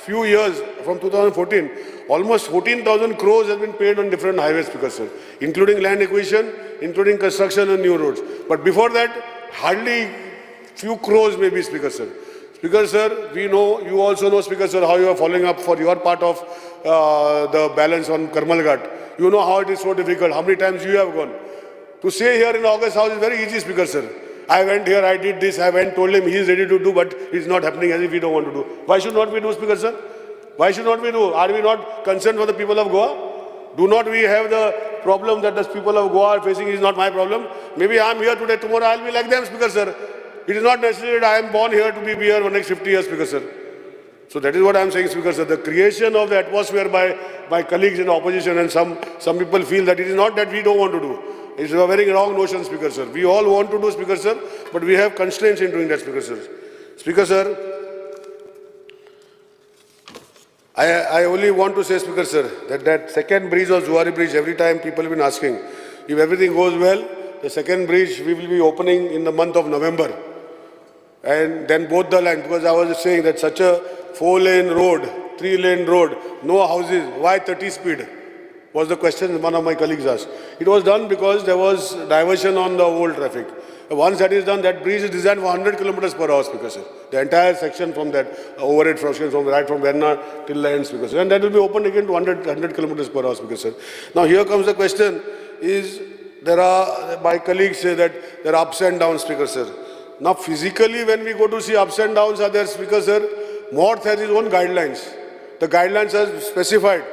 B: few years, from 2014, almost 14,000 crores has been paid on different highways, Speaker, sir, including land acquisition, including construction and new roads. But before that, hardly few crores maybe, Speaker, sir. Speaker, sir, we know, you also know, Speaker, sir, how you are following up for your part of the balance on Karmal Ghat. You know how it is so difficult, how many times you have gone. To say here in August House is very easy, Speaker, sir. I went here, I did this, I went, told him he is ready to do, but it's not happening as if we don't want to do. Why should not we do, Speaker, sir? Why should not we do? Are we not concerned for the people of Goa? Do not we have the problem that the people of Goa are facing is not my problem? Maybe I am here today, tomorrow I will be like them, Speaker, sir. It is not necessary that I am born here to be here for the next 50 years, Speaker, sir. So that is what I am saying, Speaker, sir. The creation of the atmosphere by my colleagues in opposition, and some people feel that it is not that we don't want to do. It's a very wrong notion, Speaker, sir. We all want to do, Speaker, sir, but we have constraints in doing that, Speaker, sir. Speaker, sir, I only want to say, Speaker, sir, that second bridge of Zuari Bridge, every time people have been asking, if everything goes well, the second bridge we will be opening in the month of November. And then both the lines, because I was saying that such a 4-lane road, 3-lane road, no houses, why 30 speed? Was the question one of my colleagues asked. It was done because there was diversion on the old traffic. Once that is done, that bridge is designed for 100 kilometers per hour, Speaker, sir. The entire section from that overhead section from right from Verna till the end, Speaker, sir. And that will be opened again to 100 kilometers per hour, Speaker, sir. Now here comes the question is, there are, my colleagues say that there are ups and downs, Speaker, sir. Now physically when we go to see ups and downs are there, Speaker, sir, North has its own guidelines. The guidelines are specified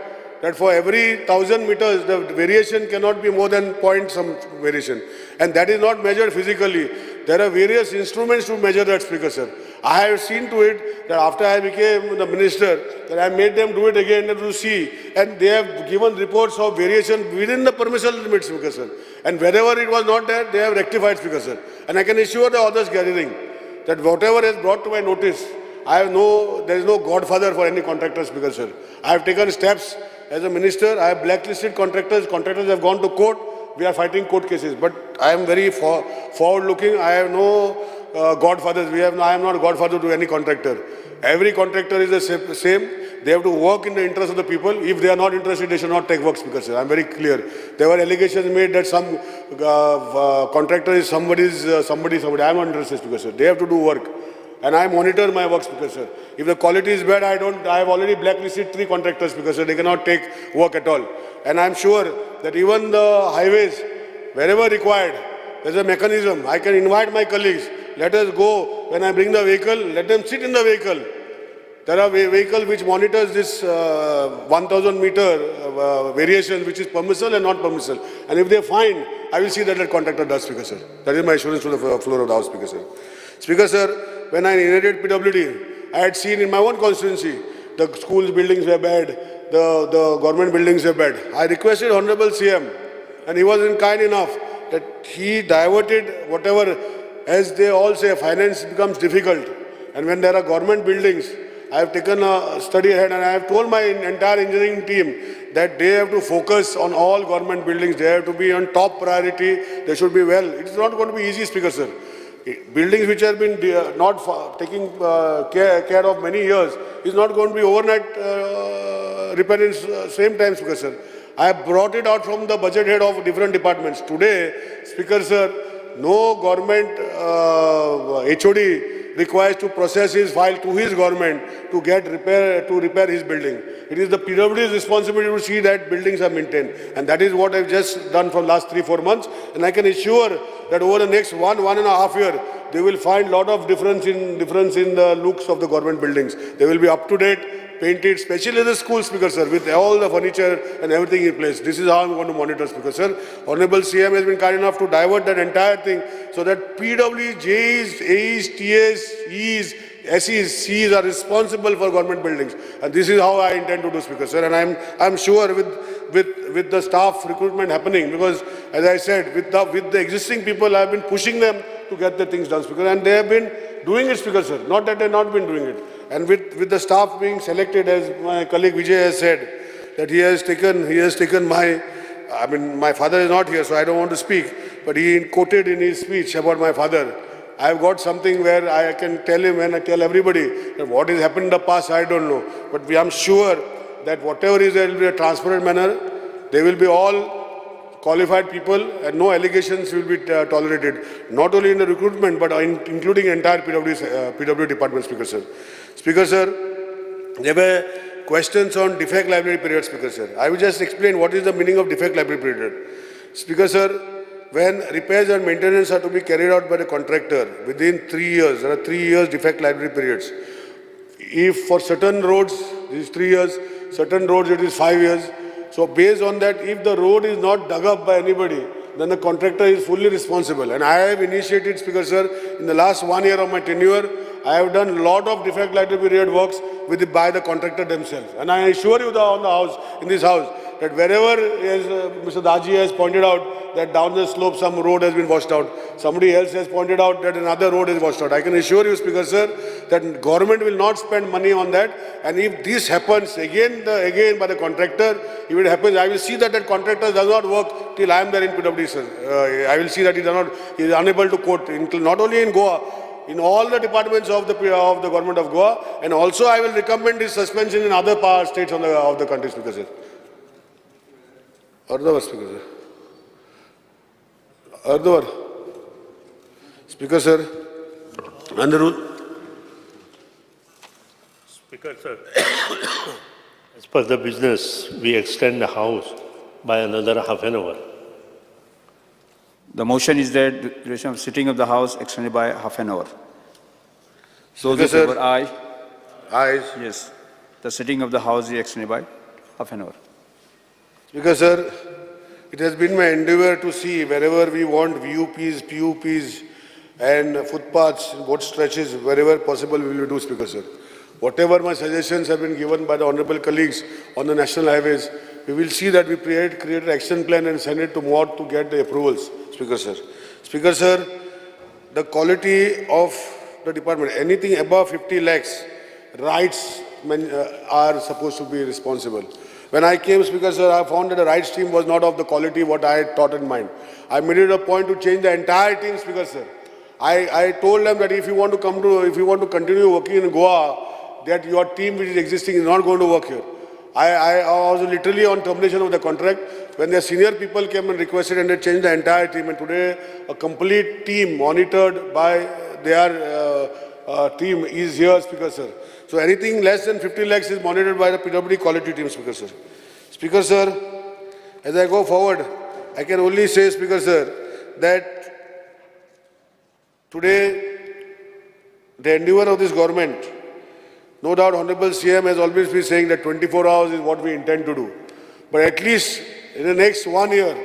B: that for every 1,000 meters, the variation cannot be more than point some variation. And that is not measured physically. There are various instruments to measure that, Speaker, sir. I have seen to it that after I became the minister, that I made them do it again to see. And they have given reports of variation within the permissible limits, Speaker, sir. And wherever it was not there, they have rectified, Speaker, sir. And I can assure the others gathering that whatever is brought to my notice, there is no godfather for any contractor, Speaker, sir. I have taken steps. As a minister, I have blacklisted contractors. Contractors have gone to court. We are fighting court cases. But I am very forward-looking. I have no godfathers. I am not a godfather to any contractor. Every contractor is the same. They have to work in the interest of the people. If they are not interested, they should not take work, Speaker, sir. I am very clear. There were allegations made that some contractor is somebody. I am not interested, Speaker, sir. They have to do work. And I monitor my work, Speaker, sir. If the quality is bad, I have already blacklisted 3 contractors, Speaker, sir. They cannot take work at all. And I am sure that even the highways, wherever required, there is a mechanism. I can invite my colleagues. Let us go. When I bring the vehicle, let them sit in the vehicle. There are vehicles which monitors this 1,000 meter variation, which is permissible and not permissible. And if they find, I will see that the contractor does, Speaker, sir. That is my assurance to the floor of the House, Speaker, sir. Speaker, sir, when I inherited PWD, I had seen in my own constituency, the schools buildings were bad, the government buildings were bad. I requested Honorable CM, and he was kind enough that he diverted whatever, as they all say, finance becomes difficult. And when there are government buildings, I have taken a study ahead and I have told my entire engineering team that they have to focus on all government buildings. They have to be on top priority. They should be well. It's not going to be easy, Speaker, sir. Buildings which have been not taking care of many years is not going to be overnight repaired in same time, Speaker, sir. I have brought it out from the budget head of different departments. Today, Speaker, sir, no government HOD requires to process his file to his government to repair his building. It is the PWD's responsibility to see that buildings are maintained. And that is what I've just done for the last 3-4 months. And I can assure that over the next 1.5 years, they will find a lot of difference in the looks of the government buildings. They will be up to date, painted, especially the school, Speaker sir, with all the furniture and everything in place. This is how I'm going to monitor, Speaker sir. Honorable CM has been kind enough to divert that entire thing so that PW, J's, A's, TS, E's, SEs, C's are responsible for government buildings. And this is how I intend to do, Speaker sir. And I'm sure with the staff recruitment happening, because as I said, with the existing people, I've been pushing them to get the things done, Speaker. And they have been doing it, Speaker sir. Not that they've not been doing it. And with the staff being selected, as my colleague Vijay has said, that he has taken my father is not here, so I don't want to speak, but he quoted in his speech about my father. I've got something where I can tell him and I tell everybody that what has happened in the past, I don't know. But I'm sure that whatever is, there will be a transparent manner. They will be all qualified people and no allegations will be tolerated, not only in the recruitment, but including entire PW department, Speaker sir. Speaker sir, there were questions on defect liability period, Speaker sir. I will just explain what is the meaning of defect liability period. Speaker sir, when repairs and maintenance are to be carried out by the contractor within 3 years, there are 3 years defect liability periods. If for certain roads it is 3 years, certain roads it is 5 years. So based on that, if the road is not dug up by anybody, then the contractor is fully responsible. And I have initiated, Speaker sir, in the last 1 year of my tenure, I have done a lot of defect liability period works by the contractor themselves. And I assure you in this house, that wherever, as Mr. Daji has pointed out, that down the slope some road has been washed out. Somebody else has pointed out that another road is washed out. I can assure you, Speaker sir, that government will not spend money on that. And if this happens again by the contractor, if it happens, I will see that that contractor does not work till I am there in PW, sir. I will see that he is unable to quote, not only in Goa, in all the departments of the government of Goa, and also I will recommend his suspension in other states of the country, Speaker sir. Speaker sir. Speaker sir, under rule.
R: Speaker sir, as per the business, we extend the house by another half an hour.
P: The motion is that the duration of sitting of the House extended by half an hour. Those in favor, aye.
B: Aye.
P: Yes. The sitting of the House is extended by half an hour.
B: Speaker sir, it has been my endeavor to see wherever we want VUPs, PUPs and footpaths, both stretches, wherever possible we will do, Speaker sir. Whatever my suggestions have been given by the honorable colleagues on the national highways, we will see that we create an action plan and send it to MOD to get the approvals, Speaker sir. Speaker sir, the quality of the department, anything above 50 lakhs, rights are supposed to be responsible. When I came, Speaker sir, I found that the rights team was not of the quality what I had thought in mind. I made it a point to change the entire team, Speaker sir. I told them that if you want to continue working in Goa, that your team which is existing is not going to work here. I was literally on termination of the contract when the senior people came and requested and they changed the entire team. And today, a complete team monitored by their team is here, Speaker sir. So anything less than 50 lakhs is monitored by the PWD quality team, Speaker sir. Speaker sir, as I go forward, I can only say, Speaker sir, that today, the endeavor of this government, no doubt Honorable CM has always been saying that 24 hours is what we intend to do. But at least in the next 1 year,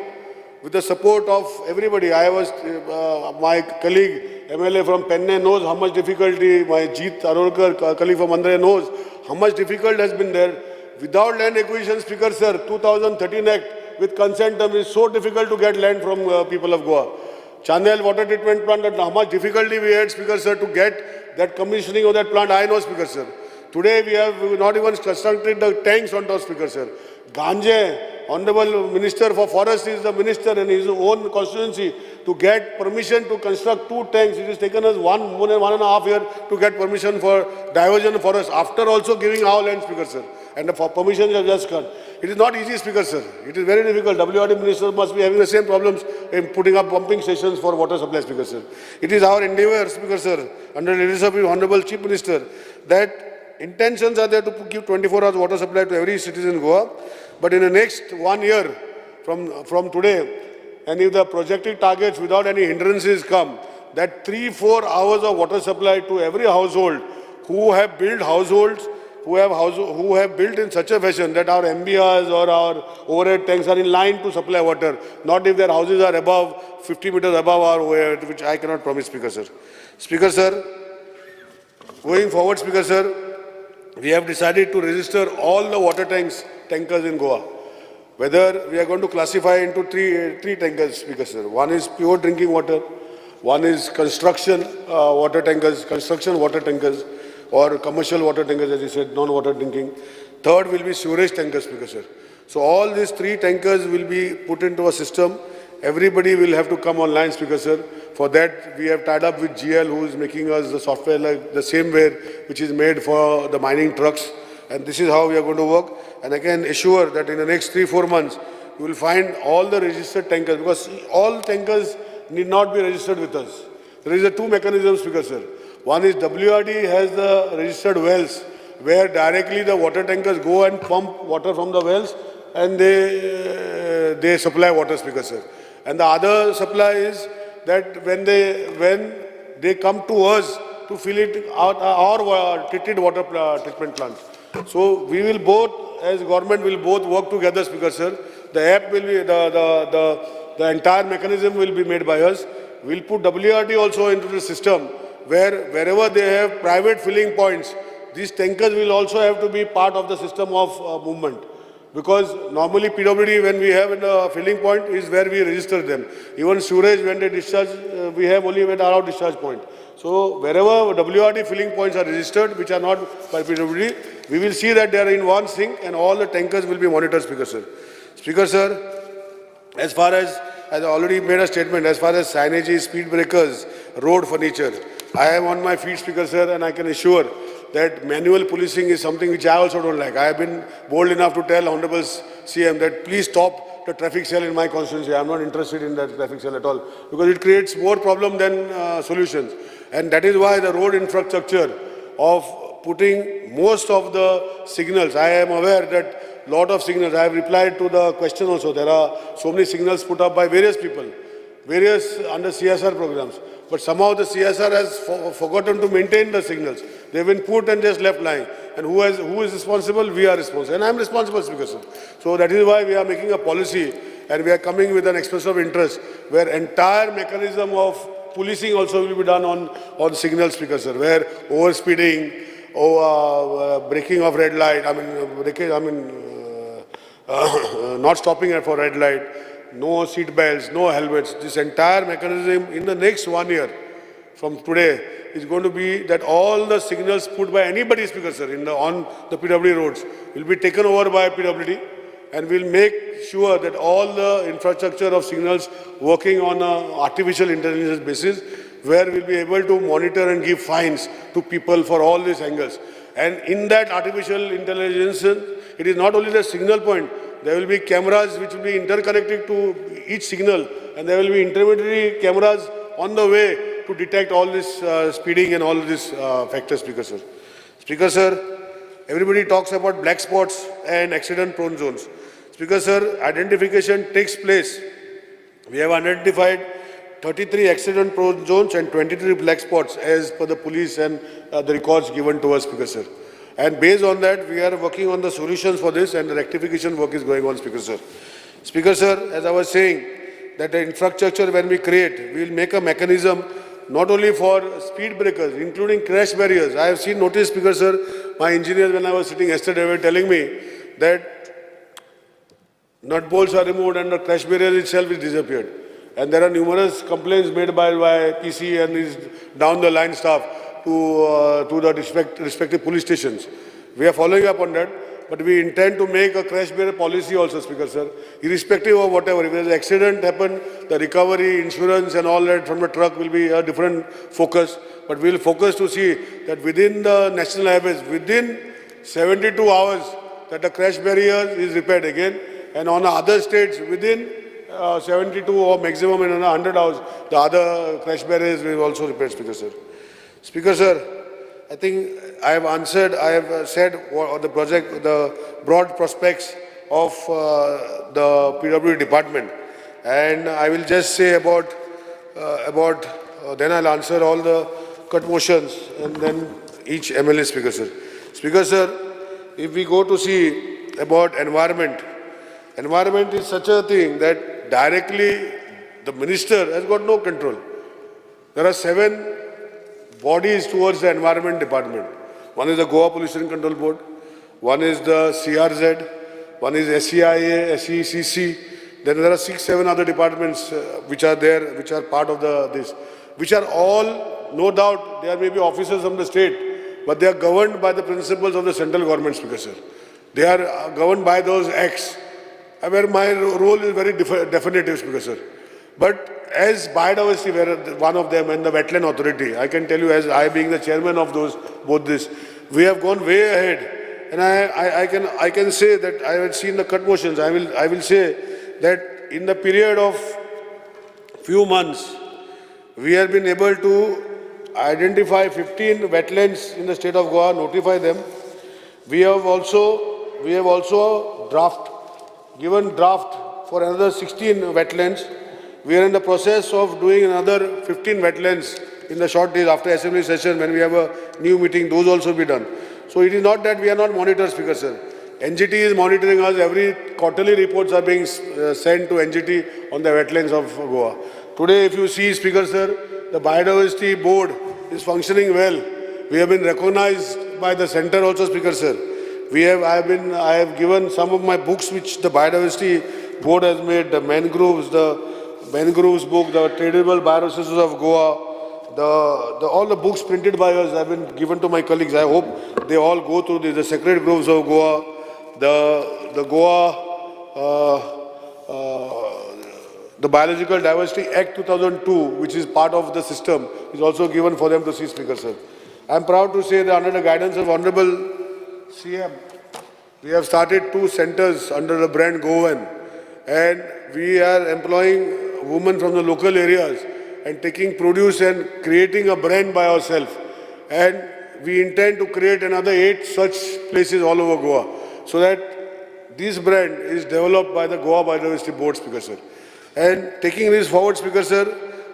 B: with the support of everybody, my colleague MLA from Penne knows how much difficulty, my Jeet Arolkar colleague from Andre knows how much difficult has been there. Without land acquisition, Speaker sir, 2013 Act with consent terms is so difficult to get land from people of Goa. Chandel water treatment plant, how much difficulty we had, Speaker sir, to get that commissioning of that plant, I know, Speaker sir. Today we have not even constructed the tanks on top, Speaker sir. Ganje, Honorable Minister for Forest is the minister in his own constituency to get permission to construct 2 tanks. It has taken us more than 1.5 years to get permission for diversion of forest after also giving our land, Speaker sir. And the permissions have just come. It is not easy, Speaker sir. It is very difficult. WRD minister must be having the same problems in putting up pumping stations for water supply, Speaker sir. It is our endeavor, Speaker sir, under the leadership of Honorable Chief Minister, that intentions are there to give 24 hours water supply to every citizen in Goa. But in the next 1 year from today, and if the projected targets without any hindrances come, that 3-4 hours of water supply to every household who have built households, who have built in such a fashion that our MBRs or our overhead tanks are in line to supply water, not if their houses are above 50 meters above our overhead, which I cannot promise, Speaker Sir. Speaker Sir, going forward, Speaker Sir, we have decided to register all the water tankers in Goa. Whether we are going to classify into three tankers, Speaker Sir. One is pure drinking water, one is construction water tankers, or commercial water tankers, as you said, non-water drinking. Third will be sewerage tankers, Speaker Sir. So all these three tankers will be put into a system. Everybody will have to come online, Speaker Sir. For that, we have tied up with GL, who is making us the software like the same way which is made for the mining trucks. And this is how we are going to work. And I can assure that in the next 3-4 months, you will find all the registered tankers, because all tankers need not be registered with us. There is a two mechanisms, Speaker Sir. One is WRD has the registered wells, where directly the water tankers go and pump water from the wells, and they supply water, Speaker Sir. And the other supply is that when they come to us to fill it out our treated water treatment plant. So we will both, as government, will both work together, Speaker Sir. The app will be, the entire mechanism will be made by us. We'll put WRD also into the system, where wherever they have private filling points, these tankers will also have to be part of the system of movement. Because normally PWD, when we have a filling point, is where we register them. Even sewerage, when they discharge, we have only at our discharge point. So wherever WRD filling points are registered, which are not by PWD, we will see that they are in one sync and all the tankers will be monitored, Speaker Sir. Speaker Sir, as far as I already made a statement, as far as signage, speed breakers, road furniture, I am on my feet, Speaker Sir, and I can assure that manual policing is something which I also don't like. I have been bold enough to tell Honorable CM that please stop the traffic cell in my constituency. I am not interested in that traffic cell at all, because it creates more problem than solutions. And that is why the road infrastructure of putting most of the signals, I am aware that lot of signals, I have replied to the question also, there are so many signals put up by various people, various under CSR programs. But somehow the CSR has forgotten to maintain the signals. They've been put and just left lying. And who is responsible? We are responsible. And I am responsible, Speaker Sir. So that is why we are making a policy and we are coming with an expression of interest where entire mechanism of policing also will be done on signals, Speaker Sir, where overspeeding, breaking of red light, not stopping for red light, no seat belts, no helmets. This entire mechanism in the next 1 year from today is going to be that all the signals put by anybody, Speaker Sir, on the PWD roads will be taken over by PWD, and will make sure that all the infrastructure of signals working on an artificial intelligence basis, where we'll be able to monitor and give fines to people for all these angles. And in that artificial intelligence, it is not only the signal point, there will be cameras which will be interconnected to each signal, and there will be intermediary cameras on the way to detect all this speeding and all these factors, Speaker Sir. Speaker Sir, everybody talks about black spots and accident-prone zones. Speaker Sir, identification takes place. We have identified 33 accident-prone zones and 23 black spots as per the police and the records given to us, Speaker Sir. And based on that, we are working on the solutions for this, and the rectification work is going on, Speaker Sir. Speaker Sir, as I was saying, that the infrastructure when we create, we will make a mechanism not only for speed breakers, including crash barriers. I have seen notice, Speaker Sir, my engineers when I was sitting yesterday were telling me that nut bolts are removed and the crash barrier itself is disappeared. And there are numerous complaints made by PC and his down the line staff to the respective police stations. We are following up on that, but we intend to make a crash barrier policy also, Speaker Sir, irrespective of whatever. If there is an accident happen, the recovery, insurance and all that from the truck will be a different focus. But we will focus to see that within the national highways, within 72 hours, that the crash barrier is repaired again. And on other states, within 72 or maximum in 100 hours, the other crash barriers will also repair, Speaker Sir. Speaker Sir, I think I have answered, I have said what the project, the broad prospects of the PWD department. And I will just say then I'll answer all the cut motions and then each MLA, Speaker Sir. Speaker Sir, if we go to see about environment, environment is such a thing that directly the minister has got no control. There are 7 bodies towards the environment department. One is the Goa Pollution Control Board, one is the CRZ, one is SEIA, SECC. Then there are 6-7 other departments which are there, which are part of this, which are all, no doubt, there may be officers from the state, but they are governed by the principles of the central government, Speaker Sir. They are governed by those acts, where my role is very definitive, Speaker Sir. But as biodiversity, where one of them, and the wetland authority, I can tell you, as I being the chairman of both this, we have gone way ahead. And I can say that I have seen the cut motions. I will say that in the period of few months, we have been able to identify 15 wetlands in the state of Goa, notify them. We have also given draft for another 16 wetlands. We are in the process of doing another 15 wetlands in the short days after assembly session. When we have a new meeting, those also be done. So it is not that we are not monitors, Speaker Sir. NGT is monitoring us. Every quarterly reports are being sent to NGT on the wetlands of Goa. Today, if you see, Speaker Sir, the biodiversity board is functioning well. We have been recognized by the center also, Speaker Sir. I have given some of my books which the biodiversity board has made, the mangroves book, the tradable bioresources of Goa, all the books printed by us have been given to my colleagues. I hope they all go through the sacred groves of Goa, the Biological Diversity Act 2002, which is part of the system, is also given for them to see, Speaker Sir. I am proud to say that under the guidance of Honorable CM, we have started 2 centers under the brand Goan, and we are employing women from the local areas and taking produce and creating a brand by ourselves. And we intend to create another 8 such places all over Goa, so that this brand is developed by the Goa Biodiversity Board, Speaker Sir. And taking this forward, Speaker Sir,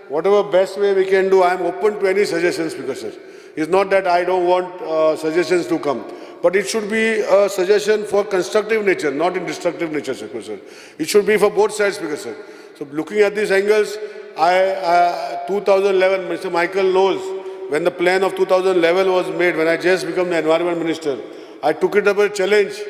B: whatever best way we can do, I am open to any suggestions, Speaker Sir. It's not that I don't want suggestions to come, but it should be a suggestion for constructive nature, not in destructive nature, Speaker Sir. It should be for both sides, Speaker Sir. So looking at these angles, 2011, Mr. Michael knows, when the plan of 2011 was made, when I just became the Environment Minister, I took it up as a challenge,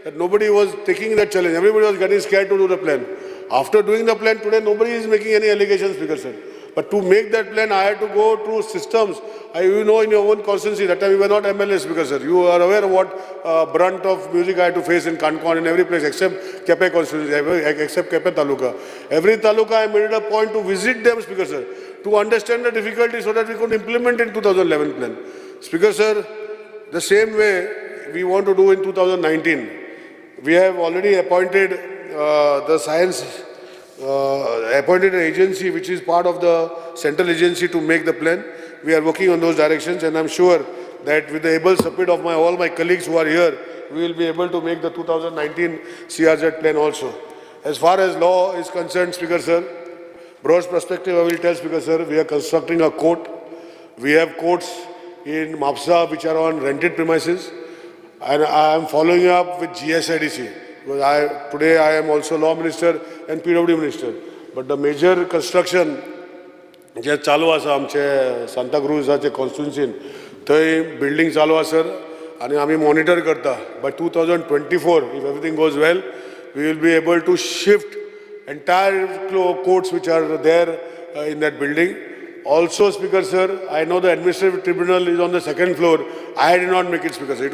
B: that nobody was taking that challenge. Everybody was getting scared to do the plan. After doing the plan today, nobody is making any allegations, Speaker Sir. But to make that plan, I had to go through systems. You know, in your own constituency, that time we were not MLAs, Speaker Sir. You are aware of what brunt of music I had to face in Kankon, in every place, except Kepe constituency, except Kepe Taluka. Every Taluka, I made it a point to visit them, Speaker Sir, to understand the difficulty so that we could implement in 2011 plan. Speaker Sir, the same way we want to do in 2019. We have already appointed the science, appointed an agency which is part of the central agency to make the plan. We are working on those directions, and I'm sure that with the able support of all my colleagues who are here, we will be able to make the 2019 CRZ plan also. As far as law is concerned, Speaker Sir, broad perspective I will tell, Speaker Sir, we are constructing a court. We have courts in Mapsa which are on rented premises, and I am following up with GSIDC. Because today I am also Law Minister and PWD Minister. But the major construction जे चालू आसा आमचे सांताक्रूजाचे कॉन्स्टिट्युन्सीन थंय building चालू आसा sir आनी आमी monitor करता. By 2024, if everything goes well, we will be able to shift entire courts which are there in that building. Also, Speaker Sir, I know the administrative tribunal is on the 2nd floor. I did not make it, Speaker Sir.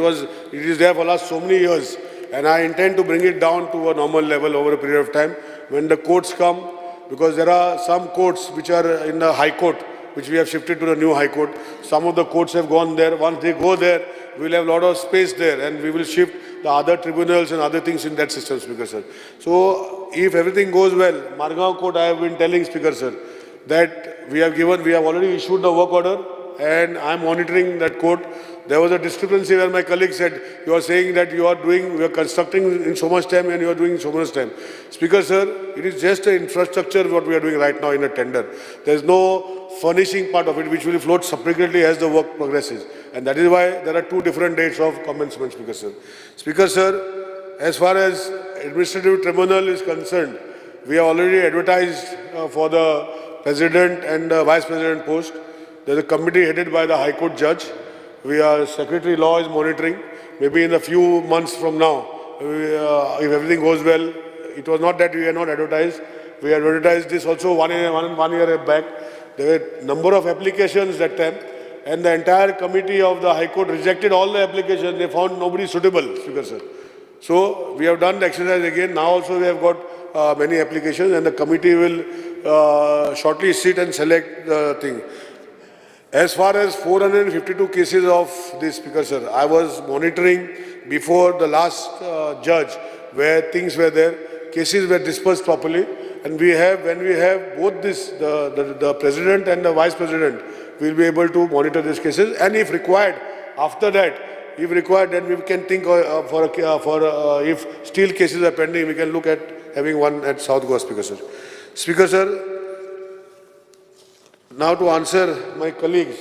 B: It is there for last so many years, and I intend to bring it down to a normal level over a period of time when the courts come. Because there are some courts which are in the High Court, which we have shifted to the new High Court. Some of the courts have gone there. Once they go there, we will have a lot of space there, and we will shift the other tribunals and other things in that system, Speaker Sir. So, if everything goes well, Margaon Court, I have been telling, Speaker Sir, that we have already issued the work order, and I am monitoring that court. There was a discrepancy where my colleague said, you are saying that you are constructing in so much time and you are doing so much time. Speaker Sir, it is just an infrastructure what we are doing right now in a tender. There is no furnishing part of it, which will float separately as the work progresses. And that is why there are 2 different dates of commencement, Speaker Sir. Speaker Sir, as far as administrative tribunal is concerned, we have already advertised for the president and vice president post. There is a committee headed by the High Court judge. Secretary Law is monitoring. Maybe in a few months from now, if everything goes well, it was not that we are not advertised. We advertised this also one year back. There were a number of applications that time, and the entire committee of the High Court rejected all the applications. They found nobody suitable, Speaker Sir. So we have done the exercise again. Now also we have got many applications, and the committee will shortly sit and select the thing. As far as 452 cases of this, Speaker Sir, I was monitoring before the last judge where things were there, cases were dispersed properly, and when we have both this, the president and the vice president, we will be able to monitor these cases, and if required, after that, if required, then we can think if still cases are pending, we can look at having one at South Goa, Speaker Sir. Speaker Sir, now to answer my colleagues,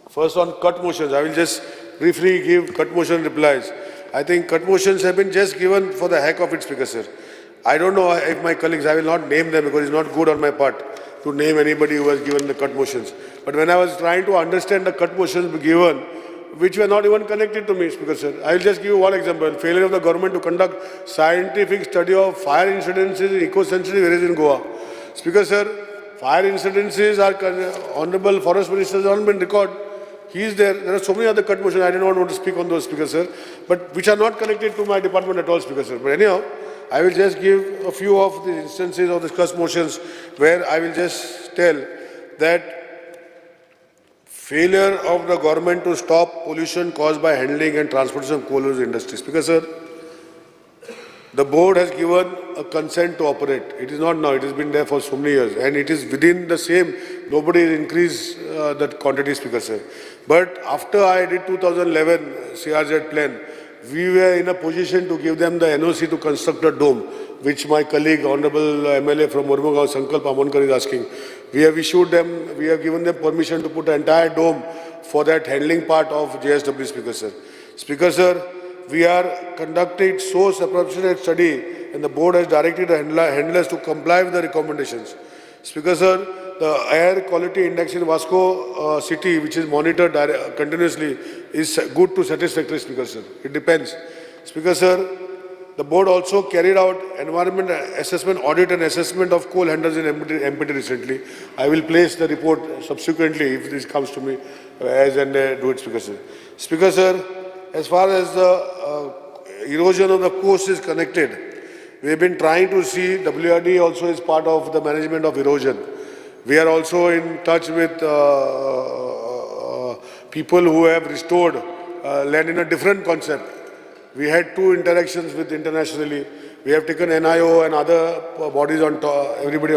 B: first on cut motions, I will just briefly give cut motion replies. I think cut motions have been just given for the heck of it, Speaker Sir. I don't know if my colleagues, I will not name them because it's not good on my part to name anybody who has given the cut motions. But when I was trying to understand the cut motions given, which were not even connected to me, Speaker Sir, I will just give you one example. Failure of the government to conduct scientific study of fire incidences in eco-sensitive areas in Goa. Speaker Sir, fire incidences are Honorable Forest Minister has not been recorded. He is there. There are so many other cut motions. I do not want to speak on those, Speaker Sir, but which are not connected to my department at all, Speaker Sir. But anyhow, I will just give a few of the instances of the cut motions where I will just tell that failure of the government to stop pollution caused by handling and transportation of coal industry. Speaker Sir, the board has given a consent to operate. It is not now, it has been there for so many years, and it is within the same, nobody has increased that quantity, Speaker Sir. But after I did 2011 CRZ plan, we were in a position to give them the NOC to construct a dome, which my colleague, Honorable MLA from Mormugao, Sankalp Amonkar is asking. We have issued them, we have given them permission to put an entire dome for that handling part of JSW, Speaker Sir. Speaker Sir, we are conducting source appropriate study, and the board has directed the handlers to comply with the recommendations. Speaker Sir, the air quality index in Vasco city, which is monitored continuously, is good to satisfactory, Speaker Sir. It depends. Speaker Sir, the board also carried out environment assessment audit and assessment of coal handlers in MPT recently. I will place the report subsequently if this comes to me as and do it, Speaker Sir. Speaker Sir, as far as the erosion of the coast is connected, we have been trying to see, WRD also is part of the management of erosion. We are also in touch with people who have restored land in a different concept. We had 2 interactions with internationally. We have taken NIO and other bodies on top, everybody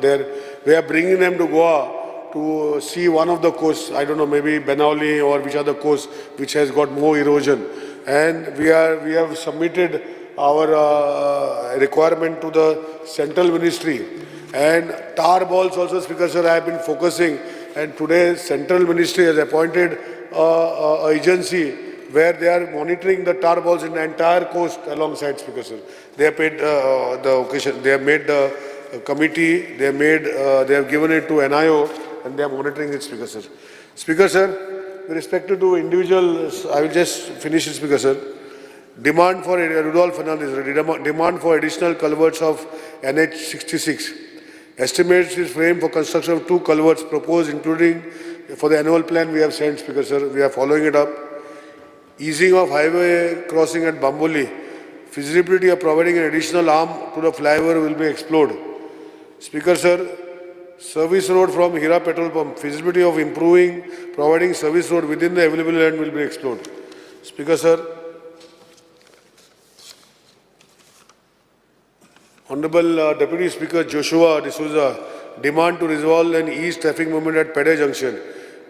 B: there. We are bringing them to Goa to see one of the coasts, I don't know, maybe Benauli or which other coast which has got more erosion. And we have submitted our requirement to the Central Ministry. And tar balls also, Speaker Sir, I have been focusing, and today Central Ministry has appointed an agency where they are monitoring the tar balls in the entire coast alongside, Speaker Sir. They have paid the occasion, they have made the committee, they have given it to NIO, and they are monitoring it, Speaker Sir. Speaker Sir, with respect to individuals, I will just finish it, Speaker Sir. Demand for Rudolph Fernandez, demand for additional culverts of NH 66. Estimates is framed for construction of 2 culverts proposed, including for the annual plan we have sent, Speaker Sir. We are following it up. Easing of highway crossing at Bamboli. Feasibility of providing an additional arm to the flyover will be explored. Speaker Sir, service road from Hira petrol pump. Feasibility of providing service road within the available land will be explored. Speaker Sir, Honorable Deputy Speaker Joshua D'Souza, demand to resolve an east traffic movement at Pede Junction.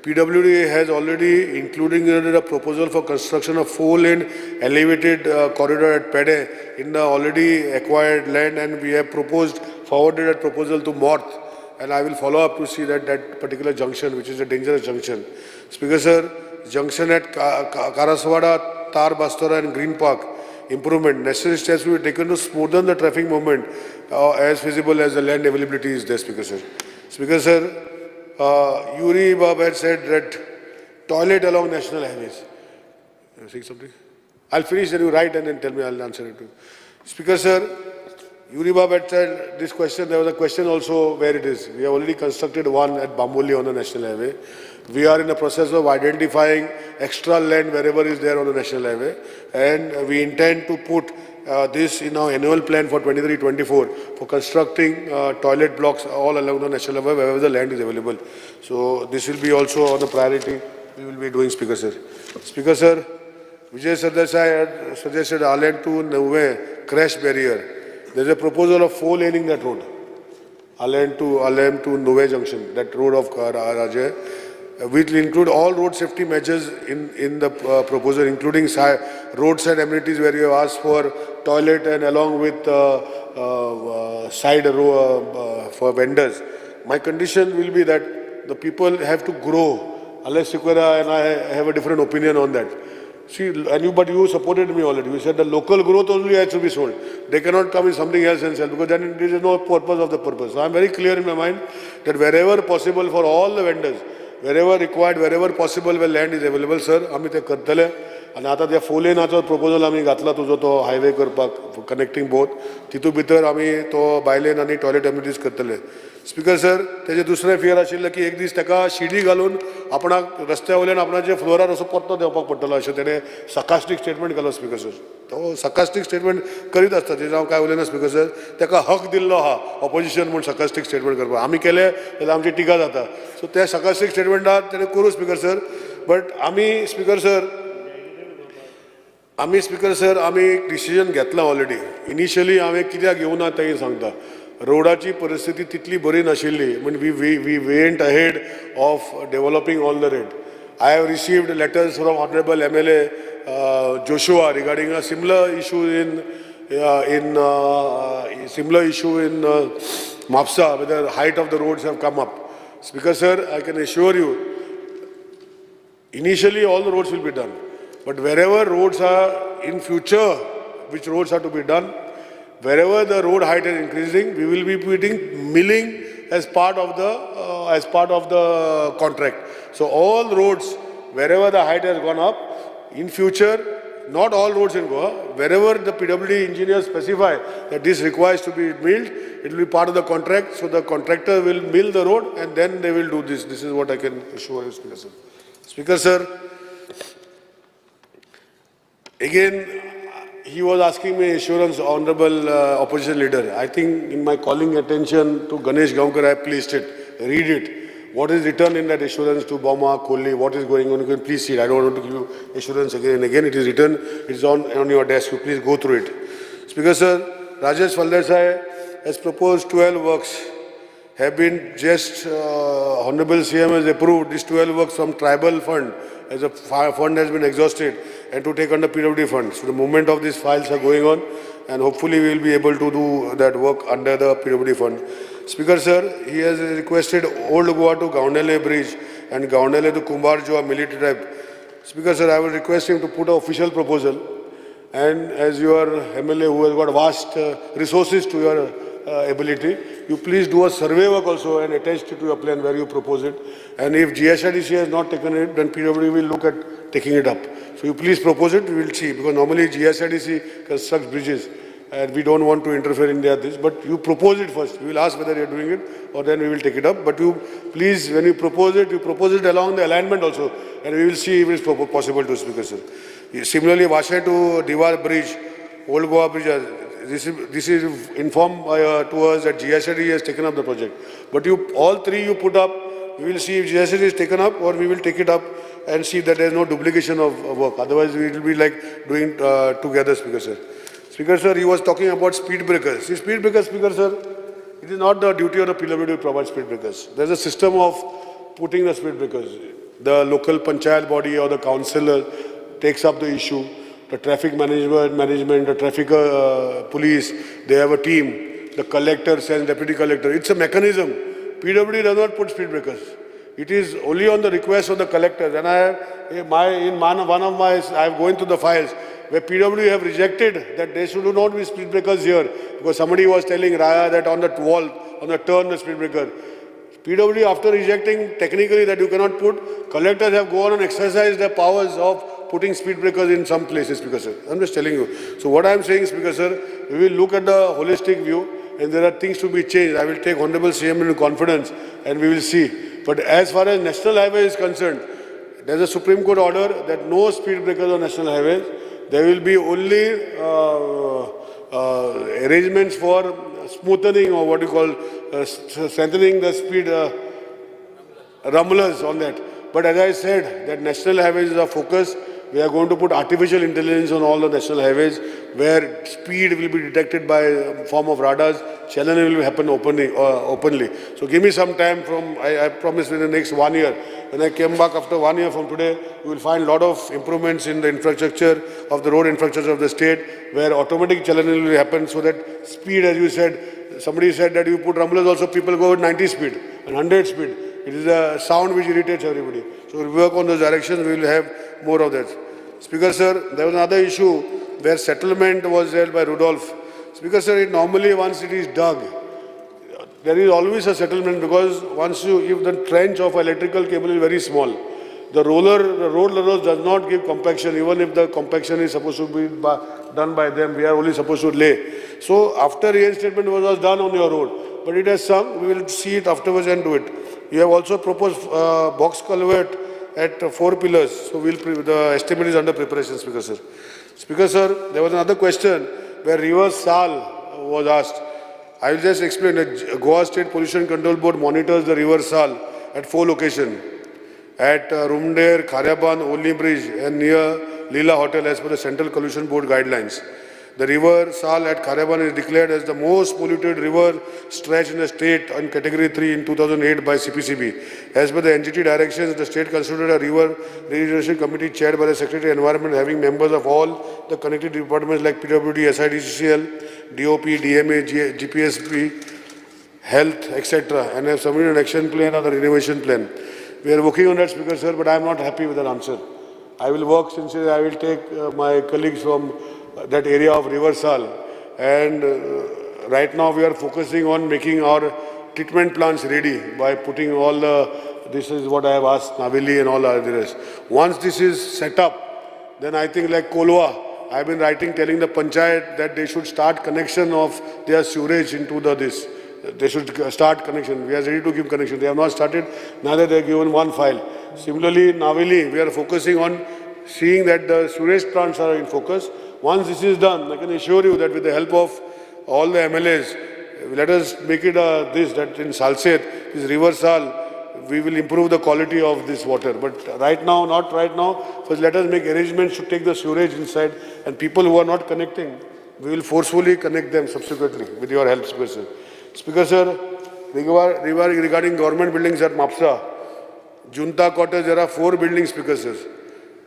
B: PWD has already included a proposal for construction of 4-lane elevated corridor at Pede in the already acquired land, and we have forwarded that proposal to Morth, and I will follow up to see that that particular junction, which is a dangerous junction. Speaker sir, junction at Karaswada, Tar Bastora and Green Park, improvement, necessary steps will be taken to smoothen the traffic movement as feasible as the land availability is there, Speaker sir. Speaker sir, Yuri Bab had said that toilet along national highways. You saying something? I'll finish, then you write and then tell me, I'll answer it too. Speaker sir, Yuri Bab had said this question, there was a question also where it is. We have already constructed one at Bamboli on the national highway. We are in the process of identifying extra land wherever is there on the national highway, and we intend to put this in our annual plan for 23-24 for constructing toilet blocks all along the national highway wherever the land is available. So this will be also on the priority we will be doing, Speaker sir. Speaker sir, Vijay Sardesai had suggested Allen to Nauve crash barrier. There is a proposal of 4-laning that road, Allen to Nauve junction, that road of Rajay, which will include all road safety measures in the proposal, including roadside amenities where you have asked for toilet and along with side row for vendors. My condition will be that the people have to grow, unless Sikora and I have a different opinion on that. See, but you supported me already. You said the local growth only has to be sold. They cannot come in something else and sell, because then there is no purpose of the purpose. So I am very clear in my mind that wherever possible for all the vendors, wherever required, wherever possible where land is available, sir, आम्ही ते करतले. आणि आता त्या 4-laneचो proposal आम्ही घातला तुझो तो हायवे करपाक connecting both. तितू भितर आम्ही तो बायलेन आणि टॉयलेट amenities करतले. स्पीकर सर, तेजे दुसरें फियर आशिल्लें की एक दीस ताका शिडी घालून आपणाक रस्त्या वयल्यान आपणाचे फ्लोरार असो परतो देवपाक पडटलो अशें तेणें sarcastic स्टेटमेंट घालो स्पीकर सर. तो sarcastic स्टेटमेंट करीत आसता, तेजें हांव काय उलयना स्पीकर सर. ताका हक दिल्लो आहा ऑपोजिशन म्हूण sarcastic स्टेटमेंट करपाक. आमी केले जाल्यार आमची टिका जाता. सो त्या sarcastic स्टेटमेंटार तेणें करूं स्पीकर सर. बट आमी स्पीकर सर आमी एक डिसिजन घेतला ऑलरेडी. इनिशियली हांवें कित्याक घेवं ना तें सांगता. रोडाची परिस्थिती तितली बरी नाशिल्ली, म्हण we went ahead of developing all the road. I have received letters from Honorable MLA Joshua regarding a similar issue in Mapsa, where the height of the roads have come up. Speaker sir, I can assure you, initially all the roads will be done, but wherever roads are in future, which roads are to be done, wherever the road height is increasing, we will be putting milling as part of the contract. So all roads, wherever the height has gone up, in future, not all roads will go up. Wherever the PWD engineers specify that this requires to be milled, it will be part of the contract. So the contractor will mill the road and then they will do this. This is what I can assure you, Speaker sir. Speaker sir, again, he was asking me assurance, Honorable Opposition Leader. I think in my calling attention to Ganesh Gaonkar, I placed it. Read it. What is written in that assurance to Bama, Kohli, what is going on? You can please see it. I don't want to give you assurance again and again. It is written, it is on your desk. You please go through it. Speaker sir, Rajesh Valdesai has proposed 12 works. Have been just, Honorable CM has approved these 12 works from tribal fund, as a fund has been exhausted, and to take under PWD fund. So the movement of these files are going on, and hopefully we will be able to do that work under the PWD fund. Speaker sir, he has requested Old Goa to Gaundele Bridge and Gaundele to Kumbarjoa military tribe. Speaker sir, I will request him to put an official proposal, and as your MLA who has got vast resources to your ability, you please do a survey work also and attach it to your plan where you propose it. And if GSRDC has not taken it, then PWD will look at taking it up. So you please propose it, we will see, because normally GSRDC constructs bridges and we don't want to interfere in this, but you propose it first. We will ask whether you are doing it or then we will take it up. But you please, when you propose it along the alignment also, and we will see if it is possible to, Speaker sir. Similarly, Vasai to Diwar Bridge, Old Goa Bridge, this is informed to us that GSRD has taken up the project. But all three you put up, we will see if GSRD is taken up or we will take it up and see that there is no duplication of work. Otherwise, it will be like doing together, Speaker sir. Speaker sir, he was talking about speed breakers. See, speed breakers, Speaker sir, it is not the duty of the PWD to provide speed breakers. There is a system of putting the speed breakers. The local panchayat body or the councillor takes up the issue. The traffic management, the traffic police, they have a team. The collector sends deputy collector. It's a mechanism PWD does not put speed breakers. It is only on the request of the collectors. And I'm going through the files where PWD have rejected that there should not be speed breakers here because somebody was telling Raya that on the wall, on the turn, the speed breaker. PWD, after rejecting technically that you cannot put, collectors have gone and exercised their powers of putting speed breakers in some places, Speaker Sir. I'm just telling you. So what I'm saying, Speaker Sir, we will look at the holistic view and there are things to be changed. I will take Honorable CM into confidence and we will see. But as far as National Highway is concerned, there's a Supreme Court order that no speed breakers on National Highways. There will be only arrangements for smoothing or what you call strengthening the speed rumblers on that. But as I said, that National Highways is our focus. We are going to put artificial intelligence on all the national highways where speed will be detected by form of radars. Challenge will happen openly. So give me some time I promise in the next 1 year. When I came back after 1 year from today, you will find a lot of improvements in the infrastructure of the road infrastructure of the state where automatic challenge will happen so that speed, as you said, somebody said that you put rumblers also people go at 90 speed and 100 speed. It is a sound which irritates everybody. So we'll work on those directions, we will have more of that. Speaker Sir, there was another issue where settlement was held by Rudolph. Speaker Sir, normally once it is dug, there is always a settlement because once if the trench of electrical cable is very small, the road rollers does not give compaction, even if the compaction is supposed to be done by them, we are only supposed to lay. So after reinstatement was done on your road, but it has sunk, we will see it afterwards and do it. You have also proposed box culvert at 4 pillars, so the estimate is under preparation, Speaker Sir. Speaker Sir, there was another question where River Sal was asked. I will just explain that Goa State Pollution Control Board monitors the River Sal at 4 locations. At Rumder, Khariaban, Olni Bridge and near Leela Hotel as per the Central Pollution Board guidelines. The River Sal at Khariaban is declared as the most polluted river stretch in the state on Category 3 in 2008 by CPCB. As per the NGT directions, the state constituted a river regeneration committee chaired by the Secretary of Environment having members of all the connected departments like PWD, SIDCCL, DOP, DMA, GPSP, Health, etc. and have submitted an action plan or the renovation plan. We are working on that, Speaker Sir, but I am not happy with that answer. I will work sincerely. I will take my colleagues from that area of River Sal, and right now we are focusing on making our treatment plants ready by putting all this is what I have asked Naveli and all the rest. Once this is set up, then I think like Kolwa, I have been writing telling the Panchayat that they should start connection of their sewage into this. They should start connection. We are ready to give connection. They have not started, neither they have given one file. Similarly, Naveli, we are focusing on seeing that the sewage plants are in focus. Once this is done, I can assure you that with the help of all the MLAs, let us make it that in Salset, this River Sal, we will improve the quality of this water. But right now, not right now, first let us make arrangements to take the sewage inside, and people who are not connecting, we will forcefully connect them subsequently with your help, Speaker Sir. Speaker Sir, regarding government buildings at Mapsa, Junta quarters, there are 4 buildings, Speaker Sir.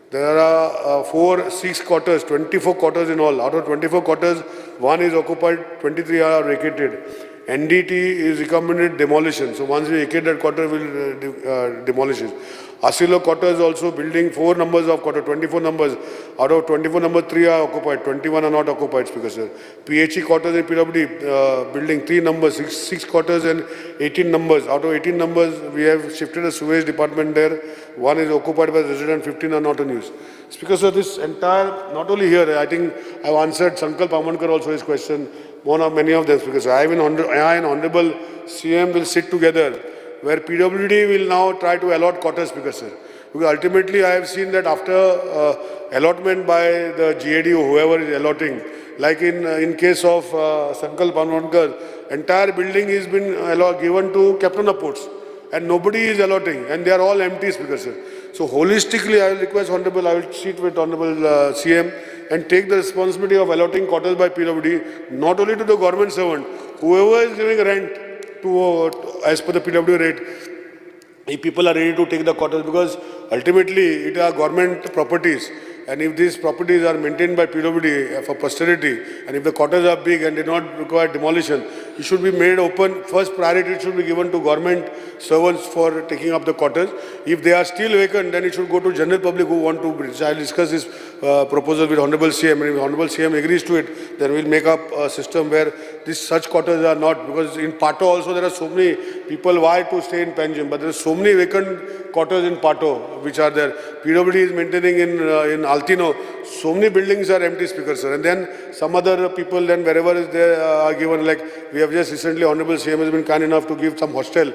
B: There are 6 quarters, 24 quarters in all. Out of 24 quarters, 1 is occupied, 23 are vacated. NDT is recommended demolition. So once we vacate that quarter, we will demolish it. Asilo quarters also building 4 numbers of quarter, 24 numbers. Out of 24 numbers, 3 are occupied, 21 are not occupied, Speaker Sir. PHE quarters in PWD building 3 numbers, 6 quarters and 18 numbers. Out of 18 numbers, we have shifted a sewage department there. 1 is occupied by residents, 15 are not in use. Speaker Sir, this entire, not only here, I think I have answered Sankalp Amankar also his question, many of them, Speaker Sir. I and Honorable CM will sit together where PWD will now try to allot quarters, Speaker Sir. Because ultimately I have seen that after allotment by the GAD or whoever is allotting, like in case of Sankalp Amankar, entire building has been given to Captain of Ports and nobody is allotting and they are all empty, Speaker Sir. So holistically I will request Honorable, I will sit with Honorable CM and take the responsibility of allotting quarters by PWD, not only to the government servant, whoever is giving rent as per the PWD rate, if people are ready to take the quarters, because ultimately it are government properties and if these properties are maintained by PWD for posterity, and if the quarters are big and do not require demolition, it should be made open. First priority should be given to government servants for taking up the quarters. If they are still vacant, then it should go to general public who want to. So I will discuss this proposal with Honorable CM, and if Honorable CM agrees to it, then we will make up a system where such quarters are not, because in Pato also there are so many people why to stay in Panjim, but there are so many vacant quarters in Pato which are there. PWD is maintaining in Altino, so many buildings are empty, Speaker sir, and then some other people then wherever is there are given, like we have just recently, Honorable CM has been kind enough to give some hostel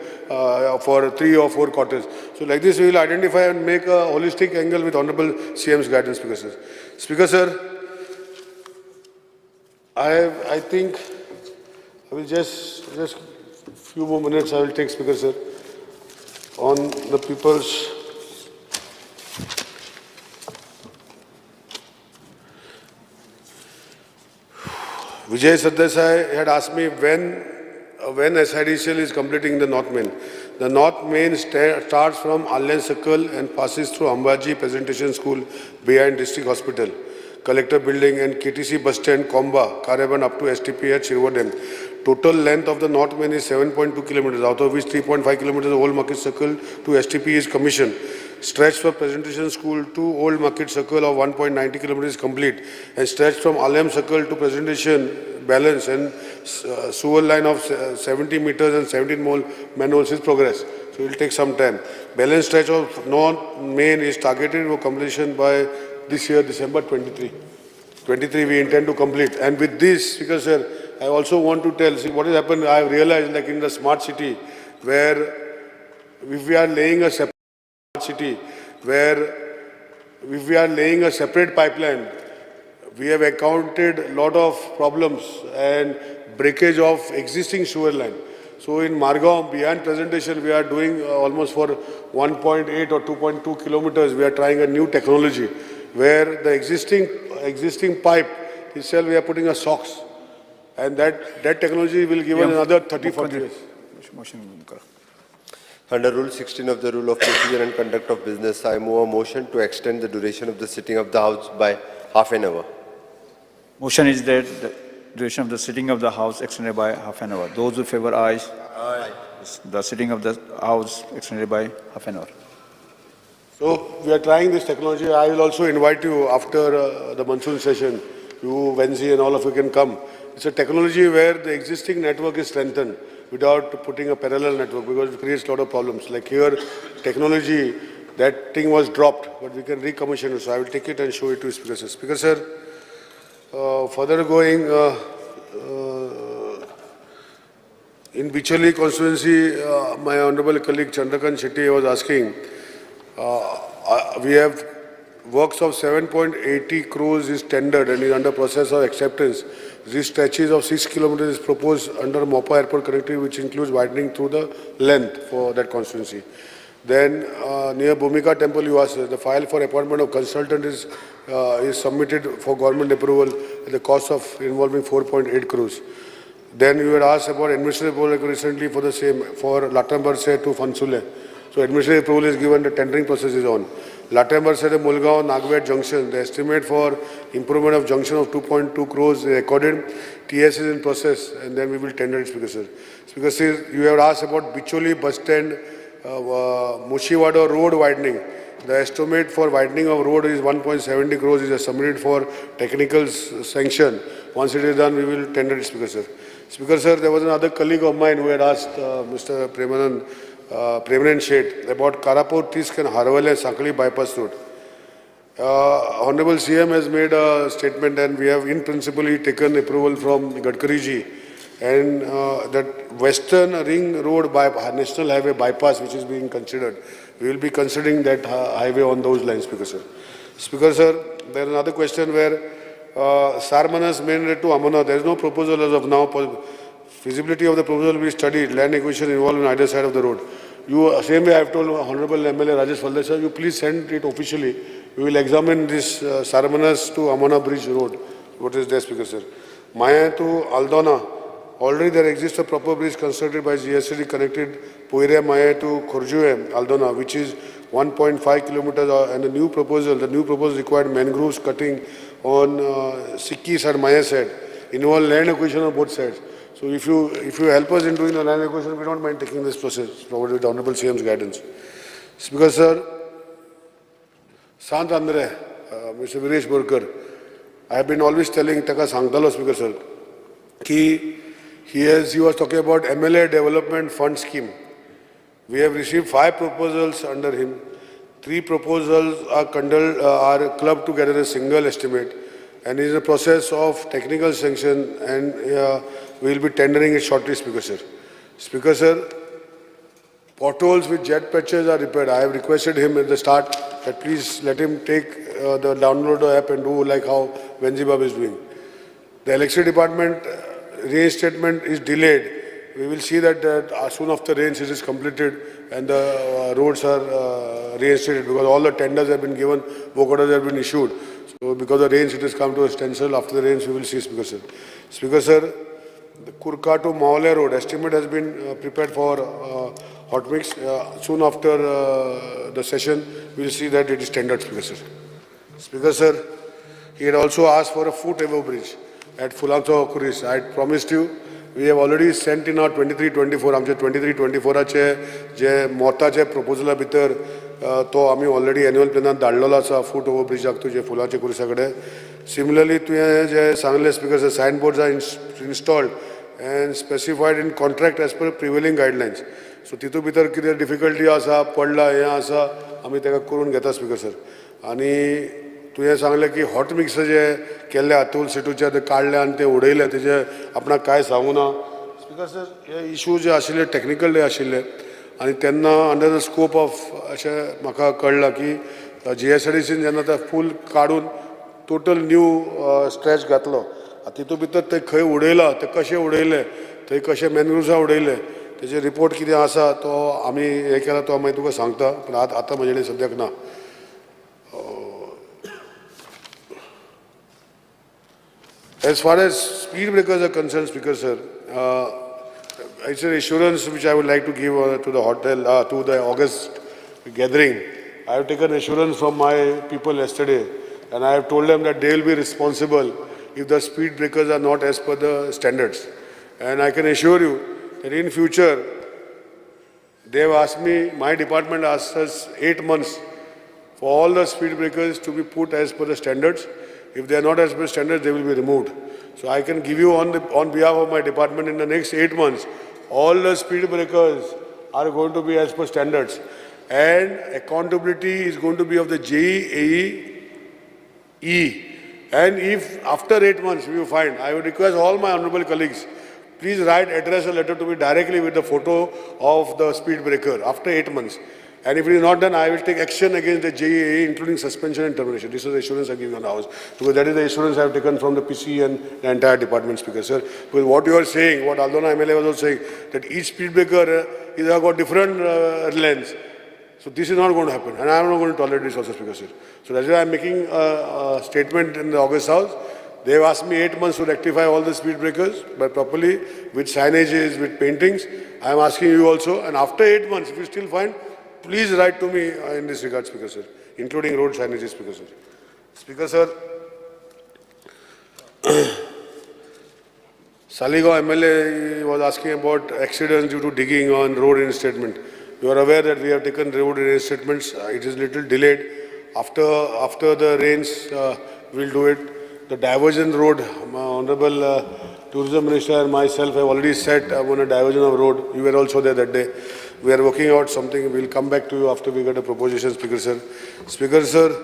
B: for 3 or 4 quarters. So like this we will identify and make a holistic angle with Honorable CM's guidance, Speaker sir. Speaker sir, I think I will just few more minutes I will take, Speaker sir, on the people's Vijay Sardesai had asked me when SIDCL is completing the North Main. The North Main starts from Alliance Circle and passes through Ambaji Presentation School behind District Hospital, Collector Building and KTC Bus Stand, Komba, Kareban up to STP at Shirvodem. Total length of the North Main is 7.2 kilometers, out of which 3.5 kilometers of Old Market Circle to STP is commissioned. Stretch from Presentation School to Old Market Circle of 1.90 kilometers is complete, and stretch from Alam Circle to Presentation balance and sewer line of 70 meters and 17 more manholes is progress. So it will take some time. Balance stretch of North Main is targeted for completion by this year, December 23. 23 we intend to complete. And with this, because sir, I also want to tell, see what has happened, I have realized like in the smart city, where if we are laying a separate city, where if we are laying a separate pipeline, we have encountered a lot of problems and breakage of existing sewer line. So in Margao, beyond Presentation, we are doing almost for 1.8 or 2.2 kilometers, we are trying a new technology, where the existing pipe itself, we are putting a SOX, and that technology will give us another 30-40 years.
S: Under Rule 16 of the Rule of Procedure and Conduct of Business, I move a motion to extend the duration of the sitting of the House by half an hour.
P: Motion is that the duration of the sitting of the House extended by half an hour. Those who favor ayes. Aye. The sitting of the House extended by half an hour.
B: So we are trying this technology. I will also invite you after the monsoon session. You, Wenzi and all of you can come. It's a technology where the existing network is strengthened without putting a parallel network, because it creates a lot of problems. Like here, technology, that thing was dropped, but we can recommission it. So I will take it and show it to Speaker sir. Speaker sir, further going, in Bicholi constituency, my honorable colleague Chandrakant Shetty was asking, we have works of 7.80 crores is tendered and is under process of acceptance. These stretches of 6 kilometers is proposed under Mopa Airport connectivity, which includes widening through the length for that constituency. Then near Bhumika Temple, you asked, the file for appointment of consultant is submitted for government approval at the cost of involving 4.8 crores. Then you had asked about administrative approval recently for the same, for Latambarse to Fansule. So administrative approval is given, the tendering process is on. Latambarse to Mulgaon, Nagvet junction, the estimate for improvement of junction of 2.2 crores is recorded. TS is in process, and then we will tender it, Speaker sir. Speaker sir, you have asked about Bicholi bus stand, Mushiwada road widening. The estimate for widening of road is 1.70 crores, is submitted for technical sanction. Once it is done, we will tender it, Speaker sir. Speaker sir, there was another colleague of mine who had asked Mr. Premanand Shet about Karapur Tisk and Harwale Sakali bypass road. Honorable CM has made a statement, and we have in principle taken approval from Gadkari ji, and that Western Ring Road by National Highway bypass, which is being considered, we will be considering that highway on those lines, Speaker sir. Speaker sir, there is another question where Sarmanas main road to Amana, there is no proposal as of now. Feasibility of the proposal will be studied, land acquisition involved on either side of the road. You, same way I have told Honorable MLA Rajesh Valdesha, you please send it officially. We will examine this Sarmanas to Amana Bridge Road. What is there, Speaker sir? Maya to Aldona, already there exists a proper bridge constructed by GSTD connected Puire Maya to Khurjue, Aldona, which is 1.5 kilometers, and the new proposal required mangroves cutting on Sikki side, Maya side, involve land acquisition on both sides. So if you help us in doing the land acquisition, we don't mind taking this process, provided with the Honorable CM's guidance. Speaker sir, Sant Andre, Mr. Viresh Borkar, I have been always telling Taka Sangtalo, Speaker sir, he was talking about MLA Development Fund Scheme. We have received 5 proposals under him. 3 proposals are clubbed together as a single estimate, and is in the process of technical sanction, and we will be tendering it shortly, Speaker sir. Speaker sir, potholes with jet patches are repaired. I have requested him at the start that please let him take download the app and do like how Venzibab is doing. The electricity department reinstatement is delayed. We will see that soon after rains it is completed and the roads are reinstated, because all the tenders have been given, work orders have been issued. So because of rains it has come to a standstill. After the rains we will see, Speaker sir. Speaker sir, the Kurka to Maule road estimate has been prepared for hot mix. Soon after the session we will see that it is tendered, Speaker sir. Speaker sir, he had also asked for a foot above bridge at Fulanto Kuris. I had promised you, we have already sent in our 23-24, आमचे 23-24चे जे मोताचे प्रपोजला भितर तो आम्ही already annual प्लॅनात धाडलेलो आसा foot over ब्रिजाक तुजे फुलाचे कुर्सा कडेन. Similarly, तुवें जे सांगले speaker sir, sign boards are installed and specified in contract as per prevailing guidelines. So तितू भितर कितें डिफिकल्टी आसा, पडला हें आसा, आमी तेका करून घेता स्पीकर सर. आनी तुवें सांगलें की हॉट मिक्स जे केल्ले अतुल सिटूचे ते काडले आनी ते उडयले, तेजे आपणाक कांय सांगू ना. स्पीकर सर, हे इशू जे आशिल्ले टेक्निकल डे आशिल्ले आनी तेन्ना अंडर द स्कोप ऑफ अशें म्हाका कळ्ळां की GSRTCन जेन्ना ते फूल काडून टोटल न्यू स्ट्रेच घातलो, तितू भितर ते खंय उडयला, ते कशें उडयले, थंय कशें मॅनग्रुव्जा उडयले, तेजे रिपोर्ट कितें आसा तो आमी हे केला तो मागीर तुका सांगता, पूण आतां म्हजे कडेन सद्याक ना. As far as speed breakers are concerned, Speaker sir, it's an assurance which I would like to give to the hotel, to the August gathering. I have taken assurance from my people yesterday, and I have told them that they will be responsible if the speed breakers are not as per the standards. And I can assure you that in future, they have asked me, my department asked us 8 months for all the speed breakers to be put as per the standards. If they are not as per standards, they will be removed. So I can give you on behalf of my department, in the next 8 months, all the speed breakers are going to be as per standards. And accountability is going to be of the JEE. And if after 8 months we find, I would request all my honorable colleagues, please address a letter to me directly with the photo of the speed breaker after 8 months. And if it is not done, I will take action against the JEE, including suspension and termination. This is the assurance I give you on the house, because that is the assurance I have taken from the PC and the entire department, Speaker sir. Because what you are saying, what Aldona MLA was also saying, that each speed breaker is got different lengths. So this is not going to happen, and I am not going to tolerate this also, Speaker sir. So that's why I am making a statement in the August House. They have asked me 8 months to rectify all the speed breakers, but properly, with signages, with paintings. I am asking you also, and after 8 months, if you still find, please write to me in this regard, Speaker sir, including road signages, Speaker sir. Speaker sir, Saligaon MLA was asking about accidents due to digging on road reinstatement. You are aware that we have taken road reinstatements. It is little delayed. After the rains, we will do it. The diversion road, my Honorable Tourism Minister and myself have already set on a diversion of road. You were also there that day. We are working out something. We will come back to you after we get a proposition, Speaker sir. Speaker sir,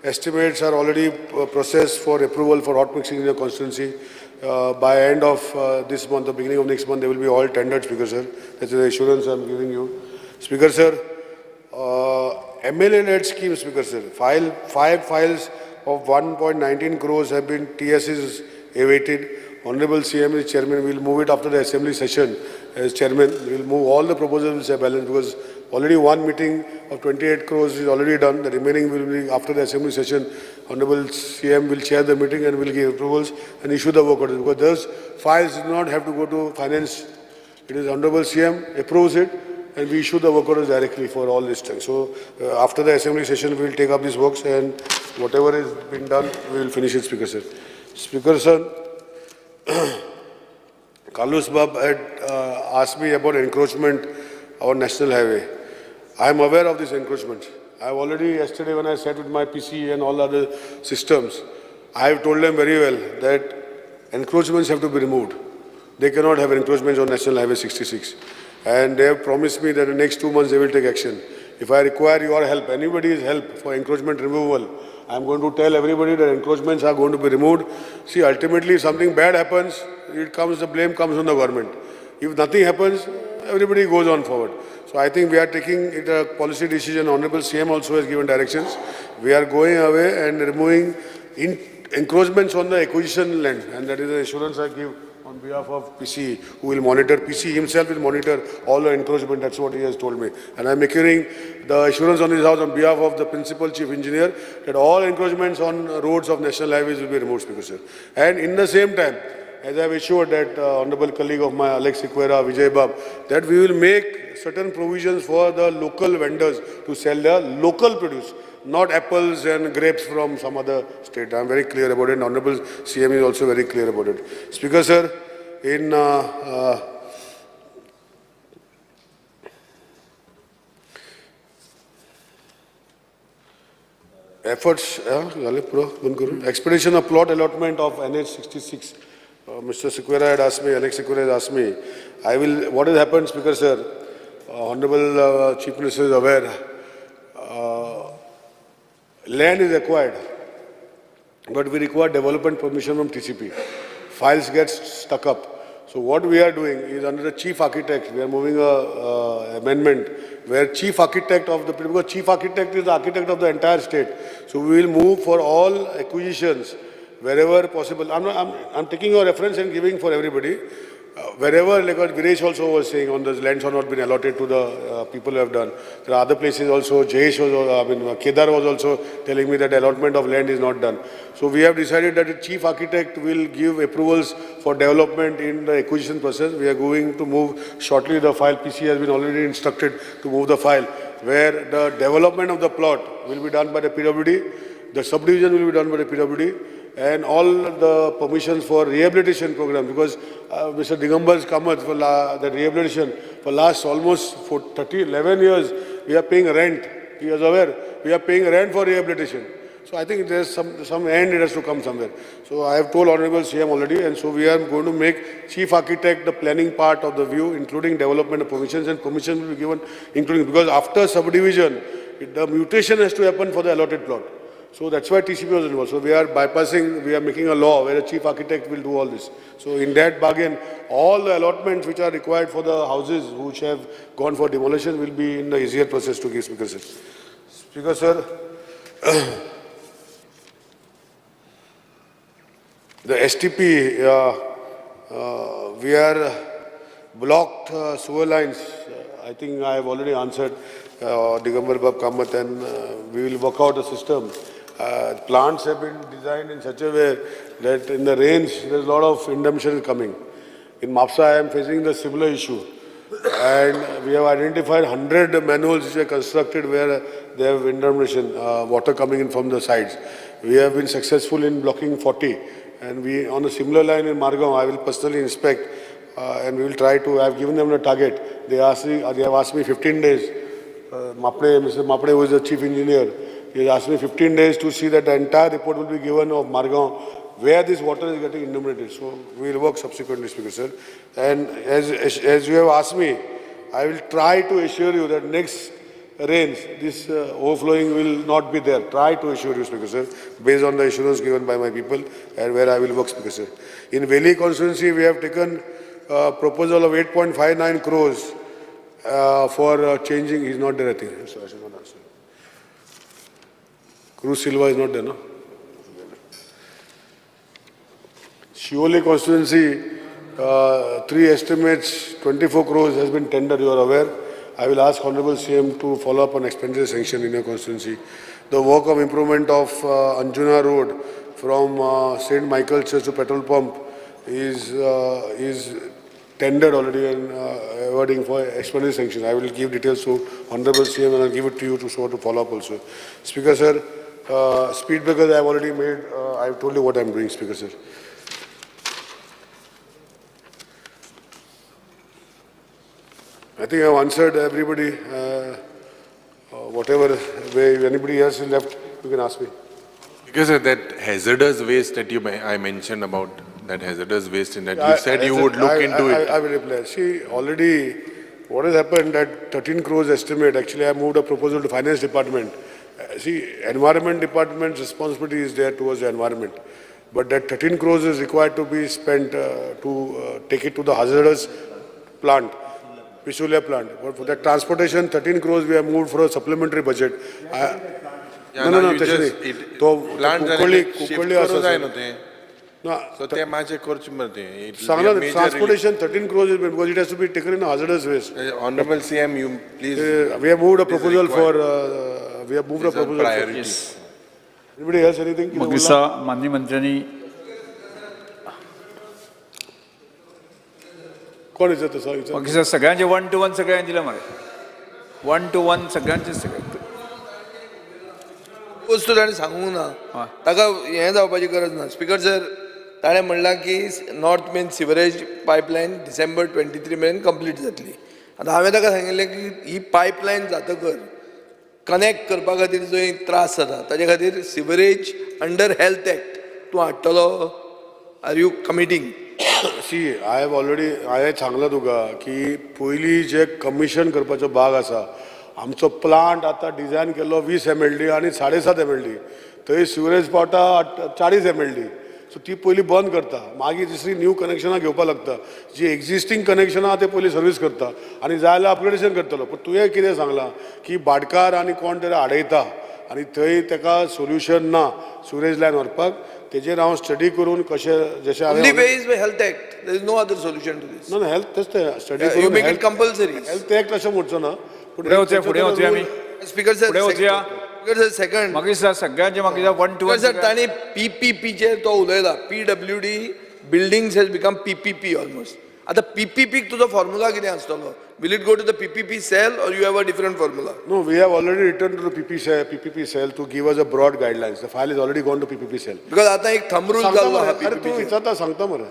B: estimates are already processed for approval for hot mixing in the constituency. By end of this month or beginning of next month, they will be all tendered, Speaker sir. That's the assurance I am giving you. Speaker sir, MLA-led scheme, Speaker sir. 5 files of 1.19 crores have been TSs awaited. Honorable CM is chairman. We will move it after the assembly session as chairman. We will move all the proposals which are balanced, because already one meeting of 28 crores is already done. The remaining will be after the assembly session. Honorable CM will chair the meeting and will give approvals and issue the work orders, because those files do not have to go to finance. It is Honorable CM approves it. and we issue the work orders directly for all this time. So after the assembly session, we will take up these works, and whatever is been done, we will finish it, Speaker sir. Speaker sir, Carlos Bab had asked me about encroachment on National Highway. I am aware of this encroachment. I have already yesterday when I sat with my PC and all other systems, I have told them very well that encroachments have to be removed. They cannot have encroachments on National Highway 66. And they have promised me that in the next 2 months they will take action. If I require your help, anybody's help for encroachment removal, I am going to tell everybody that encroachments are going to be removed. See, ultimately if something bad happens, the blame comes on the government. If nothing happens, everybody goes on forward. So I think we are taking it a policy decision. Honorable CM also has given directions. We are going away and removing encroachments on the acquisition land, and that is the assurance I give on behalf of PC, who will monitor. PC himself will monitor all the encroachment. That's what he has told me. And I am securing the assurance on this house on behalf of the Principal Chief Engineer that all encroachments on roads of national highways will be removed, Speaker sir. And in the same time, as I have assured that honorable colleague of my Alex Sequeira, Vijay Bab, that we will make certain provisions for the local vendors to sell their local produce, not apples and grapes from some other state. I am very clear about it, and honorable CM is also very clear about it. Speaker sir, in efforts, expedition of plot allotment of NH 66. Mr. Sequeira had asked me, Alex Sequeira has asked me, what has happened, Speaker sir, Honorable Chief Minister is aware, land is acquired, but we require development permission from TCP. Files get stuck up. So what we are doing is under the Chief Architect, we are moving a amendment where Chief Architect of the, because Chief Architect is the architect of the entire state. So we will move for all acquisitions wherever possible. I'm taking a reference and giving for everybody. Wherever, like what Viresh also was saying, on those lands have not been allotted to the people who have done. There are other places also. Jayesh was, Kedar was also telling me that allotment of land is not done. So we have decided that the chief architect will give approvals for development in the acquisition process. We are going to move shortly the file. PC has been already instructed to move the file, where the development of the plot will be done by the PWD, the subdivision will be done by the PWD, and all the permissions for rehabilitation program, because Mr. Digambar's comment for the rehabilitation for last almost 11 years, we are paying rent. He is aware, we are paying rent for rehabilitation. So I think there's some end it has to come somewhere. So I have told Honorable CM already, and so we are going to make Chief Architect the planning part of the view, including development of permissions, and permission will be given, including, because after subdivision, the mutation has to happen for the allotted plot. So that's why TCP was involved. So we are bypassing, we are making a law where a chief architect will do all this. So in that bargain, all the allotments which are required for the houses which have gone for demolition will be in the easier process to give, Speaker sir. Speaker sir, the STP, we are blocked sewer lines. I think I have already answered Digambar Bab Kamath, and we will work out a system. Plants have been designed in such a way that in the rains, there is a lot of indemption coming. In Mapsa, I am facing the similar issue. And we have identified 100 manholes which are constructed where they have indemption, water coming in from the sides. We have been successful in blocking 40. And we, on a similar line in Margao, I will personally inspect and we will try to, I have given them a target. They have asked me 15 days. Mr. Mapde, who is the chief engineer, he has asked me 15 days to see that the entire report will be given of Margao, where this water is getting inundated. So we will work subsequently, Speaker sir. And as you have asked me, I will try to assure you that next rains, this overflowing will not be there. Try to assure you, Speaker sir, based on the assurance given by my people, and where I will work, Speaker sir. In Valley constituency, we have taken a proposal of 8.59 crores for changing. He is not there, I think. So I should not answer. Cruz Silva is not there, no? Shioli constituency, 3 estimates, 24 crores has been tendered, you are aware. I will ask Honorable CM to follow up on expenditure sanction in your constituency. The work of improvement of Anjuna Road from St. Michael Church to petrol pump is tendered already and awarding for explanatory sanction. I will give details to Honorable CM and I'll give it to you to sort of follow up also. Speaker sir, speed breakers I have already made. I have told you what I am doing, Speaker sir. I think I have answered everybody. Whatever way anybody else is left, you can ask me.
Q: Because that hazardous waste that I mentioned about, that hazardous waste in that, you said you would look into it.
B: I will reply. See, already what has happened, that 13 crores estimate, actually I moved a proposal to Finance Department. See, Environment Department's responsibility is there towards the environment. But that 13 crores is required to be spent to take it to the hazardous plant, Pisulia plant. But for that transportation, 13 crores we have moved for a supplementary budget.
Q: No,
B: transportation 13 crores is because it has to be taken in hazardous waste.
Q: Honorable CM, you please.
B: We have moved a proposal for. We have moved a proposal.
P: Yes.
B: Anybody else anything?
P: मगीसा माननीय मंत्र्यांनी
B: कोण विचारतो sir?
P: मगीसा सगळ्यांचे 1 to 1 सगळ्यांनी दिलं मरे 1 to 1 सगळ्यांचे सगळे
M: वस्तू ताणें सांगूंक ना ताका हें जावपाची गरज ना. स्पीकर सर ताणें म्हणलां की north main sewerage pipeline December 23 मेरेन कंप्लीट जातली. आतां हांवें ताका सांगिल्लें की ही पायपलायन जातकर कनेक्ट करपा खातीर जो त्रास जाता ताचे खातीर सिवरेज अंडर हेल्थ एक्ट तूं हाडटलो. Are you committing?
B: See I have already हांवें सांगलां तुका की पयलीं जे कमिशन करपाचो भाग आसा आमचो प्लांट आतां डिझायन केल्लो 20 MLD आनी 7.5 MLD. थंय सिवरेज पावता 40 MLD. सो ती पयली बंद करता, मागीर दुसरी न्यू कनेक्शनां घेवपा लागता. जी एक्झिस्टींग कनेक्शनां आहा ते पयली सर्वीस करता आनी जाय जाल्यार अपग्रेडेशन करतलो. पूण तुवें कितें सांगलां की भाटकार आनी कोण तरी आडयता आनी थंय ताका सोल्युशन ना सिवरेज लायन व्हरपाक. तेजेर हांव स्टडी करून कशें जशें
M: Only way is by health act. There is no other solution to this.
B: ना हेल्थ तेच तें study
M: You make it compulsory.
B: Health act अशें म्हणचो ना.
P: पुढे वचूया आमी.
M: स्पीकर सर,
P: पुढे वचूया.
M: Speaker sir second.
P: मगीसा सगळ्यांचे मगीसा 1 to 1
M: सर तांणी PPPचेर तो उलयला. PWD buildings has become PPP almost. आतां PPPक तुजो फॉर्म्युला कितें आसतलो? Will it go to the PPP cell or you have a different formula?
B: No, we have already written to the PPP cell to give us a broad guidelines. The file is already gone to PPP cell.
M: Because आतां एक thumb rule जाल्लो आहा
B: अरे तूं
M: PPP.
B: विचारता सांगता मरे.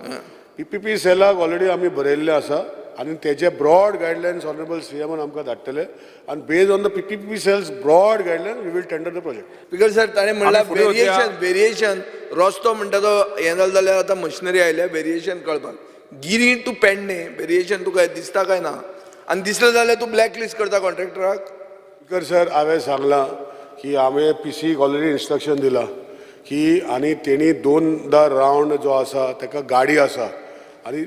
B: PPP सेलाक already आमी बरयल्लें आसा आनी तेजे ब्रॉड गायडलायन्स ऑनरेबल CM आमकां धाडटले आनी based on the PPP cells broad guideline we will tender the project.
M: Speaker sir ताणें म्हणलां वेरिएशन रस्तो म्हणटा तो हें जालो जाल्यार आतां मशिनरी आयल्या वेरिएशन कळपाक. गिरी टू पेडणे वेरिएशन तुका दिसता काय ना? आनी दिसलें जाल्यार तूं ब्लॅक लिस्ट करता कॉन्ट्रॅक्टराक?
B: स्पीकर सर हांवें सांगलां की हांवें PCक ऑलरेडी इन्स्ट्रक्शन दिलां की आनी तेणी 2दा रावंड जो आसा ताका गाडी आसा आनी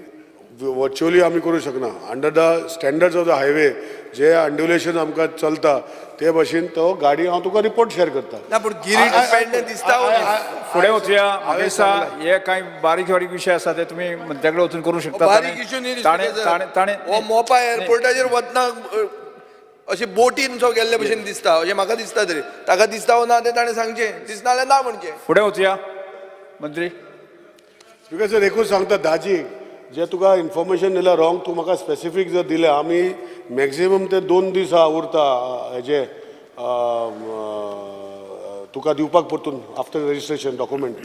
B: वर्च्युअली आमी करूं शकना. Under the standards of the highway जे अंड्युलेशन आमकां चलता ते भशेन तो गाडी हांव तुका रिपोर्ट शेअर करता.
M: ना पूण गिरी टू पेडणे दिसता
P: फुडें वचूया. मगीसा हे कांय बारीक बारीक विशय आसा ते तुमी मंत्र्याकडे वचून करूं शकता.
M: बारीक इश्यू न्ही. ताणें हो मोपा एअरपोर्टाचेर वतना अशें बोटीन सो गेल्ले भशेन दिसता अशें म्हाका दिसता तरी. ताका दिसता ना तें ताणें सांगचें, दिसना जाल्यार ना म्हणचें.
P: फुडें वचूया मंत्री.
B: स्पीकर सर एकूच सांगता दाजी जे तुका इन्फॉर्मेशन दिला रॉंग तूं म्हाका स्पेसिफीक जर दिलें आमी मॅक्झिमम ते 2 दीस उरता हेजे तुका दिवपाक परतून आफ्टर रजिस्ट्रेशन डॉक्युमेंट.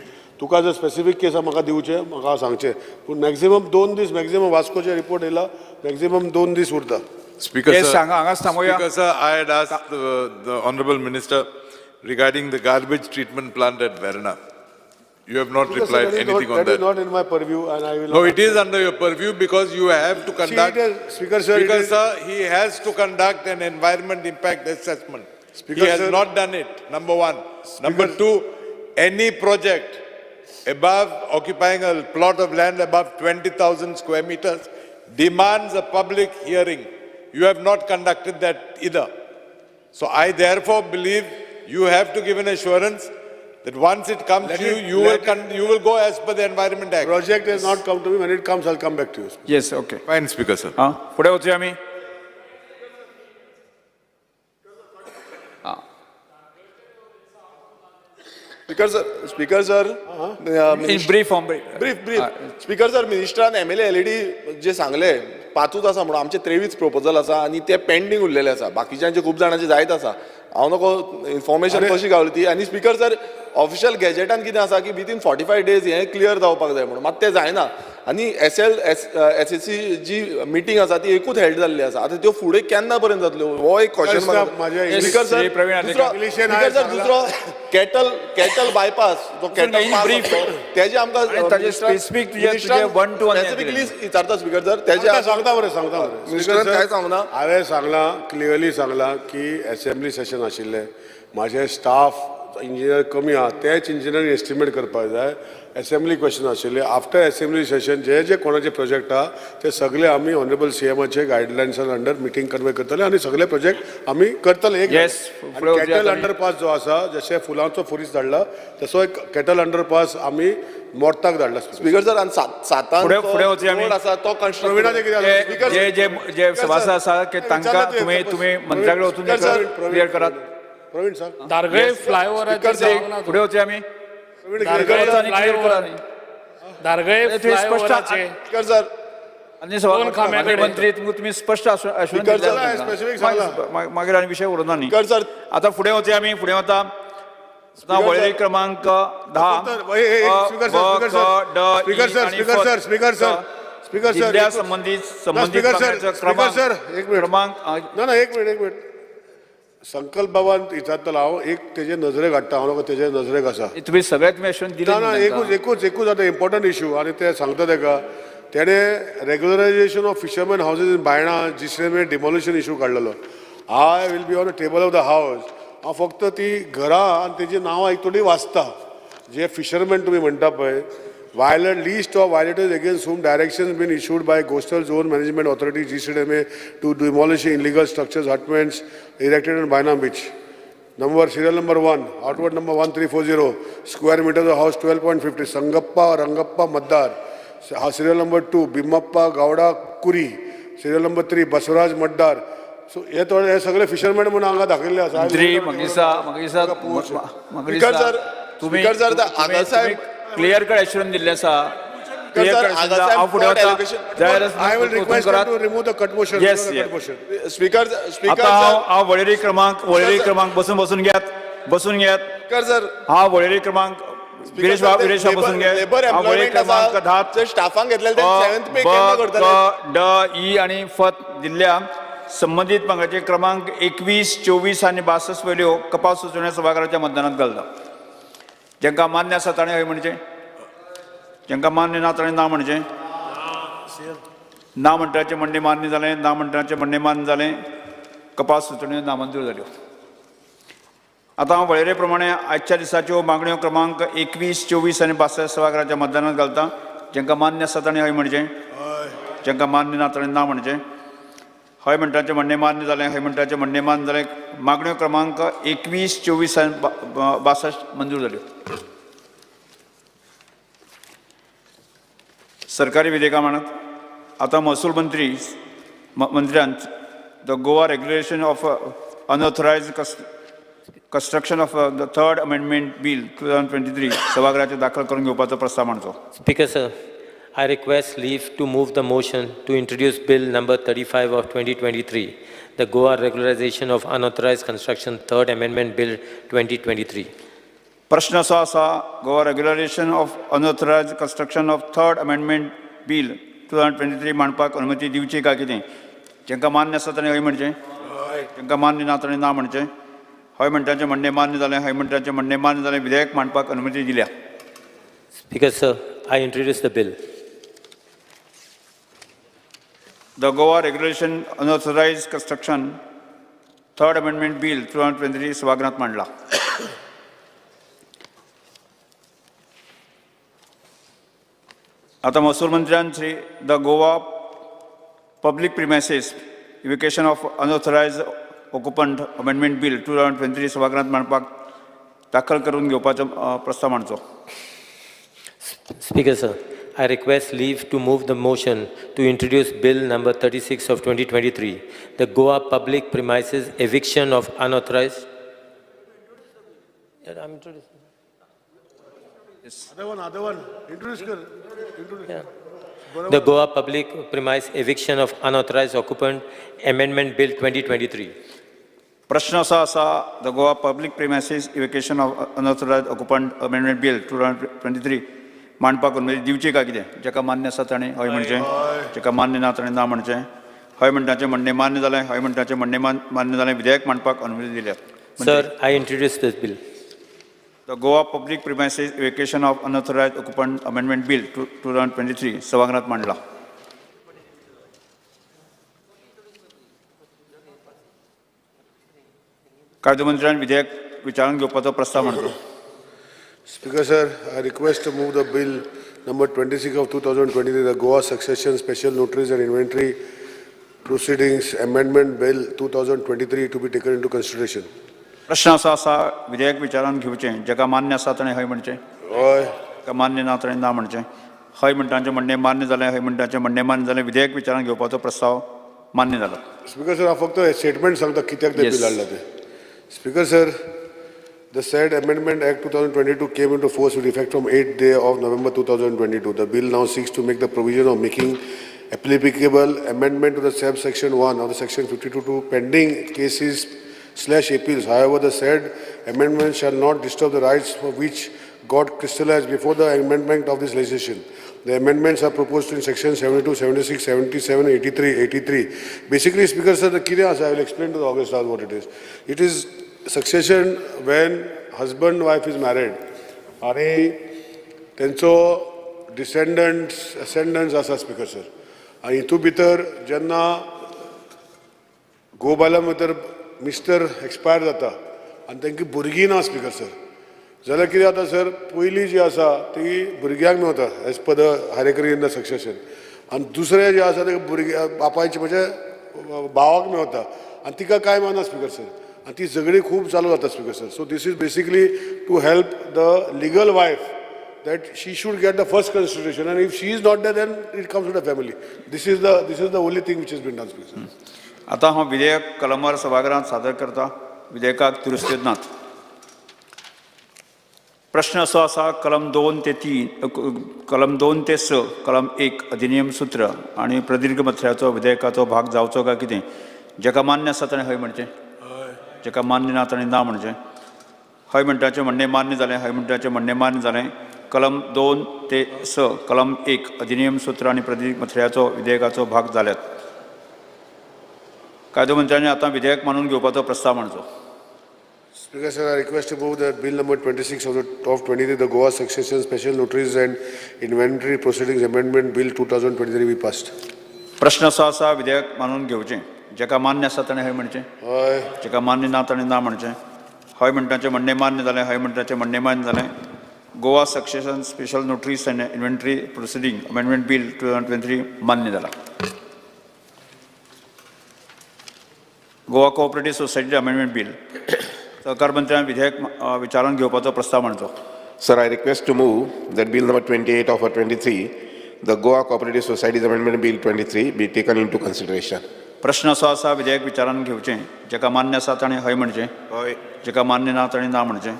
B: तुका जर स्पेसिफीक केस म्हाका दिवचें म्हाका सांगचें पूण मॅक्झिमम 2 दीस मॅक्झिमम वास्कोचे रिपोर्ट येयला मॅक्झिमम 2 दीस उरता.
A: Speaker sir,
P: Speaker
A: sir, I had asked the Honorable Minister regarding the garbage treatment plant at Verna. You have not replied anything on that.
B: That is not in my purview and I will
A: No, it is under your purview because you have to conduct.
B: Speaker sir,
A: he has to conduct an environment impact assessment. He has not done it, number one. Number two, any project above occupying a plot of land above 20,000 square meters demands a public hearing. You have not conducted that either. So I therefore believe you have to give an assurance that once it comes to you, you will go as per the Environment Act.
B: Project has not come to me. When it comes, I'll come back to you.
P: Yes, okay.
A: Fine, Speaker sir.
P: पुढे वचूया आमी.
J: Speaker sir
P: In brief form.
J: Brief speaker sir मिनिस्टरान MLA LED जे सांगले 5च आसा म्हणून आमचे 23 प्रपोजल आसा आनी ते पेंडींग उरलेले आसा बाकीच्यांचे खूब जाणांचे जायत आसा हांव नको इन्फॉर्मेशन कशी गावली ती आनी स्पीकर सर ऑफिशियल गॅजेटान कितें आसा की विथीन 45 days हें क्लियर जावपाक जाय म्हणून मात तें जायना आनी SSC जी मिटींग आसा ती एकूच हेल्ड जाल्ली आसा आतां त्यो फुडें केन्ना पर्यंत जातल्यो हो एक क्वेश्चन स्पीकर सर दुसरो कॅटल बायपास जो कॅटल तेजे आमकां
P: स्पेसिफिक तुझे 1 to 1
J: स्पेसिफिकली विचारता स्पीकर सर तेजे
B: सांगता बरें
J: मिनिस्टरान काय सांगना
B: हांवें सांगलां क्लियरली सांगलां की असेंब्ली सेशन आशिल्लें म्हाजे स्टाफ इंजिनियर कमी आहा तेच इंजिनियर एस्टिमेट करपाक जाय असेंब्ली क्वेश्चन आशिल्ले आफ्टर असेंब्ली सेशन जे कोणाचे प्रोजेक्ट आहा ते सगळे आमी ऑनरेबल CMचे गायडलायन्सान अंडर मिटींग कन्वे करतले आनी सगळे प्रोजेक्ट आमी करतले एक कॅटल अंडरपास जो आसा जशे फुलांचो फुरीस धाडला तसो एक कॅटल अंडरपास आमी मोर्ताक धाडला
J: स्पीकर सर आनी सातान
P: फुडें वचूं आमी
J: आसा तो
B: प्रवीणाचे कितें जालें स्पीकर
P: जे सभासद आसा की तांकां तुम्ही मंत्र्याकडे वचून क्लियर करात
B: प्रवीण सर
C: दारगळे फ्लायओव्हराचे
P: फुडें वचूं आमी
C: दारगळे फ्लायओव्हराचे
J: स्पीकर सर
P: आनी सभापती मंत्री तुम्ही स्पष्ट मागीर आनी विशय उरना न्ही
J: स्पीकर सर
P: आतां फुडें वचया आमी फुडें वता वळेरी क्रमांक 10 जिल्ल्या संबंधीत क्रमांक
B: एक मिनिट संकल्प बाबान विचारतलो हांव एक तेजे नजरेक हाडटा हांव नका तेजे नजरेक आसा
P: तुम्ही सगळ्यात मेशन दिले
B: ना एकूच आतां इम्पॉर्टंट इशू आनी ते सांगता तेका तेणे regularisation of fisherman houses in Baina जिसरे डिमोलिशन इशू काडलेलो I will be on the table of the house हांव फक्त ती घरां आनी तेजी नांवां एक थोडी वाचता जे फिशरमॅन तुमी म्हणटा पळय violent list of violators against whom directions been issued by Coastal Zone Management Authority GCDMA to demolish illegal structures, hutments erected on Baina Beach. Serial number 1, outward number 1340, square meters of house 12.50, Sangappa Rangappa Maddar. Serial number 2, Bimappa Gowda Kuri. Serial number 3, Baswaraj Maddar. So हे सगळे fisherman म्हणून हांगा दाखयल्ले आसा.
J: Speaker sir हांगा साहेब
P: clear cut assurance दिल्ले आसा हांव वळेरी क्रमांक बसून घेयात हांव वळेरी क्रमांक विरेश बसून घे हांव वळेरी क्रमांक 10
J: स्टाफांक घेतलेले 7th पे केन्ना करतले
P: ड ई आनी फत दिल्ल्या संबंधित पंगडाचे क्रमांक 21, 24 आनी 62 वयल्यो कपाल सुचोवण्यो सभाघराच्या मतदानात घालता जांकां मान्य आसा ताणें हय म्हणचें जांकां मान्य ना ताणें ना म्हणचें ना म्हणटाचें म्हणणें मान्य जालें ना म्हणटाचें म्हणणें मान्य जालें कपाल सुचोवण्यो नामंजूर जाल्यो आतां हांव वळेरे प्रमाणे आजच्या दिसाच्यो मागण्यो क्रमांक 21, 24 आनी 62 सभाघराच्या मतदानात घालता जांकां मान्य आसा ताणें हय म्हणचें जांकां मान्य ना ताणें ना म्हणचें हय म्हणटाचें म्हणणें मान्य जालें हय म्हणटाचें म्हणणें मान्य जालें मागण्यो क्रमांक 21, 24 आनी 62 मंजूर जाल्यो सरकारी विधेयकां म्हणत आतां महसूल मंत्र्यान the Goa regulation of unauthorised construction of the 3rd amendment bill 2023 सभागृहाचेर दाखल करून घेवपाचो प्रस्ताव मांडचो
T: speaker sir I request leave to move the motion to introduce Bill number 35 of 2023, the Goa Regularization of Unauthorized Construction 3rd Amendment Bill 2023.
P: प्रश्न असो आसा Goa regularisation of unauthorised construction of 3rd amendment bill 2023 मांडपाक अनुमती दिवची काय कितें जांकां मान्य आसा ताणें हय म्हणचें जांकां मान्य ना ताणें ना म्हणचें हय म्हणटाचें म्हणणें मान्य जालें हय म्हणटाचें म्हणणें मान्य जालें विधेयक मांडपाक अनुमती दिल्या
T: Speaker sir, I introduce the bill.
P: The Goa Regulation Unauthorized Construction 3rd Amendment Bill 2023 सभागृहात मांडला आता महसूल मंत्र्यान Shri the Goa public premises eviction of unauthorised occupant amendment bill 2023 सभागृहात मांडपाक दाखल करून घेवपाचो प्रस्ताव मांडचो
T: Speaker sir, I request leave to move the motion to introduce Bill number 36 of 2023, the Goa Public Premises Eviction of Unauthorized. I'm introducing. The Goa Public Premise Eviction of Unauthorized Occupant Amendment Bill 2023.
P: प्रश्न असो आसा the Goa public premises evacuation of unauthorised occupant amendment bill 2023 मांडपाक अनुमती दिवची काय कितें जेका मान्य आसा ताणें हय म्हणचें जेका मान्य ना ताणें ना म्हणचें हय म्हणटाचें म्हणणें मान्य जालें हय म्हणटाचें म्हणणें मान्य जालें विधेयक मांडपाक अनुमती दिल्यात
T: Sir, I introduce this bill.
P: The Goa public premises evacuation of unauthorised occupant amendment bill 2023 सभागृहात मांडला कायदोमंत्र्यान विधेयक विचारून घेवपाचो प्रस्ताव मांडलो
B: Speaker sir, I request to move the bill number 26 of 2023, the Goa Succession Special Notaries and Inventory Proceedings Amendment Bill 2023 to be taken into consideration.
P: प्रश्न असो आसा विधेयक विचारान घेवचें जेका मान्य आसा ताणें हय म्हणचें
B: हय
P: जेका मान्य ना ताणें ना म्हणचें हय म्हणटाचें म्हणणें मान्य जालें हय म्हणटाचें म्हणणें मान्य जालें विधेयक विचारान घेवपाचो प्रस्ताव मान्य जालो
B: Speaker sir, हांव फक्त स्टेटमेंट सांगता कित्याक तें बिल हाडलां तें. Speaker sir, the said Amendment Act 2022 came into force with effect from 8th day of November 2022. The bill now seeks to make the provision of making applicable amendment to the subsection 1 of the section 52 to pending cases/appeals. However, the said amendment shall not disturb the rights for which got crystallized before the amendment of this legislation. The amendments are proposed in section 72, 76, 77, 83, 83. Basically, Speaker sir, the key I will explain to the August what it is. It is succession when husband wife is married आणि तेंचो ascendants आसा speaker sir आनी हितून भितर जेन्ना गोबायला भितर mister expire जाता आनी तांकां भुरगीं ना स्पीकर सर जाल्यार कितें जाता सर पयलीं जी आसा ती भुरग्यांक मेवता एज पर द हायरेकरी इन द सक्सेशन आनी दुसरें जें आसा तें भुरग्या बापायचे म्हणजे भावाक मेवता आनी तिका कांय मेळना स्पीकर सर आनी ती झगडी खूब चालू जाता speaker sir so this is basically to help the legal wife that she should get the first consideration and if she is not there then it comes to the family. This is the only thing which has been done speaker sir.
P: आता हांव विधेयक Kalmar सभागृहांत सादर करता विधेयकाक दुरुस्ती नात प्रश्न असो आसा कलम 2 ते 3 कलम 2 ते 6 कलम 1 अधिनियम सूत्र आनी प्रदीर्घ मथळ्याचो विधेयकाचो भाग जावचो काय कितें जेका मान्य आसा ताणें हय म्हणचें जेका मान्य ना ताणें ना म्हणचें हय म्हणटाचें म्हणणें मान्य जालें हय म्हणटाचें म्हणणें मान्य जालें कलम 2 ते 6 कलम 1 अधिनियम सूत्र आनी प्रदीर्घ मथळ्याचो विधेयकाचो भाग जाल्यात कायदोमंत्र्यांनी आतां विधेयक मानून घेवपाचो प्रस्ताव मांडचो
B: Speaker sir, I request to move that bill number 26 of 23, the Goa Succession Special Notaries and Inventory Proceedings Amendment Bill 2023 be passed.
P: प्रश्न असो आसा विधेयक मानून घेवचें जेका मान्य आसा ताणें हय म्हणचें
B: हय
P: जेका मान्य ना ताणें ना म्हणचें हय म्हणटाचें म्हणणें मान्य जालें हय म्हणटाचें म्हणणें मान्य जालें Goa succession special notaries and inventory proceeding amendment bill 2023 मान्य जाला Goa cooperative society amendment bill सहकार मंत्र्यान विधेयक विचारान घेवपाचो प्रस्ताव मांडचो
U: Sir, I request to move that bill number 28 of 23, the Goa Cooperative Societies Amendment Bill 23 be taken into consideration.
P: प्रश्न असो आसा विधेयक विचारान घेवचें जेका मान्य आसा ताणें हय म्हणचें
U: हय
P: जेका मान्य ना ताणें ना म्हणचें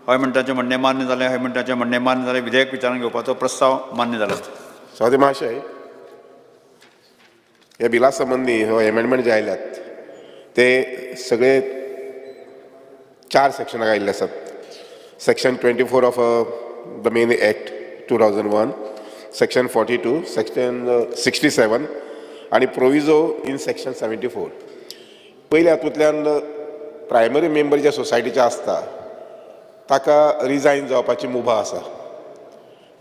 P: हय म्हणटाचें म्हणणें मान्य जालें हय म्हणटाचें म्हणणें मान्य जालें विधेयक विचारान घेवपाचो प्रस्ताव मान्य जाला
U: स्वाती महाशय ह्या बिला संबंधी हो अमेंडमेंट जे आयल्यात ते सगळे 4 सेक्शनाक आयिल्ले आसात section 24 of the main act 2001 section 42 section 67 आणि प्रोविजो इन सेक्शन 74 पयल्या हातूंतल्यान प्रायमरी मेंबर जे सोसायटीचे आसता ताका रिजायन जावपाची मुभा आसा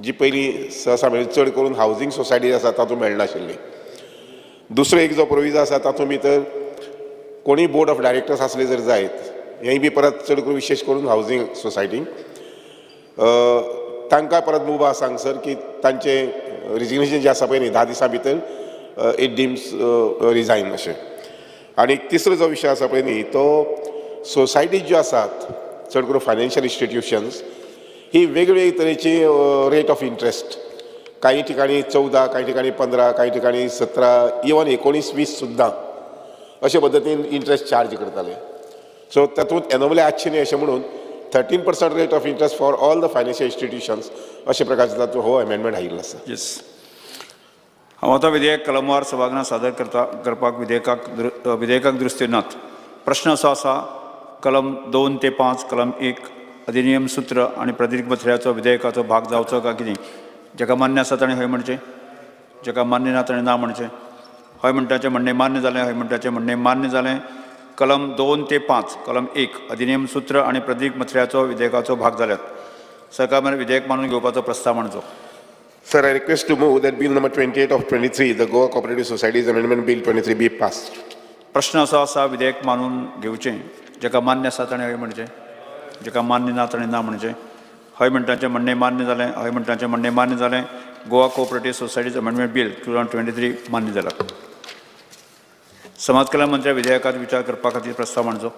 U: जी पयलीं सहसा म्हणजे चड करून हावजींग सोसायटी आसा तातूंत मेळनाशिल्ली दुसरो एक जो प्रोविजो आसा तातूंत भितर कोणी बोर्ड ऑफ डायरेक्टर्स आसले जर जायत हेंय बी परत चड करून विशेश करून हावजींग सोसायटींक तांकां परत मुभा आसा हांगसर की तांचें रिजिग्नेशन जें आसा पळय न्ही 10 दिसां भितर इट डिम्स रिजायन अशें आनी तिसरो जो विशय आसा पळय न्ही तो सोसायटीज ज्यो आसात चड करून फायनान्शियल इन्स्टिट्यूशन्स ही वेगवेगळी तरेची रेट ऑफ इंट्रस्ट काही ठिकाणी 14 काही ठिकाणी 15 काही ठिकाणी 17 इवन 19-20 सुद्दां अशे पद्दतीन इंट्रस्ट चार्ज करताले सो तातूंत एनोमली आसची न्ही अशें म्हणून 13% rate of interest for all the financial institutions अशा प्रकारचा हो अमेंडमेंट आयिल्लो आसा.
P: येस. हांव आतां विधेयक कलमवार सभागृहांत सादर करपाक विधेयकाक दृश्तीनात. प्रश्न असो आसा कलम 2 ते 5 कलम 1 अधिनियम सूत्र आनी प्रतिज्ञापत्राचो विधेयकाचो भाग जावचो काय कितें? जेका मान्य आसा ताणें हय म्हणचें, जेका मान्य ना ताणें ना म्हणचें. हय म्हणटाचें म्हणणें मान्य जालें, हय म्हणटाचें म्हणणें मान्य जालें. कलम 2 ते 5 कलम 1 अधिनियम सूत्र आनी प्रतिज्ञापत्राचो विधेयकाचो भाग जाल्यात. सरकार विधेयक मानून घेवपाचो प्रस्ताव मांडचो.
U: Sir, I request to move that Bill number 28 of 23, the Goa Cooperative Societies Amendment Bill 23 be passed.
P: प्रश्न असो आसा विधेयक मानून घेवचें, जेका मान्य आसा ताणें हय म्हणचें, जेका मान्य ना ताणें ना म्हणचें. हय म्हणटाचें म्हणणें मान्य जालें, हय म्हणटाचें म्हणणें मान्य जालें. Goa cooperative societies amendment bill 2023 मान्य जालां. समाज कल्याण मंत्र्या विधेयकात विचार करपा खातीर प्रस्ताव मांडचो.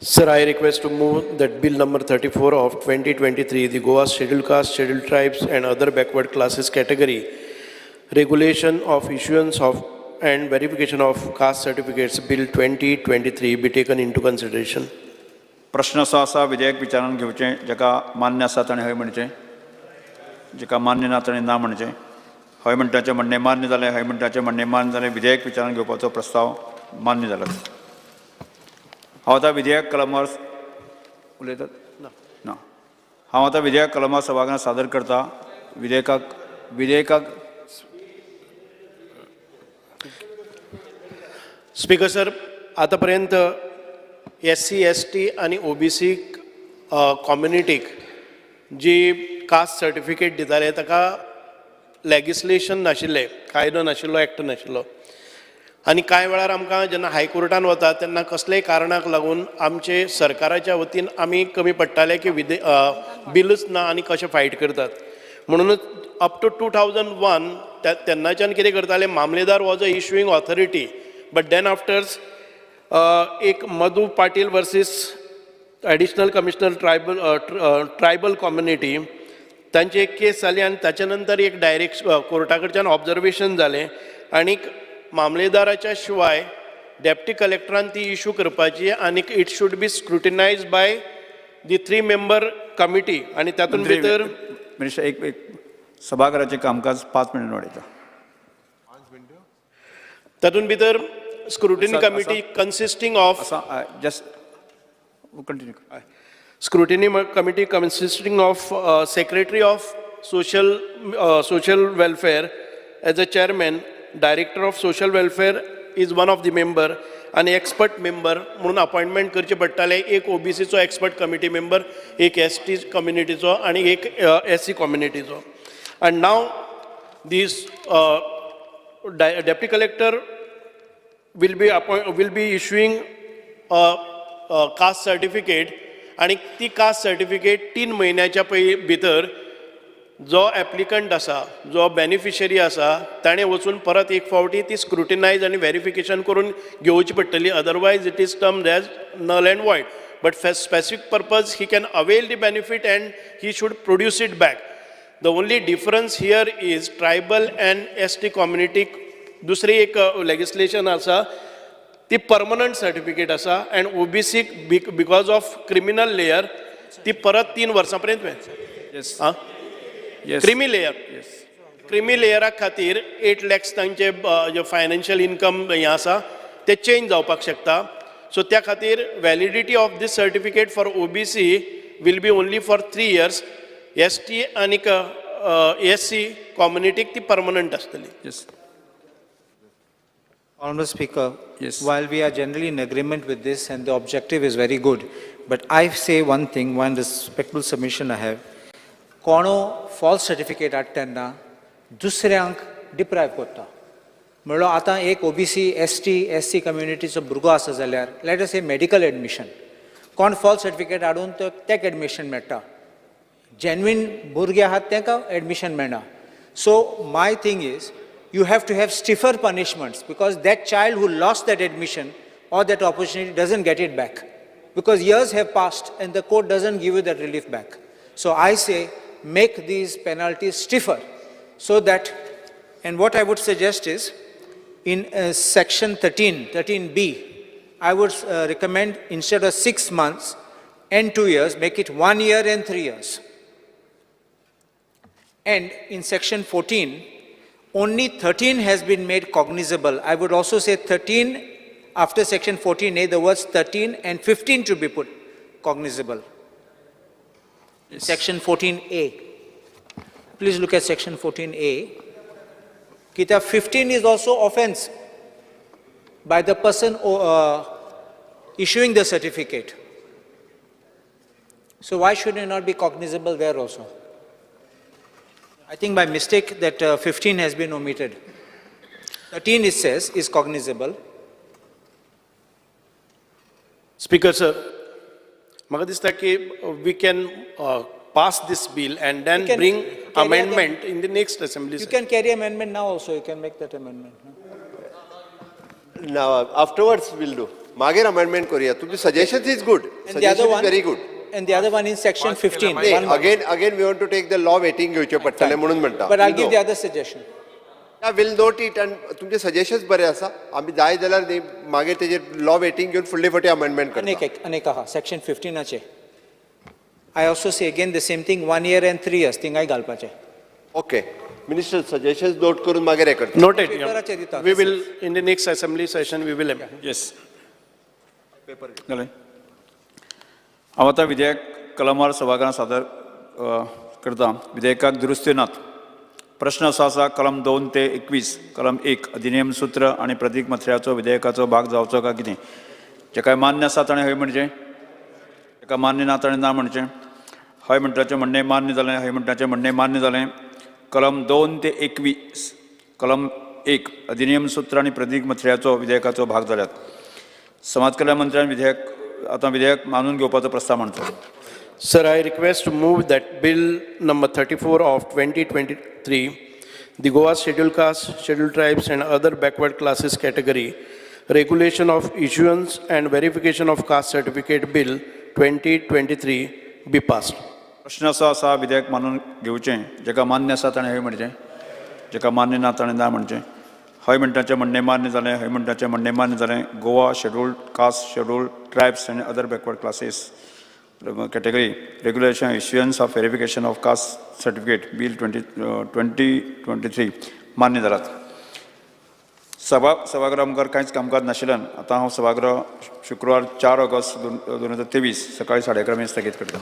D: Sir, I request to move that Bill number 34 of 2023, the Goa Scheduled Caste, Scheduled Tribes and other backward classes category, regulation of issuance of and verification of caste certificates, Bill 2023 be taken into consideration.
P: प्रश्न असो आसा विधेयक विचारान घेवचें, जेका मान्य आसा ताणें हय म्हणचें, जेका मान्य ना ताणें ना म्हणचें. हय म्हणटाचें म्हणणें मान्य जालें, हय म्हणटाचें म्हणणें मान्य जालें. विधेयक विचारान घेवपाचो प्रस्ताव मान्य जाला. हांव आतां विधेयक कलमार उलयतात ना. हांव आतां विधेयक कलमार सभागृहांत सादर करता. विधेयकाक
D: स्पीकर सर, आतां पर्यंत SC, ST आणि OBC कम्युनिटीक जी कास्ट सर्टिफिकेट दिताले ताका लेजिस्लेशन नाशिल्लें, कायदो नाशिल्लो, एक्ट नाशिल्लो. आनी कांय वेळार आमकां जेन्ना हायकोर्टान वता तेन्ना कसलेय कारणाक लागून आमचे सरकाराच्या वतीन आमी कमी पडटाले की बिलूच ना आनी कशें फायट करतात. म्हणूनच अप टू 2001 तेन्नाच्यान कितें करताले, मामलेदार was a issuing authority, but then afters एक Madhu Patil versus additional commissioner tribal community तांची एक केस जाली आनी ताच्या नंतर एक डायरेक्ट कोर्टा कडच्यान ऑब्जर्वेशन जालें आनी मामलेदाराच्या शिवाय डेप्टी कलेक्टरान ती इशू करपाची आनी it should be scrutinise by the 3 member committee. आनी तातूंत भितर
P: मिनिस्टर एक सभागृहाचें कामकाज 5 मिनट वाडयता.
D: तातूंत भितर scrutiny committee consisting of
P: just continue.
D: Scrutiny committee consisting of Secretary of Social Welfare as a chairman, Director of Social Welfare is one of the member, and expert member म्हणून appointment करचे पडटाले. एक OBC चो expert committee member, एक ST कम्युनिटीचो आणि एक SC कम्युनिटीचो. And now this deputy collector will be issuing a caste certificate. आणि ती कास्ट सर्टिफिकेट 3 महिन्याच्या भितर जो एप्लिकंट आसा, जो बेनिफिशरी आसा, ताणें वचून परत एक फावटी ती स्क्रुटिनायज आनी व्हेरिफिकेशन करून घेवची पडटली. Otherwise it is termed as null and void. But for specific purpose he can avail the benefit and he should produce it back. The only difference here is tribal and ST कम्युनिटीक दुसरी एक legislation आसा ती permanent certificate आसा. And OBC because of criminal layer ती परत 3 वर्सां पर्यंत क्रिमी लेयरा खातीर 8 lakhs तांचे जे फायनान्शियल इनकम हें आसा ते चेंज जावपाक शकता. सो त्या खातीर validity of this certificate for OBC will be only for 3 years. ST आनी SC कम्युनिटीक ती परमनंट आसतली.
V: Honourable Speaker, while we are generally in agreement with this and the objective is very good, but I say one thing, one respectful submission I have. कोणो false certificate हाडटना दुसऱ्यांक deprive करता. म्हणलो आतां एक OBC, ST, SC कम्युनिटीचो भुरगो आसा जाल्यार let us say medical admission. कोण false certificate हाडून तेका admission मेळटा. Genuine भुरगे आहात तेका admission मेळना. So my thing is, you have to have stiffer punishments because that child who lost that admission or that opportunity doesn't get it back because years have passed and the court doesn't give you that relief back. So I say make these penalties stiffer so that, and what I would suggest is in section 13b, I would recommend instead of 6 months and 2 years, make it 1 year and 3 years. And in section 14, only 13 has been made cognizable. I would also say 13, after section 14A, the words 13 and 15 to be put cognizable. Section 14A. Please look at section 14A. Kitab 15 is also offense by the person issuing the certificate. So why should it not be cognizable there also? I think by mistake that 15 has been omitted. 13 it says is cognizable.
D: Speaker sir, म्हाका दिसता की we can pass this bill and then bring amendment in the next assembly.
V: You can carry amendment now also, you can make that amendment.
S: Now, afterwards we'll do. Mager amendment Korea. Tuji suggestions is good.
V: And the other
S: Suggestion
V: one,
S: is very good.
V: and the other one in section 15.
S: Again, we want to take the law waiting घेवचे पडटले म्हणून म्हणटा.
V: But I'll give the other suggestion.
S: I will note it and तुमचे suggestions बरे आसा. आमी जाय जाल्यार मागीर तेजेर law waiting घेवन फुडले फाटी amendment करता.
V: अनेक आहा, section 15 चे. I also say again the same thing, 1 year and 3 years, थिंगाय घालपाचे.
S: Okay. Minister, suggestions note करून मागीर हे करता.
D: Noted. We will, in the next assembly session, we will amend.
P: Yes. जालें. हांव आतां विधेयक कलमार सभागृहांत सादर करता. विधेयकाक दुरुस्ती नात. प्रश्न असो आसा कलम 2 ते 21, कलम 1 अधिनियम सूत्र आनी प्रतीक मथळ्याचो विधेयकाचो भाग जावचो काय कितें? जेका मान्य आसा ताणें हय म्हणचें, जेका मान्य ना ताणें ना म्हणचें. हय म्हणटाचें म्हणणें मान्य जालें, हय म्हणटाचें म्हणणें मान्य जालें. कलम 2 ते 21, कलम 1 अधिनियम सूत्र आनी प्रतीक मथळ्याचो विधेयकाचो भाग जाल्यात. समाज कल्याण मंत्र्यान विधेयक मानून घेवपाचो प्रस्ताव मांडचो.
D: Sir, I request to move that bill number 34 of 2023, the Goa Scheduled Castes, Scheduled Tribes and other backward classes category, regulation of issuance and verification of caste certificate bill 2023 be passed.
P: प्रश्न असो आसा विधेयक मानून घेवचें. जेका मान्य आसा ताणें हय म्हणचें, जेका मान्य ना ताणें ना म्हणचें. हय म्हणटाचें म्हणणें मान्य जालें, हय म्हणटाचें म्हणणें मान्य जालें. Goa scheduled caste, scheduled tribes आनी other backward classes category, regulation issuance of verification of caste certificate bill 2023 मान्य जालात. सभागृह मुखार कांयच कामकाज नाशिल्ल्यान आतां हांव सभागृह शुक्रवार 4 ऑगस्ट 2023 सकाळीं 11:30 स्थगीत करता.